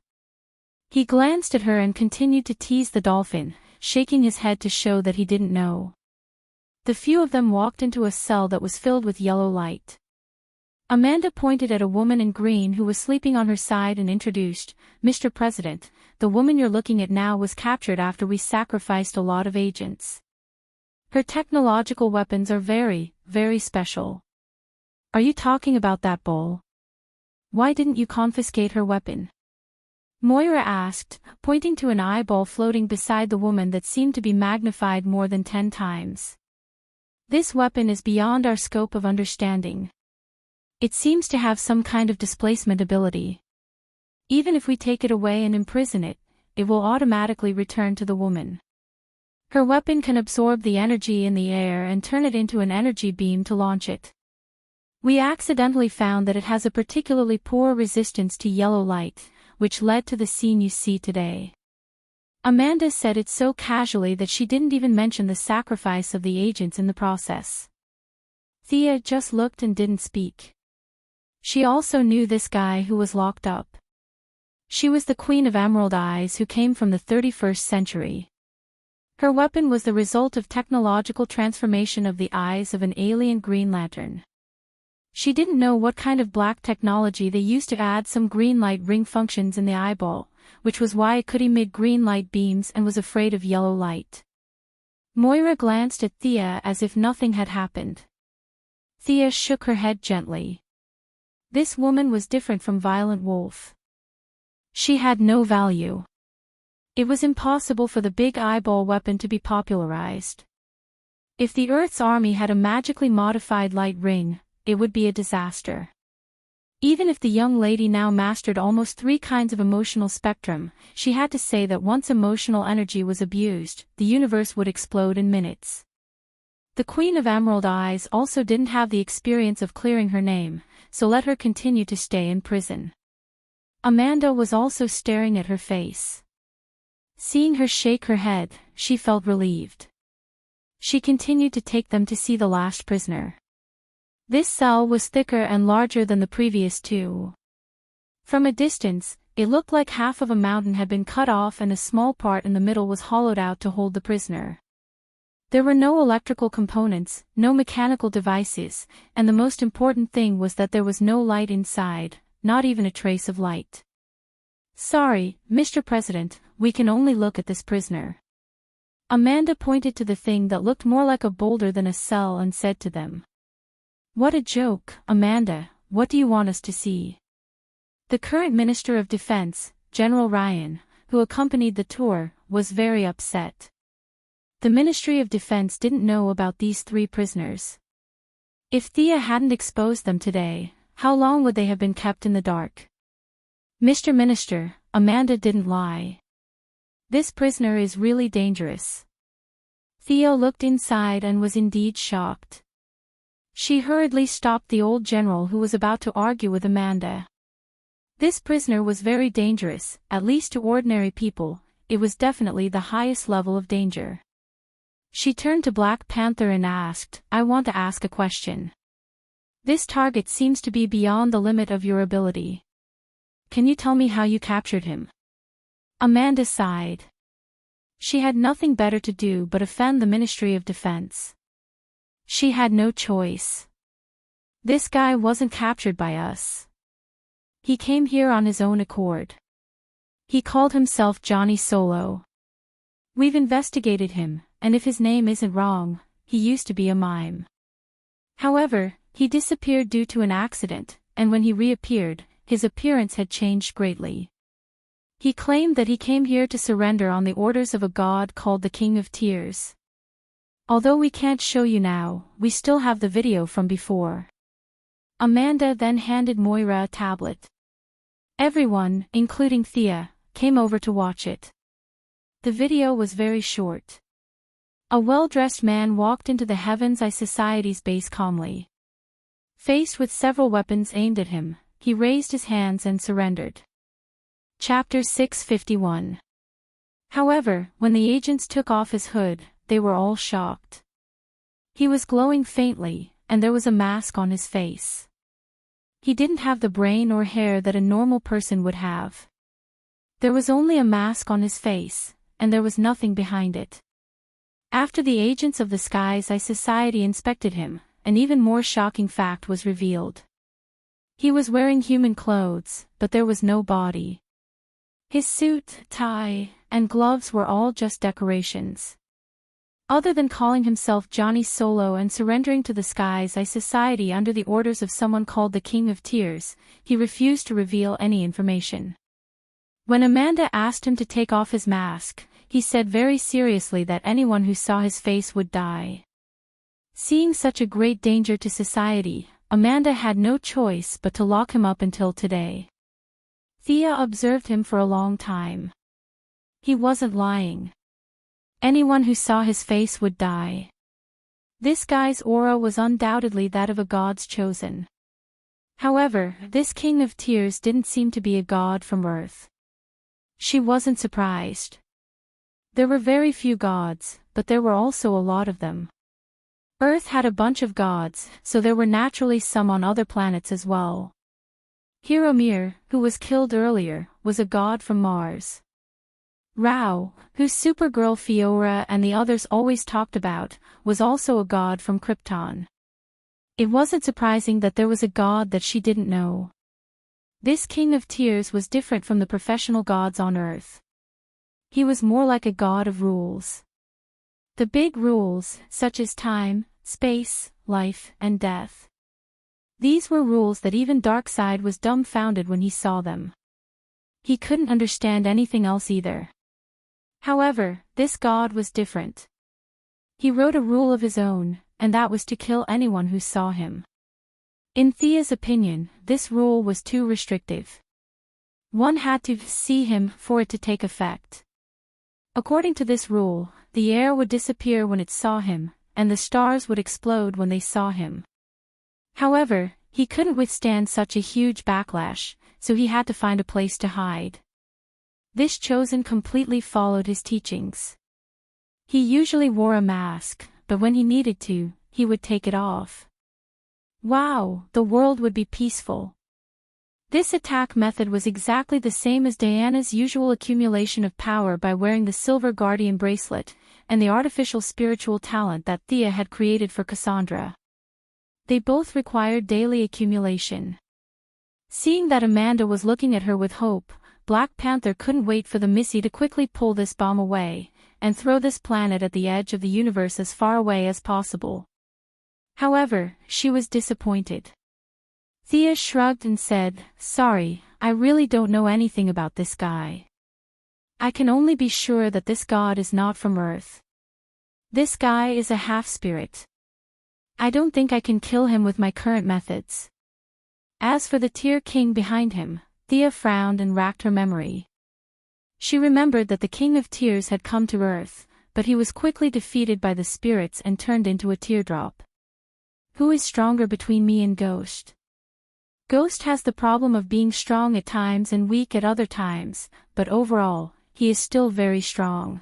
He glanced at her and continued to tease the dolphin, shaking his head to show that he didn't know. The few of them walked into a cell that was filled with yellow light. Amanda pointed at a woman in green who was sleeping on her side and introduced, "Mr. President, the woman you're looking at now was captured after we sacrificed a lot of agents. Her technological weapons are very, very special." "Are you talking about that bull? Why didn't you confiscate her weapon?" Moira asked, pointing to an eyeball floating beside the woman that seemed to be magnified more than 10 times. "This weapon is beyond our scope of understanding. It seems to have some kind of displacement ability. Even if we take it away and imprison it, it will automatically return to the woman. Her weapon can absorb the energy in the air and turn it into an energy beam to launch it. We accidentally found that it has a particularly poor resistance to yellow light, which led to the scene you see today." Amanda said it so casually that she didn't even mention the sacrifice of the agents in the process. Thea just looked and didn't speak. She also knew this guy who was locked up. She was the Queen of Emerald Eyes who came from the 31st century. Her weapon was the result of technological transformation of the eyes of an alien Green Lantern. She didn't know what kind of black technology they used to add some green light ring functions in the eyeball, which was why it could emit green light beams and was afraid of yellow light. Moira glanced at Thea as if nothing had happened. Thea shook her head gently. This woman was different from Violent Wolf. She had no value. It was impossible for the big eyeball weapon to be popularized. If the Earth's army had a magically modified light ring, it would be a disaster. Even if the young lady now mastered almost 3 kinds of emotional spectrum, she had to say that once emotional energy was abused, the universe would explode in minutes. The Queen of Emerald Eyes also didn't have the experience of clearing her name, so let her continue to stay in prison. Amanda was also staring at her face. Seeing her shake her head, she felt relieved. She continued to take them to see the last prisoner. This cell was thicker and larger than the previous 2. From a distance, it looked like half of a mountain had been cut off and a small part in the middle was hollowed out to hold the prisoner. There were no electrical components, no mechanical devices, and the most important thing was that there was no light inside, not even a trace of light. Sorry, Mr. President, we can only look at this prisoner. Amanda pointed to the thing that looked more like a boulder than a cell and said to them. What a joke, Amanda, what do you want us to see? The current Minister of Defense, General Ryan, who accompanied the tour, was very upset. The Ministry of Defense didn't know about these 3 prisoners. If Thea hadn't exposed them today, how long would they have been kept in the dark? Mr. Minister, Amanda didn't lie. This prisoner is really dangerous. Thea looked inside and was indeed shocked. She hurriedly stopped the old general who was about to argue with Amanda. This prisoner was very dangerous, at least to ordinary people. It was definitely the highest level of danger. She turned to Black Panther and asked, I want to ask a question. This target seems to be beyond the limit of your ability. Can you tell me how you captured him? Amanda sighed. She had nothing better to do but offend the Ministry of Defense. She had no choice. This guy wasn't captured by us. He came here on his own accord. He called himself Johnny Solo. We've investigated him, and if his name isn't wrong, he used to be a mime. However, he disappeared due to an accident, and when he reappeared, his appearance had changed greatly. He claimed that he came here to surrender on the orders of a god called the King of Tears. Although we can't show you now, we still have the video from before. Amanda then handed Moira a tablet. Everyone, including Thea, came over to watch it. The video was very short. A well-dressed man walked into the Heaven's Eye Society's base calmly. Faced with several weapons aimed at him, he raised his hands and surrendered. Chapter 651. However, when the agents took off his hood, they were all shocked. He was glowing faintly, and there was a mask on his face. He didn't have the brain or hair that a normal person would have. There was only a mask on his face, and there was nothing behind it. After the agents of the Sky's Eye Society inspected him, an even more shocking fact was revealed. He was wearing human clothes, but there was no body. His suit, tie, and gloves were all just decorations. Other than calling himself Johnny Solo and surrendering to the Sky's Eye Society under the orders of someone called the King of Tears, he refused to reveal any information. When Amanda asked him to take off his mask, he said very seriously that anyone who saw his face would die. Seeing such a great danger to society, Amanda had no choice but to lock him up until today. Thea observed him for a long time. He wasn't lying. Anyone who saw his face would die. This guy's aura was undoubtedly that of a god's chosen. However, this King of Tears didn't seem to be a god from Earth. She wasn't surprised. There were very few gods, but there were also a lot of them. Earth had a bunch of gods, so there were naturally some on other planets as well. Hiromir, who was killed earlier, was a god from Mars. Rao, who Supergirl Fiora and the others always talked about, was also a god from Krypton. It wasn't surprising that there was a god that she didn't know. This King of Tears was different from the professional gods on Earth. He was more like a god of rules. The big rules, such as time, space, life, and death. These were rules that even Darkseid was dumbfounded when he saw them. He couldn't understand anything else either. However, this god was different. He wrote a rule of his own, and that was to kill anyone who saw him. In Thea's opinion, this rule was too restrictive. One had to see him for it to take effect. According to this rule, the air would disappear when it saw him, and the stars would explode when they saw him. However, he couldn't withstand such a huge backlash, so he had to find a place to hide. This chosen completely followed his teachings. He usually wore a mask, but when he needed to, he would take it off. Wow, the world would be peaceful. This attack method was exactly the same as Diana's usual accumulation of power by wearing the silver guardian bracelet, and the artificial spiritual talent that Thea had created for Cassandra. They both required daily accumulation. Seeing that Amanda was looking at her with hope, Black Panther couldn't wait for the Missy to quickly pull this bomb away, and throw this planet at the edge of the universe as far away as possible. However, she was disappointed. Thea shrugged and said, "Sorry, I really don't know anything about this guy. I can only be sure that this god is not from Earth. This guy is a half-spirit. I don't think I can kill him with my current methods." As for the Tear King behind him, Thea frowned and racked her memory. She remembered that the King of Tears had come to Earth, but he was quickly defeated by the spirits and turned into a teardrop. Who is stronger between me and Ghost? Ghost has the problem of being strong at times and weak at other times, but overall, he is still very strong.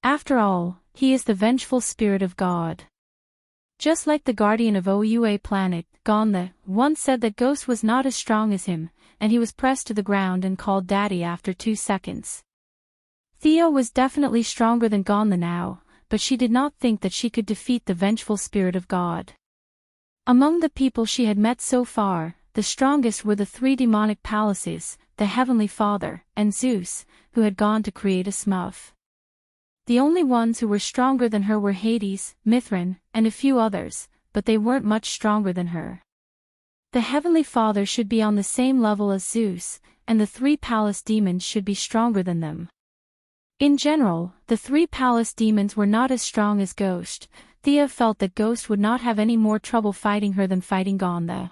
After all, he is the vengeful spirit of God. Just like the guardian of Oua planet, Gonla, once said that Ghost was not as strong as him, and he was pressed to the ground and called Daddy after 2 seconds. Thea was definitely stronger than Gonla now, but she did not think that she could defeat the vengeful spirit of God. Among the people she had met so far, the strongest were the 3 demonic palaces, the Heavenly Father, and Zeus, who had gone to create a Smurf. The only ones who were stronger than her were Hades, Mithrin, and a few others, but they weren't much stronger than her. The Heavenly Father should be on the same level as Zeus, and the 3 palace demons should be stronger than them. In general, the 3 palace demons were not as strong as Ghost. Thea felt that Ghost would not have any more trouble fighting her than fighting Gonla.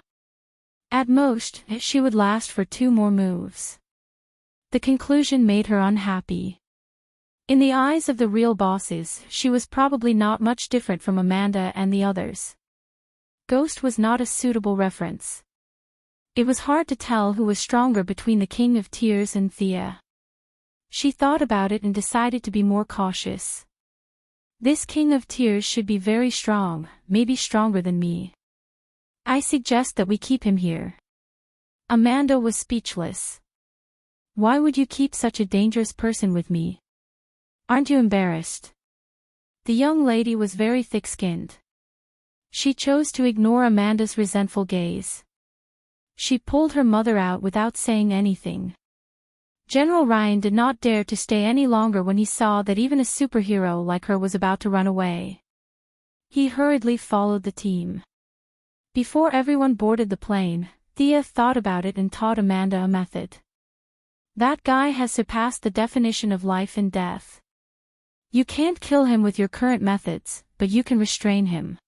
At most, she would last for 2 more moves. The conclusion made her unhappy. In the eyes of the real bosses, she was probably not much different from Amanda and the others. Ghost was not a suitable reference. It was hard to tell who was stronger between the King of Tears and Thea. She thought about it and decided to be more cautious. This King of Tears should be very strong, maybe stronger than me. I suggest that we keep him here. Amanda was speechless. Why would you keep such a dangerous person with me? Aren't you embarrassed? The young lady was very thick-skinned. She chose to ignore Amanda's resentful gaze. She pulled her mother out without saying anything. General Ryan did not dare to stay any longer when he saw that even a superhero like her was about to run away. He hurriedly followed the team. Before everyone boarded the plane, Thea thought about it and taught Amanda a method. That guy has surpassed the definition of life and death. You can't kill him with your current methods, but you can restrain him.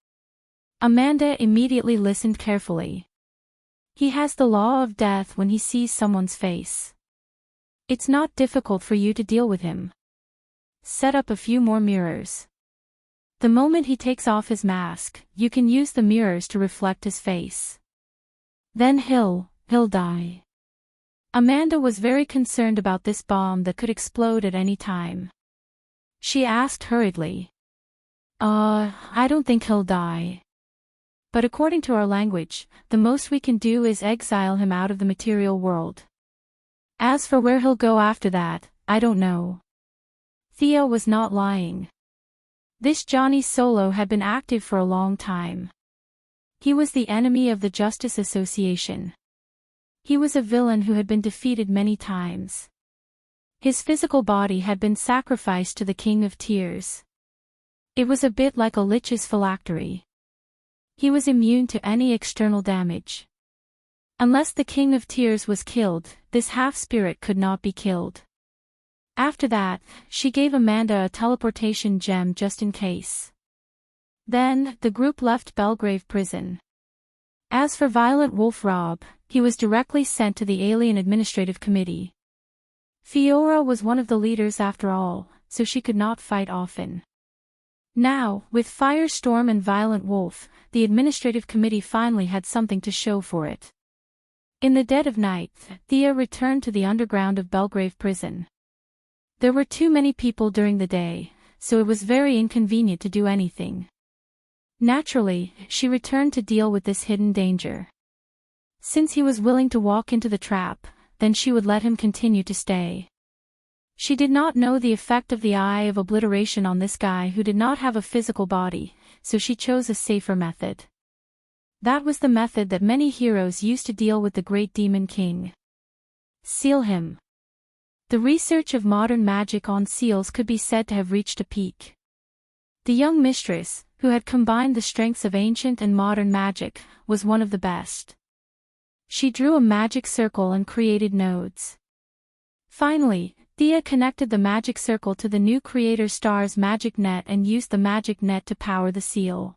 Amanda immediately listened carefully. He has the law of death when he sees someone's face. It's not difficult for you to deal with him. Set up a few more mirrors. The moment he takes off his mask, you can use the mirrors to reflect his face. Then he'll die. Amanda was very concerned about this bomb that could explode at any time. She asked hurriedly. I don't think he'll die. But according to our language, the most we can do is exile him out of the material world. As for where he'll go after that, I don't know. Thea was not lying. This Johnny Solo had been active for a long time. He was the enemy of the Justice Association. He was a villain who had been defeated many times. His physical body had been sacrificed to the King of Tears. It was a bit like a lich's phylactery. He was immune to any external damage. Unless the King of Tears was killed, this half-spirit could not be killed. After that, she gave Amanda a teleportation gem just in case. Then, the group left Belgrave Prison. As for Violent Wolf Rob, he was directly sent to the Alien Administrative Committee. Fiora was one of the leaders after all, so she could not fight often. Now, with Firestorm and Violent Wolf, the Administrative Committee finally had something to show for it. In the dead of night, Thea returned to the underground of Belgrave Prison. There were too many people during the day, so it was very inconvenient to do anything. Naturally, she returned to deal with this hidden danger. Since he was willing to walk into the trap, then she would let him continue to stay. She did not know the effect of the Eye of Obliteration on this guy who did not have a physical body, so she chose a safer method. That was the method that many heroes used to deal with the Great Demon King. Seal him. The research of modern magic on seals could be said to have reached a peak. The young mistress, who had combined the strengths of ancient and modern magic, was one of the best. She drew a magic circle and created nodes. Finally, Thea connected the magic circle to the new creator star's magic net and used the magic net to power the seal.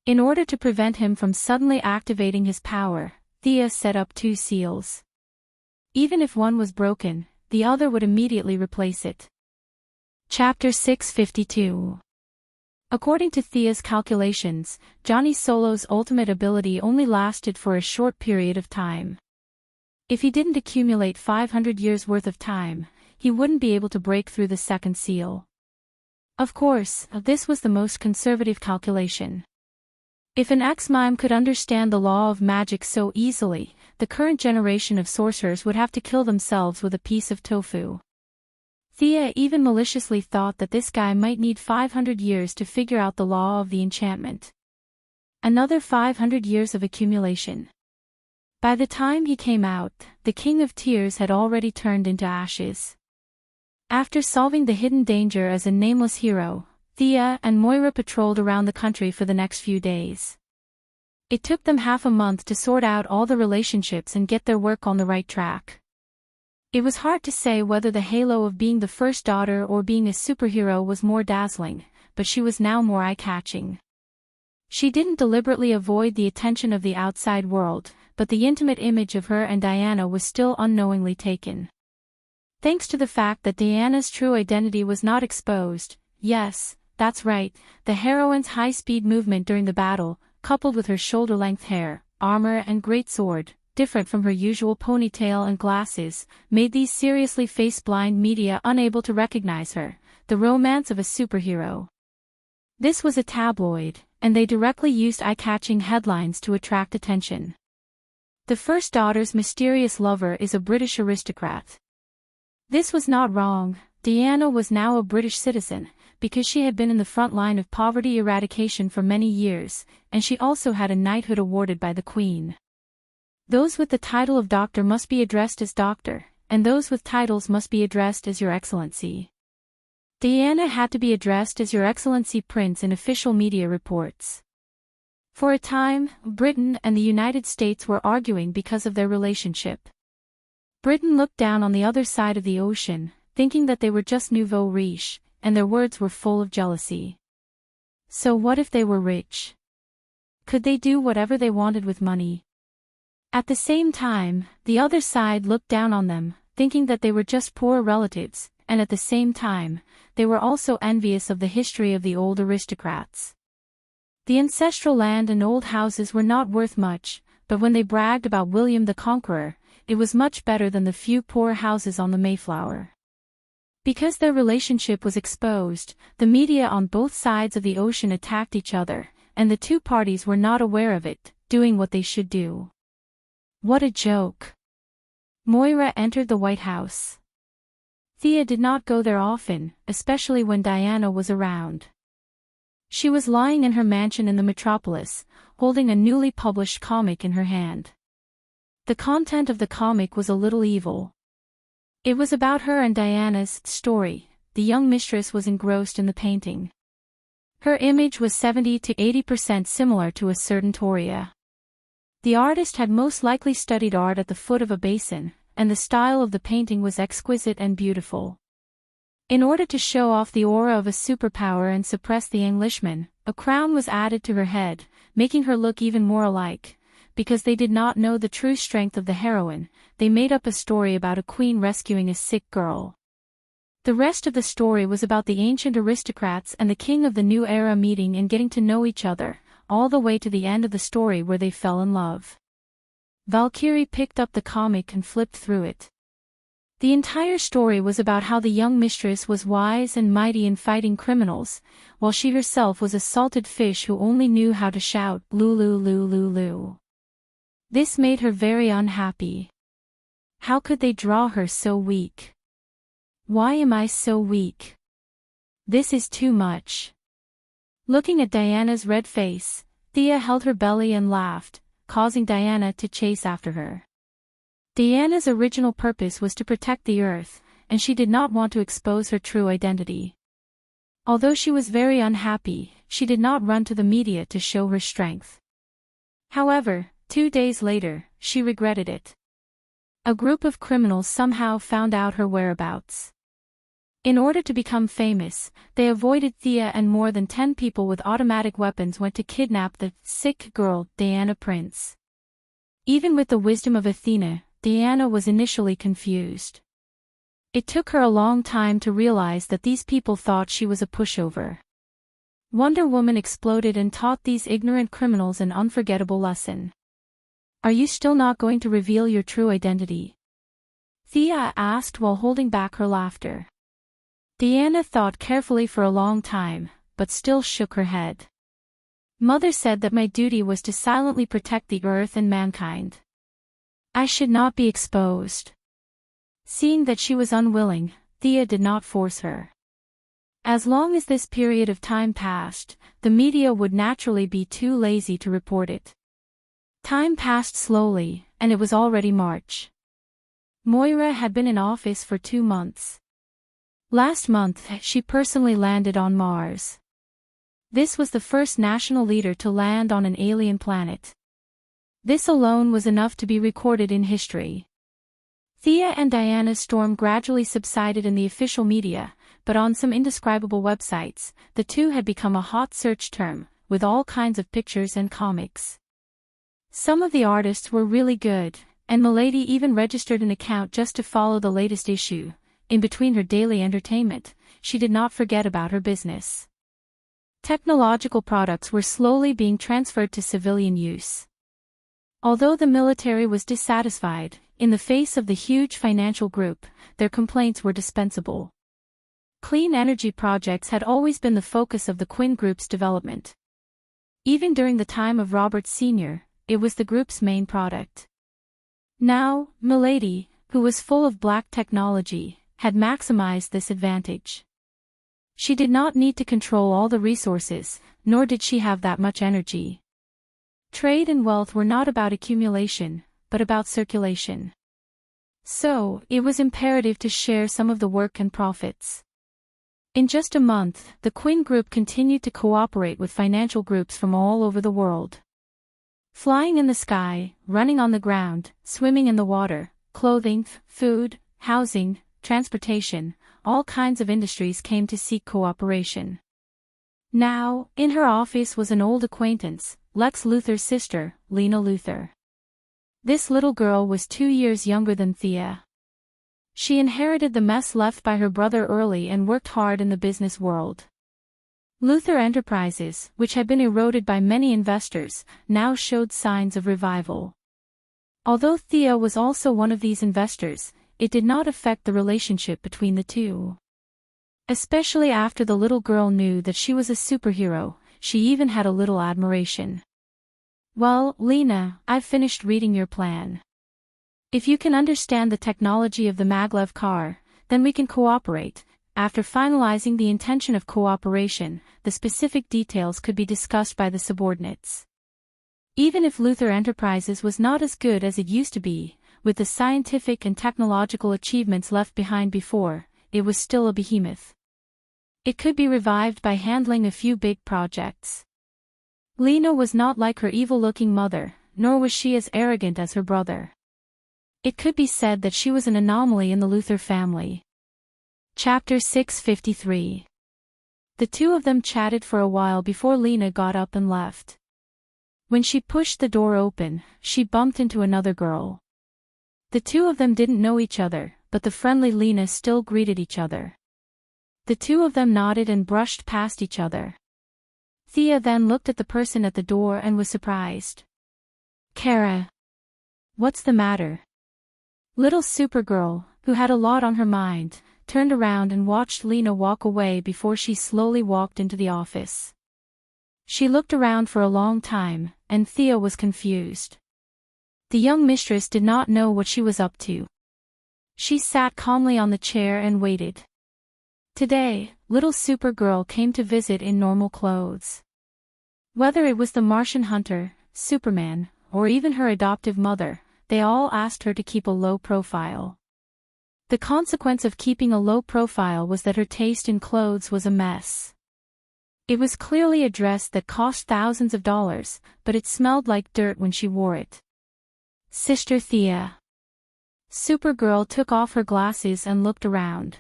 In order to prevent him from suddenly activating his power, Thea set up 2 seals. Even if one was broken, the other would immediately replace it. Chapter 652. According to Thea's calculations, Johnny Solo's ultimate ability only lasted for a short period of time. If he didn't accumulate 500 years worth of time, he wouldn't be able to break through the second seal. Of course, this was the most conservative calculation. If an ex-mime could understand the law of magic so easily, the current generation of sorcerers would have to kill themselves with a piece of tofu. Thea even maliciously thought that this guy might need 500 years to figure out the law of the enchantment. Another 500 years of accumulation. By the time he came out, the King of Tears had already turned into ashes. After solving the hidden danger as a nameless hero, Thea and Moira patrolled around the country for the next few days. It took them half a month to sort out all the relationships and get their work on the right track. It was hard to say whether the halo of being the first daughter or being a superhero was more dazzling, but she was now more eye-catching. She didn't deliberately avoid the attention of the outside world, but the intimate image of her and Diana was still unknowingly taken. Thanks to the fact that Diana's true identity was not exposed, yes, that's right, the heroine's high-speed movement during the battle, coupled with her shoulder-length hair, armor and great sword, different from her usual ponytail and glasses, made these seriously face-blind media unable to recognize her, the romance of a superhero. This was a tabloid, and they directly used eye-catching headlines to attract attention. The first daughter's mysterious lover is a British aristocrat. This was not wrong. Diana was now a British citizen, because she had been in the front line of poverty eradication for many years, and she also had a knighthood awarded by the Queen. Those with the title of doctor must be addressed as doctor, and those with titles must be addressed as Your Excellency. Diana had to be addressed as Your Excellency Prince in official media reports. For a time, Britain and the United States were arguing because of their relationship. Britain looked down on the other side of the ocean, thinking that they were just nouveau riche, and their words were full of jealousy. So what if they were rich? Could they do whatever they wanted with money? At the same time, the other side looked down on them, thinking that they were just poor relatives, and at the same time, they were also envious of the history of the old aristocrats. The ancestral land and old houses were not worth much, but when they bragged about William the Conqueror, it was much better than the few poor houses on the Mayflower. Because their relationship was exposed, the media on both sides of the ocean attacked each other, and the two parties were not aware of it, doing what they should do. What a joke. Moira entered the White House. Thea did not go there often, especially when Diana was around. She was lying in her mansion in the metropolis, holding a newly published comic in her hand. The content of the comic was a little evil. It was about her and Diana's story. The young mistress was engrossed in the painting. Her image was 70 to 80% similar to a certain Toria. The artist had most likely studied art at the foot of a basin, and the style of the painting was exquisite and beautiful. In order to show off the aura of a superpower and suppress the Englishman, a crown was added to her head, making her look even more alike. Because they did not know the true strength of the heroine, they made up a story about a queen rescuing a sick girl. The rest of the story was about the ancient aristocrats and the king of the new era meeting and getting to know each other, all the way to the end of the story where they fell in love. Valkyrie picked up the comic and flipped through it. The entire story was about how the young mistress was wise and mighty in fighting criminals, while she herself was a salted fish who only knew how to shout, "Lulu, Lulu, Lulu." This made her very unhappy. How could they draw her so weak? Why am I so weak? This is too much. Looking at Diana's red face, Thea held her belly and laughed, causing Diana to chase after her. Diana's original purpose was to protect the Earth, and she did not want to expose her true identity. Although she was very unhappy, she did not run to the media to show her strength. However, 2 days later, she regretted it. A group of criminals somehow found out her whereabouts. In order to become famous, they avoided Thea, and more than 10 people with automatic weapons went to kidnap the sick girl, Diana Prince. Even with the wisdom of Athena, Diana was initially confused. It took her a long time to realize that these people thought she was a pushover. Wonder Woman exploded and taught these ignorant criminals an unforgettable lesson. Are you still not going to reveal your true identity? Thea asked while holding back her laughter. Diana thought carefully for a long time, but still shook her head. Mother said that my duty was to silently protect the Earth and mankind. I should not be exposed. Seeing that she was unwilling, Thea did not force her. As long as this period of time passed, the media would naturally be too lazy to report it. Time passed slowly, and it was already March. Moira had been in office for 2 months. Last month, she personally landed on Mars. This was the first national leader to land on an alien planet. This alone was enough to be recorded in history. Thea and Diana's storm gradually subsided in the official media, but on some indescribable websites, the two had become a hot search term, with all kinds of pictures and comics. Some of the artists were really good, and Milady even registered an account just to follow the latest issue. In between her daily entertainment, she did not forget about her business. Technological products were slowly being transferred to civilian use. Although the military was dissatisfied, in the face of the huge financial group, their complaints were dispensable. Clean energy projects had always been the focus of the Quinn Group's development. Even during the time of Robert Sr., it was the group's main product. Now, Milady, who was full of black technology, had maximized this advantage. She did not need to control all the resources, nor did she have that much energy. Trade and wealth were not about accumulation, but about circulation. So, it was imperative to share some of the work and profits. In just a month, the Quinn Group continued to cooperate with financial groups from all over the world. Flying in the sky, running on the ground, swimming in the water, clothing, food, housing, transportation, all kinds of industries came to seek cooperation. Now, in her office was an old acquaintance, Lex Luthor's sister, Lena Luthor. This little girl was 2 years younger than Thea. She inherited the mess left by her brother early and worked hard in the business world. Luthor Enterprises, which had been eroded by many investors, now showed signs of revival. Although Thea was also one of these investors, it did not affect the relationship between the two. Especially after the little girl knew that she was a superhero, she even had a little admiration. Well, Lena, I've finished reading your plan. If you can understand the technology of the maglev car, then we can cooperate. After finalizing the intention of cooperation, the specific details could be discussed by the subordinates. Even if Luthor Enterprises was not as good as it used to be, with the scientific and technological achievements left behind before, it was still a behemoth. It could be revived by handling a few big projects. Lena was not like her evil-looking mother, nor was she as arrogant as her brother. It could be said that she was an anomaly in the Luther family. Chapter 653. The two of them chatted for a while before Lena got up and left. When she pushed the door open, she bumped into another girl. The two of them didn't know each other, but the friendly Lena still greeted each other. The two of them nodded and brushed past each other. Thea then looked at the person at the door and was surprised. Kara. What's the matter? Little Supergirl, who had a lot on her mind, turned around and watched Lena walk away before she slowly walked into the office. She looked around for a long time, and Thea was confused. The young mistress did not know what she was up to. She sat calmly on the chair and waited. Today, little Supergirl came to visit in normal clothes. Whether it was the Martian hunter, Superman, or even her adoptive mother, they all asked her to keep a low profile. The consequence of keeping a low profile was that her taste in clothes was a mess. It was clearly a dress that cost thousands of dollars, but it smelled like dirt when she wore it. Sister Thea. Supergirl took off her glasses and looked around.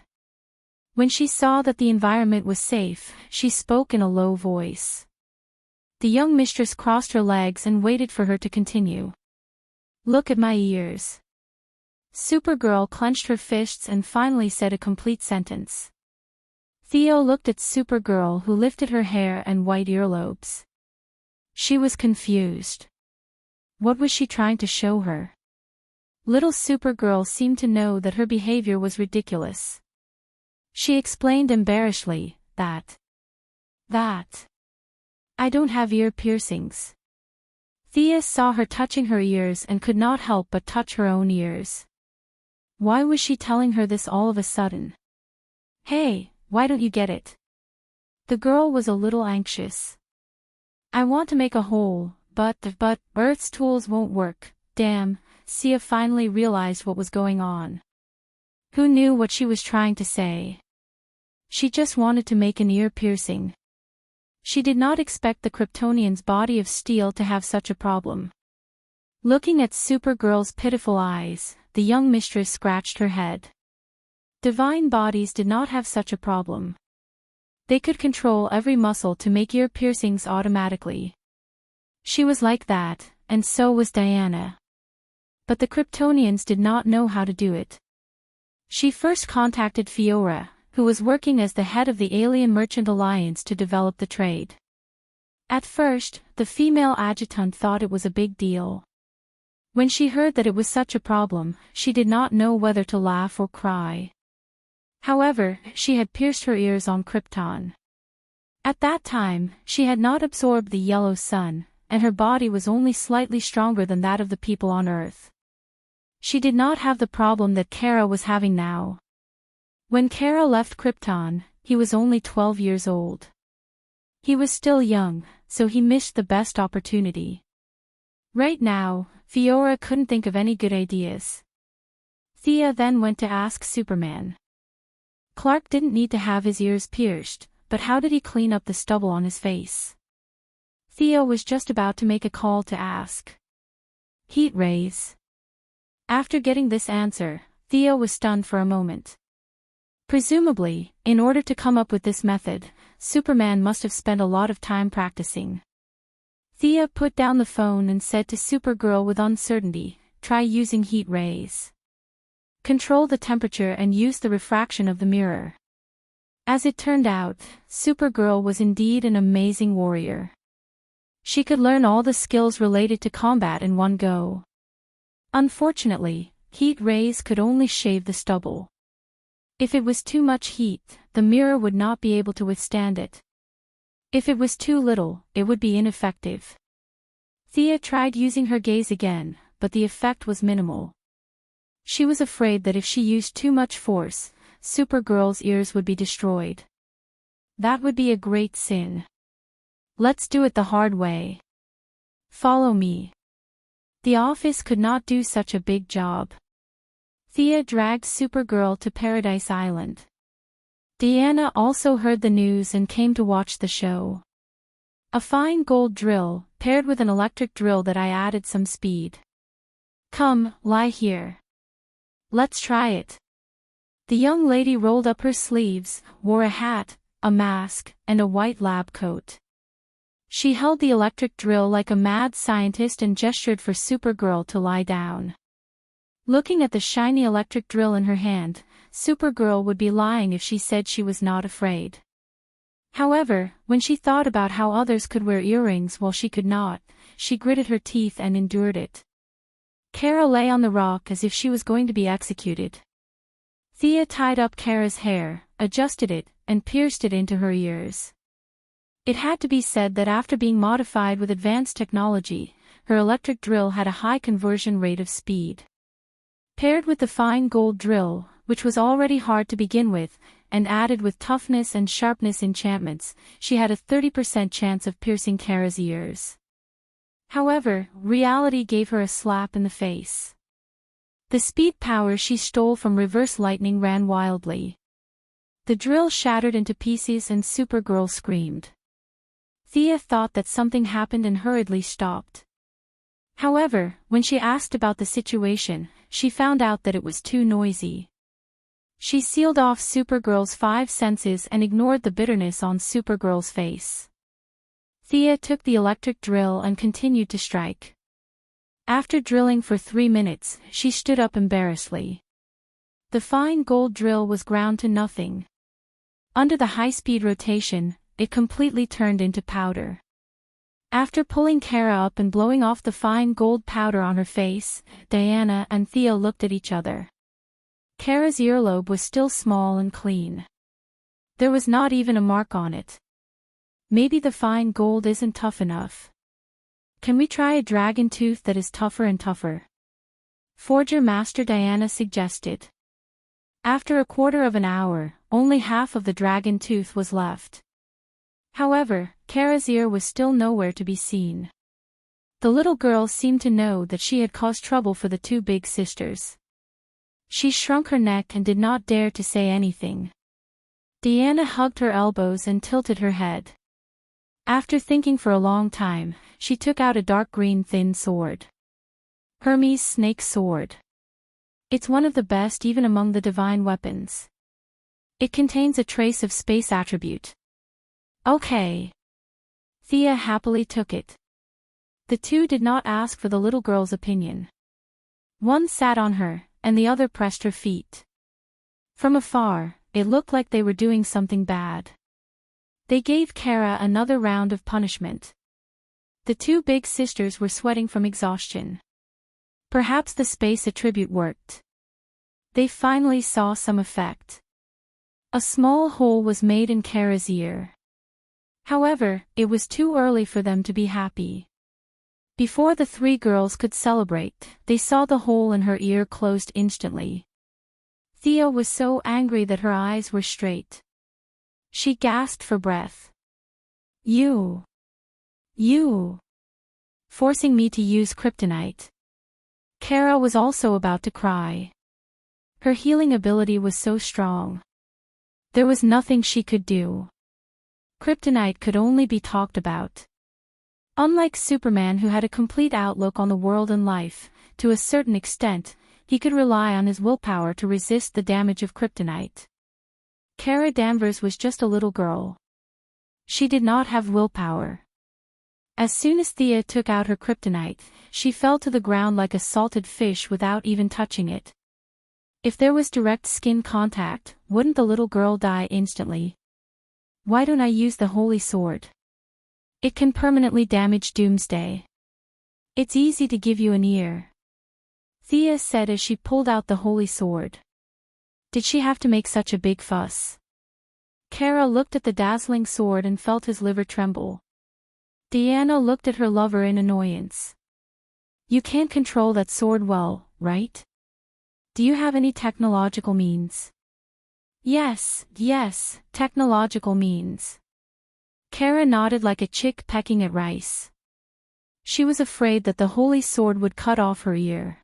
When she saw that the environment was safe, she spoke in a low voice. The young mistress crossed her legs and waited for her to continue. Look at my ears. Supergirl clenched her fists and finally said a complete sentence. Theo looked at Supergirl, who lifted her hair and white earlobes. She was confused. What was she trying to show her? Little Supergirl seemed to know that her behavior was ridiculous. She explained embarrassedly, that I don't have ear piercings. Thea saw her touching her ears and could not help but touch her own ears. Why was she telling her this all of a sudden? Hey, why don't you get it? The girl was a little anxious. I want to make a hole, but Earth's tools won't work. Damn, Sia finally realized what was going on. Who knew what she was trying to say? She just wanted to make an ear piercing. She did not expect the Kryptonian's body of steel to have such a problem. Looking at Supergirl's pitiful eyes, the young mistress scratched her head. Divine bodies did not have such a problem. They could control every muscle to make ear piercings automatically. She was like that, and so was Diana. But the Kryptonians did not know how to do it. She first contacted Fiora, who was working as the head of the Alien Merchant Alliance to develop the trade. At first, the female adjutant thought it was a big deal. When she heard that it was such a problem, she did not know whether to laugh or cry. However, she had pierced her ears on Krypton. At that time, she had not absorbed the yellow sun, and her body was only slightly stronger than that of the people on Earth. She did not have the problem that Kara was having now. When Kara left Krypton, he was only 12 years old. He was still young, so he missed the best opportunity. Right now, Fiora couldn't think of any good ideas. Thea then went to ask Superman. Clark didn't need to have his ears pierced, but how did he clean up the stubble on his face? Thea was just about to make a call to ask. Heat rays. After getting this answer, Thea was stunned for a moment. Presumably, in order to come up with this method, Superman must have spent a lot of time practicing. Thea put down the phone and said to Supergirl with uncertainty, try using heat rays. Control the temperature and use the refraction of the mirror. As it turned out, Supergirl was indeed an amazing warrior. She could learn all the skills related to combat in one go. Unfortunately, heat rays could only shave the stubble. If it was too much heat, the mirror would not be able to withstand it. If it was too little, it would be ineffective. Thea tried using her gaze again, but the effect was minimal. She was afraid that if she used too much force, Supergirl's ears would be destroyed. That would be a great sin. Let's do it the hard way. Follow me. The office could not do such a big job. Thea dragged Supergirl to Paradise Island. Diana also heard the news and came to watch the show. A fine gold drill, paired with an electric drill that I added some speed. Come, lie here. Let's try it. The young lady rolled up her sleeves, wore a hat, a mask, and a white lab coat. She held the electric drill like a mad scientist and gestured for Supergirl to lie down. Looking at the shiny electric drill in her hand, Supergirl would be lying if she said she was not afraid. However, when she thought about how others could wear earrings while she could not, she gritted her teeth and endured it. Kara lay on the rock as if she was going to be executed. Thea tied up Kara's hair, adjusted it, and pierced it into her ears. It had to be said that after being modified with advanced technology, her electric drill had a high conversion rate of speed. Paired with the fine gold drill, which was already hard to begin with, and added with toughness and sharpness enchantments, she had a 30% chance of piercing Kara's ears. However, reality gave her a slap in the face. The speed power she stole from Reverse Lightning ran wildly. The drill shattered into pieces and Supergirl screamed. Thea thought that something happened and hurriedly stopped. However, when she asked about the situation, she found out that it was too noisy. She sealed off Supergirl's 5 senses and ignored the bitterness on Supergirl's face. Thea took the electric drill and continued to strike. After drilling for 3 minutes, she stood up embarrassedly. The fine gold drill was ground to nothing. Under the high-speed rotation, it completely turned into powder. After pulling Kara up and blowing off the fine gold powder on her face, Diana and Thea looked at each other. Kara's earlobe was still small and clean. There was not even a mark on it. Maybe the fine gold isn't tough enough. Can we try a dragon tooth that is tougher and tougher? Forger Master Diana suggested. After a quarter of an hour, only half of the dragon tooth was left. However, Kara's ear was still nowhere to be seen. The little girl seemed to know that she had caused trouble for the 2 big sisters. She shrunk her neck and did not dare to say anything. Diana hugged her elbows and tilted her head. After thinking for a long time, she took out a dark green thin sword. Hermes' snake sword. It's one of the best even among the divine weapons. It contains a trace of space attribute. Okay. Thea happily took it. The 2 did not ask for the little girl's opinion. One sat on her, and the other pressed her feet. From afar, it looked like they were doing something bad. They gave Kara another round of punishment. The 2 big sisters were sweating from exhaustion. Perhaps the space attribute worked. They finally saw some effect. A small hole was made in Kara's ear. However, it was too early for them to be happy. Before the 3 girls could celebrate, they saw the hole in her ear closed instantly. Thea was so angry that her eyes were straight. She gasped for breath. You. Forcing me to use kryptonite. Kara was also about to cry. Her healing ability was so strong. There was nothing she could do. Kryptonite could only be talked about. Unlike Superman, who had a complete outlook on the world and life, to a certain extent, he could rely on his willpower to resist the damage of kryptonite. Kara Danvers was just a little girl. She did not have willpower. As soon as Thea took out her kryptonite, she fell to the ground like a salted fish without even touching it. If there was direct skin contact, wouldn't the little girl die instantly? Why don't I use the holy sword? It can permanently damage Doomsday. It's easy to give you an ear. Thea said as she pulled out the holy sword. Did she have to make such a big fuss? Kara looked at the dazzling sword and felt his liver tremble. Diana looked at her lover in annoyance. You can't control that sword well, right? Do you have any technological means? Yes, technological means. Kara nodded like a chick pecking at rice. She was afraid that the holy sword would cut off her ear.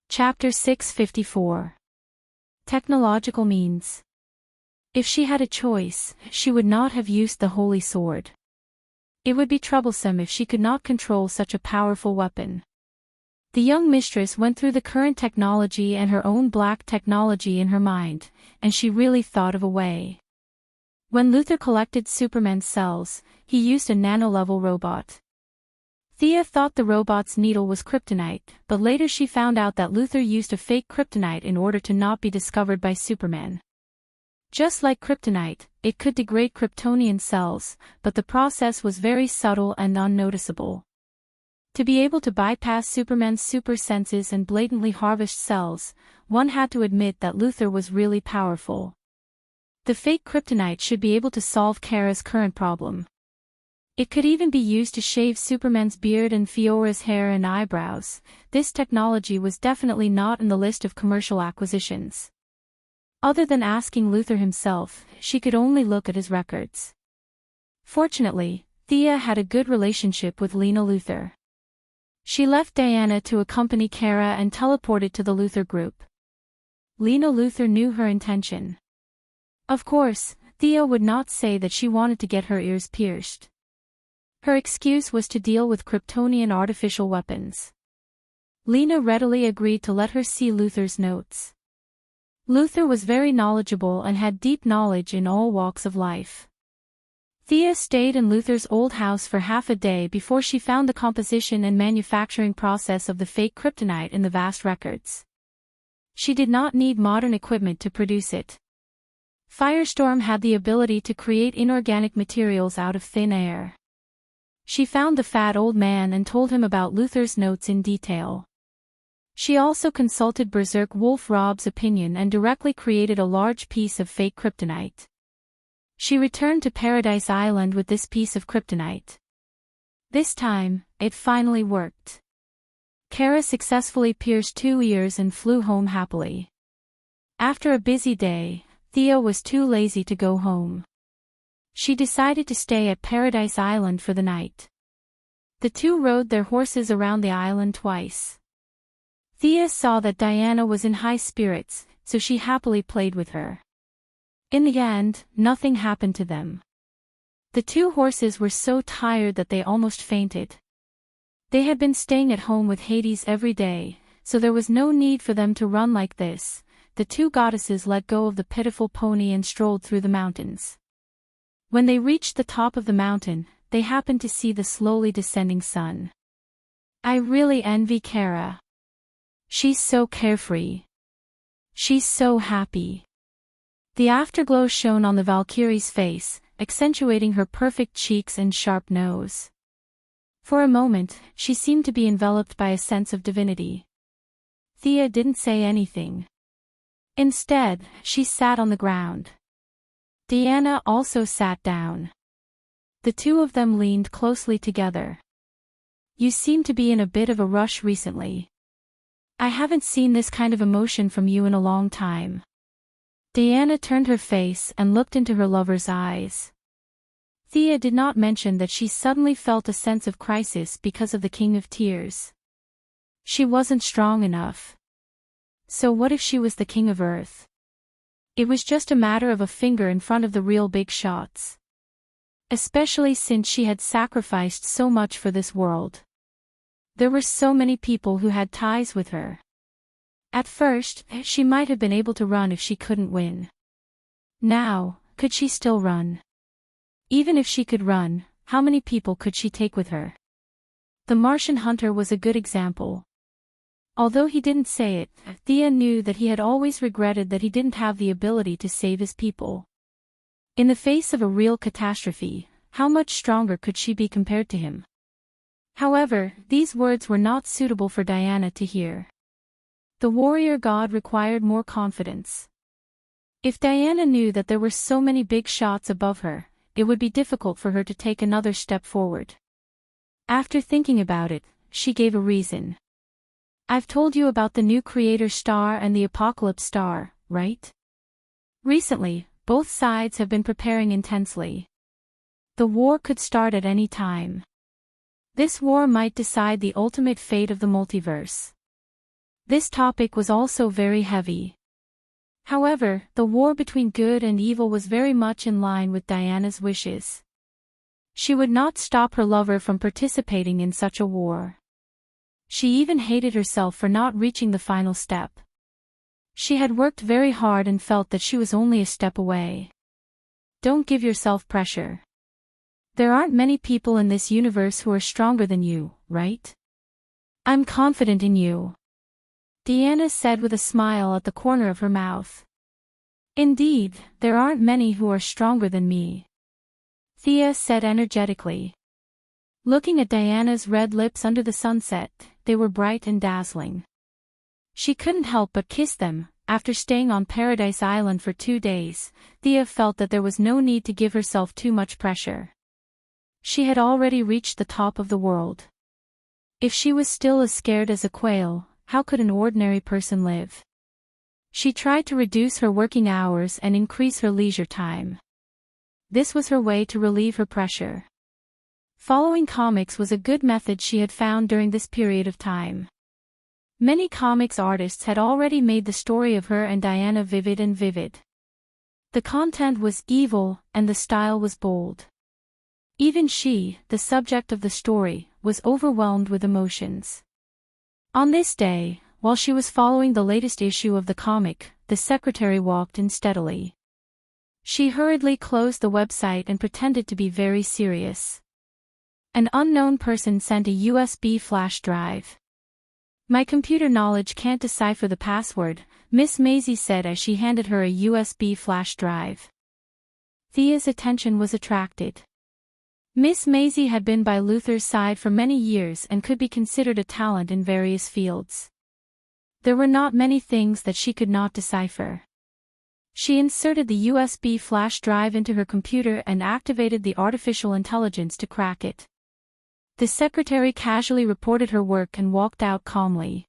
Chapter 654. Technological means. If she had a choice, she would not have used the holy sword. It would be troublesome if she could not control such a powerful weapon. The young mistress went through the current technology and her own black technology in her mind, and she really thought of a way. When Luther collected Superman's cells, he used a nano-level robot. Thea thought the robot's needle was kryptonite, but later she found out that Luther used a fake kryptonite in order to not be discovered by Superman. Just like kryptonite, it could degrade Kryptonian cells, but the process was very subtle and unnoticeable. To be able to bypass Superman's super senses and blatantly harvest cells, one had to admit that Luther was really powerful. The fake kryptonite should be able to solve Kara's current problem. It could even be used to shave Superman's beard and Fiora's hair and eyebrows. This technology was definitely not in the list of commercial acquisitions. Other than asking Luther himself, she could only look at his records. Fortunately, Thea had a good relationship with Lena Luthor. She left Diana to accompany Kara and teleported to the Luthor group. Lena Luthor knew her intention. Of course, Thea would not say that she wanted to get her ears pierced. Her excuse was to deal with Kryptonian artificial weapons. Lena readily agreed to let her see Luthor's notes. Luther was very knowledgeable and had deep knowledge in all walks of life. Thea stayed in Luther's old house for half a day before she found the composition and manufacturing process of the fake kryptonite in the vast records. She did not need modern equipment to produce it. Firestorm had the ability to create inorganic materials out of thin air. She found the fat old man and told him about Luther's notes in detail. She also consulted Berserk Wolf Rob's opinion and directly created a large piece of fake kryptonite. She returned to Paradise Island with this piece of kryptonite. This time, it finally worked. Kara successfully pierced 2 ears and flew home happily. After a busy day, Thea was too lazy to go home. She decided to stay at Paradise Island for the night. The two rode their horses around the island twice. Thea saw that Diana was in high spirits, so she happily played with her. In the end, nothing happened to them. The two horses were so tired that they almost fainted. They had been staying at home with Hades every day, so there was no need for them to run like this. The two goddesses let go of the pitiful pony and strolled through the mountains. When they reached the top of the mountain, they happened to see the slowly descending sun. I really envy Kara. She's so carefree. She's so happy. The afterglow shone on the Valkyrie's face, accentuating her perfect cheeks and sharp nose. For a moment, she seemed to be enveloped by a sense of divinity. Thea didn't say anything. Instead, she sat on the ground. Diana also sat down. The two of them leaned closely together. You seem to be in a bit of a rush recently. I haven't seen this kind of emotion from you in a long time. Diana turned her face and looked into her lover's eyes. Thea did not mention that she suddenly felt a sense of crisis because of the King of Tears. She wasn't strong enough. So what if she was the King of Earth? It was just a matter of a finger in front of the real big shots. Especially since she had sacrificed so much for this world. There were so many people who had ties with her. At first, she might have been able to run if she couldn't win. Now, could she still run? Even if she could run, how many people could she take with her? The Martian hunter was a good example. Although he didn't say it, Thea knew that he had always regretted that he didn't have the ability to save his people. In the face of a real catastrophe, how much stronger could she be compared to him? However, these words were not suitable for Diana to hear. The warrior god required more confidence. If Diana knew that there were so many big shots above her, it would be difficult for her to take another step forward. After thinking about it, she gave a reason. I've told you about the new Creator Star and the Apocalypse Star, right? Recently, both sides have been preparing intensely. The war could start at any time. This war might decide the ultimate fate of the multiverse. This topic was also very heavy. However, the war between good and evil was very much in line with Diana's wishes. She would not stop her lover from participating in such a war. She even hated herself for not reaching the final step. She had worked very hard and felt that she was only a step away. Don't give yourself pressure. There aren't many people in this universe who are stronger than you, right? I'm confident in you, Diana said with a smile at the corner of her mouth. Indeed, there aren't many who are stronger than me, Thea said energetically. Looking at Diana's red lips under the sunset, they were bright and dazzling. She couldn't help but kiss them. After staying on Paradise Island for 2 days, Thea felt that there was no need to give herself too much pressure. She had already reached the top of the world. If she was still as scared as a quail, how could an ordinary person live? She tried to reduce her working hours and increase her leisure time. This was her way to relieve her pressure. Following comics was a good method she had found during this period of time. Many comics artists had already made the story of her and Diana vivid and vivid. The content was evil, and the style was bold. Even she, the subject of the story, was overwhelmed with emotions. On this day, while she was following the latest issue of the comic, the secretary walked in steadily. She hurriedly closed the website and pretended to be very serious. An unknown person sent a USB flash drive. My computer knowledge can't decipher the password, Miss Maisie said as she handed her a USB flash drive. Thea's attention was attracted. Miss Maisie had been by Luther's side for many years and could be considered a talent in various fields. There were not many things that she could not decipher. She inserted the USB flash drive into her computer and activated the artificial intelligence to crack it. The secretary casually reported her work and walked out calmly.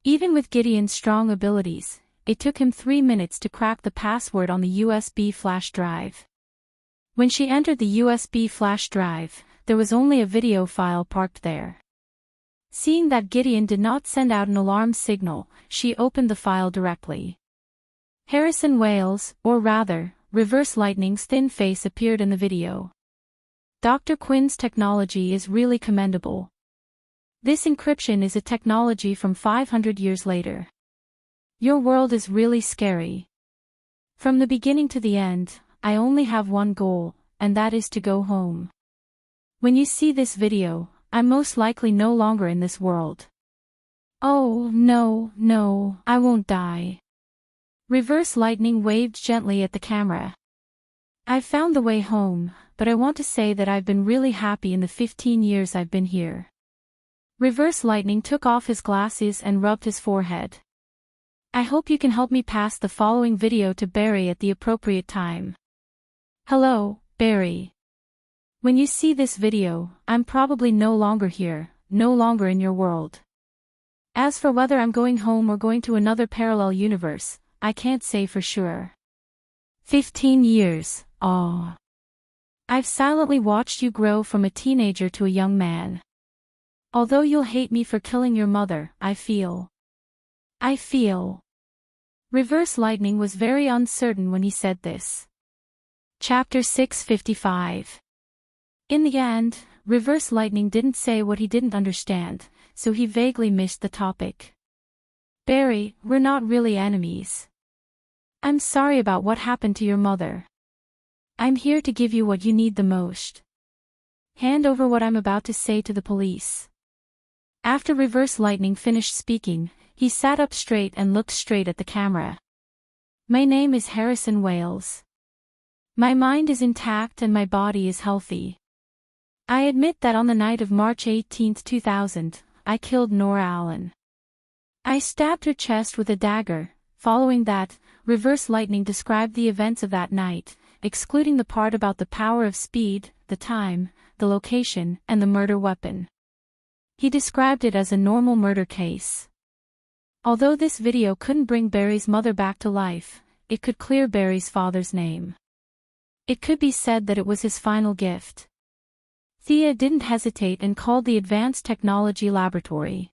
Even with Gideon's strong abilities, it took him 3 minutes to crack the password on the USB flash drive. When she entered the USB flash drive, there was only a video file parked there. Seeing that Gideon did not send out an alarm signal, she opened the file directly. Harrison Wales, or rather, Reverse Lightning's thin face appeared in the video. Dr. Quinn's technology is really commendable. This encryption is a technology from 500 years later. Your world is really scary. From the beginning to the end, I only have one goal, and that is to go home. When you see this video, I'm most likely no longer in this world. Oh, no, I won't die. Reverse Lightning waved gently at the camera. I've found the way home, but I want to say that I've been really happy in the 15 years I've been here. Reverse Lightning took off his glasses and rubbed his forehead. I hope you can help me pass the following video to Barry at the appropriate time. Hello, Barry. When you see this video, I'm probably no longer here, no longer in your world. As for whether I'm going home or going to another parallel universe, I can't say for sure. 15 years, aw. I've silently watched you grow from a teenager to a young man. Although you'll hate me for killing your mother, I feel. Reverse Lightning was very uncertain when he said this. Chapter 655. In the end, Reverse Lightning didn't say what he didn't understand, so he vaguely missed the topic. Barry, we're not really enemies. I'm sorry about what happened to your mother. I'm here to give you what you need the most. Hand over what I'm about to say to the police. After Reverse Lightning finished speaking, he sat up straight and looked straight at the camera. My name is Harrison Wales. My mind is intact and my body is healthy. I admit that on the night of March 18, 2000, I killed Nora Allen. I stabbed her chest with a dagger. Following that, Reverse Lightning described the events of that night, excluding the part about the power of speed, the time, the location, and the murder weapon. He described it as a normal murder case. Although this video couldn't bring Barry's mother back to life, it could clear Barry's father's name. It could be said that it was his final gift. Thea didn't hesitate and called the Advanced Technology Laboratory.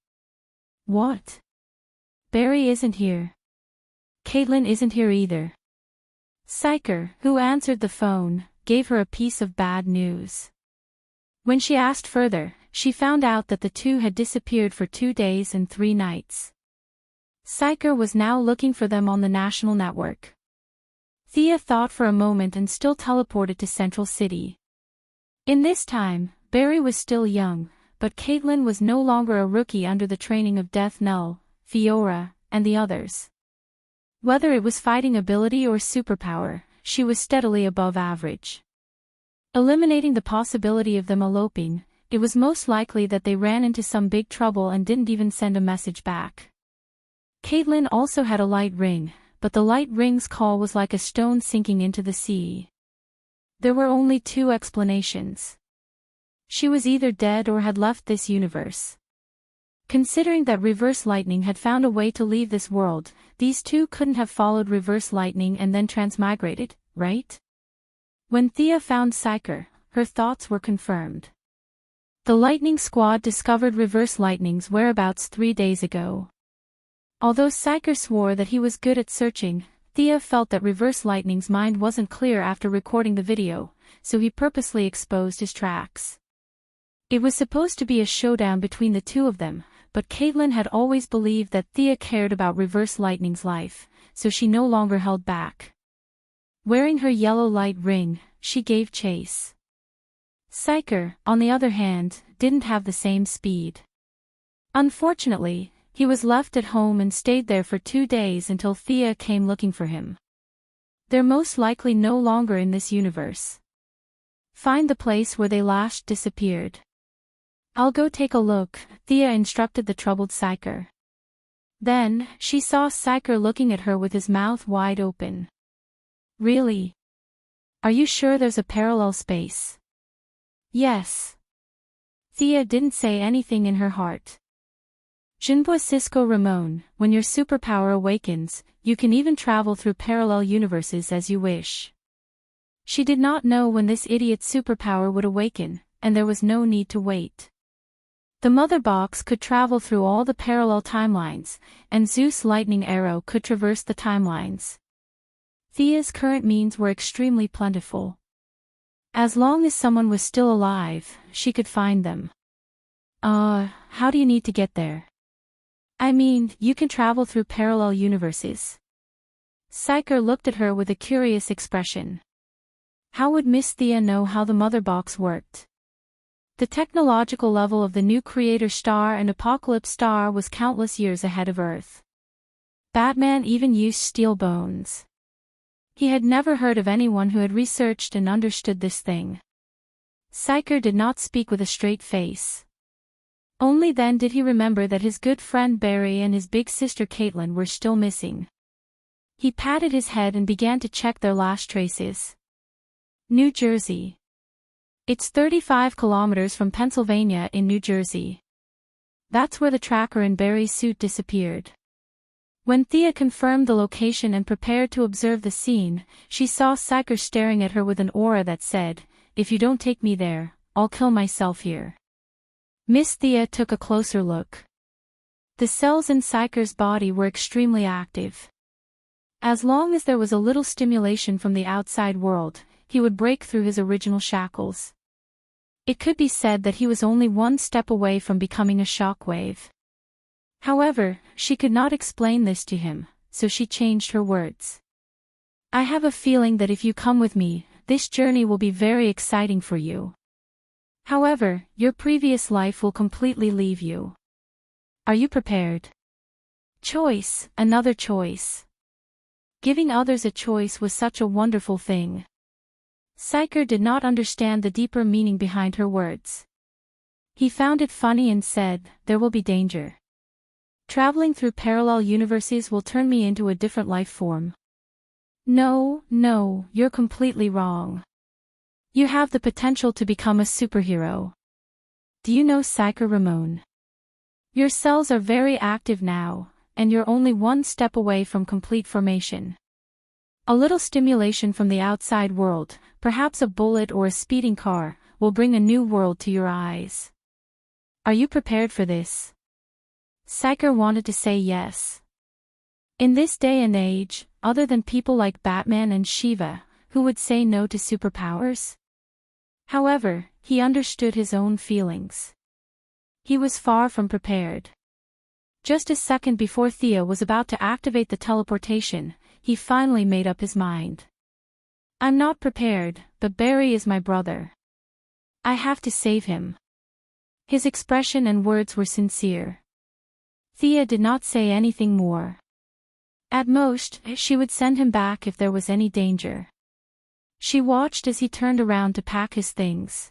What? Barry isn't here. Caitlin isn't here either. Psyker, who answered the phone, gave her a piece of bad news. When she asked further, she found out that the two had disappeared for 2 days and 3 nights. Psyker was now looking for them on the national network. Thea thought for a moment and still teleported to Central City. In this time, Barry was still young, but Caitlin was no longer a rookie under the training of Death Null, Fiora, and the others. Whether it was fighting ability or superpower, she was steadily above average. Eliminating the possibility of them eloping, it was most likely that they ran into some big trouble and didn't even send a message back. Caitlin also had a light ring, but the light ring's call was like a stone sinking into the sea. There were only 2 explanations. She was either dead or had left this universe. Considering that Reverse Lightning had found a way to leave this world, these two couldn't have followed Reverse Lightning and then transmigrated, right? When Thea found Psyker, her thoughts were confirmed. The Lightning Squad discovered Reverse Lightning's whereabouts 3 days ago. Although Psyker swore that he was good at searching, Thea felt that Reverse Lightning's mind wasn't clear after recording the video, so he purposely exposed his tracks. It was supposed to be a showdown between the two of them, but Caitlin had always believed that Thea cared about Reverse Lightning's life, so she no longer held back. Wearing her yellow light ring, she gave chase. Psyker, on the other hand, didn't have the same speed. Unfortunately, he was left at home and stayed there for 2 days until Thea came looking for him. They're most likely no longer in this universe. Find the place where they last disappeared. I'll go take a look, Thea instructed the troubled Psyker. Then, she saw Psyker looking at her with his mouth wide open. Really? Are you sure there's a parallel space? Yes. Thea didn't say anything in her heart. Jinbua Cisco Ramon, when your superpower awakens, you can even travel through parallel universes as you wish. She did not know when this idiot's superpower would awaken, and there was no need to wait. The Mother Box could travel through all the parallel timelines, and Zeus Lightning Arrow could traverse the timelines. Thea's current means were extremely plentiful. As long as someone was still alive, she could find them. How do you need to get there? I mean, you can travel through parallel universes. Psyker looked at her with a curious expression. How would Miss Thea know how the Mother Box worked? The technological level of the new Creator Star and Apocalypse Star was countless years ahead of Earth. Batman even used steel bones. He had never heard of anyone who had researched and understood this thing. Psyker did not speak with a straight face. Only then did he remember that his good friend Barry and his big sister Caitlin were still missing. He patted his head and began to check their last traces. New Jersey. It's 35 kilometers from Pennsylvania in New Jersey. That's where the tracker in Barry's suit disappeared. When Thea confirmed the location and prepared to observe the scene, she saw Psyker staring at her with an aura that said, "If you don't take me there, I'll kill myself here." Miss Thea took a closer look. The cells in Psyker's body were extremely active. As long as there was a little stimulation from the outside world, he would break through his original shackles. It could be said that he was only one step away from becoming a shockwave. However, she could not explain this to him, so she changed her words. I have a feeling that if you come with me, this journey will be very exciting for you. However, your previous life will completely leave you. Are you prepared? Choice, another choice. Giving others a choice was such a wonderful thing. Psyker did not understand the deeper meaning behind her words. He found it funny and said, "There will be danger. Traveling through parallel universes will turn me into a different life form." No, you're completely wrong. You have the potential to become a superhero. Do you know Psyker Ramon? Your cells are very active now, and you're only one step away from complete formation. A little stimulation from the outside world, perhaps a bullet or a speeding car, will bring a new world to your eyes. Are you prepared for this? Psyker wanted to say yes. In this day and age, other than people like Batman and Shiva, who would say no to superpowers? However, he understood his own feelings. He was far from prepared. Just a second before Thea was about to activate the teleportation, he finally made up his mind. I'm not prepared, but Barry is my brother. I have to save him. His expression and words were sincere. Thea did not say anything more. At most, she would send him back if there was any danger. She watched as he turned around to pack his things.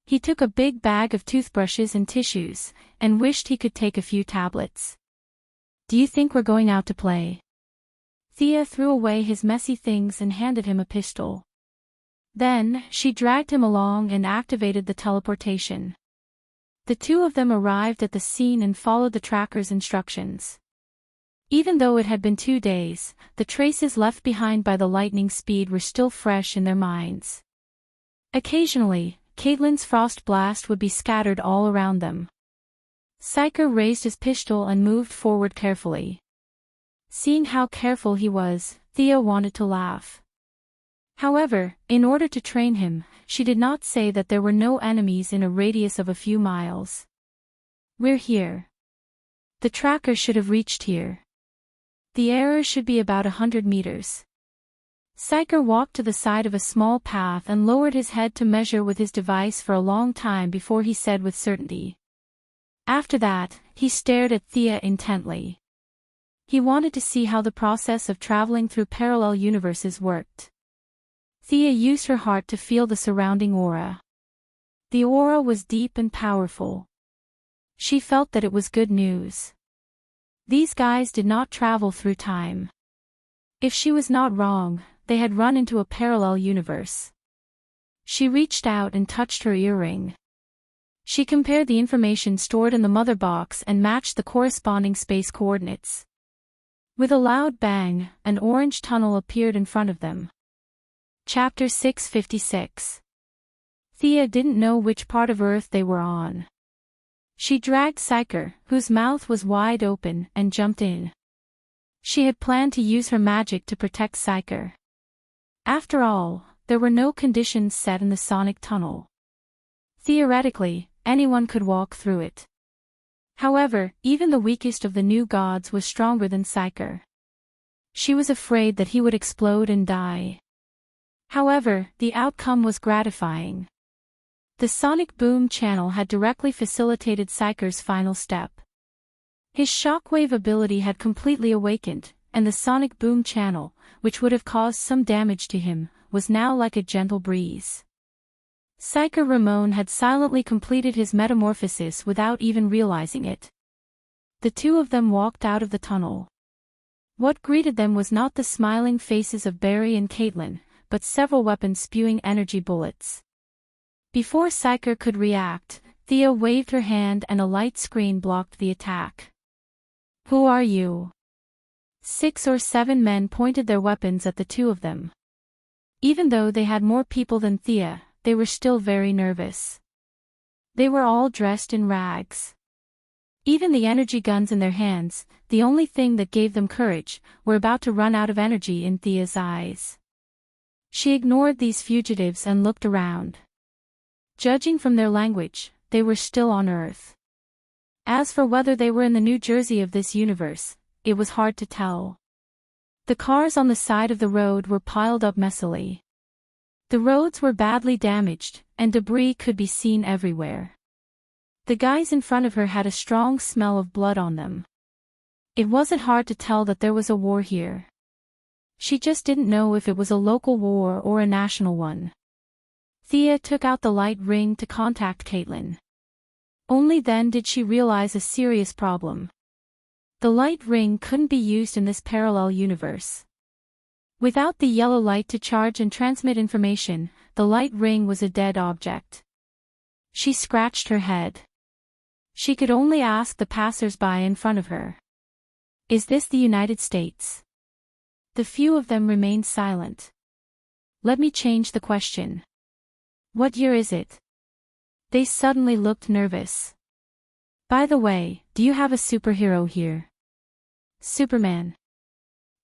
He took a big bag of toothbrushes and tissues, and wished he could take a few tablets. Do you think we're going out to play? Thea threw away his messy things and handed him a pistol. Then, she dragged him along and activated the teleportation. The two of them arrived at the scene and followed the tracker's instructions. Even though it had been 2 days, the traces left behind by the lightning speed were still fresh in their minds. Occasionally, Caitlin's frost blast would be scattered all around them. Psyker raised his pistol and moved forward carefully. Seeing how careful he was, Thea wanted to laugh. However, in order to train him, she did not say that there were no enemies in a radius of a few miles. We're here. The tracker should have reached here. The error should be about 100 meters. Psyker walked to the side of a small path and lowered his head to measure with his device for a long time before he said with certainty. After that, he stared at Thea intently. He wanted to see how the process of traveling through parallel universes worked. Thea used her heart to feel the surrounding aura. The aura was deep and powerful. She felt that it was good news. These guys did not travel through time. If she was not wrong, they had run into a parallel universe. She reached out and touched her earring. She compared the information stored in the mother box and matched the corresponding space coordinates. With a loud bang, an orange tunnel appeared in front of them. Chapter 656. Thea didn't know which part of Earth they were on. She dragged Psyker, whose mouth was wide open, and jumped in. She had planned to use her magic to protect Psyker. After all, there were no conditions set in the sonic tunnel. Theoretically, anyone could walk through it. However, even the weakest of the new gods was stronger than Psyker. She was afraid that he would explode and die. However, the outcome was gratifying. The sonic boom channel had directly facilitated Psyker's final step. His shockwave ability had completely awakened, and the sonic boom channel, which would have caused some damage to him, was now like a gentle breeze. Psyker Ramon had silently completed his metamorphosis without even realizing it. The two of them walked out of the tunnel. What greeted them was not the smiling faces of Barry and Caitlin, but several weapons spewing energy bullets. Before Psyker could react, Thea waved her hand and a light screen blocked the attack. Who are you? 6 or 7 men pointed their weapons at the two of them. Even though they had more people than Thea, they were still very nervous. They were all dressed in rags. Even the energy guns in their hands, the only thing that gave them courage, were about to run out of energy in Thea's eyes. She ignored these fugitives and looked around. Judging from their language, they were still on Earth. As for whether they were in the New Jersey of this universe, it was hard to tell. The cars on the side of the road were piled up messily. The roads were badly damaged, and debris could be seen everywhere. The guys in front of her had a strong smell of blood on them. It wasn't hard to tell that there was a war here. She just didn't know if it was a local war or a national one. Thea took out the light ring to contact Caitlin. Only then did she realize a serious problem. The light ring couldn't be used in this parallel universe. Without the yellow light to charge and transmit information, the light ring was a dead object. She scratched her head. She could only ask the passers-by in front of her. Is this the United States? The few of them remained silent. Let me change the question. What year is it? They suddenly looked nervous. By the way, do you have a superhero here? Superman.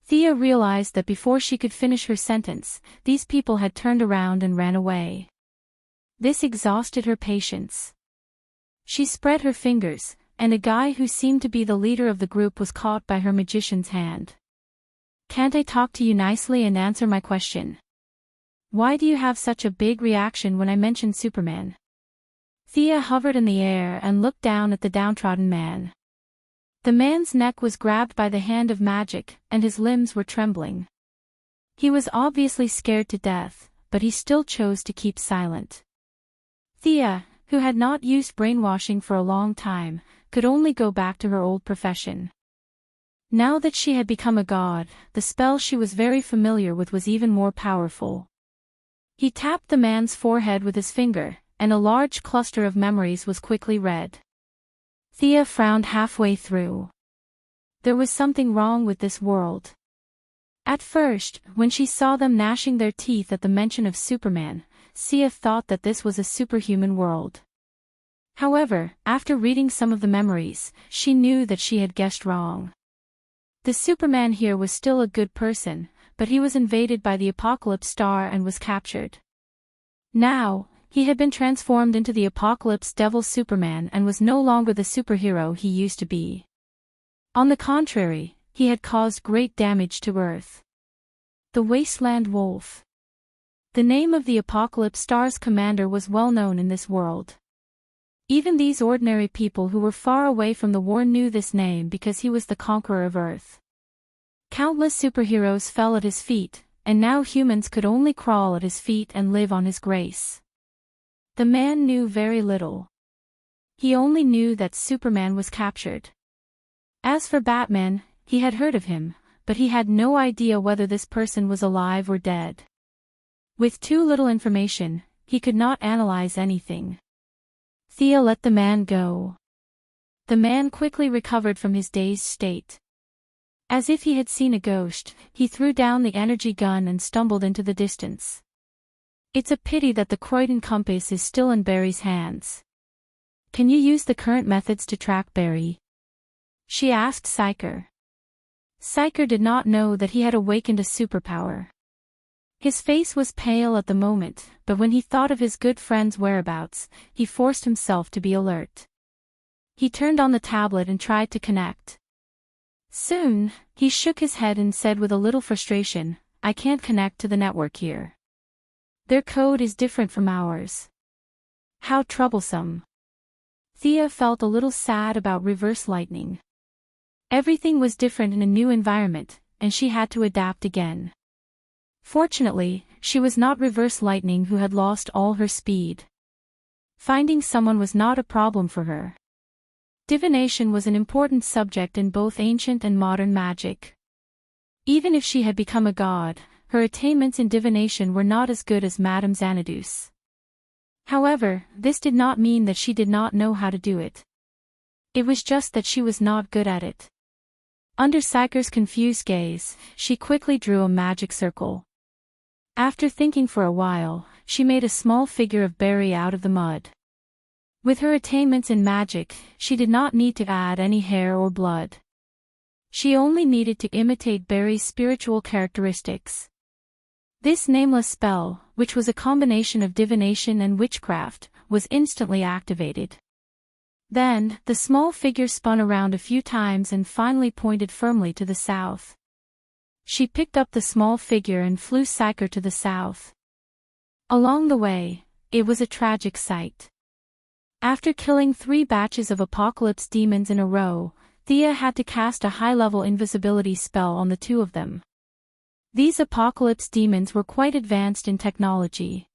Thea realized that before she could finish her sentence, these people had turned around and ran away. This exhausted her patience. She spread her fingers, and a guy who seemed to be the leader of the group was caught by her magician's hand. "Can't I talk to you nicely and answer my question? Why do you have such a big reaction when I mention Superman?" Thea hovered in the air and looked down at the downtrodden man. The man's neck was grabbed by the hand of magic, and his limbs were trembling. He was obviously scared to death, but he still chose to keep silent. Thea, who had not used brainwashing for a long time, could only go back to her old profession. Now that she had become a god, the spell she was very familiar with was even more powerful. He tapped the man's forehead with his finger, and a large cluster of memories was quickly read. Thea frowned halfway through. There was something wrong with this world. At first, when she saw them gnashing their teeth at the mention of Superman, Thea thought that this was a superhuman world. However, after reading some of the memories, she knew that she had guessed wrong. The Superman here was still a good person, but he was invaded by the Apocalypse Star and was captured. Now, he had been transformed into the Apocalypse Devil Superman and was no longer the superhero he used to be. On the contrary, he had caused great damage to Earth. The Wasteland Wolf. The name of the Apocalypse Star's commander was well known in this world. Even these ordinary people who were far away from the war knew this name because he was the conqueror of Earth. Countless superheroes fell at his feet, and now humans could only crawl at his feet and live on his grace. The man knew very little. He only knew that Superman was captured. As for Batman, he had heard of him, but he had no idea whether this person was alive or dead. With too little information, he could not analyze anything. Thea let the man go. The man quickly recovered from his dazed state. As if he had seen a ghost, he threw down the energy gun and stumbled into the distance. It's a pity that the Croydon compass is still in Barry's hands. "Can you use the current methods to track Barry?" she asked Psyker. Psyker did not know that he had awakened a superpower. His face was pale at the moment, but when he thought of his good friend's whereabouts, he forced himself to be alert. He turned on the tablet and tried to connect. Soon, he shook his head and said with a little frustration, "I can't connect to the network here. Their code is different from ours. How troublesome." Thea felt a little sad about reverse lightning. Everything was different in a new environment, and she had to adapt again. Fortunately, she was not reverse lightning who had lost all her speed. Finding someone was not a problem for her. Divination was an important subject in both ancient and modern magic. Even if she had become a god, her attainments in divination were not as good as Madame Xanadu's. However, this did not mean that she did not know how to do it. It was just that she was not good at it. Under Psyker's confused gaze, she quickly drew a magic circle. After thinking for a while, she made a small figure of Barry out of the mud. With her attainments in magic, she did not need to add any hair or blood. She only needed to imitate Barry's spiritual characteristics. This nameless spell, which was a combination of divination and witchcraft, was instantly activated. Then, the small figure spun around a few times and finally pointed firmly to the south. She picked up the small figure and flew Psyker to the south. Along the way, it was a tragic sight. After killing 3 batches of apocalypse demons in a row, Thea had to cast a high-level invisibility spell on the 2 of them. These apocalypse demons were quite advanced in technology.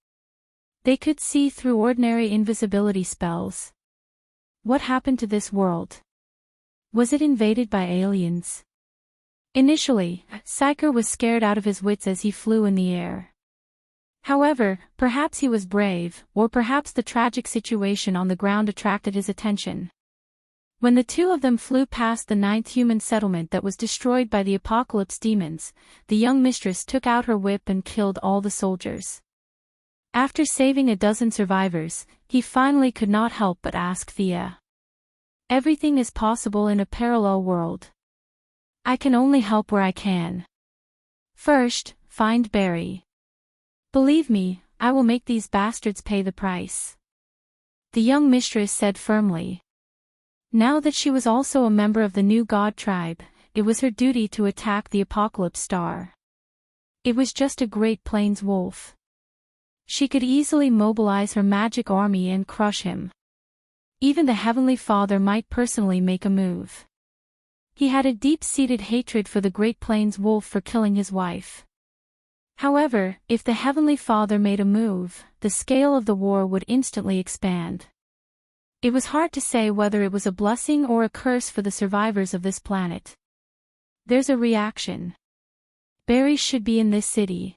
They could see through ordinary invisibility spells. What happened to this world? Was it invaded by aliens? Initially, Psyker was scared out of his wits as he flew in the air. However, perhaps he was brave, or perhaps the tragic situation on the ground attracted his attention. When the 2 of them flew past the 9th human settlement that was destroyed by the apocalypse demons, the young mistress took out her whip and killed all the soldiers. After saving a dozen survivors, he finally could not help but ask Thea. "Everything is possible in a parallel world. I can only help where I can." First, find Barry. Believe me, I will make these bastards pay the price. The young mistress said firmly. Now that she was also a member of the new god tribe, it was her duty to attack the Apocalypse Star. It was just a Great Plains wolf. She could easily mobilize her magic army and crush him. Even the Heavenly Father might personally make a move. He had a deep-seated hatred for the Great Plains wolf for killing his wife. However, if the Heavenly Father made a move, the scale of the war would instantly expand. It was hard to say whether it was a blessing or a curse for the survivors of this planet. There's a reaction. Barry should be in this city.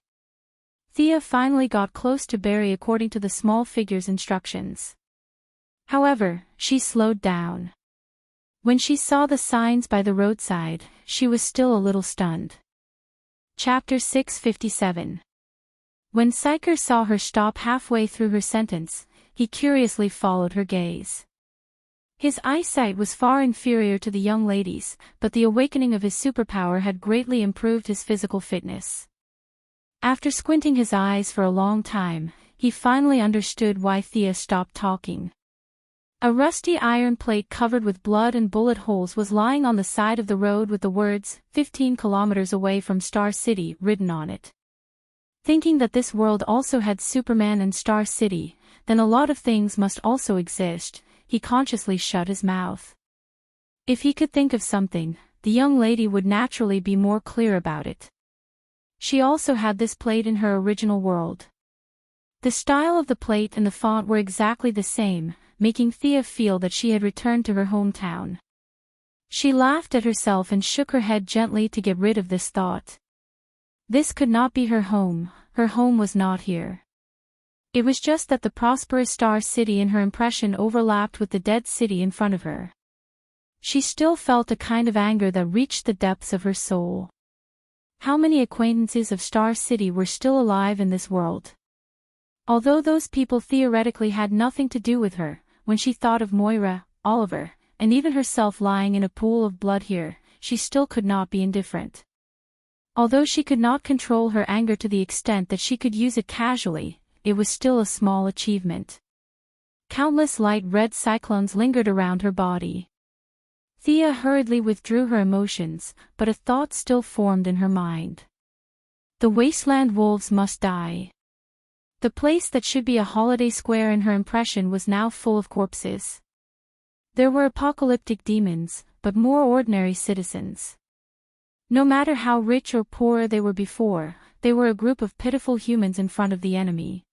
Thea finally got close to Barry according to the small figure's instructions. However, she slowed down. When she saw the signs by the roadside, she was still a little stunned. Chapter 657. When Psyker saw her stop halfway through her sentence, he curiously followed her gaze. His eyesight was far inferior to the young lady's, but the awakening of his superpower had greatly improved his physical fitness. After squinting his eyes for a long time, he finally understood why Thea stopped talking. A rusty iron plate covered with blood and bullet holes was lying on the side of the road with the words, 15 kilometers away from Star City, written on it. Thinking that this world also had Superman and Star City, then a lot of things must also exist, he consciously shut his mouth. If he could think of something, the young lady would naturally be more clear about it. She also had this plate in her original world. The style of the plate and the font were exactly the same, making Thea feel that she had returned to her hometown. She laughed at herself and shook her head gently to get rid of this thought. This could not be her home was not here. It was just that the prosperous Star City in her impression overlapped with the dead city in front of her. She still felt a kind of anger that reached the depths of her soul. How many acquaintances of Star City were still alive in this world? Although those people theoretically had nothing to do with her, when she thought of Moira, Oliver, and even herself lying in a pool of blood here, she still could not be indifferent. Although she could not control her anger to the extent that she could use it casually, it was still a small achievement. Countless light red cyclones lingered around her body. Thea hurriedly withdrew her emotions, but a thought still formed in her mind. The wasteland wolves must die. The place that should be a holiday square in her impression was now full of corpses. There were apocalyptic demons, but more ordinary citizens. No matter how rich or poor they were before, they were a group of pitiful humans in front of the enemy.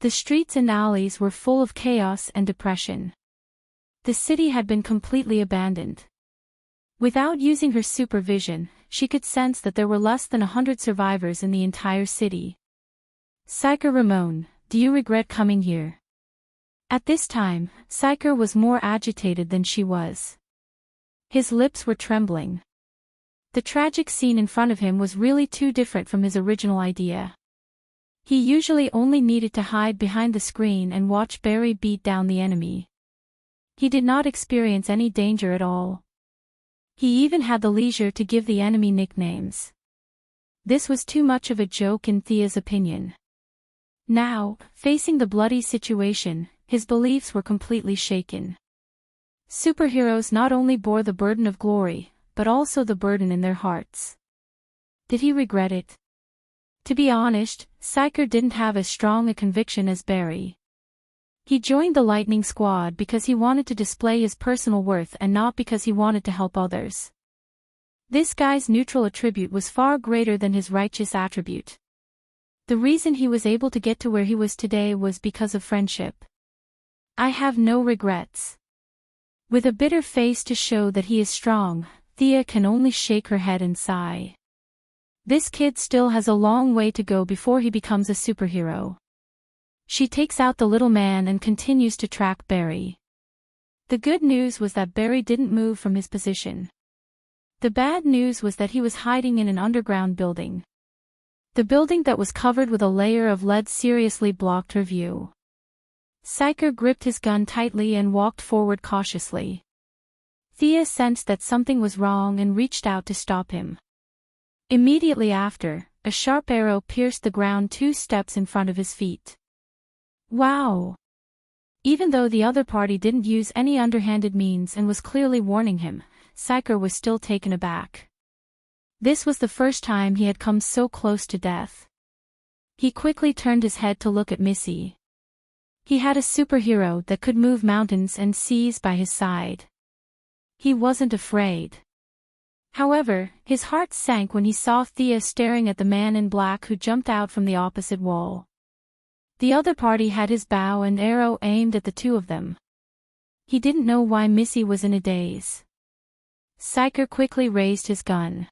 The streets and alleys were full of chaos and depression. The city had been completely abandoned. Without using her supervision, she could sense that there were less than 100 survivors in the entire city. Psyker Ramon, do you regret coming here? At this time, Psyker was more agitated than she was. His lips were trembling. The tragic scene in front of him was really too different from his original idea. He usually only needed to hide behind the screen and watch Barry beat down the enemy. He did not experience any danger at all. He even had the leisure to give the enemy nicknames. This was too much of a joke in Thea's opinion. Now, facing the bloody situation, his beliefs were completely shaken. Superheroes not only bore the burden of glory, but also the burden in their hearts. Did he regret it? To be honest, Psyker didn't have as strong a conviction as Barry. He joined the Lightning Squad because he wanted to display his personal worth and not because he wanted to help others. This guy's neutral attribute was far greater than his righteous attribute. The reason he was able to get to where he was today was because of friendship. I have no regrets. With a bitter face to show that he is strong, Thea can only shake her head and sigh. This kid still has a long way to go before he becomes a superhero. She takes out the little man and continues to track Barry. The good news was that Barry didn't move from his position. The bad news was that he was hiding in an underground building. The building that was covered with a layer of lead seriously blocked her view. Psyker gripped his gun tightly and walked forward cautiously. Thea sensed that something was wrong and reached out to stop him. Immediately after, a sharp arrow pierced the ground 2 steps in front of his feet. Wow! Even though the other party didn't use any underhanded means and was clearly warning him, Psyker was still taken aback. This was the first time he had come so close to death. He quickly turned his head to look at Missy. He had a superhero that could move mountains and seas by his side. He wasn't afraid. However, his heart sank when he saw Thea staring at the man in black who jumped out from the opposite wall. The other party had his bow and arrow aimed at the two of them. He didn't know why Missy was in a daze. Psyker quickly raised his gun.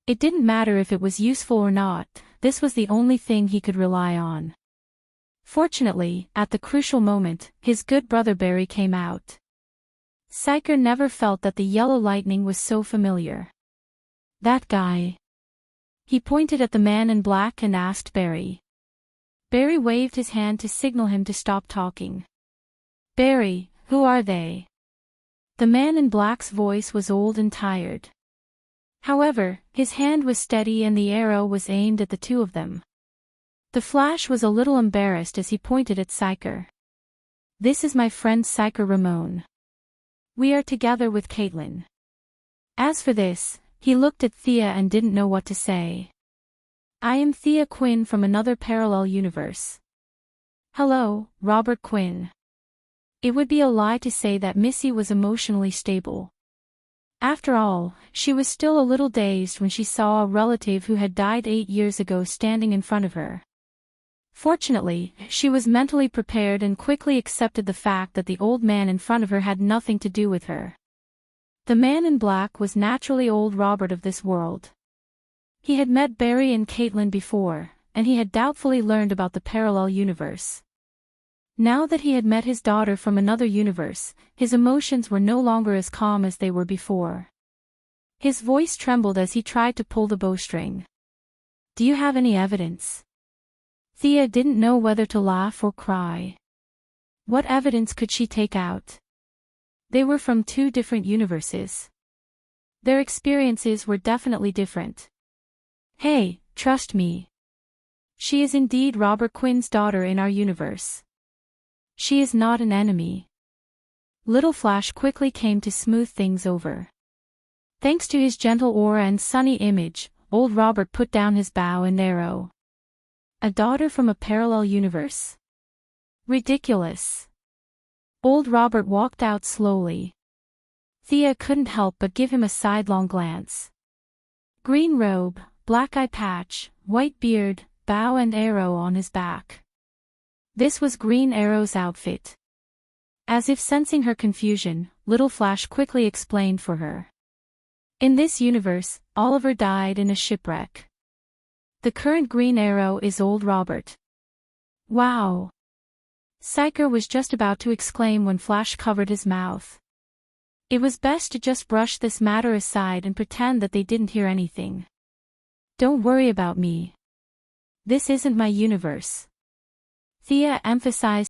It didn't matter if it was useful or not, this was the only thing he could rely on. Fortunately, at the crucial moment, his good brother Barry came out. Psyker never felt that the yellow lightning was so familiar. That guy. He pointed at the man in black and asked Barry. Barry waved his hand to signal him to stop talking. Barry, who are they? The man in black's voice was old and tired. However, his hand was steady and the arrow was aimed at the two of them. The Flash was a little embarrassed as he pointed at Psyker. This is my friend Psyker Ramon. We are together with Caitlin. As for this, he looked at Thea and didn't know what to say. I am Thea Quinn from another parallel universe. Hello, Robert Quinn. It would be a lie to say that Missy was emotionally stable. After all, she was still a little dazed when she saw a relative who had died 8 years ago standing in front of her. Fortunately, she was mentally prepared and quickly accepted the fact that the old man in front of her had nothing to do with her. The man in black was naturally old Robert of this world. He had met Barry and Caitlin before, and he had doubtfully learned about the parallel universe. Now that he had met his daughter from another universe, his emotions were no longer as calm as they were before. His voice trembled as he tried to pull the bowstring. Do you have any evidence? Thea didn't know whether to laugh or cry. What evidence could she take out? They were from 2 different universes. Their experiences were definitely different. Hey, trust me. She is indeed Robert Quinn's daughter in our universe. She is not an enemy. Little Flash quickly came to smooth things over. Thanks to his gentle aura and sunny image, old Robert put down his bow and arrow. A daughter from a parallel universe. Ridiculous. Old Robert walked out slowly. Thea couldn't help but give him a sidelong glance. Green robe, black eye patch, white beard, bow and arrow on his back. This was Green Arrow's outfit. As if sensing her confusion, Little Flash quickly explained for her. In this universe, Oliver died in a shipwreck. The current Green Arrow is old Robert. Wow! Psyker was just about to exclaim when Flash covered his mouth. It was best to just brush this matter aside and pretend that they didn't hear anything. Don't worry about me. This isn't my universe. Thea emphasized